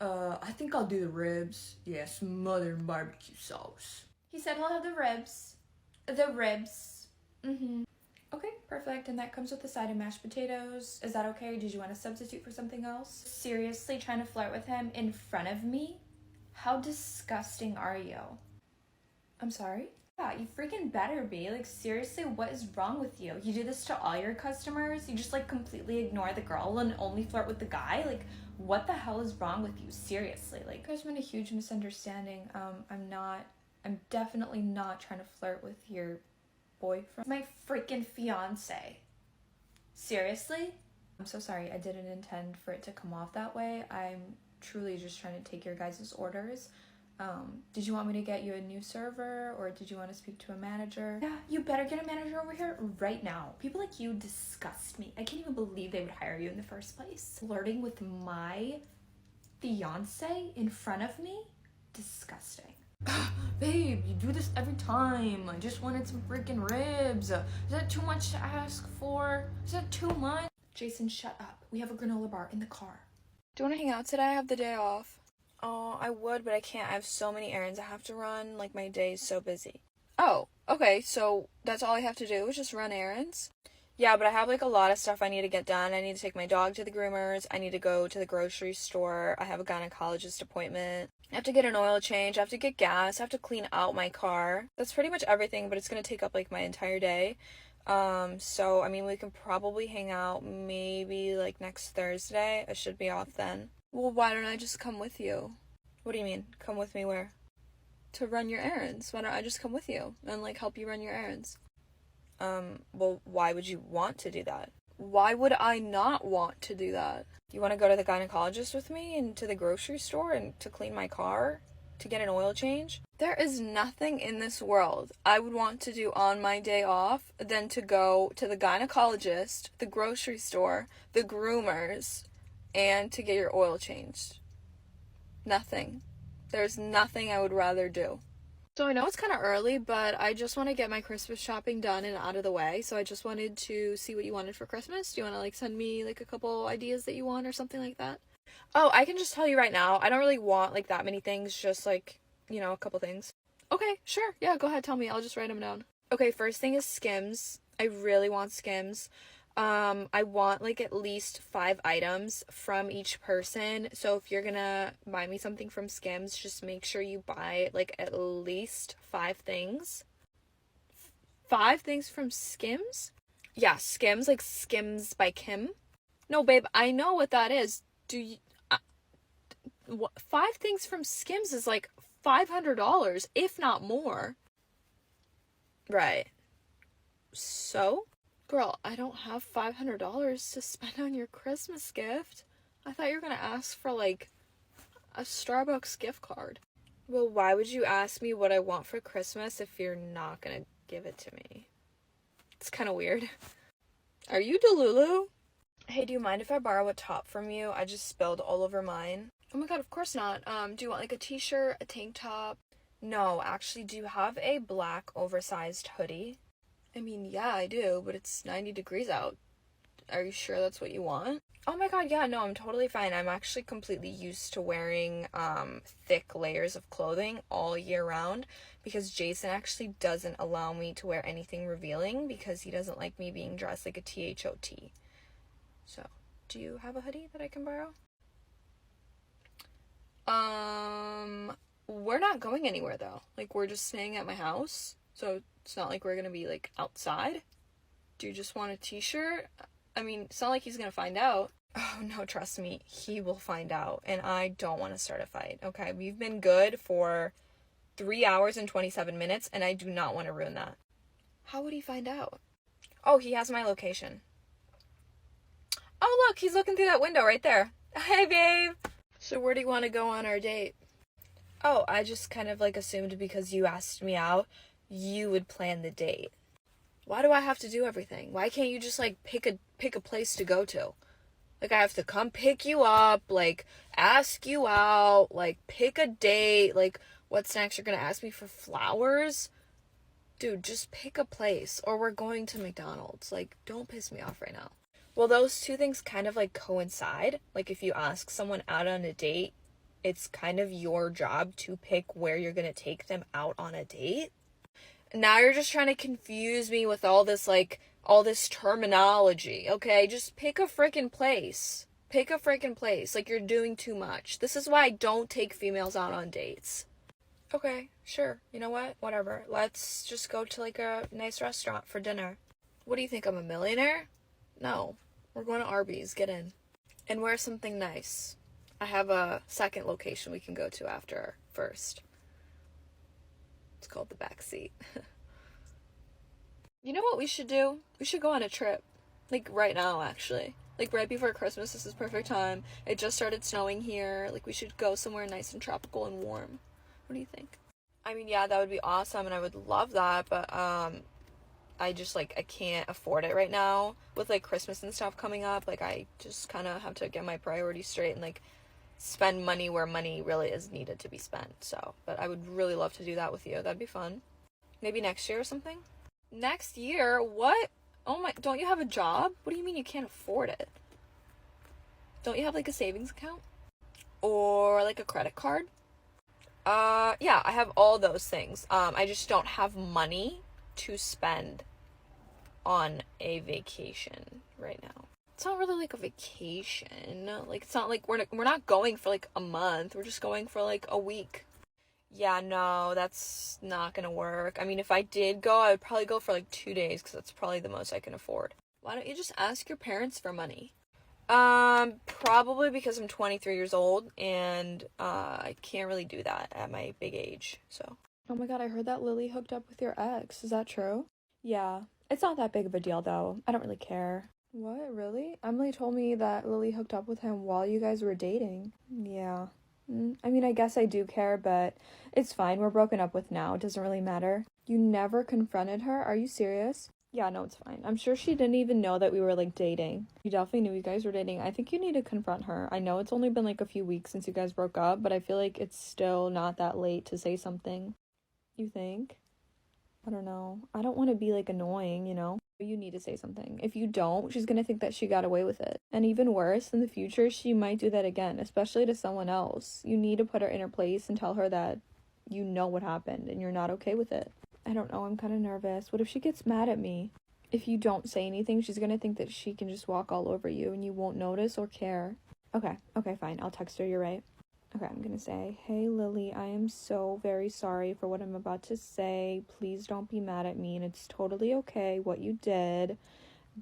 I think I'll do the ribs. Yeah, smothered barbecue sauce.
He said he'll have the ribs. The ribs. Okay, perfect. And that comes with the side of mashed potatoes. Is that okay? Or did you want to substitute for something else? Seriously, trying to flirt with him in front of me? How disgusting are you? I'm sorry? Yeah, you freaking better be. Like, seriously, what is wrong with you? You do this to all your customers? You just, like, completely ignore the girl and only flirt with the guy? Like, what the hell is wrong with you? Seriously. Like, there's been a huge misunderstanding. I'm definitely not trying to flirt with your boyfriend. My freaking fiance. Seriously? I'm so sorry. I didn't intend for it to come off that way. I'm truly just trying to take your guys' orders. Did you want me to get you a new server, or did you want to speak to a manager? Yeah, you better get a manager over here right now. People like you disgust me. I can't even believe they would hire you in the first place. Flirting with my fiance in front of me? Disgusting.
Babe, you do this every time. I just wanted some freaking ribs. Is that too much to ask for? Is that too much?
Jason, shut up. We have a granola bar in the car.
Do you want to hang out today? I have the day off. Oh, I would, but I can't. I have so many errands I have to run. Like, my day is so busy. Oh, okay, so that's all I have to do is just run errands? Yeah, but I have, like, a lot of stuff I need to get done. I need to take my dog to the groomers. I need to go to the grocery store. I have a gynecologist appointment. I have to get an oil change. I have to get gas. I have to clean out my car. That's pretty much everything, but it's going to take up, like, my entire day. So, I mean, we can probably hang out maybe, like, next Thursday. I should be off then. Well, why don't I just come with you? What do you mean? Come with me where? To run your errands. Why don't I just come with you and, like, help you run your errands? Well, why would you want to do that? Why would I not want to do that? You want to go to the gynecologist with me and to the grocery store and to clean my car? To get an oil change? There is nothing in this world I would want to do on my day off than to go to the gynecologist, the grocery store, the groomers, and to get your oil changed. Nothing. There's nothing I would rather do. So I know it's kind of early, but I just want to get my Christmas shopping done and out of the way. So I just wanted to see what you wanted for Christmas. Do you want to, like, send me, like, a couple ideas that you want or something like that? Oh, I can just tell you right now. I don't really want, like, that many things. Just, like, you know, a couple things. Okay, sure. Yeah, go ahead. Tell me. I'll just write them down. Okay, first thing is Skims. I really want Skims. I want, like, at least 5 items from each person. So if you're gonna buy me something from Skims, just make sure you buy, like, at least 5 things. 5 things from Skims? Yeah, Skims, like Skims by Kim. No, babe, I know what that is. Do you... 5 things from Skims is, like, $500, if not more. Right. So? Girl, I don't have $500 to spend on your Christmas gift. I thought you were gonna ask for, like, a Starbucks gift card. Well, why would you ask me what I want for Christmas if you're not gonna give it to me? It's kind of weird. Are you Delulu? Hey, do you mind if I borrow a top from you? I just spilled all over mine. Oh my god, of course not. Do you want, like, a t-shirt, a tank top? No, actually, do you have a black oversized hoodie? I mean, yeah, I do, but it's 90 degrees out. Are you sure that's what you want? Oh my god, yeah, no, I'm totally fine. I'm actually completely used to wearing thick layers of clothing all year round because Jason actually doesn't allow me to wear anything revealing because he doesn't like me being dressed like a THOT. So, do you have a hoodie that I can borrow? We're not going anywhere though. Like, we're just staying at my house. So it's not like we're gonna be, like, outside. Do you just want a t-shirt? I mean, it's not like he's gonna find out. Oh, no, trust me. He will find out. And I don't want to start a fight, okay? We've been good for 3 hours and 27 minutes, and I do not want to ruin that. How would he find out? Oh, he has my location. Oh, look, he's looking through that window right there. Hi, babe. So where do you want to go on our date? Oh, I just kind of, like, assumed because you asked me out, you would plan the date. Why do I have to do everything? Why can't you just, like, pick a place to go to? Like, I have to come pick you up, like, ask you out, like, pick a date, like, what snacks you're gonna ask me for? Flowers? Dude, just pick a place, or we're going to McDonald's. Like, don't piss me off right now. Well, those two things kind of, like, coincide. Like, if you ask someone out on a date, it's kind of your job to pick where you're gonna take them out on a date. Now you're just trying to confuse me with all this, like, all this terminology, okay? Just pick a freaking place. Pick a freaking place. Like, you're doing too much. This is why I don't take females out on dates. Okay, sure. You know what? Whatever. Let's just go to, like, a nice restaurant for dinner. What do you think? I'm a millionaire? No. We're going to Arby's. Get in. And wear something nice. I have a second location we can go to after first. It's called the back seat. You know what we should do? We should go on a trip. Like, right now, actually. Like, right before Christmas. This is perfect time. It just started snowing here. Like, we should go somewhere nice and tropical and warm. What do you think? I mean, yeah, that would be awesome, and I would love that, but, I just, like, I can't afford it right now. With, like, Christmas and stuff coming up, like, I just kind of have to get my priorities straight and, like, spend money where money really is needed to be spent, so. But I would really love to do that with you. That'd be fun. Maybe next year or something? Next year? What? Oh my, don't you have a job? What do you mean you can't afford it? Don't you have, like, a savings account? Or, like, a credit card? Yeah, I have all those things. I just don't have money to spend on a vacation right now. It's not really, like, a vacation. Like, it's not like we're not going for, like, a month. We're just going for, like, a week. Yeah, no, that's not gonna work. I mean, if I did go, I would probably go for, like, 2 days, because that's probably the most I can afford. Why don't you just ask your parents for money? Probably because I'm 23 years old, and, I can't really do that at my big age, so.
Oh my god, I heard that Lily hooked up with your ex. Is that true? Yeah. It's not that big of a deal, though. I don't really care. What? Really? Emily told me that Lily hooked up with him while you guys were dating. Yeah. I mean, I guess I do care, but it's fine. We're broken up with now. It doesn't really matter. You never confronted her? Are you serious? Yeah, no, it's fine. I'm sure she didn't even know that we were, like, dating. You definitely knew you guys were dating. I think you need to confront her. I know it's only been, like, a few weeks since you guys broke up, but I feel like it's still not that late to say something. You think? I don't know. I don't want to be, like, annoying, you know? You need to say something. If you don't, she's gonna think that she got away with it. And even worse, in the future, she might do that again, especially to someone else. You need to put her in her place and tell her that you know what happened and you're not okay with it. I don't know, I'm kind of nervous. What if she gets mad at me? If you don't say anything, she's gonna think that she can just walk all over you and you won't notice or care. Okay, fine. I'll text her, you're right. Okay, I'm gonna say, hey Lily, I am so very sorry for what I'm about to say. Please don't be mad at me, and it's totally okay what you did,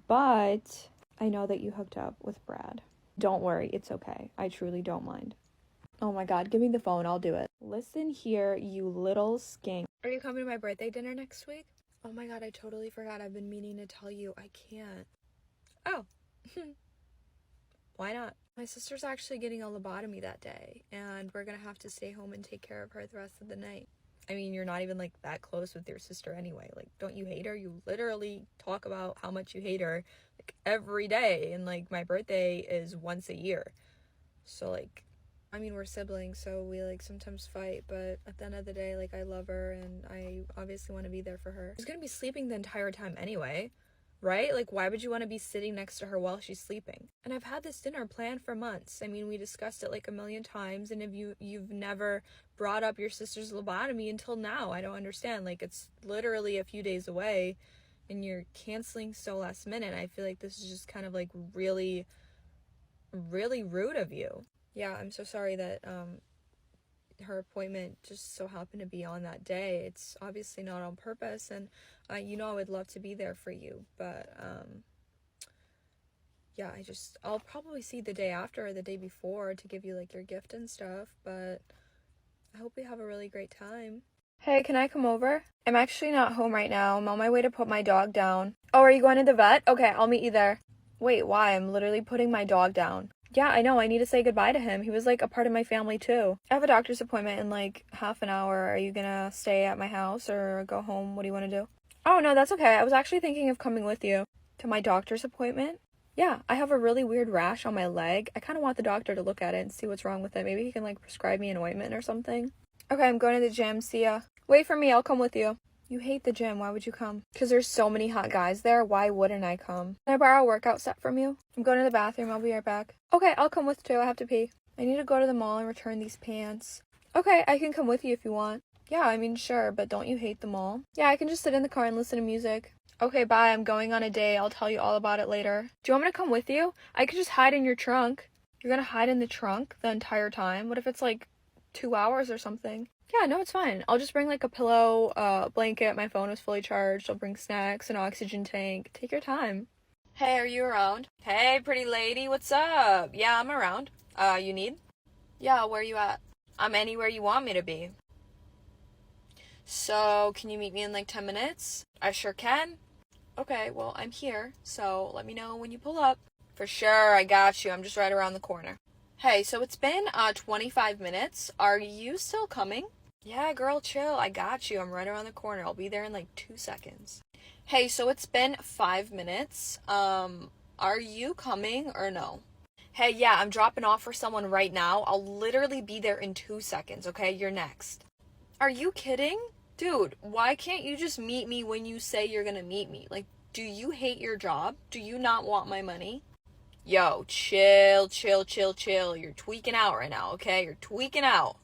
but I know that you hooked up with Brad. Don't worry, it's okay. I truly don't mind. Oh my god, give me the phone, I'll do it. Listen here, you little skink.
Are you coming to my birthday dinner next week? Oh my god, I totally forgot. I've been meaning to tell you. I can't. Oh. Why not? My sister's actually getting a lobotomy that day, and we're gonna have to stay home and take care of her the rest of the night. I mean, you're not even, like, that close with your sister anyway. Like, don't you hate her? You literally talk about how much you hate her, like, every day, and, like, my birthday is once a year. So, like, I mean, we're siblings, so we, like, sometimes fight, but at the end of the day, like, I love her, and I obviously want to be there for her. She's gonna be sleeping the entire time anyway. Right? Like, why would you want to be sitting next to her while she's sleeping? And I've had this dinner planned for months. I mean, we discussed it like a million times, and if you've never brought up your sister's lobotomy until now, I don't understand. Like, it's literally a few days away, and you're canceling so last minute. I feel like this is just kind of, like, really, really rude of you. Yeah, I'm so sorry that, her appointment just so happened to be on that day. It's obviously not on purpose, and you know I would love to be there for you, but yeah, I'll probably see the day after or the day before to give you, like, your gift and stuff, but I hope we have a really great time. Hey, can I come over? I'm actually not home right now. I'm on my way to put my dog down. Oh, are you going to the vet? Okay, I'll meet you there. Wait, why? I'm literally putting my dog down. Yeah, I know. I need to say goodbye to him. He was, like, a part of my family, too. I have a doctor's appointment in, like, half an hour. Are you gonna stay at my house or go home? What do you want to do? Oh, no, that's okay. I was actually thinking of coming with you to my doctor's appointment. Yeah, I have a really weird rash on my leg. I kind of want the doctor to look at it and see what's wrong with it. Maybe he can, like, prescribe me an ointment or something. Okay, I'm going to the gym. See ya. Wait for me. I'll come with you. You hate the gym. Why would you come? Because there's so many hot guys there. Why wouldn't I come? Can I borrow a workout set from you? I'm going to the bathroom. I'll be right back. Okay, I'll come with too. I have to pee. I need to go to the mall and return these pants. Okay, I can come with you if you want. Yeah, I mean, sure, but don't you hate the mall? Yeah, I can just sit in the car and listen to music. Okay, bye. I'm going on a date. I'll tell you all about it later. Do you want me to come with you? I could just hide in your trunk. You're gonna hide in the trunk the entire time? What if it's like 2 hours or something? Yeah, no, it's fine. I'll just bring like a pillow, blanket. My phone is fully charged. I'll bring snacks, an oxygen tank. Take your time. Hey, are you around? Hey, pretty lady, what's up? Yeah, I'm around. You need? Yeah, where you at? I'm anywhere you want me to be. So, can you meet me in like 10 minutes? I sure can. Okay, well, I'm here, so let me know when you pull up. For sure, I got you. I'm just right around the corner. Hey, so it's been 25 minutes. Are you still coming? Yeah, girl, chill. I got you. I'm right around the corner. I'll be there in like 2 seconds. Hey, so it's been 5 minutes. Are you coming or no? Hey, yeah, I'm dropping off for someone right now. I'll literally be there in 2 seconds, okay? You're next. Are you kidding? Dude, why can't you just meet me when you say you're gonna meet me? Like, do you hate your job? Do you not want my money? Yo, chill. You're tweaking out right now, okay? You're tweaking out.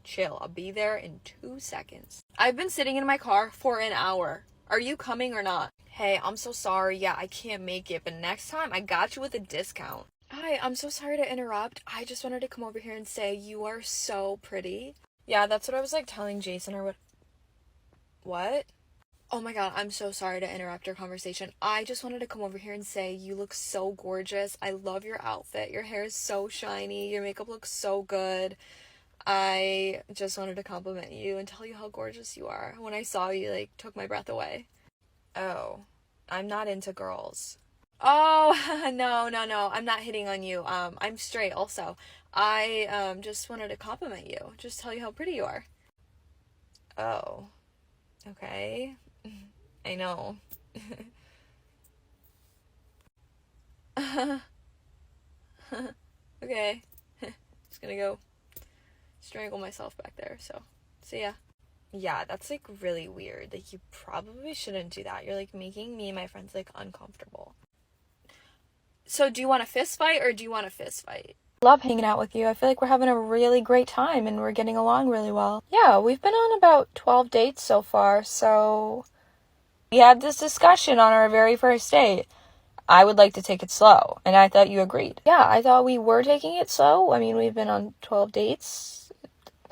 Chill. I'll be there in 2 seconds. I've been sitting in my car for an hour. Are you coming or not? Hey, I'm so sorry. Yeah, I can't make it, but next time I got you with a discount. Hi, I'm so sorry to interrupt. I just wanted to come over here and say you are so pretty. Yeah, that's what I was like telling Jason or what. What? Oh my god, I'm so sorry to interrupt your conversation. I just wanted to come over here and say you look so gorgeous. I love your outfit. Your hair is so shiny. Your makeup looks so good. I just wanted to compliment you and tell you how gorgeous you are. When I saw you, like, took my breath away. Oh, I'm not into girls. Oh, no. I'm not hitting on you. I'm straight also. I, just wanted to compliment you. Just tell you how pretty you are. Oh. Okay. I know. Okay. Just gonna go strangle myself back there, so see ya. Yeah, that's like really weird. Like, you probably shouldn't do that. You're like making me and my friends like uncomfortable. So do you want a fist fight or do you want a fist fight? Love hanging out with you. I feel like we're having a really great time and we're getting along really well. Yeah, we've been on about 12 dates so far, so we had this discussion on our very first date. I would like to take it slow, and I thought you agreed. Yeah, I thought we were taking it slow. I mean, we've been on 12 dates.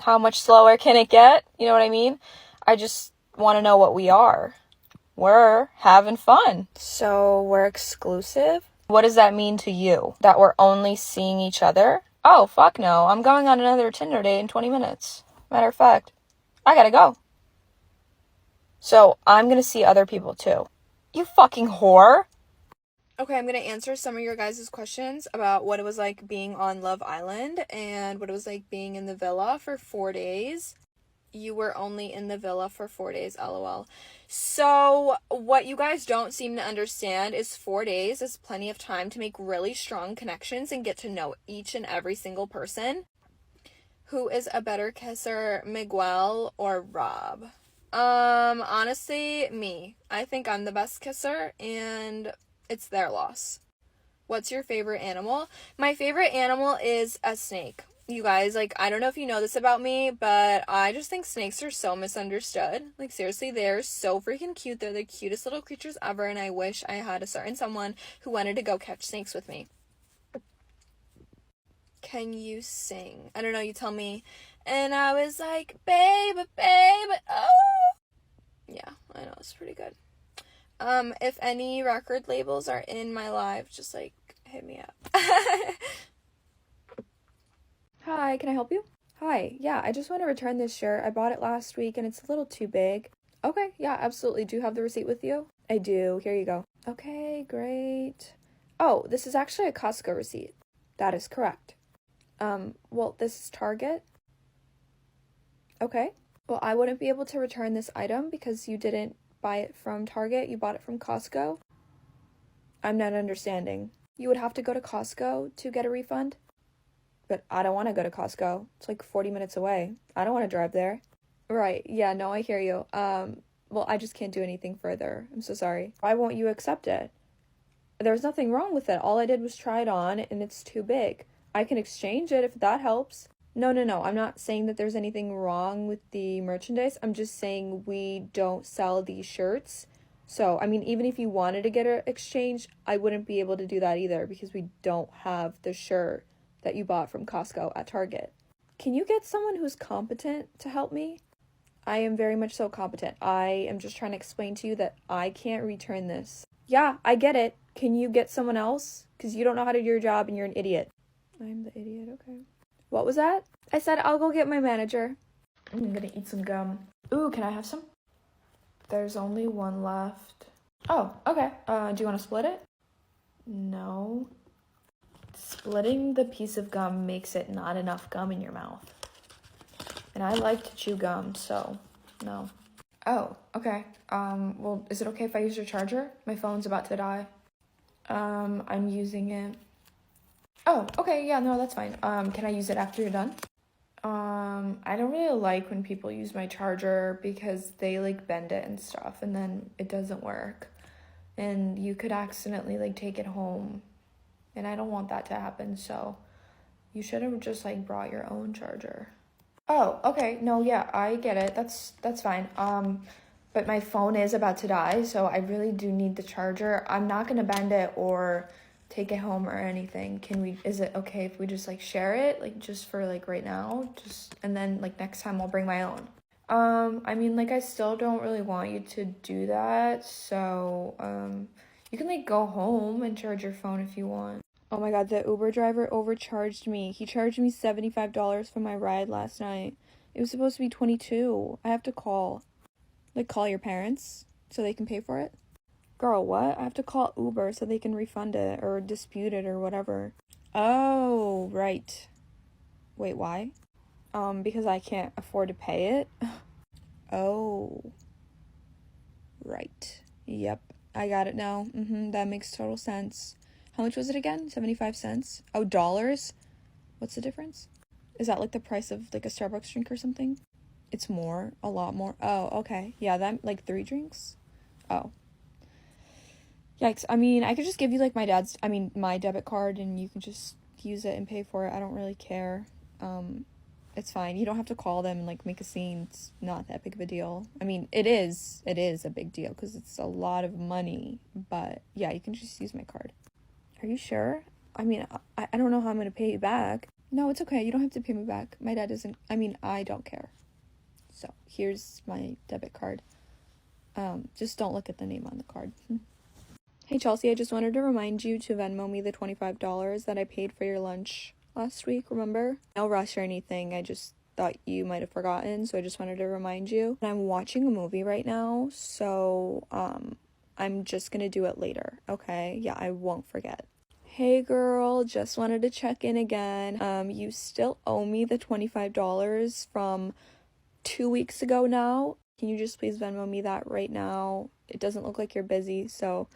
How much slower can it get? You know what I mean? I just want to know what we are. We're having fun. So we're exclusive? What does that mean to you? That we're only seeing each other? Oh, fuck no. I'm going on another Tinder date in 20 minutes. Matter of fact, I gotta go. So I'm gonna see other people too. You fucking whore. Okay, I'm gonna answer some of your guys' questions about what it was like being on Love Island and what it was like being in the villa for 4 days. You were only in the villa for 4 days, lol. So, what you guys don't seem to understand is 4 days is plenty of time to make really strong connections and get to know each and every single person. Who is a better kisser, Miguel or Rob? Honestly, me. I think I'm the best kisser, and it's their loss. What's your favorite animal? My favorite animal is a snake. You guys, like, I don't know if you know this about me, but I just think snakes are so misunderstood. Like, seriously, they're so freaking cute. They're the cutest little creatures ever, and I wish I had a certain someone who wanted to go catch snakes with me. Can you sing? I don't know, you tell me. And I was like, baby, oh. Yeah, I know, it's pretty good. If any record labels are in my life, just, like, hit me up. Hi, can I help you? Hi, yeah, I just want to return this shirt. I bought it last week and it's a little too big. Okay, yeah, absolutely. Do you have the receipt with you? I do. Here you go. Okay, great. Oh, this is actually a Costco receipt. That is correct. Well, this is Target. Okay. Well, I wouldn't be able to return this item because you didn't buy it from Target, you bought it from Costco? I'm not understanding. You would have to go to Costco to get a refund? But I don't want to go to Costco. It's like 40 minutes away. I don't want to drive there. Right, yeah, no, I hear you. Well, I just can't do anything further. I'm so sorry. Why won't you accept it? There's nothing wrong with it. All I did was try it on, and it's too big. I can exchange it if that helps. No. I'm not saying that there's anything wrong with the merchandise. I'm just saying we don't sell these shirts. So, I mean, even if you wanted to get it exchanged, I wouldn't be able to do that either because we don't have the shirt that you bought from Costco at Target. Can you get someone who's competent to help me? I am very much so competent. I am just trying to explain to you that I can't return this. Yeah, I get it. Can you get someone else? Because you don't know how to do your job and you're an idiot. I'm the idiot, okay. What was that? I said I'll go get my manager. I'm gonna eat some gum. Ooh, can I have some? There's only one left. Oh, okay. Do you want to split it? No. Splitting the piece of gum makes it not enough gum in your mouth. And I like to chew gum, so no. Oh, okay. Well, is it okay if I use your charger? My phone's about to die. I'm using it. Oh, okay, yeah, no, that's fine. Can I use it after you're done? I don't really like when people use my charger because they like bend it and stuff and then it doesn't work. And you could accidentally like take it home. And I don't want that to happen, so you should have just like brought your own charger. Oh, okay. No, yeah, I get it. That's fine. But my phone is about to die, so I really do need the charger. I'm not gonna bend it or take it home or anything. Is it okay if we just like share it, like just for like right now, and then like next time I'll bring my own? I mean, like I still don't really want you to do that, so you can like go home and charge your phone if you want. Oh my god, the Uber driver overcharged me. He charged me $75 for my ride last night. It was supposed to be $22. I have to call your parents so they can pay for it. Girl, what? I have to call Uber so they can refund it or dispute it or whatever. Oh, right. Wait, why? Because I can't afford to pay it. Oh. Right. Yep. I got it now. That makes total sense. How much was it again? 75 cents? Oh, dollars? What's the difference? Is that like the price of like a Starbucks drink or something? It's more, a lot more. Oh, okay. Yeah, that like 3 drinks? Oh. Yikes. I mean, I could just give you like my debit card and you can just use it and pay for it. I don't really care. It's fine. You don't have to call them and like make a scene. It's not that big of a deal. I mean, it is a big deal because it's a lot of money, but yeah, you can just use my card. Are you sure? I mean, I don't know how I'm going to pay you back. No, it's okay. You don't have to pay me back. My dad doesn't, I don't care. So, here's my debit card. Just don't look at the name on the card. Hey, Chelsea, I just wanted to remind you to Venmo me the $25 that I paid for your lunch last week, remember? No rush or anything. I just thought you might have forgotten, so I just wanted to remind you. And I'm watching a movie right now, so, I'm just gonna do it later, okay? Yeah, I won't forget. Hey girl, just wanted to check in again. You still owe me the $25 from 2 weeks ago now. Can you just please Venmo me that right now? It doesn't look like you're busy, so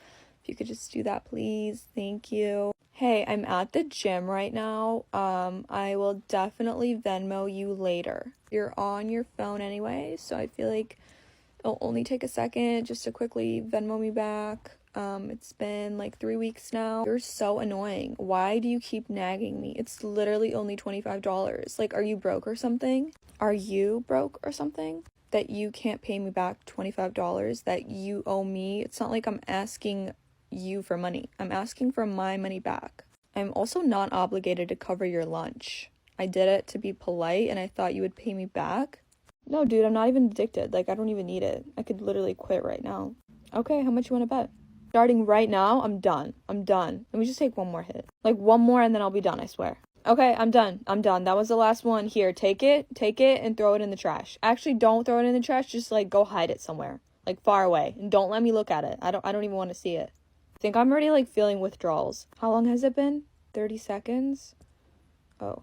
if you could just do that, please. Thank you. Hey, I'm at the gym right now. I will definitely Venmo you later. You're on your phone anyway, so I feel like it'll only take a second just to quickly Venmo me back. It's been like 3 weeks now. You're so annoying. Why do you keep nagging me? It's literally only $25. Like, are you broke or something? Are you broke or something? That you can't pay me back $25 that you owe me? It's not like I'm asking you for money. I'm asking for my money back. I'm also not obligated to cover your lunch. I did it to be polite and I thought you would pay me back. No, dude, I'm not even addicted. Like, I don't even need it. I could literally quit right now. Okay, how much you want to bet? Starting right now, I'm done. Let me just take one more hit. Like, one more and then I'll be done, I swear. Okay, I'm done. That was the last one. Here, take it and throw it in the trash. Actually, don't throw it in the trash. Just, like, go hide it somewhere. Like, far away. And don't let me look at it. I don't even want to see it. I think I'm already, like, feeling withdrawals. How long has it been? 30 seconds? Oh.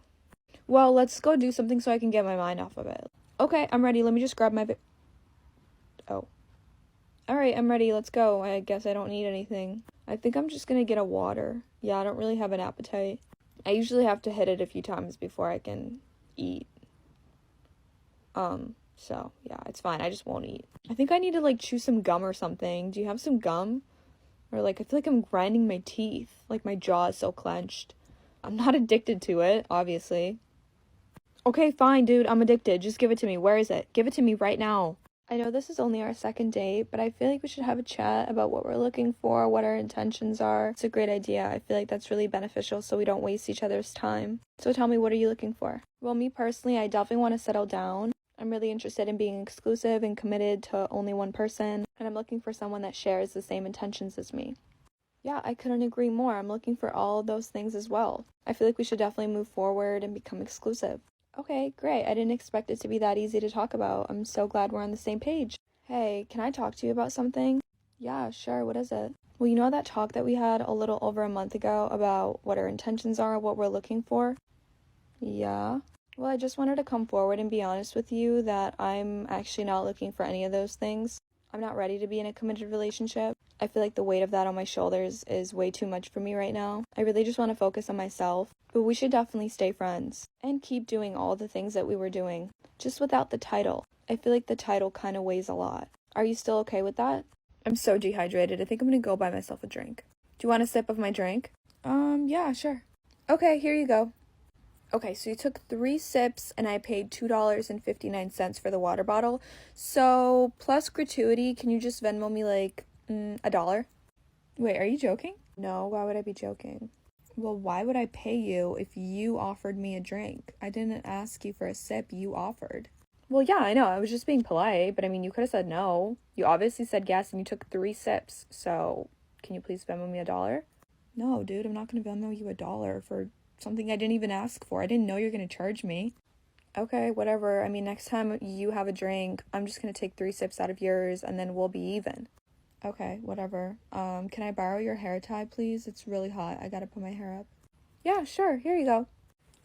Well, let's go do something so I can get my mind off of it. Okay, I'm ready. Let me just grab my Alright, I'm ready. Let's go. I guess I don't need anything. I think I'm just gonna get a water. Yeah, I don't really have an appetite. I usually have to hit it a few times before I can eat. So, yeah, it's fine. I just won't eat. I think I need to, like, chew some gum or something. Do you have some gum? Or, like, I feel like I'm grinding my teeth. Like, my jaw is so clenched. I'm not addicted to it, obviously. Okay, fine, dude. I'm addicted. Just give it to me. Where is it? Give it to me right now. I know this is only our second date, but I feel like we should have a chat about what we're looking for, what our intentions are. It's a great idea. I feel like that's really beneficial so we don't waste each other's time. So tell me, what are you looking for? Well, me personally, I definitely want to settle down. I'm really interested in being exclusive and committed to only one person, and I'm looking for someone that shares the same intentions as me. Yeah, I couldn't agree more. I'm looking for all of those things as well. I feel like we should definitely move forward and become exclusive. Okay, great. I didn't expect it to be that easy to talk about. I'm so glad we're on the same page. Hey, can I talk to you about something? Yeah, sure. What is it? Well, you know that talk that we had a little over a month ago about what our intentions are, what we're looking for? Yeah. Well, I just wanted to come forward and be honest with you that I'm actually not looking for any of those things. I'm not ready to be in a committed relationship. I feel like the weight of that on my shoulders is way too much for me right now. I really just want to focus on myself. But we should definitely stay friends and keep doing all the things that we were doing, just without the title. I feel like the title kind of weighs a lot. Are you still okay with that? I'm so dehydrated. I think I'm gonna go buy myself a drink. Do you want a sip of my drink? Yeah, sure. Okay, here you go. Okay, so you took 3 sips and I paid $2.59 for the water bottle. So, plus gratuity, can you just Venmo me like $1? Wait, are you joking? No, why would I be joking? Well, why would I pay you if you offered me a drink? I didn't ask you for a sip, you offered. Well, yeah, I know, I was just being polite, but I mean, you could have said no. You obviously said yes and you took 3 sips, so can you please Venmo me $1? No, dude, I'm not gonna Venmo you $1 for something I didn't even ask for. I didn't know you're gonna charge me. Okay, whatever. I mean, next time you have a drink, I'm just gonna take 3 sips out of yours and then we'll be even. Okay, whatever. Can I borrow your hair tie, please? It's really hot. I gotta put my hair up. Yeah, sure. Here you go.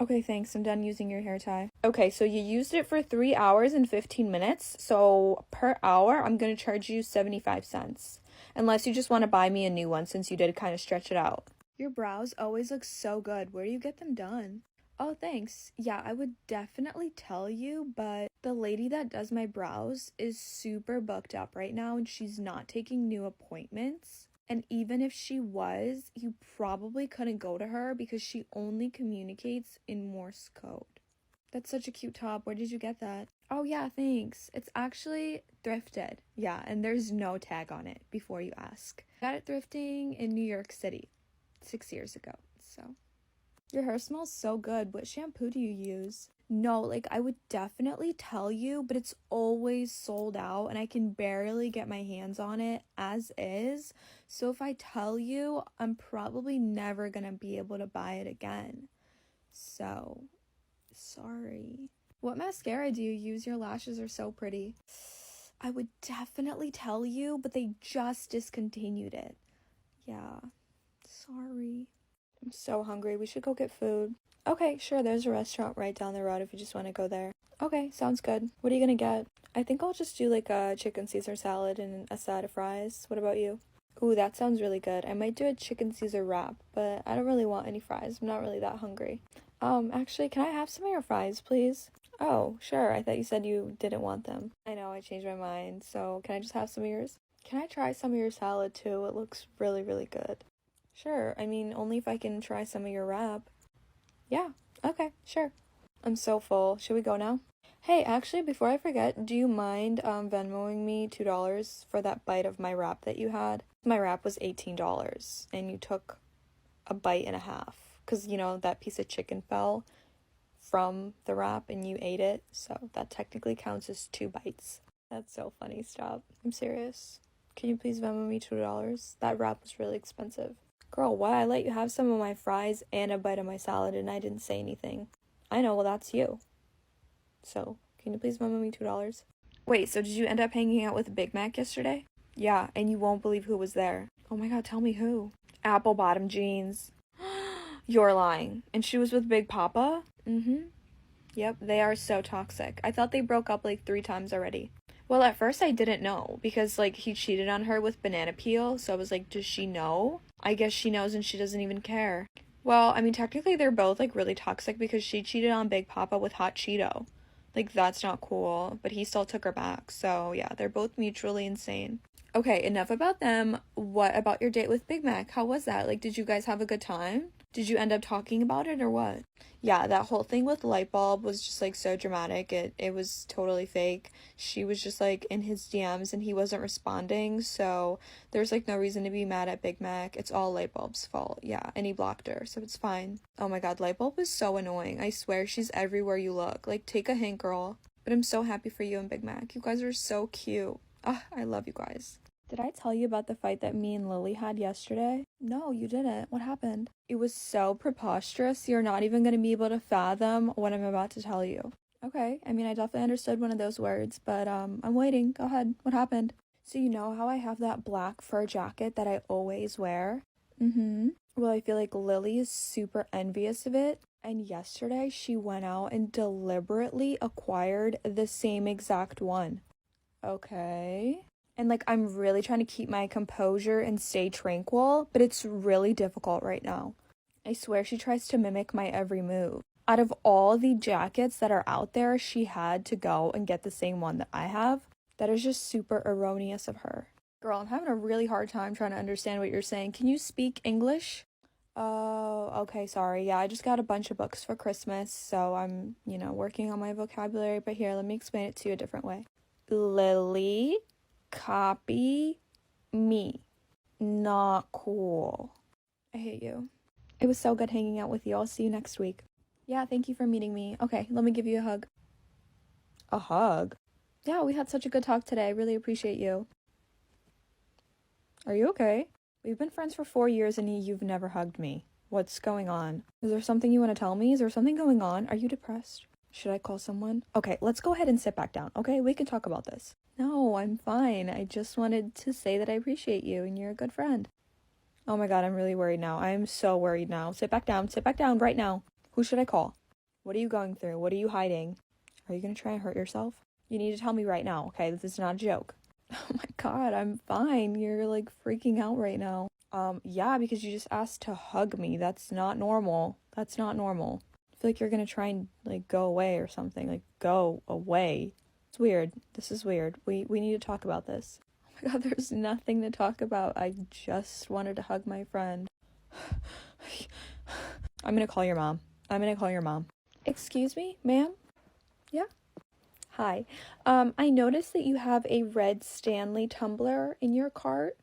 Okay, thanks. I'm done using your hair tie. Okay, so you used it for 3 hours and 15 minutes. So per hour, I'm gonna charge you 75 cents. Unless you just want to buy me a new one since you did kind of stretch it out. Your brows always look so good. Where do you get them done? Oh, thanks. Yeah, I would definitely tell you, but the lady that does my brows is super booked up right now and she's not taking new appointments. And even if she was, you probably couldn't go to her because she only communicates in Morse code. That's such a cute top. Where did you get that? Oh yeah, thanks. It's actually thrifted. Yeah, and there's no tag on it before you ask. Got it thrifting in New York City 6 years ago, so. Your hair smells so good. What shampoo do you use? No, like I would definitely tell you, but it's always sold out and I can barely get my hands on it as is. So if I tell you, I'm probably never gonna be able to buy it again. So, sorry. What mascara do you use? Your lashes are so pretty. I would definitely tell you, but they just discontinued it. Yeah, sorry. I'm so hungry. We should go get food. Okay, sure, there's a restaurant right down the road if you just want to go there. Okay, sounds good. What are you gonna get? I think I'll just do like a chicken Caesar salad and a side of fries. What about you? Ooh, that sounds really good. I might do a chicken Caesar wrap, but I don't really want any fries. I'm not really that hungry. Actually, can I have some of your fries, please? Oh, sure. I thought you said you didn't want them. I know, I changed my mind. So, can I just have some of yours? Can I try some of your salad too? It looks really, really good. Sure. I mean, only if I can try some of your wrap. Yeah. Okay, sure. I'm so full. Should we go now? Hey, actually, before I forget, do you mind Venmoing me $2 for that bite of my wrap that you had? My wrap was $18, and you took a bite and a half. Because, you know, that piece of chicken fell from the wrap and you ate it, so that technically counts as 2 bites. That's so funny. Stop. I'm serious. Can you please Venmo me $2? That wrap was really expensive. Girl, what? I let you have some of my fries and a bite of my salad and I didn't say anything. I know, well, that's you. So, can you please Venmo me $2? Wait, so did you end up hanging out with Big Mac yesterday? Yeah, and you won't believe who was there. Oh my god, tell me who. Apple bottom jeans. You're lying. And she was with Big Papa? Mm-hmm. Yep, they are so toxic. I thought they broke up like 3 times already. Well, at first I didn't know because, like, he cheated on her with banana peel. So I was like, does she know? I guess she knows and she doesn't even care. Well, I mean, technically they're both, like, really toxic because she cheated on Big Papa with Hot Cheeto. Like, that's not cool, but he still took her back. So, yeah, they're both mutually insane. Okay, enough about them. What about your date with Big Mac? How was that? Like, did you guys have a good time? Did you end up talking about it or what? Yeah, that whole thing with Lightbulb was just, like, so dramatic. It was totally fake. She was just, like, in his DMs and he wasn't responding, so there's, like, no reason to be mad at Big Mac. It's all Lightbulb's fault. Yeah, and he blocked her, so it's fine. Oh my god, Lightbulb is so annoying. I swear she's everywhere you look. Like, take a hint, girl. But I'm so happy for you and Big Mac. You guys are so cute. Ah, I love you guys. Did I tell you about the fight that me and Lily had yesterday? No, you didn't. What happened? It was so preposterous. You're not even going to be able to fathom what I'm about to tell you. Okay, I mean, I definitely understood one of those words, but I'm waiting. Go ahead. What happened? So you know how I have that black fur jacket that I always wear? Well, I feel like Lily is super envious of it. And yesterday she went out and deliberately acquired the same exact one. Okay. And, like, I'm really trying to keep my composure and stay tranquil, but it's really difficult right now. I swear she tries to mimic my every move. Out of all the jackets that are out there, she had to go and get the same one that I have. That is just super erroneous of her. Girl, I'm having a really hard time trying to understand what you're saying. Can you speak English? Oh, okay, sorry. Yeah, I just got a bunch of books for Christmas, so I'm, working on my vocabulary. But here, let me explain it to you a different way. Lily, copy me. Not cool. I hate you. It was so good hanging out with you. I'll see you next week. Yeah, thank you for meeting me. Okay, let me give you a hug. A hug? Yeah, we had such a good talk today. I really appreciate you. Are you okay? We've been friends for 4 years and you've never hugged me. What's going on? Is there something you want to tell me? Is there something going on? Are you depressed? Should I call someone? Okay, let's go ahead and sit back down, okay? We can talk about this. No, I'm fine. I just wanted to say that I appreciate you and you're a good friend. Oh my god, I'm really worried now. I'm so worried now. Sit back down right now. Who should I call? What are you going through? What are you hiding? Are you gonna try and hurt yourself? You need to tell me right now, okay? This is not a joke. Oh my god, I'm fine. You're like freaking out right now. Yeah, because you just asked to hug me. That's not normal. That's not normal. I feel like you're gonna try and like go away or something. Like go away. It's weird. This is weird. We need to talk about this. Oh my god, there's nothing to talk about. I just wanted to hug my friend. I'm gonna call your mom. Excuse me, ma'am? Yeah? Hi. I noticed that you have a red Stanley tumbler in your cart.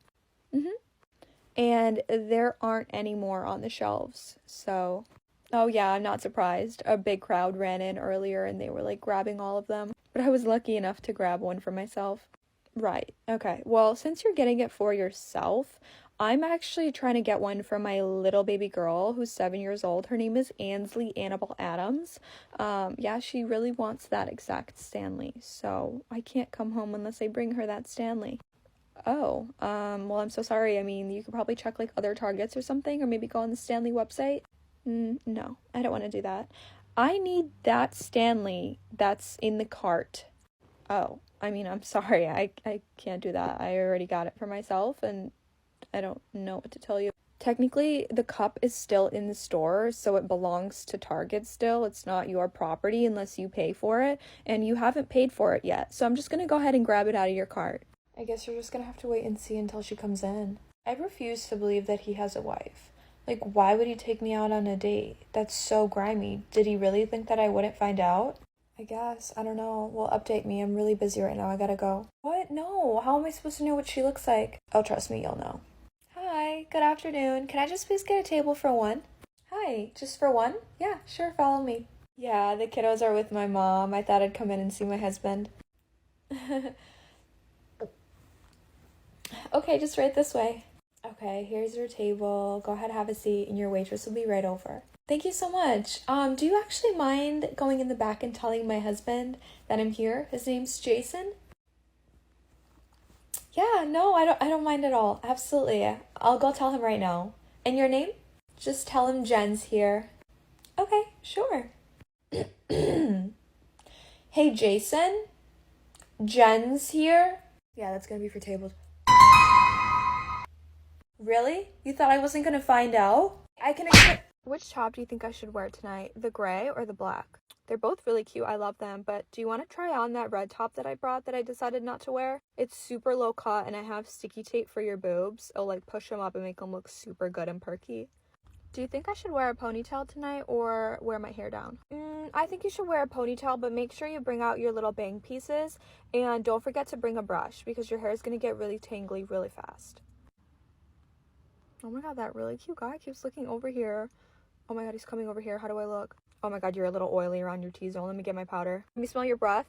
And there aren't any more on the shelves. So, oh yeah, I'm not surprised. A big crowd ran in earlier and they were like grabbing all of them. But I was lucky enough to grab one for myself. Right. Okay. Well, since you're getting it for yourself, I'm actually trying to get one for my little baby girl who's 7 years old. Her name is Ansley Annabelle Adams. Yeah, she really wants that exact Stanley. So I can't come home unless I bring her that Stanley. Oh, well, I'm so sorry. I mean, you could probably check like other Targets or something, or maybe go on the Stanley website. No, I don't want to do that. I need that Stanley that's in the cart. Oh, I mean, I'm sorry. I can't do that. I already got it for myself and I don't know what to tell you. Technically, the cup is still in the store, so it belongs to Target still. It's not your property unless you pay for it, and you haven't paid for it yet. So I'm just going to go ahead and grab it out of your cart. I guess you're just going to have to wait and see until she comes in. I refuse to believe that he has a wife. Like, why would he take me out on a date? That's so grimy. Did he really think that I wouldn't find out? I guess. I don't know. Well, update me. I'm really busy right now. I gotta go. What? No. How am I supposed to know what she looks like? Oh, trust me, you'll know. Hi. Good afternoon. Can I just please get a table for one? Hi. Just for one? Yeah, sure. Follow me. Yeah, the kiddos are with my mom. I thought I'd come in and see my husband. Okay, just right this way. Okay, here's your table. Go ahead, have a seat, and your waitress will be right over. Thank you so much. Do you actually mind going in the back and telling my husband that I'm here? His name's Jason. Yeah, no, I don't mind at all. Absolutely. I'll go tell him right now. And your name? Just tell him Jen's here. Okay, sure. Hey, Jason. Jen's here? Yeah, that's gonna be for tables. Really? You thought I wasn't gonna find out? I can Which top do you think I should wear tonight? The gray or the black? They're both really cute. I love them. But do you want to try on that red top that I brought that I decided not to wear? It's super low cut and I have sticky tape for your boobs. It'll like push them up and make them look super good and perky. Do you think I should wear a ponytail tonight or wear my hair down? I think you should wear a ponytail, but make sure you bring out your little bang pieces. And don't forget to bring a brush because your hair is going to get really tangly really fast. Oh my god, that really cute guy keeps looking over here. Oh my god, he's coming over here. How do I look? Oh my god, you're a little oily around your T-zone. Let me get my powder. Let me smell your breath.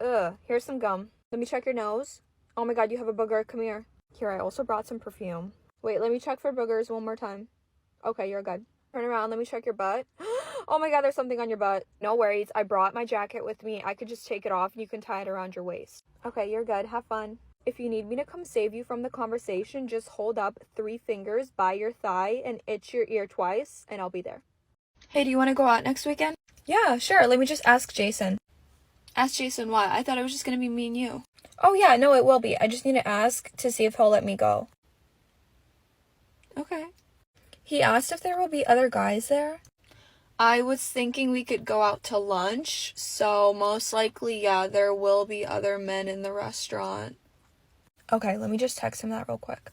Ugh, here's some gum. Let me check your nose. Oh my god, you have a booger. Come here. Here, I also brought some perfume. Wait, let me check for boogers one more time. Okay, you're good. Turn around. Let me check your butt. Oh my god, there's something on your butt. No worries. I brought my jacket with me. I could just take it off and you can tie it around your waist. Okay, you're good. Have fun. If you need me to come save you from the conversation, just hold up 3 fingers by your thigh and itch your ear twice, and I'll be there. Hey, do you want to go out next weekend? Yeah, sure. Let me just ask Jason. Ask Jason what? I thought it was just going to be me and you. Oh, yeah, no, it will be. I just need to ask to see if he'll let me go. Okay. He asked if there will be other guys there. I was thinking we could go out to lunch, so most likely, yeah, there will be other men in the restaurant. Okay, let me just text him that real quick.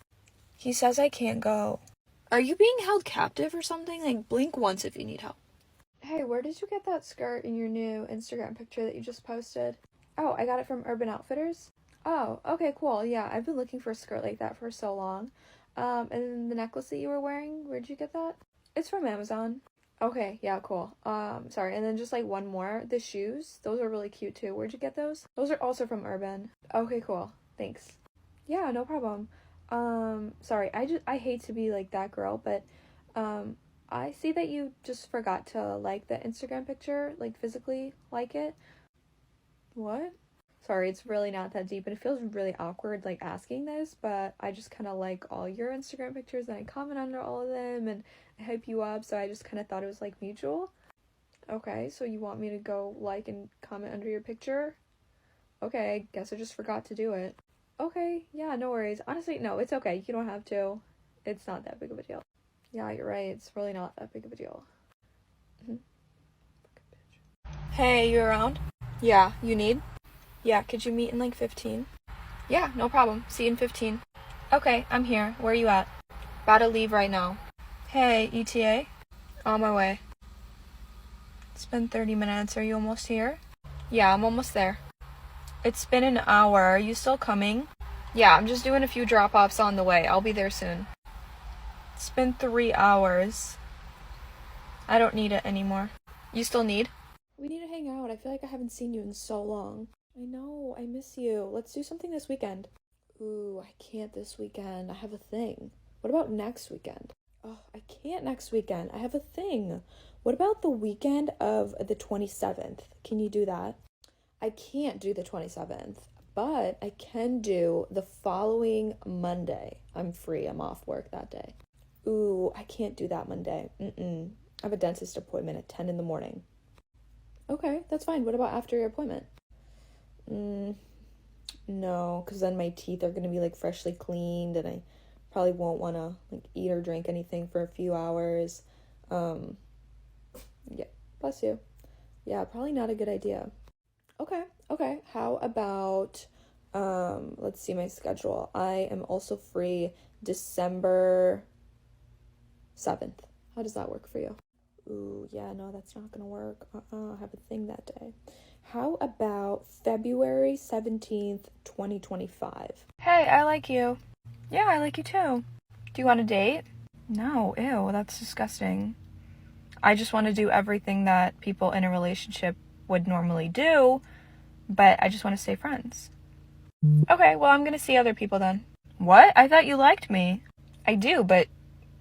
He says I can't go. Are you being held captive or something? Like, blink once if you need help. Hey, where did you get that skirt in your new Instagram picture that you just posted? Oh, I got it from Urban Outfitters? Oh, okay, cool. Yeah, I've been looking for a skirt like that for so long. And then the necklace that you were wearing, where'd you get that? It's from Amazon. Okay, yeah, cool. Sorry, and then just like one more. The shoes, those are really cute too. Where'd you get those? Those are also from Urban. Okay, cool. Thanks. Yeah, no problem. Sorry, I hate to be like that girl, but, I see that you just forgot to like the Instagram picture, like physically like it. What? Sorry, it's really not that deep, and it feels really awkward, like, asking this, but I just kind of like all your Instagram pictures, and I comment under all of them, and I hype you up, so I just kind of thought it was, like, mutual. Okay, so you want me to go like and comment under your picture? Okay, I guess I just forgot to do it. Okay, yeah, no worries. Honestly, no, it's okay. You don't have to. It's not that big of a deal. Yeah, you're right. It's really not that big of a deal. Hey, you around? Yeah, you need? Yeah, could you meet in like 15? Yeah, no problem. See you in 15. Okay, I'm here. Where are you at? About to leave right now. Hey, ETA? On my way. It's been 30 minutes. Are you almost here? Yeah, I'm almost there. It's been an hour. Are you still coming? Yeah, I'm just doing a few drop-offs on the way. I'll be there soon. It's been 3 hours. I don't need it anymore. You still need? We need to hang out. I feel like I haven't seen you in so long. I know. I miss you. Let's do something this weekend. Ooh, I can't this weekend. I have a thing. What about next weekend? Oh, I can't next weekend. I have a thing. What about the weekend of the 27th? Can you do that? I can't do the 27th, but I can do the following Monday. I'm free. I'm off work that day. Ooh, I can't do that Monday. I have a dentist appointment at 10 in the morning. Okay, that's fine. What about after your appointment? No, because then my teeth are going to be like freshly cleaned and I probably won't want to like eat or drink anything for a few hours. Yeah, bless you. Yeah, probably not a good idea. Okay. How about, let's see my schedule. I am also free December 7th. How does that work for you? Ooh, yeah, no, that's not gonna work. I have a thing that day. How about February 17th, 2025? Hey, I like you. Yeah, I like you too. Do you want a date? No, ew, that's disgusting. I just want to do everything that people in a relationship would normally do, but I just want to stay friends. Okay, well, I'm gonna see other people then. What? I thought you liked me. I do, but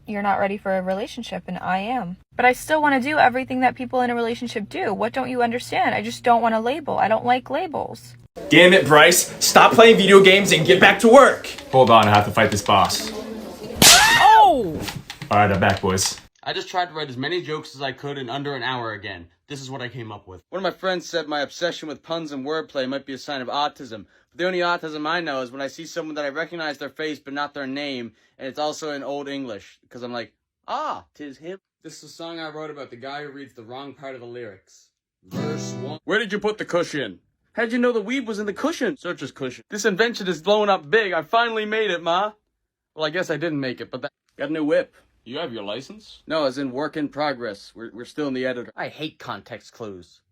you're not ready for a relationship, and I am. But I still want to do everything that people in a relationship do. What don't you understand? I just don't want to label. I don't like labels.
Damn it, Bryce. Stop playing video games and get back to work. Hold on, I have to fight this boss.
Oh!
Alright, I'm back, boys.
I just tried to write as many jokes as I could in under an hour again. This is what I came up with.
One of my friends said my obsession with puns and wordplay might be a sign of autism. But the only autism I know is when I see someone that I recognize their face but not their name, and it's also in Old English. Because I'm like, ah, 'tis him.
This is a song I wrote about the guy who reads the wrong part of the lyrics. Verse 1.
Where did you put the cushion? How'd you know the weed was in the cushion? Search his cushion. This invention is blowing up big. I finally made it, Ma. Well, I guess I didn't make it, but got a new whip.
You have your license?
No, as in work in progress. We're still in the editor.
I hate context clues.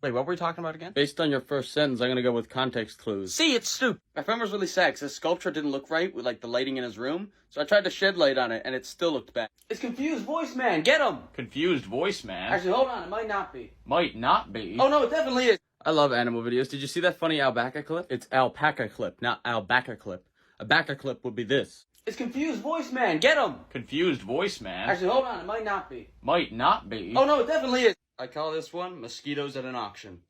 Wait, what were we talking about again?
Based on your first sentence, I'm gonna go with context clues.
See, it's stupid.
My friend was really sad because his sculpture didn't look right with like the lighting in his room. So I tried to shed light on it and it still looked bad. It's confused voice man, get him!
Confused voice man.
Actually, hold on, it might not be.
Might not be.
Oh no, it definitely is. I love animal videos. Did you see that funny alpaca clip? It's alpaca clip, not albaca clip. A backer clip would be this. It's confused voice man, get him!
Confused voice man.
Actually, hold on, it might not be.
Might not be.
Oh no, it definitely is. I call this one mosquitoes at an auction.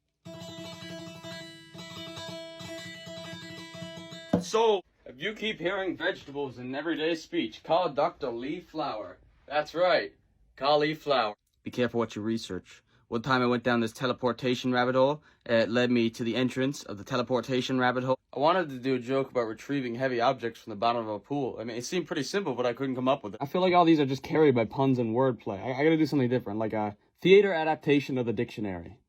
So, if you keep hearing vegetables in everyday speech, call Dr. Lee Flower. That's right, cauliflower. Be careful what you research. One time I went down this teleportation rabbit hole. It led me to the entrance of the teleportation rabbit hole. I wanted to do a joke about retrieving heavy objects from the bottom of a pool. I mean, it seemed pretty simple, but I couldn't come up with it. I feel like all these are just carried by puns and wordplay. I gotta do something different, like a theater adaptation of the dictionary.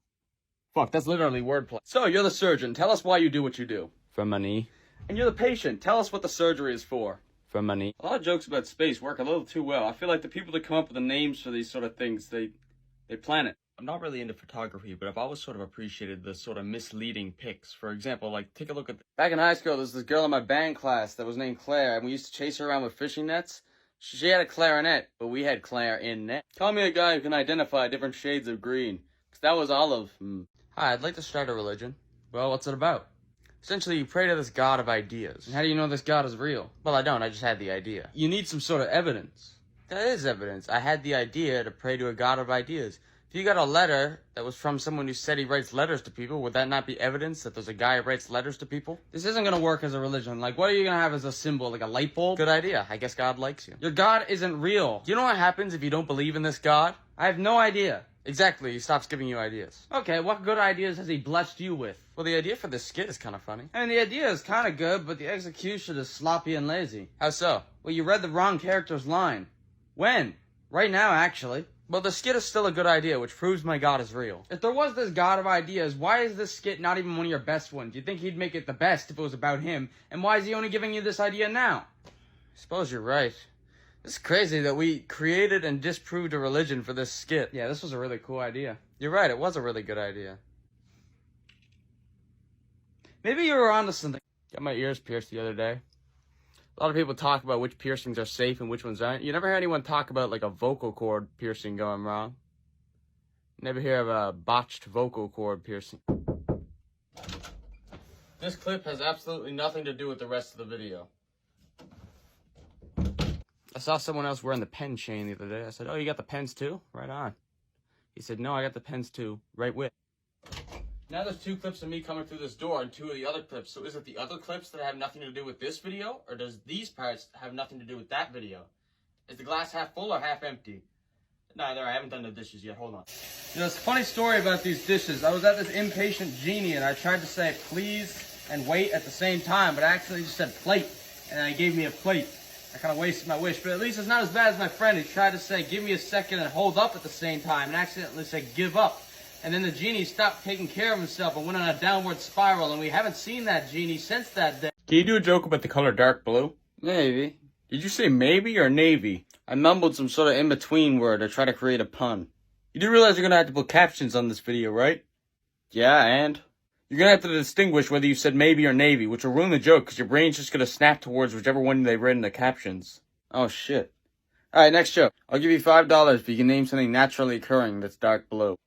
Fuck, that's literally wordplay. So, you're the surgeon. Tell us why you do what you do. For money. And you're the patient. Tell us what the surgery is for. For money. A lot of jokes about space work a little too well. I feel like the people that come up with the names for these sort of things, they plan it. I'm not really into photography, but I've always sort of appreciated the sort of misleading pics. For example, like, take a look at... Back in high school, there was this girl in my band class that was named Claire, and we used to chase her around with fishing nets. She had a clarinet, but we had clarinet. Call me a guy who can identify different shades of green, because that was olive. Hi, I'd like to start a religion. Well, what's it about? Essentially, you pray to this god of ideas. And how do you know this god is real? Well, I don't. I just had the idea. You need some sort of evidence. That is evidence. I had the idea to pray to a god of ideas. If you got a letter that was from someone who said he writes letters to people, would that not be evidence that there's a guy who writes letters to people? This isn't going to work as a religion. Like, what are you going to have as a symbol? Like a light bulb? Good idea. I guess God likes you. Your God isn't real. Do you know what happens if you don't believe in this God? I have no idea. Exactly, he stops giving you ideas. Okay, what good ideas has he blessed you with? Well, the idea for this skit is kind of funny. I mean, the idea is kind of good, but the execution is sloppy and lazy. How so? Well, you read the wrong character's line. When? Right now, actually. Well, the skit is still a good idea, which proves my God is real. If there was this God of ideas, why is this skit not even one of your best ones? You think he'd make it the best if it was about him, and why is he only giving you this idea now? I suppose you're right. It's crazy that we created and disproved a religion for this skit. Yeah, this was a really cool idea. You're right, it was a really good idea. Maybe you were onto something. Got my ears pierced the other day. A lot of people talk about which piercings are safe and which ones aren't. You never hear anyone talk about like a vocal cord piercing going wrong. You never hear of a botched vocal cord piercing. This clip has absolutely nothing to do with the rest of the video. I saw someone else wearing the pen chain the other day. I said, oh, you got the pens too? Right on. He said, no, I got the pens too. Right with. Now there's 2 clips of me coming through this door and 2 of the other clips. So is it the other clips that have nothing to do with this video? Or does these parts have nothing to do with that video? Is the glass half full or half empty? Neither. I haven't done the dishes yet. Hold on. You know, it's a funny story about these dishes. I was at this impatient genie and I tried to say please and wait at the same time. But I actually just said plate. And he gave me a plate. I kind of wasted my wish. But at least it's not as bad as my friend who tried to say give me a second and hold up at the same time. And accidentally said give up. And then the genie stopped taking care of himself and went on a downward spiral, and we haven't seen that genie since that day. Can you do a joke about the color dark blue? Maybe. Did you say maybe or navy? I mumbled some sort of in-between word to try to create a pun. You do realize you're going to have to put captions on this video, right? Yeah, and? You're going to have to distinguish whether you said maybe or navy, which will ruin the joke because your brain's just going to snap towards whichever one they read in the captions. Oh, shit. Alright, next joke. I'll give you $5 if you can name something naturally occurring that's dark blue.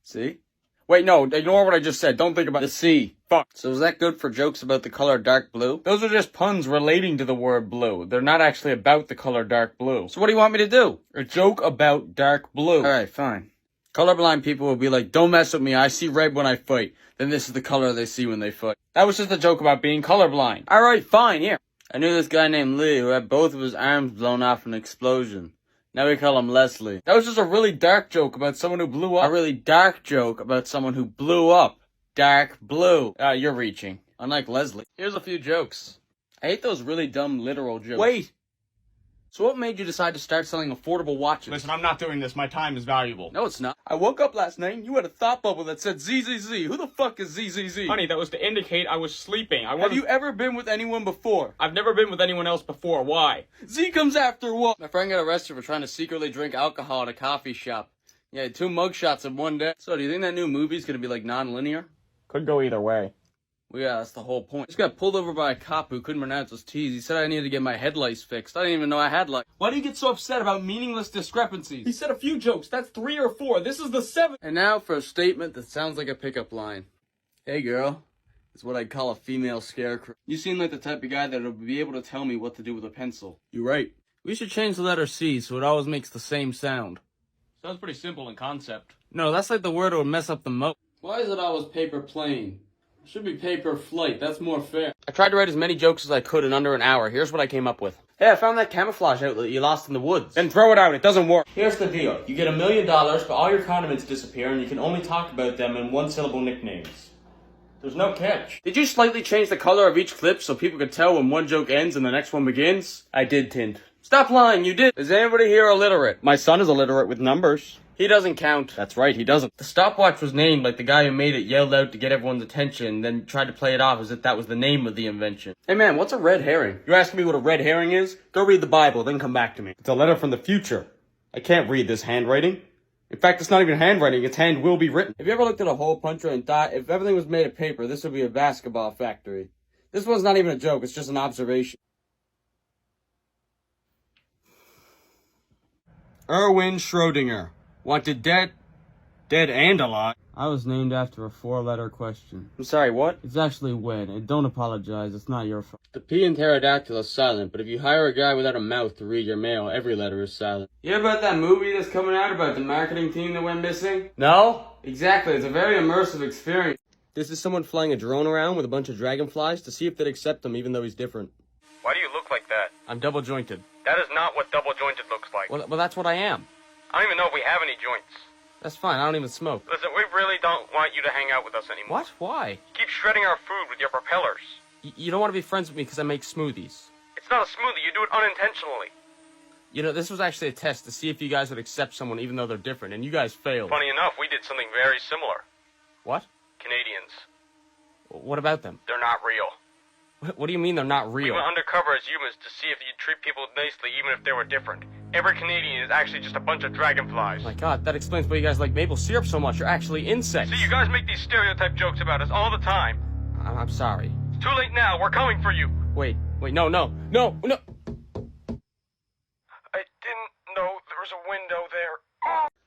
See? Wait, no, ignore what I just said. Don't think about the sea. Fuck. So is that good for jokes about the color dark blue? Those are just puns relating to the word blue. They're not actually about the color dark blue. So what do you want me to do? A joke about dark blue. Alright, fine. Colorblind people will be like, don't mess with me, I see red when I fight. Then this is the color they see when they fight. That was just a joke about being colorblind. Alright, fine, here. I knew this guy named Lee who had both of his arms blown off in an explosion. Now we call him Leslie. That was just a really dark joke about someone who blew up. A really dark joke about someone who blew up. Dark blue. You're reaching. Unlike Leslie. Here's a few jokes. I hate those really dumb literal jokes. Wait! So what made you decide to start selling affordable watches?
Listen, I'm not doing this. My time is valuable.
No, it's not. I woke up last night and you had a thought bubble that said ZZZ. Who the fuck is ZZZ?
Honey, that was to indicate I was sleeping.
Have you ever been with anyone before?
I've never been with anyone else before. Why?
Z comes after what? My friend got arrested for trying to secretly drink alcohol at a coffee shop. Yeah, 2 mugshots in one day. So do you think that new movie's gonna be like non-linear?
Could go either way.
Well, yeah, that's the whole point. Just got pulled over by a cop who couldn't pronounce his T's. He said I needed to get my headlights fixed. I didn't even know I had lights. Why do you get so upset about meaningless discrepancies?
He said a few jokes. That's 3 or 4. This is the 7th.
And now for a statement that sounds like a pickup line. Hey, girl. It's what I'd call a female scarecrow. You seem like the type of guy that would be able to tell me what to do with a pencil. You're right. We should change the letter C so it always makes the same sound.
Sounds pretty simple in concept.
No, that's like the word that would mess up the most. Why is it always paper plane? Should be paper flight. That's more fair. I tried to write as many jokes as I could in under an hour. Here's what I came up with. Hey, I found that camouflage outlet you lost in the woods.
Then throw it out. It doesn't work.
Here's the deal. You get $1 million, but all your condiments disappear, and you can only talk about them in 1-syllable nicknames. There's no catch. Did you slightly change the color of each clip so people could tell when one joke ends and the next one begins? I did, Tint. Stop lying, you did. Is anybody here illiterate? My son is illiterate with numbers. He doesn't count. That's right, he doesn't. The stopwatch was named like the guy who made it yelled out to get everyone's attention, then tried to play it off as if that was the name of the invention. Hey man, what's a red herring? You're asking me what a red herring is? Go read the Bible, then come back to me. It's a letter from the future. I can't read this handwriting. In fact, it's not even handwriting, its hand will be written. Have you ever looked at a hole puncher and thought, if everything was made of paper, this would be a basketball factory? This one's not even a joke, it's just an observation. Erwin Schrödinger. Wanted dead and alive. I was named after a 4-letter question. I'm sorry, what? It's actually when, and don't apologize, it's not your fault. The P in pterodactyl is silent, but if you hire a guy without a mouth to read your mail, every letter is silent. You hear about that movie that's coming out about the marketing team that went missing? No? Exactly, it's a very immersive experience. This is someone flying a drone around with a bunch of dragonflies to see if they'd accept him even though he's different.
Why do you look like that?
I'm double jointed.
That is not what double jointed looks like.
Well, that's what I am.
I don't even know if we have any joints.
That's fine, I don't even smoke.
Listen, we really don't want you to hang out with us anymore.
What? Why?
You keep shredding our food with your propellers.
You don't want to be friends with me because I make smoothies.
It's not a smoothie, you do it unintentionally.
You know, this was actually a test to see if you guys would accept someone even though they're different, and you guys failed.
Funny enough, we did something very similar.
What?
Canadians.
What about them?
They're not real.
What do you mean they're not real?
We went undercover as humans to see if you'd treat people nicely even if they were different. Every Canadian is actually just a bunch of dragonflies.
My god, that explains why you guys like maple syrup so much. You're actually insects.
See, you guys make these stereotype jokes about us all the time.
I'm sorry.
It's too late now, we're coming for you.
Wait, no.
I didn't know there was a window there.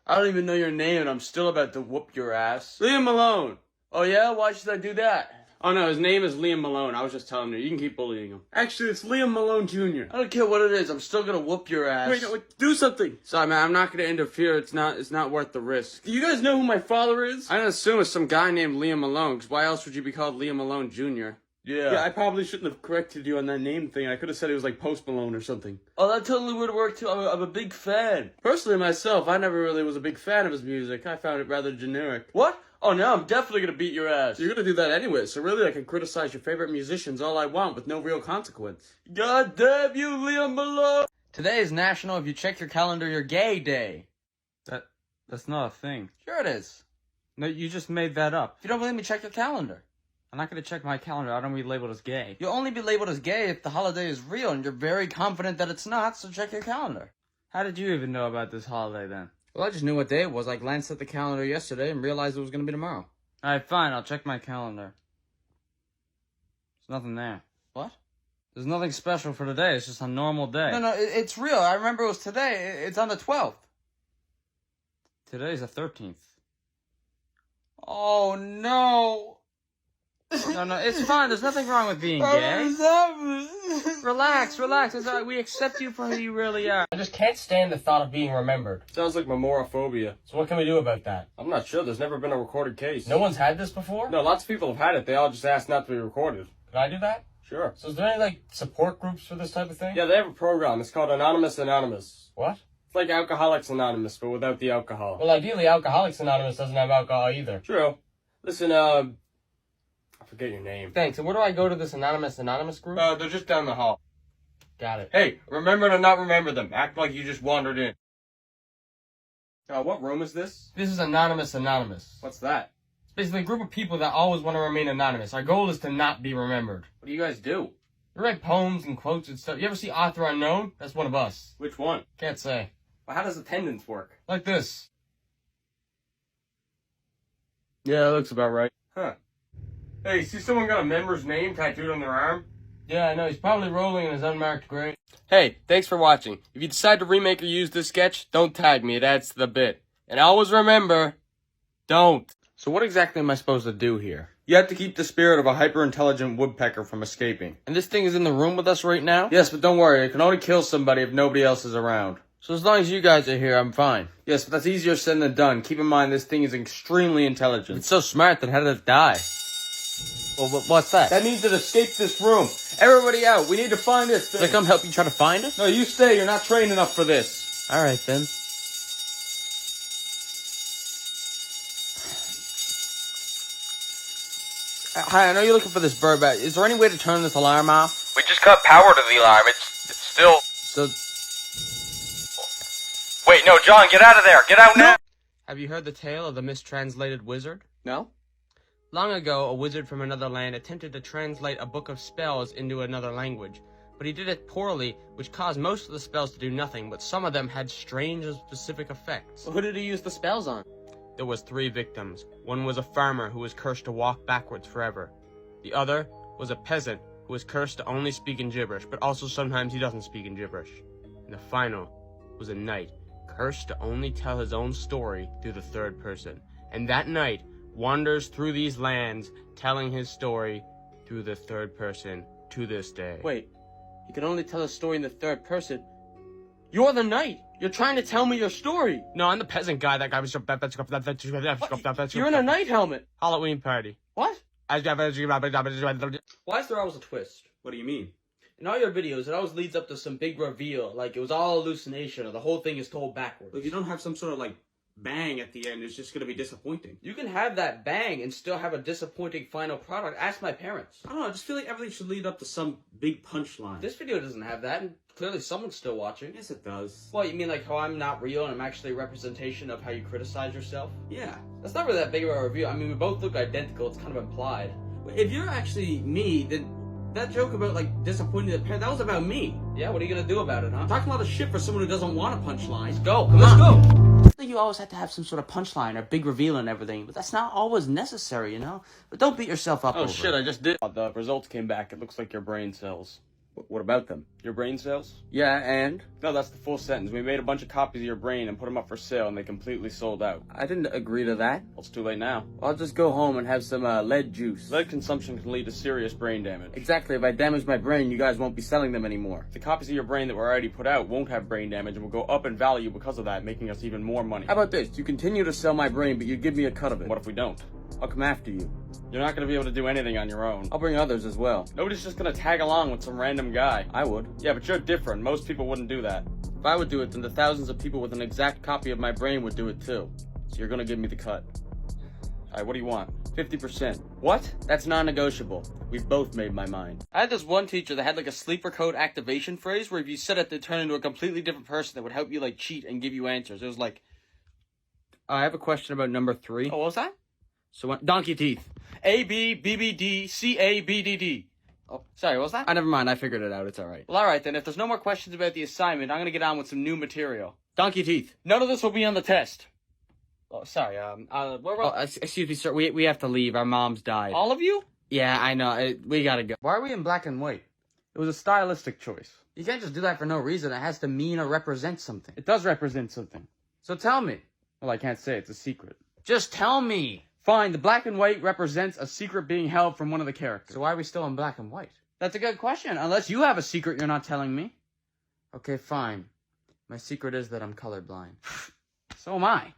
I don't even know your name and I'm still about to whoop your ass. Liam Malone. Oh yeah? Why should I do that? Oh no, his name is Liam Malone. I was just telling you. You can keep bullying him. Actually, it's Liam Malone Jr. I don't care what it is. I'm still gonna whoop your ass. Wait, do something. Sorry, man. I'm not gonna interfere. It's not worth the risk. Do you guys know who my father is? I don't assume it's some guy named Liam Malone, because why else would you be called Liam Malone Jr.? Yeah, I probably shouldn't have corrected you on that name thing. I could have said it was like Post Malone or something. Oh, that totally would have worked too. I'm a big fan. Personally, myself, I never really was a big fan of his music. I found it rather generic. What? Oh, now I'm definitely gonna beat your ass. You're gonna do that anyway, so really I can criticize your favorite musicians all I want with no real consequence. God damn you, Liam Malone! Today is National If You Check Your Calendar You're Gay Day. That's not a thing. Sure it is. No, you just made that up. If you don't believe me, check your calendar. I'm not gonna check my calendar. I don't be labeled as gay. You'll only be labeled as gay if the holiday is real, and you're very confident that it's not, so check your calendar. How did you even know about this holiday then? Well, I just knew what day it was. I glanced at the calendar yesterday and realized it was gonna be tomorrow. Alright, fine. I'll check my calendar. There's nothing there. What? There's nothing special for today. It's just a normal day. No, it's real. I remember it was today. It's on the 12th. Today's the 13th. Oh, no. No, it's fine. There's nothing wrong with being gay. Relax. It's all right. We accept you for who you really are.
I just can't stand the thought of being remembered.
Sounds like memoraphobia.
So what can we do about that?
I'm not sure. There's never been a recorded case.
No one's had this before?
No, lots of people have had it. They all just asked not to be recorded.
Can I do that?
Sure.
So is there any, like, support groups for this type of thing?
Yeah, they have a program. It's called Anonymous Anonymous.
What?
It's like Alcoholics Anonymous, but without the alcohol.
Well, ideally, Alcoholics Anonymous doesn't have alcohol either.
True. Listen, I forget your name.
Thanks. And where do I go to this Anonymous group?
They're just down the hall.
Got it.
Hey, remember to not remember them. Act like you just wandered in. What room is this?
This is Anonymous.
What's that?
It's basically a group of people that always want to remain anonymous. Our goal is to not be remembered.
What do you guys do?
We write poems and quotes and stuff. You ever see Author Unknown? That's one of us.
Which one?
Can't say.
Well, how does attendance work?
Like this.
Yeah, that looks about right. Huh. Hey, see someone got a member's name tattooed on their arm?
Yeah, I know. He's probably rolling in his unmarked grave.
Hey, thanks for watching. If you decide to remake or use this sketch, don't tag me. It adds to the bit. And always remember, don't. So what exactly am I supposed to do here? You have to keep the spirit of a hyper-intelligent woodpecker from escaping. And this thing is in the room with us right now? Yes, but don't worry. It can only kill somebody if nobody else is around. So as long as you guys are here, I'm fine. Yes, but that's easier said than done. Keep in mind, this thing is extremely intelligent. It's so smart, then how did it die? Well, what's that? That means it escaped this room. Everybody out. We need to find this thing. Should I come help you try to find it? No, you stay. You're not trained enough for this. All right, then. Hi, I know you're looking for this bird, but is there any way to turn this alarm off?
We just cut power to the alarm. It's still...
So...
Wait, no, John, get out of there. Get out now.
Have you heard the tale of the mistranslated wizard? No? Long ago, a wizard from another land attempted to translate a book of spells into another language, but he did it poorly, which caused most of the spells to do nothing, but some of them had strange and specific effects. Well, who did he use the spells on? There was 3 victims. One was a farmer who was cursed to walk backwards forever. The other was a peasant who was cursed to only speak in gibberish, but also sometimes he doesn't speak in gibberish. And the final was a knight, cursed to only tell his own story through the third person. And that knight wanders through these lands, telling his story through the third person to this day. Wait, he can only tell a story in the third person? You're the knight! You're trying to tell me your story! No, I'm the peasant guy. That guy was... You're in a knight helmet! Halloween party. What? Why is there always a twist? What do you mean? In all your videos, it always leads up to some big reveal, like it was all hallucination, or the whole thing is told backwards. If you don't have some sort of, like, bang at the end, it's just gonna be disappointing. You can have that bang and still have a disappointing final product. Ask my parents. I don't know, I just feel like everything should lead up to some big punchline. This video doesn't have that, and clearly someone's still watching. Yes, it does. Well, you mean like how I'm not real and I'm actually a representation of how you criticize yourself? Yeah. That's not really that big of a review. I mean, we both look identical. It's kind of implied. If you're actually me, then that joke about, like, disappointing the parent, that was about me. Yeah, what are you gonna do about it, huh? I'm talking a lot of shit for someone who doesn't want a punchline. Let's go. Let's go. I think you always have to have some sort of punchline or big reveal and everything, but that's not always necessary, you know? But don't beat yourself up over it. Oh, shit, I just did. The results came back. It looks like your brain cells. What about them? Your brain cells? Yeah, and? No, that's the full sentence. We made a bunch of copies of your brain and put them up for sale, and they completely sold out. I didn't agree to that. Well, it's too late now. I'll just go home and have some lead juice. Lead consumption can lead to serious brain damage. Exactly. If I damage my brain, you guys won't be selling them anymore. The copies of your brain that were already put out won't have brain damage and will go up in value because of that, making us even more money. How about this? You continue to sell my brain, but you give me a cut of it. What if we don't? I'll come after you. You're not going to be able to do anything on your own. I'll bring others as well. Nobody's just going to tag along with some random guy. I would. Yeah, but you're different. Most people wouldn't do that. If I would do it, then the thousands of people with an exact copy of my brain would do it too. So you're going to give me the cut. Alright, what do you want? 50%. What? That's non-negotiable. We've both made my mind. I had this one teacher that had like a sleeper code activation phrase where if you said it, they'd turn into a completely different person that would help you like cheat and give you answers. It was like, I have a question about number 3. Oh, what was that? So, donkey teeth. A, B, B, B, D, C, A, B, D, D. Oh, sorry, what was that? Never mind, I figured it out, it's alright. Well, alright then, if there's no more questions about the assignment, I'm gonna get on with some new material. Donkey teeth. None of this will be on the test. Oh, sorry, excuse me, sir, we have to leave, our mom's died. All of you? Yeah, I know, we gotta go. Why are we in black and white? It was a stylistic choice. You can't just do that for no reason, it has to mean or represent something. It does represent something. So tell me. Well, I can't say, it's a secret. Just tell me. Fine, the black and white represents a secret being held from one of the characters. So why are we still in black and white? That's a good question, unless you have a secret you're not telling me. Okay, fine. My secret is that I'm colorblind. So am I.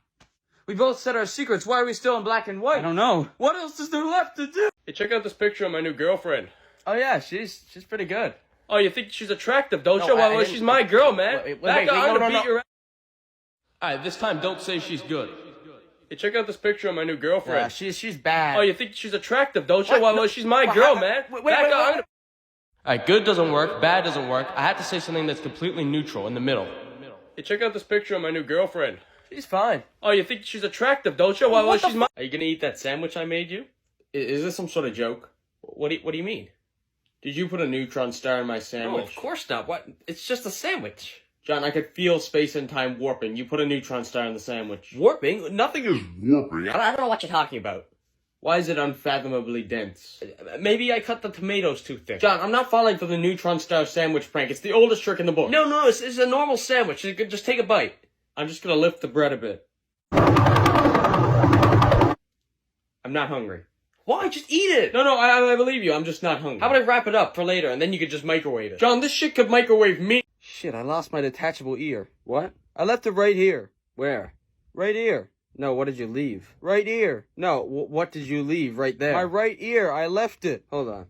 We both said our secrets, why are we still in black and white? I don't know. What else is there left to do?
Hey, check out this picture of my new girlfriend.
Oh yeah, she's pretty good.
Oh, you think she's attractive, don't
No,
you?
I
Well,
didn't-
she's my girl, man.
Wait,
Back up, I'm
no,
gonna
no,
beat your ass. Alright, this time don't say she's good. Hey, check out this picture of my new girlfriend.
Yeah, she's bad.
Oh, you think she's attractive, don't you?
What?
Well,
No.
she's my
Well,
girl,
how-
man.
wait,
Back
wait,
up,
wait.
I'm gonna... Alright, good doesn't work, bad doesn't work. I have to say something that's completely neutral, in the middle. Hey, check out this picture of my new girlfriend.
She's fine.
Oh, you think she's attractive, don't you? Well,
What the
she's my... Are you gonna eat that sandwich I made you? Is this some sort of joke? What do you mean? Did you put a neutron star in my sandwich?
No, of course not. What? It's just a sandwich.
John, I could feel space and time warping. You put a neutron star in the sandwich.
Warping? Nothing is warping.
I don't know what you're talking about. Why is it unfathomably dense? Maybe I cut the tomatoes too thick. John, I'm not falling for the neutron star sandwich prank. It's the oldest trick in the book. No, it's a normal sandwich. Just take a bite. I'm just gonna lift the bread a bit. I'm not hungry.
Why? Just eat it.
No, I believe you. I'm just not hungry. How about I wrap it up for later and then you could just microwave it? John, this shit could microwave me.
Shit, I lost my detachable ear.
What?
I left it right here.
Where?
Right here.
No, what did you leave?
Right ear.
No, what did you leave right there?
My right ear. I left it.
Hold on.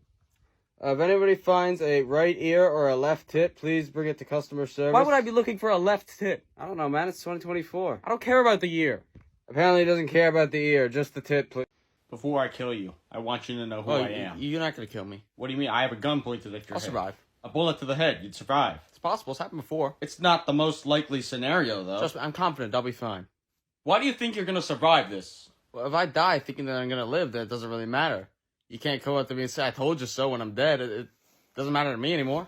If anybody finds a right ear or a left tit, please bring it to customer service.
Why would I be looking for a left tit?
I don't know, man. It's 2024.
I don't care about the ear.
Apparently he doesn't care about the ear, just the tit, please.
Before I kill you, I want you to know who I am.
You're not gonna kill me.
What do you mean? I have a gun pointed at your
I'll
head.
survive.
A bullet to the head, you'd survive.
It's possible. It's happened before.
It's not the most likely scenario, though.
Trust me, I'm confident I'll be fine.
Why do you think you're gonna survive this?
Well, if I die thinking that I'm gonna live, then it doesn't really matter. You can't come up to me and say, I told you so when I'm dead. It doesn't matter to me anymore.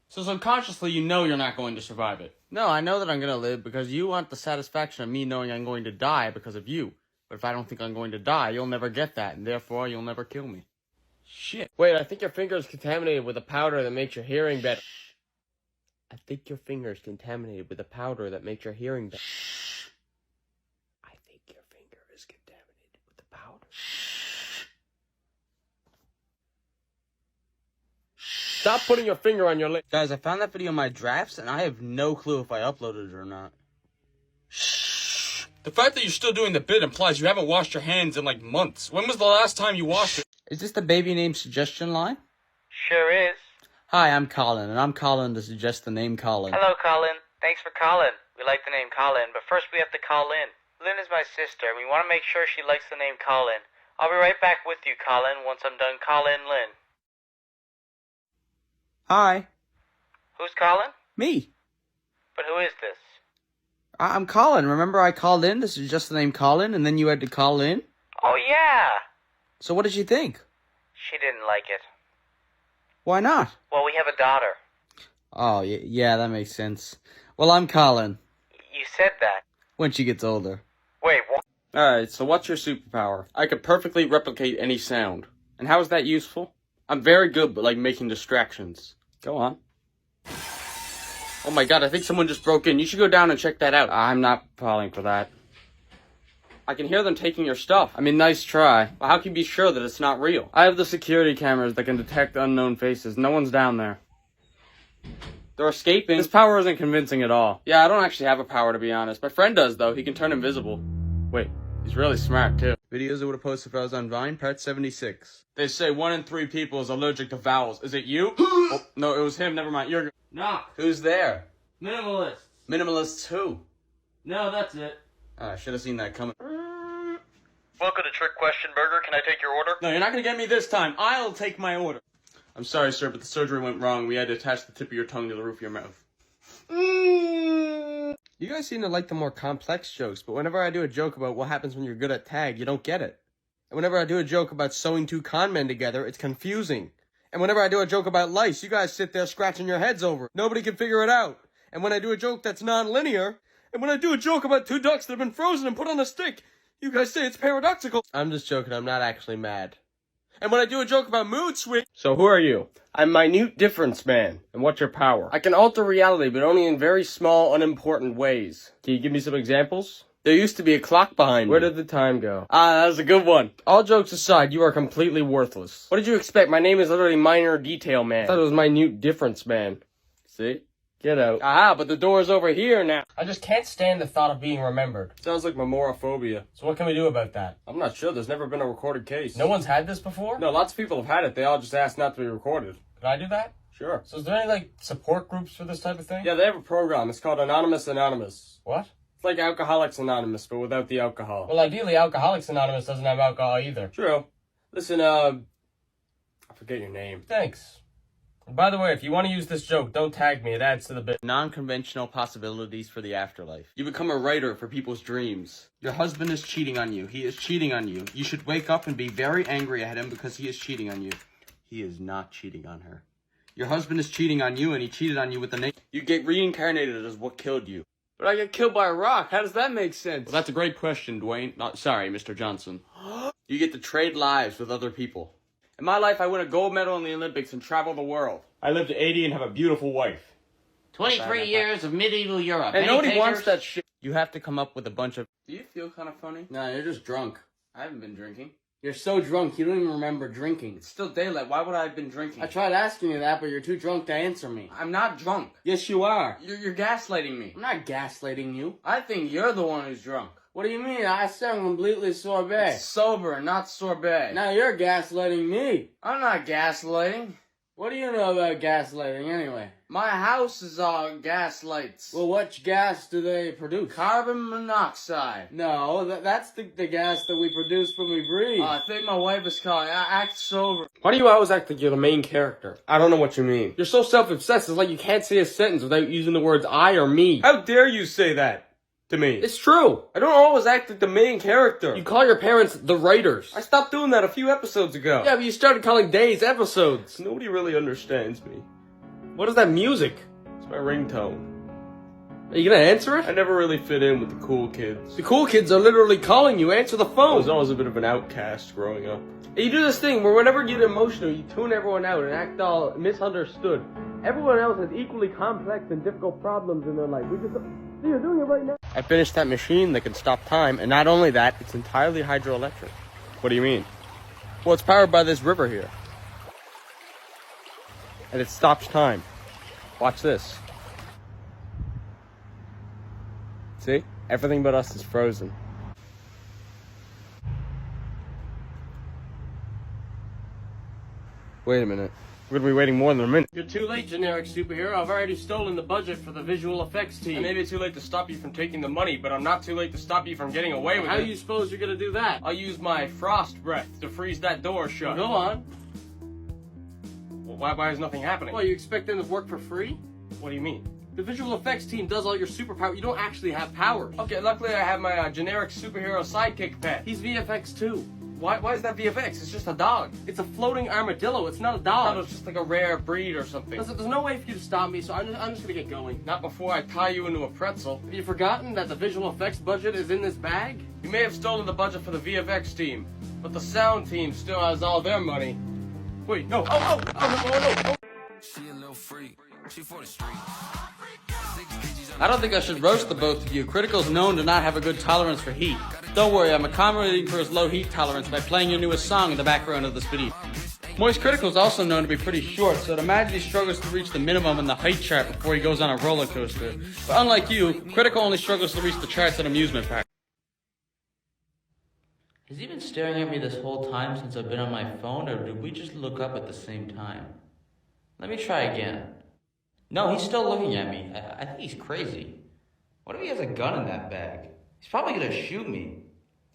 So subconsciously, you know you're not going to survive it.
No, I know that I'm gonna live because you want the satisfaction of me knowing I'm going to die because of you. But if I don't think I'm going to die, you'll never get that, and therefore you'll never kill me.
Shit.
Wait, I think your finger is contaminated with a powder that makes your hearing better. I think your finger is contaminated with a powder that makes your hearing better. I think your finger is contaminated with the powder. Stop putting your finger on your lip.
Guys, I found that video in my drafts, and I have no clue if I uploaded it or not.
The fact that you're still doing the bit implies you haven't washed your hands in like months. When was the last time you washed it?
Is this the baby name suggestion line?
Sure is.
Hi, I'm Colin, and I'm calling to suggest the name Colin.
Hello, Colin. Thanks for calling. We like the name Colin, but first we have to call Lynn. Lynn is my sister, and we want to make sure she likes the name Colin. I'll be right back with you, Colin, once I'm done calling Lynn.
Hi.
Who's Colin?
Me.
But who is this?
I'm Colin. Remember I called in to suggest the name Colin, and then you had to call in?
Oh, yeah.
So what did you think?
She didn't like it.
Why not?
Well, we have a daughter.
Oh, yeah, that makes sense. Well, I'm Colin.
You said that.
When she gets older.
Wait, what?
Alright, so what's your superpower? I could perfectly replicate any sound. And how is that useful? I'm very good, but like making distractions. Go on. Oh my god, I think someone just broke in. You should go down and check that out. I'm not falling for that. I can hear them taking your stuff. I mean, nice try. But how can you be sure that it's not real? I have the security cameras that can detect unknown faces. No one's down there. They're escaping. This power isn't convincing at all. Yeah, I don't actually have a power, to be honest. My friend does, though. He can turn invisible. Wait, he's really smart, too. Videos I would have posted if I was on Vine, part 76. They say 1 in 3 people is allergic to vowels. Is it you? Oh, no, it was him. Never mind. You're...
Knock.
Who's there?
Minimalist.
Minimalists who?
No, that's it.
I should have seen that coming.
Welcome to Trick Question Burger. Can I take your order?
No, you're not gonna get me this time. I'll take my order. I'm sorry, sir, but the surgery went wrong. We had to attach the tip of your tongue to the roof of your mouth. You guys seem to like the more complex jokes, but whenever I do a joke about what happens when you're good at tag, you don't get it. And whenever I do a joke about sewing 2 con men together, it's confusing. And whenever I do a joke about lice, you guys sit there scratching your heads over it. Nobody can figure it out. And when I do a joke that's non-linear, and when I do a joke about 2 ducks that have been frozen and put on a stick, you guys say it's paradoxical. I'm just joking, I'm not actually mad. And when I do a joke about mood swing... So who are you? I'm Minute Difference Man. And what's your power? I can alter reality, but only in very small, unimportant ways. Can you give me some examples? There used to be a clock behind me. Where did the time go? Ah, that was a good one. All jokes aside, you are completely worthless. What did you expect? My name is literally Minor Detail Man. I thought it was Minute Difference Man. See? Get out. Ah, but the door's over here now.
I just can't stand the thought of being remembered.
Sounds like memoraphobia.
So what can we do about that?
I'm not sure. There's never been a recorded case.
No one's had this before?
No, lots of people have had it. They all just asked not to be recorded.
Could I do that?
Sure.
So is there any, like, support groups for this type of thing?
Yeah, they have a program. It's called Anonymous.
What?
It's like Alcoholics Anonymous, but without the alcohol.
Well, ideally, Alcoholics Anonymous doesn't have alcohol either.
True. Listen, I forget your name.
Thanks. And by the way, if you want to use this joke, don't tag me. It adds to the bit.
Non-conventional possibilities for the afterlife. You become a writer for people's dreams. Your husband is cheating on you. He is cheating on you. You should wake up and be very angry at him because he is cheating on you. He is not cheating on her. Your husband is cheating on you, and he cheated on you with the name.
You get reincarnated as what killed you. But I get killed by a rock. How does that make sense?
Well, that's a great question, Dwayne. Sorry, Mr. Johnson. You get to trade lives with other people.
In my life, I win a gold medal in the Olympics and travel the world.
I live to 80 and have a beautiful wife.
23 years of medieval Europe.
And nobody wants that shit.
You have to come up with a bunch of...
Do you feel kind of funny?
Nah, you're just drunk.
I haven't been drinking.
You're so drunk, you don't even remember drinking.
It's still daylight. Why would I have been drinking?
I tried asking you that, but you're too drunk to answer me.
I'm not drunk.
Yes, you are.
You're gaslighting me.
I'm not gaslighting you.
I think you're the one who's drunk.
What do you mean? I sound completely sorbet.
It's sober, not sorbet.
Now you're gaslighting me.
I'm not gaslighting.
What do you know about gaslighting anyway?
My house is all gaslights.
Well, what gas do they produce?
Carbon monoxide.
No, that's the gas that we produce when we breathe.
I think my wife is calling. I act sober.
Why do you always act like you're the main character?
I don't know what you mean.
You're so self-obsessed, it's like you can't say a sentence without using the words I or me.
How dare you say that to me?
It's true.
I don't always act like the main character.
You call your parents the writers.
I stopped doing that a few episodes ago.
Yeah, but you started calling days episodes.
Nobody really understands me.
What is that music?
It's my ringtone.
Are you gonna answer it?
I never really fit in with the cool kids.
The cool kids are literally calling you. Answer the
I
phone.
was always a bit of an outcast growing up. You do this thing where whenever you get emotional, you tune everyone out and act all misunderstood. Everyone else has equally complex and difficult problems in their life. See, you're doing it right now.
I finished that machine that can stop time, and not only that, it's entirely hydroelectric.
What do you mean?
Well, it's powered by this river here. And it stops time. Watch this. See? Everything but us is frozen. Wait a minute. We're gonna be waiting more than a minute.
You're too late, generic superhero. I've already stolen the budget for the visual effects team.
I may be too late to stop you from taking the money, but I'm not too late to stop you from getting away with
How
it.
do you suppose you're gonna do that?
I'll use my frost breath to freeze that door shut.
Go on.
Well, why is nothing happening?
Well, you expect them to work for free?
What do you mean?
The visual effects team does all your superpower. You don't actually have powers.
Okay, luckily I have my generic superhero sidekick pet.
He's VFX too.
Why is that VFX? It's just a dog.
It's a floating armadillo. It's not a
I thought
dog.
it was just like a rare breed or something.
Listen, there's no way for you to stop me, so I'm just gonna get going.
Not before I tie you into a pretzel.
Have you forgotten that the visual effects budget is in this bag?
You may have stolen the budget for the VFX team, but the sound team still has all their money. Wait, no. Oh.
She a little freak. She for the street.
I don't think I should roast the both of you. Critical's known to not have a good tolerance for heat. Don't worry, I'm accommodating for his low heat tolerance by playing your newest song in the background of this video. Moist Critical's also known to be pretty short, so I'd imagine he struggles to reach the minimum in the height chart before he goes on a roller coaster. But unlike you, Critical only struggles to reach the charts at amusement parks.
Has he been staring at me this whole time since I've been on my phone, or did we just look up at the same time? Let me try again. No, he's still looking at me. I think he's crazy. What if he has a gun in that bag? He's probably gonna shoot me.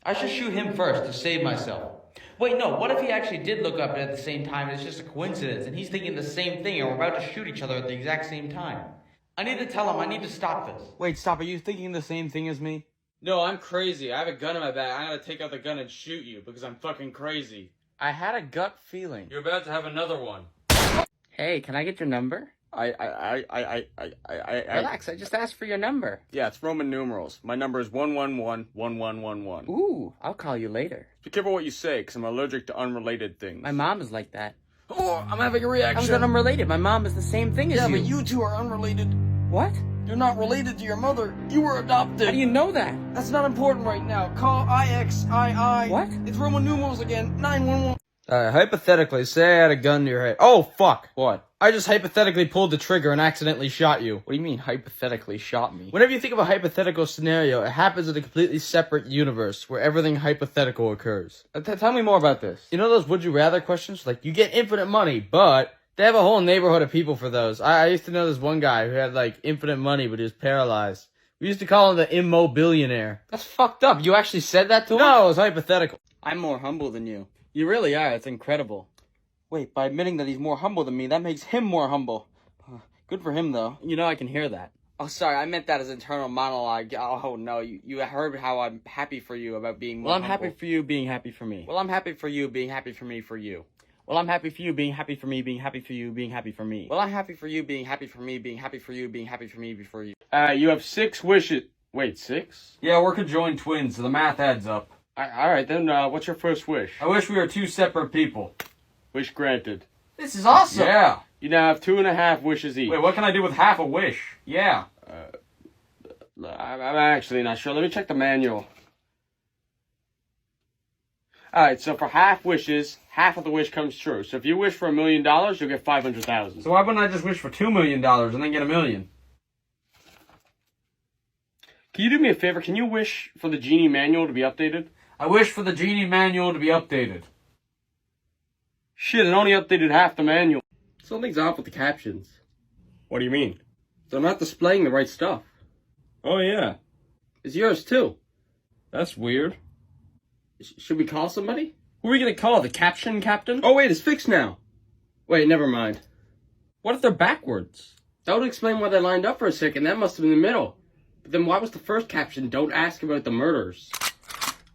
I should shoot him first to save myself. Wait, no, what if he actually did look up at the same time and it's just a coincidence and he's thinking the same thing and we're about to shoot each other at the exact same time? I need to tell him I need to stop this.
Wait, stop. Are you thinking the same thing as me?
No, I'm crazy. I have a gun in my bag. I'm gonna take out the gun and shoot you because I'm fucking crazy.
I had a gut feeling.
You're about to have another one.
Hey, can I get your number? Relax, I just asked for your number.
Yeah, it's Roman numerals. My number is 111-1111.
Ooh, I'll call you later.
Be careful what you say, because I'm allergic to unrelated things.
My mom is like that.
Oh, I'm having a reaction.
How's that unrelated? My mom is the same thing as you.
Yeah, but you two are unrelated.
What?
You're not related to your mother. You were adopted.
How do you know that?
That's not important right now. Call IXII.
What?
It's Roman numerals again. 911.
Hypothetically, say I had a gun to your head. Oh, fuck.
What? I just hypothetically pulled the trigger and accidentally shot you.
What do you mean, hypothetically shot me?
Whenever you think of a hypothetical scenario, it happens in a completely separate universe where everything hypothetical occurs.
Tell me more about this.
You know those would you rather questions? Like, you get infinite money, but they have a whole neighborhood of people for those. I used to know this one guy who had, like, infinite money, but he was paralyzed. We used to call him the immobilionaire.
That's fucked up. You actually said that to him?
No, it was hypothetical.
I'm more humble than you. You really are. It's incredible. Wait, by admitting that he's more humble than me, that makes him more humble. Good for him, though.
You know I can hear that.
Oh, sorry, I meant that as internal monologue. Oh, no, you heard how I'm happy for you about being more
Well, I'm
humble.
happy for you being happy for me.
Well, I'm happy for you being happy for me for you.
Well, I'm happy for you being happy for me being happy for you being happy for me.
Well, I'm happy for you being happy for me being happy for you being happy for me before you.
You have 6 wishes. Wait, 6?
Yeah, we're conjoined twins, so the math adds up.
Alright, then, what's your first wish?
I wish we were 2 separate people.
Wish granted.
This is awesome! Yeah.
You now have 2.5 wishes each.
Wait, what can I do with half a wish? Yeah.
I'm actually not sure. Let me check the manual. Alright, so for half wishes, half of the wish comes true. So if you wish for $1 million, you'll get 500,000.
So why wouldn't I just wish for $2 million and then get $1 million?
Can you do me a favor? Can you wish for the Genie manual to be updated?
I wish for the Genie manual to be updated.
Shit, it only updated half the manual.
Something's off with the captions.
What do you mean?
They're not displaying the right stuff.
Oh, yeah.
It's yours, too.
That's weird.
Should we call somebody?
Who are we gonna call? The caption captain?
Oh, wait, it's fixed now. Wait, never mind.
What if they're backwards?
That would explain why they lined up for a second. That must have been the middle. But then why was the first caption, don't ask about the murders?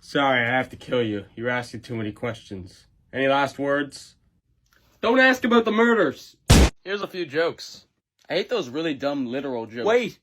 Sorry, I have to kill you. You're asking too many questions. Any last words?
Don't ask about the murders. Here's a few jokes. I hate those really dumb literal jokes. Wait!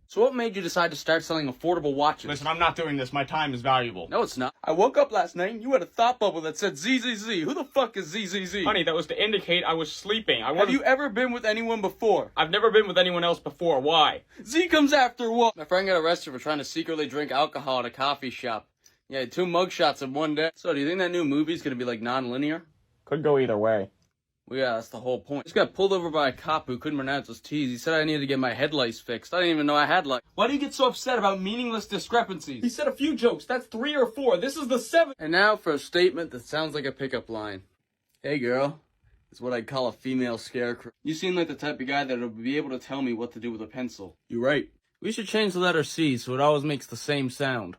So what made you decide to start selling affordable watches?
Listen, I'm not doing this. My time is valuable.
No, it's not. I woke up last night and you had a thought bubble that said ZZZ. Who the fuck is ZZZ?
Honey, that was to indicate I was sleeping.
Have you ever been with anyone before?
I've never been with anyone else before. Why?
Z comes after what? My friend got arrested for trying to secretly drink alcohol at a coffee shop. Yeah, 2 mugshots in one day. So do you think that new movie's gonna be like non-linear?
Could go either way.
Well, yeah, that's the whole point. Just got pulled over by a cop who couldn't pronounce his T's. He said I needed to get my headlights fixed. I didn't even know I had lights. Why do you get so upset about meaningless discrepancies?
He said a few jokes. That's 3 or 4. This is the 7th.
And now for a statement that sounds like a pickup line. Hey, girl. It's what I'd call a female scarecrow. You seem like the type of guy that would be able to tell me what to do with a pencil. You're right. We should change the letter C so it always makes the same sound.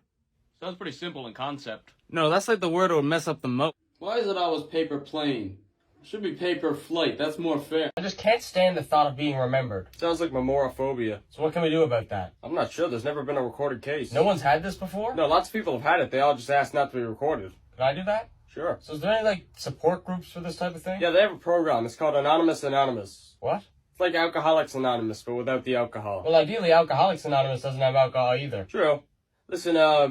Sounds pretty simple in concept.
No, that's like the word that would mess up the most. Why is it always paper plane? Should be paper flight. That's more fair.
I just can't stand the thought of being remembered.
Sounds like memoraphobia.
So what can we do about that?
I'm not sure. There's never been a recorded case.
No one's had this before?
No, lots of people have had it. They all just asked not to be recorded.
Can I do that?
Sure.
So is there any, support groups for this type of thing?
Yeah, they have a program. It's called Anonymous Anonymous.
What?
It's like Alcoholics Anonymous, but without the alcohol.
Well, ideally, Alcoholics Anonymous doesn't have alcohol either.
True. Listen, I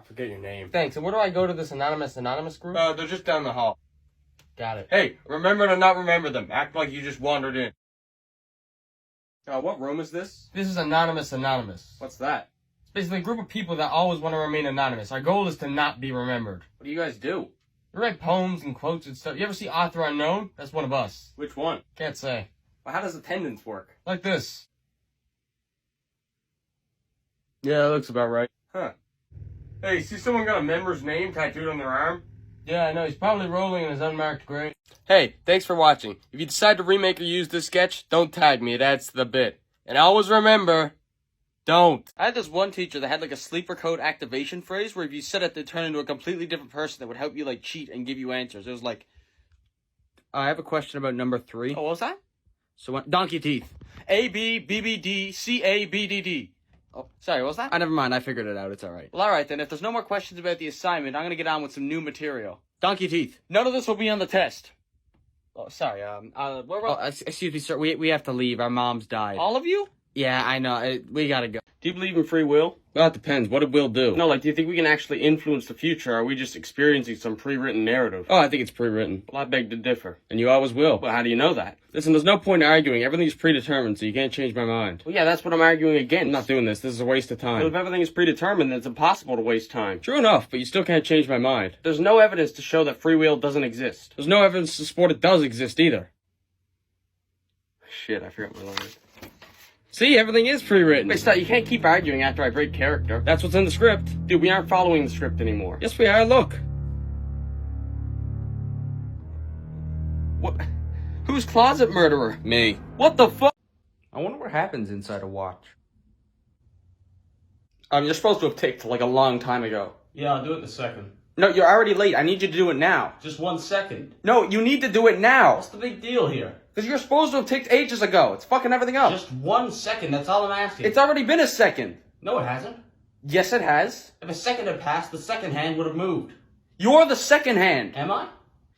forget your name.
Thanks. And where do I go to this Anonymous group?
They're just down the hall.
Got it.
Hey, remember to not remember them. Act like you just wandered in. What room is this?
This is Anonymous.
What's that?
It's basically a group of people that always want to remain anonymous. Our goal is to not be remembered.
What do you guys do?
We write poems and quotes and stuff. You ever see Author Unknown? That's one of us.
Which one?
Can't say.
Well, how does attendance work?
Like this.
Yeah, that looks about right. Huh. Hey, see someone got a member's name tattooed on their arm?
Yeah, I know. He's probably rolling in his unmarked grave.
Hey, thanks for watching. If you decide to remake or use this sketch, don't tag me. It adds to the bit. And always remember, don't. I had this one teacher that had like a sleeper code activation phrase where if you said it, they'd turn into a completely different person that would help you like cheat and give you answers. It was like, I have a question about number 3. Oh, what was that? So what? Donkey teeth. A, B, B, B, D, C, A, B, D, D. Oh, sorry, what was that? Never mind, I figured it out, it's alright. Well, alright then, if there's no more questions about the assignment, I'm gonna get on with some new material. Donkey teeth. None of this will be on the test. Oh, sorry, excuse me, sir, we have to leave, our mom's died. All of you? Yeah, I know, we gotta go. Do you believe in free will? Well, it depends. What did will do? No, like, do you think we can actually influence the future, or are we just experiencing some pre-written narrative? Oh, I think it's pre-written. Well, I beg to differ. And you always will. Well, how do you know that? Listen, there's no point in arguing. Everything's predetermined, so you can't change my mind. Well, yeah, that's what I'm arguing against. I'm not doing this. This is a waste of time. But if everything is predetermined, then it's impossible to waste time. True enough, but you still can't change my mind. There's no evidence to show that free will doesn't exist. There's no evidence to support it does exist either. Shit, I forgot my lines.
See, everything is pre-written.
Wait, stop, you can't keep arguing after I break character.
That's what's in the script.
Dude, we aren't following the script anymore.
Yes, we are. Look.
What? Who's closet murderer?
Me.
What the fuck?
I wonder what happens inside a watch.
You're supposed to have ticked like a long time ago.
Yeah, I'll do it in a second.
No, you're already late. I need you to do it now.
Just 1 second.
No, you need to do it now.
What's the big deal here?
Because you're supposed to have ticked ages ago. It's fucking everything up.
Just 1 second, that's all I'm asking.
It's already been a second.
No, it hasn't.
Yes, it has.
If a second had passed, the second hand would have moved.
You're the second hand.
Am I?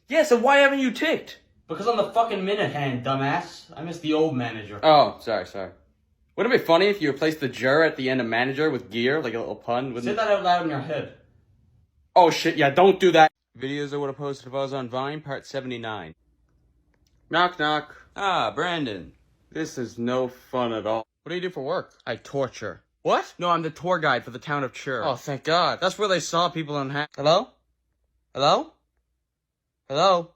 Yes, and why haven't you ticked?
Because I'm the fucking minute hand, dumbass. I miss the old manager.
Oh, sorry. Wouldn't it be funny if you replaced the jur at the end of manager with gear, like a little pun?
Say that out loud in your head.
Oh shit, yeah, don't do that.
Videos I would have posted if I was on Vine, part 79.
Knock, knock.
Ah, Brandon.
This is no fun at all.
What do you do for work?
I torture.
What?
No, I'm the tour guide for the town of Chur.
Oh, thank God.
That's where they saw people on
Hello? Hello? Hello?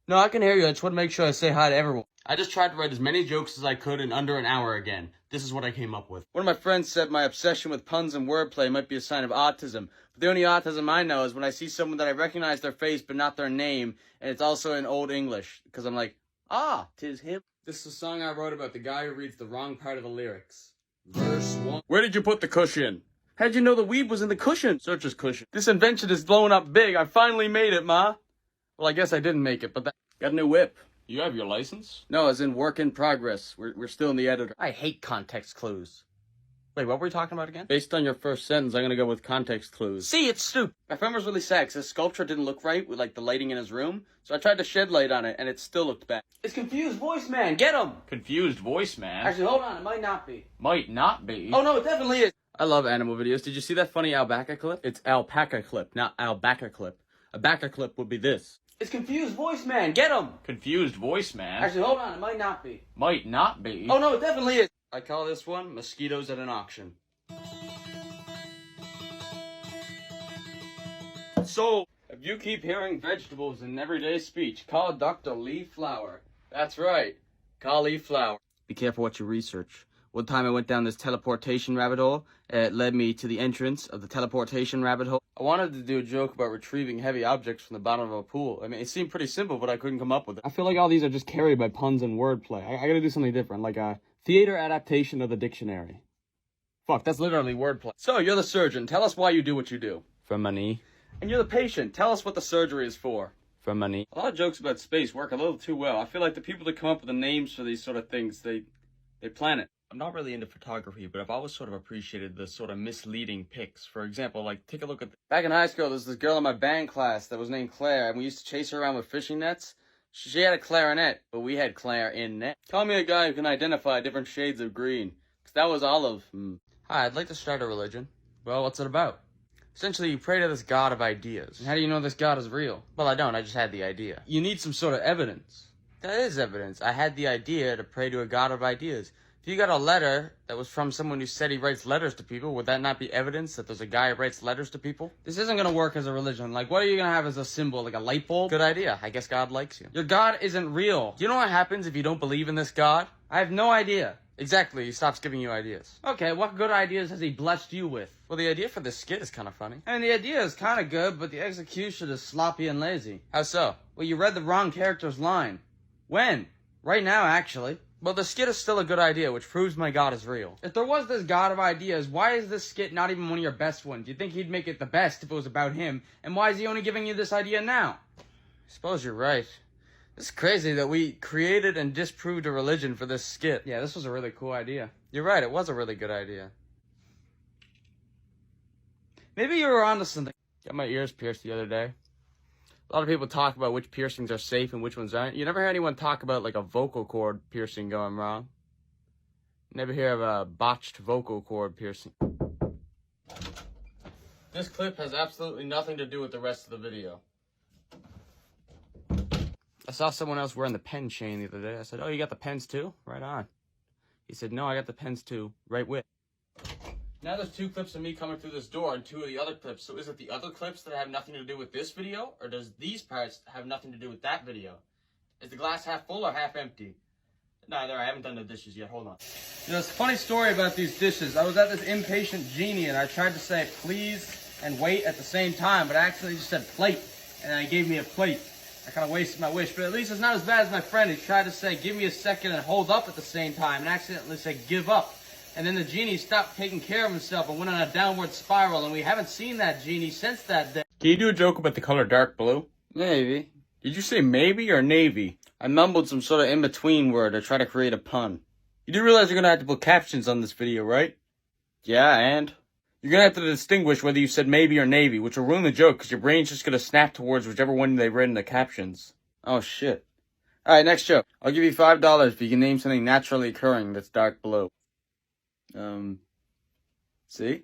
No, I can hear you. I just want to make sure I say hi to everyone.
I just tried to write as many jokes as I could in under an hour again. This is what I came up with.
One of my friends said my obsession with puns and wordplay might be a sign of autism. But the only autism I know is when I see someone that I recognize their face but not their name, and it's also in Old English. Because I'm like, ah, 'tis him. This is a song I wrote about the guy who reads the wrong part of the lyrics. Verse 1.
Where did you put the cushion? How'd you know the weed was in the cushion? Search his cushion. This invention is blowing up big. I finally made it, Ma. Well, I guess I didn't make it, but got a new whip.
You have your license?
No, as in work in progress. We're still in the editor. I hate context clues.
Wait, what were we talking about again?
Based on your first sentence, I'm gonna go with context clues.
See, it's stupid.
My friend was really sad because his sculpture didn't look right with, like, the lighting in his room. So I tried to shed light on it, and it still looked bad. It's Confused Voice Man. Get him!
Confused Voice Man?
Actually, hold on. It might not be.
Might not be.
Oh, no, it definitely is. I love animal videos. Did you see that funny alpaca clip? It's alpaca clip, not albaca clip. A backer clip would be this. It's Confused Voice Man. Get him!
Confused Voice Man?
Actually, hold on. It might not be.
Might not be.
Oh, no, it definitely is. I call this one Mosquitoes at an Auction.
So,
if you keep hearing vegetables in everyday speech, call Dr. Lee Flower. That's right. Call Lee Flower.
be careful what you research. One time I went down this teleportation rabbit hole. It led me to the entrance of the teleportation rabbit hole. I wanted to do a joke about retrieving heavy objects from the bottom of a pool. I mean, it seemed pretty simple, but I couldn't come up with it. I feel like all these are just carried by puns and wordplay. I gotta do something different, like a theater adaptation of the dictionary. Fuck, that's literally wordplay. So, you're the surgeon. Tell us why you do what you do.
For money.
And you're the patient. Tell us what the surgery is for.
For money.
A lot of jokes about space work a little too well. I feel like the people that come up with the names for these sort of things, they plan it.
I'm not really into photography, but I've always sort of appreciated the sort of misleading pics. For example, like, take a look at... Back in high school, there was this girl in my band class that was named Claire, and we used to chase her around with fishing nets. She had a clarinet, but we had clarinet. Call me a guy who can identify different shades of green, because that was olive. Hi, I'd like to start a religion. Well, what's it about? Essentially, you pray to this god of ideas. And how do you know this god is real? Well, I don't. I just had the idea. You need some sort of evidence. That is evidence. I had the idea to pray to a god of ideas. If you got a letter that was from someone who said he writes letters to people, would that not be evidence that there's a guy who writes letters to people? This isn't going to work as a religion. Like, what are you going to have as a symbol? Like a light bulb? Good idea. I guess God likes you. Your God isn't real. Do you know what happens if you don't believe in this God? I have no idea. Exactly. He stops giving you ideas. Okay, what good ideas has he blessed you with? Well, the idea for this skit is kind of funny. And the idea is kind of good, but the execution is sloppy and lazy. How so? Well, you read the wrong character's line. When? Right now, actually. Well, the skit is still a good idea, which proves my god is real. If there was this god of ideas, why is this skit not even one of your best ones? You'd think he'd make it the best if it was about him, and why is he only giving you this idea now? I suppose you're right. It's crazy that we created and disproved a religion for this skit. Yeah, this was a really cool idea. You're right, it was a really good idea. Maybe you were onto something. Got my ears pierced the other day. A lot of people talk about which piercings are safe and which ones aren't. You never hear anyone talk about, like, a vocal cord piercing going wrong. Never hear of a botched vocal cord piercing. This clip has absolutely nothing to do with the rest of the video. I saw someone else wearing the pen chain the other day. I said, oh, you got the pens too? Right on. He said, no, I got the pens too. Right with. Now there's 2 clips of me coming through this door and 2 of the other clips. So is it the other clips that have nothing to do with this video? Or does these parts have nothing to do with that video? Is the glass half full or half empty? Nah, there, I haven't done the dishes yet. Hold on. You know, it's a funny story about these dishes. I was at this impatient genie, and I tried to say please and wait at the same time, but I accidentally just said plate, and then he gave me a plate. I kind of wasted my wish, but at least it's not as bad as my friend who tried to say give me a second and hold up at the same time, and accidentally said give up. And then the genie stopped taking care of himself and went on a downward spiral, and we haven't seen that genie since that day.
Can you do a joke about the color dark blue? Maybe. Did you say maybe or navy? I mumbled some sort of in-between word to try to create a pun. You do realize you're gonna have to put captions on this video, right? Yeah, and? You're gonna have to distinguish whether you said maybe or navy, which will ruin the joke because your brain's just gonna snap towards whichever one they read in the captions. Oh shit. Alright, next joke. I'll give you $5 if you can name something naturally occurring that's dark blue. See?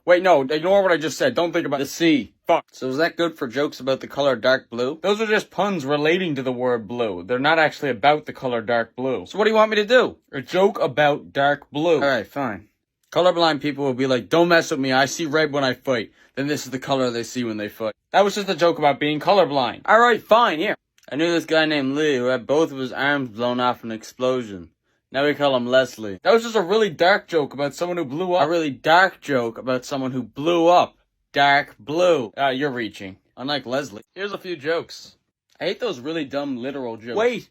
Wait, no, ignore what I just said. Don't think about the sea. Fuck. So is that good for jokes about the color dark blue? Those are just puns relating to the word blue. They're not actually about the color dark blue. So what do you want me to do? A joke about dark blue. Alright, fine. Colorblind people will be like, don't mess with me, I see red when I fight. Then this is the color they see when they fight. That was just a joke about being colorblind. Alright, fine, here. I knew this guy named Lee who had both of his arms blown off in an explosion. Now we call him Leslie. That was just a really dark joke about someone who blew up. A really dark joke about someone who blew up. Dark blue. You're reaching. Unlike Leslie. Here's a few jokes. I hate those really dumb literal jokes. Wait!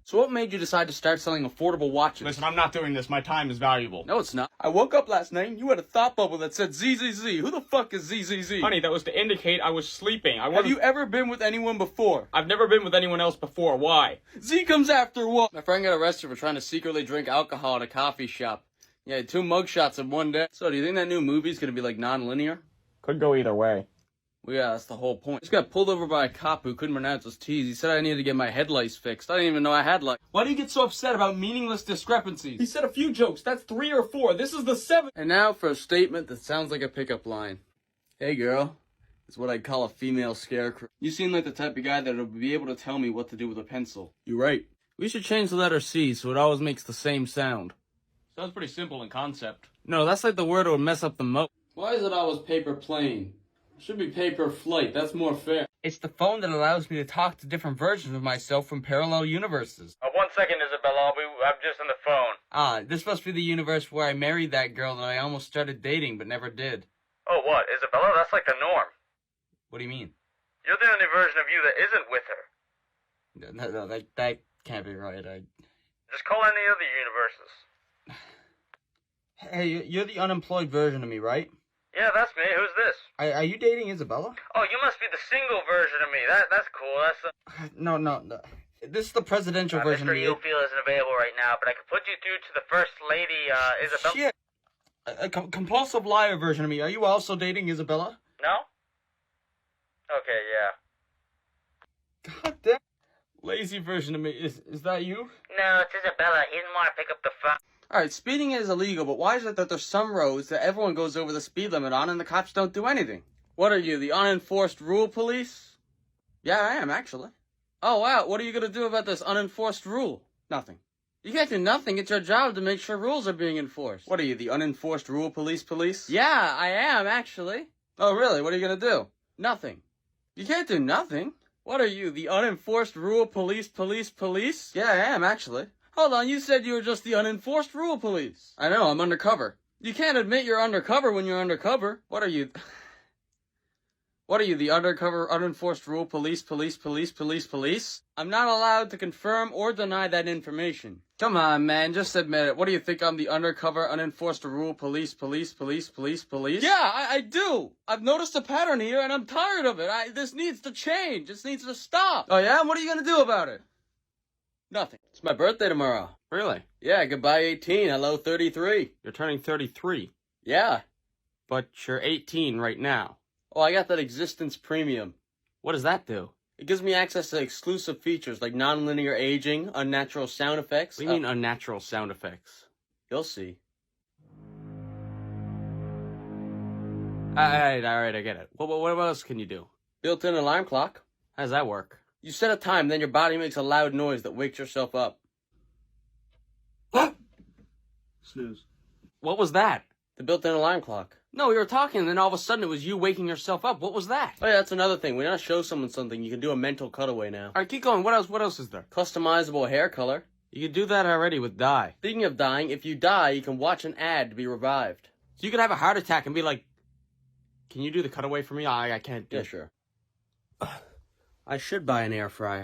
So what made you decide to start selling affordable watches?
Listen, I'm not doing this. My time is valuable.
No, it's not. I woke up last night and you had a thought bubble that said ZZZ. Who the fuck is ZZZ?
Honey, that was to indicate I was sleeping.
Have you ever been with anyone before?
I've never been with anyone else before. Why?
Z comes after what? My friend got arrested for trying to secretly drink alcohol at a coffee shop. Yeah, 2 mugshots in one day. So, do you think that new movie's gonna be, like, non-linear?
Could go either way.
Well, yeah, that's the whole point. Just got pulled over by a cop who couldn't pronounce his T's. He said I needed to get my headlights fixed. I didn't even know I had lights. Why do you get so upset about meaningless discrepancies?
He said a few jokes. That's 3 or 4. This is the 7th.
And now for a statement that sounds like a pickup line. Hey, girl. It's what I'd call a female scarecrow. You seem like the type of guy that would be able to tell me what to do with a pencil. You're right. We should change the letter C so it always makes the same sound.
Sounds pretty simple in concept.
No, that's like the word that would mess up the most. Why is it always paper plane? It should be paper flight. That's more fair. It's the phone that allows me to talk to different versions of myself from parallel universes.
1 second, Isabella. I'm just on the phone.
Ah, this must be the universe where I married that girl that I almost started dating but never did.
Oh, what? Isabella? That's like the norm.
What do you mean?
You're the only version of you that isn't with her.
No, that can't be right.
Just call any other universes.
Hey, you're the unemployed version of me, right?
Yeah, that's me. Who's this?
Are you dating Isabella?
Oh, you must be the single version of me. That's cool. That's
No. This is the presidential version
Mr.
of me.
Ufield isn't available right now, but I could put you through to the first lady, Isabella.
Shit. A compulsive liar version of me. Are you also dating Isabella?
No? Okay, yeah.
God damn. Lazy version of me. Is that you?
No, it's Isabella. He didn't want to pick up the phone.
Alright, speeding is illegal, but why is it that there's some roads that everyone goes over the speed limit on and the cops don't do anything? What are you, the unenforced rule police? Yeah, I am, actually. Oh, wow, what are you gonna do about this unenforced rule? Nothing. You can't do nothing, it's your job to make sure rules are being enforced. What are you, the unenforced rule police? Yeah, I am, actually. Oh, really? What are you gonna do? Nothing. You can't do nothing. What are you, the unenforced rule police? Yeah, I am, actually. Hold on, you said you were just the unenforced rule police. I know, I'm undercover. You can't admit you're undercover when you're undercover. What are you? What are you, the undercover, unenforced rule police? I'm not allowed to confirm or deny that information. Come on, man, just admit it. What do you think I'm the undercover, unenforced rule police? Yeah, I do. I've noticed a pattern here and I'm tired of it. This needs to change. This needs to stop. Oh yeah? What are you gonna do about it? Nothing. It's my birthday tomorrow.
Really?
Yeah, goodbye 18, hello 33.
You're turning 33.
Yeah.
But you're 18 right now.
Oh, I got that existence premium.
What does that do?
It gives me access to exclusive features like non-linear aging, unnatural sound effects.
What do you mean unnatural sound effects?
You'll see.
Alright, I get it. What else can you do?
Built-in alarm clock.
How does that work?
You set a time, then your body makes a loud noise that wakes yourself up. Snooze.
What was that?
The built-in alarm clock.
No, we were talking, and then all of a sudden it was you waking yourself up. What was that?
Oh yeah, that's another thing. When you show someone something, you can do a mental cutaway now.
Alright, keep going. What else is there?
Customizable hair color.
You could do that already with die.
Speaking of dying, if you die, you can watch an ad to be revived.
So you could have a heart attack and be like, can you do the cutaway for me? I can't do it.
Yeah, sure.
I should buy an air fryer.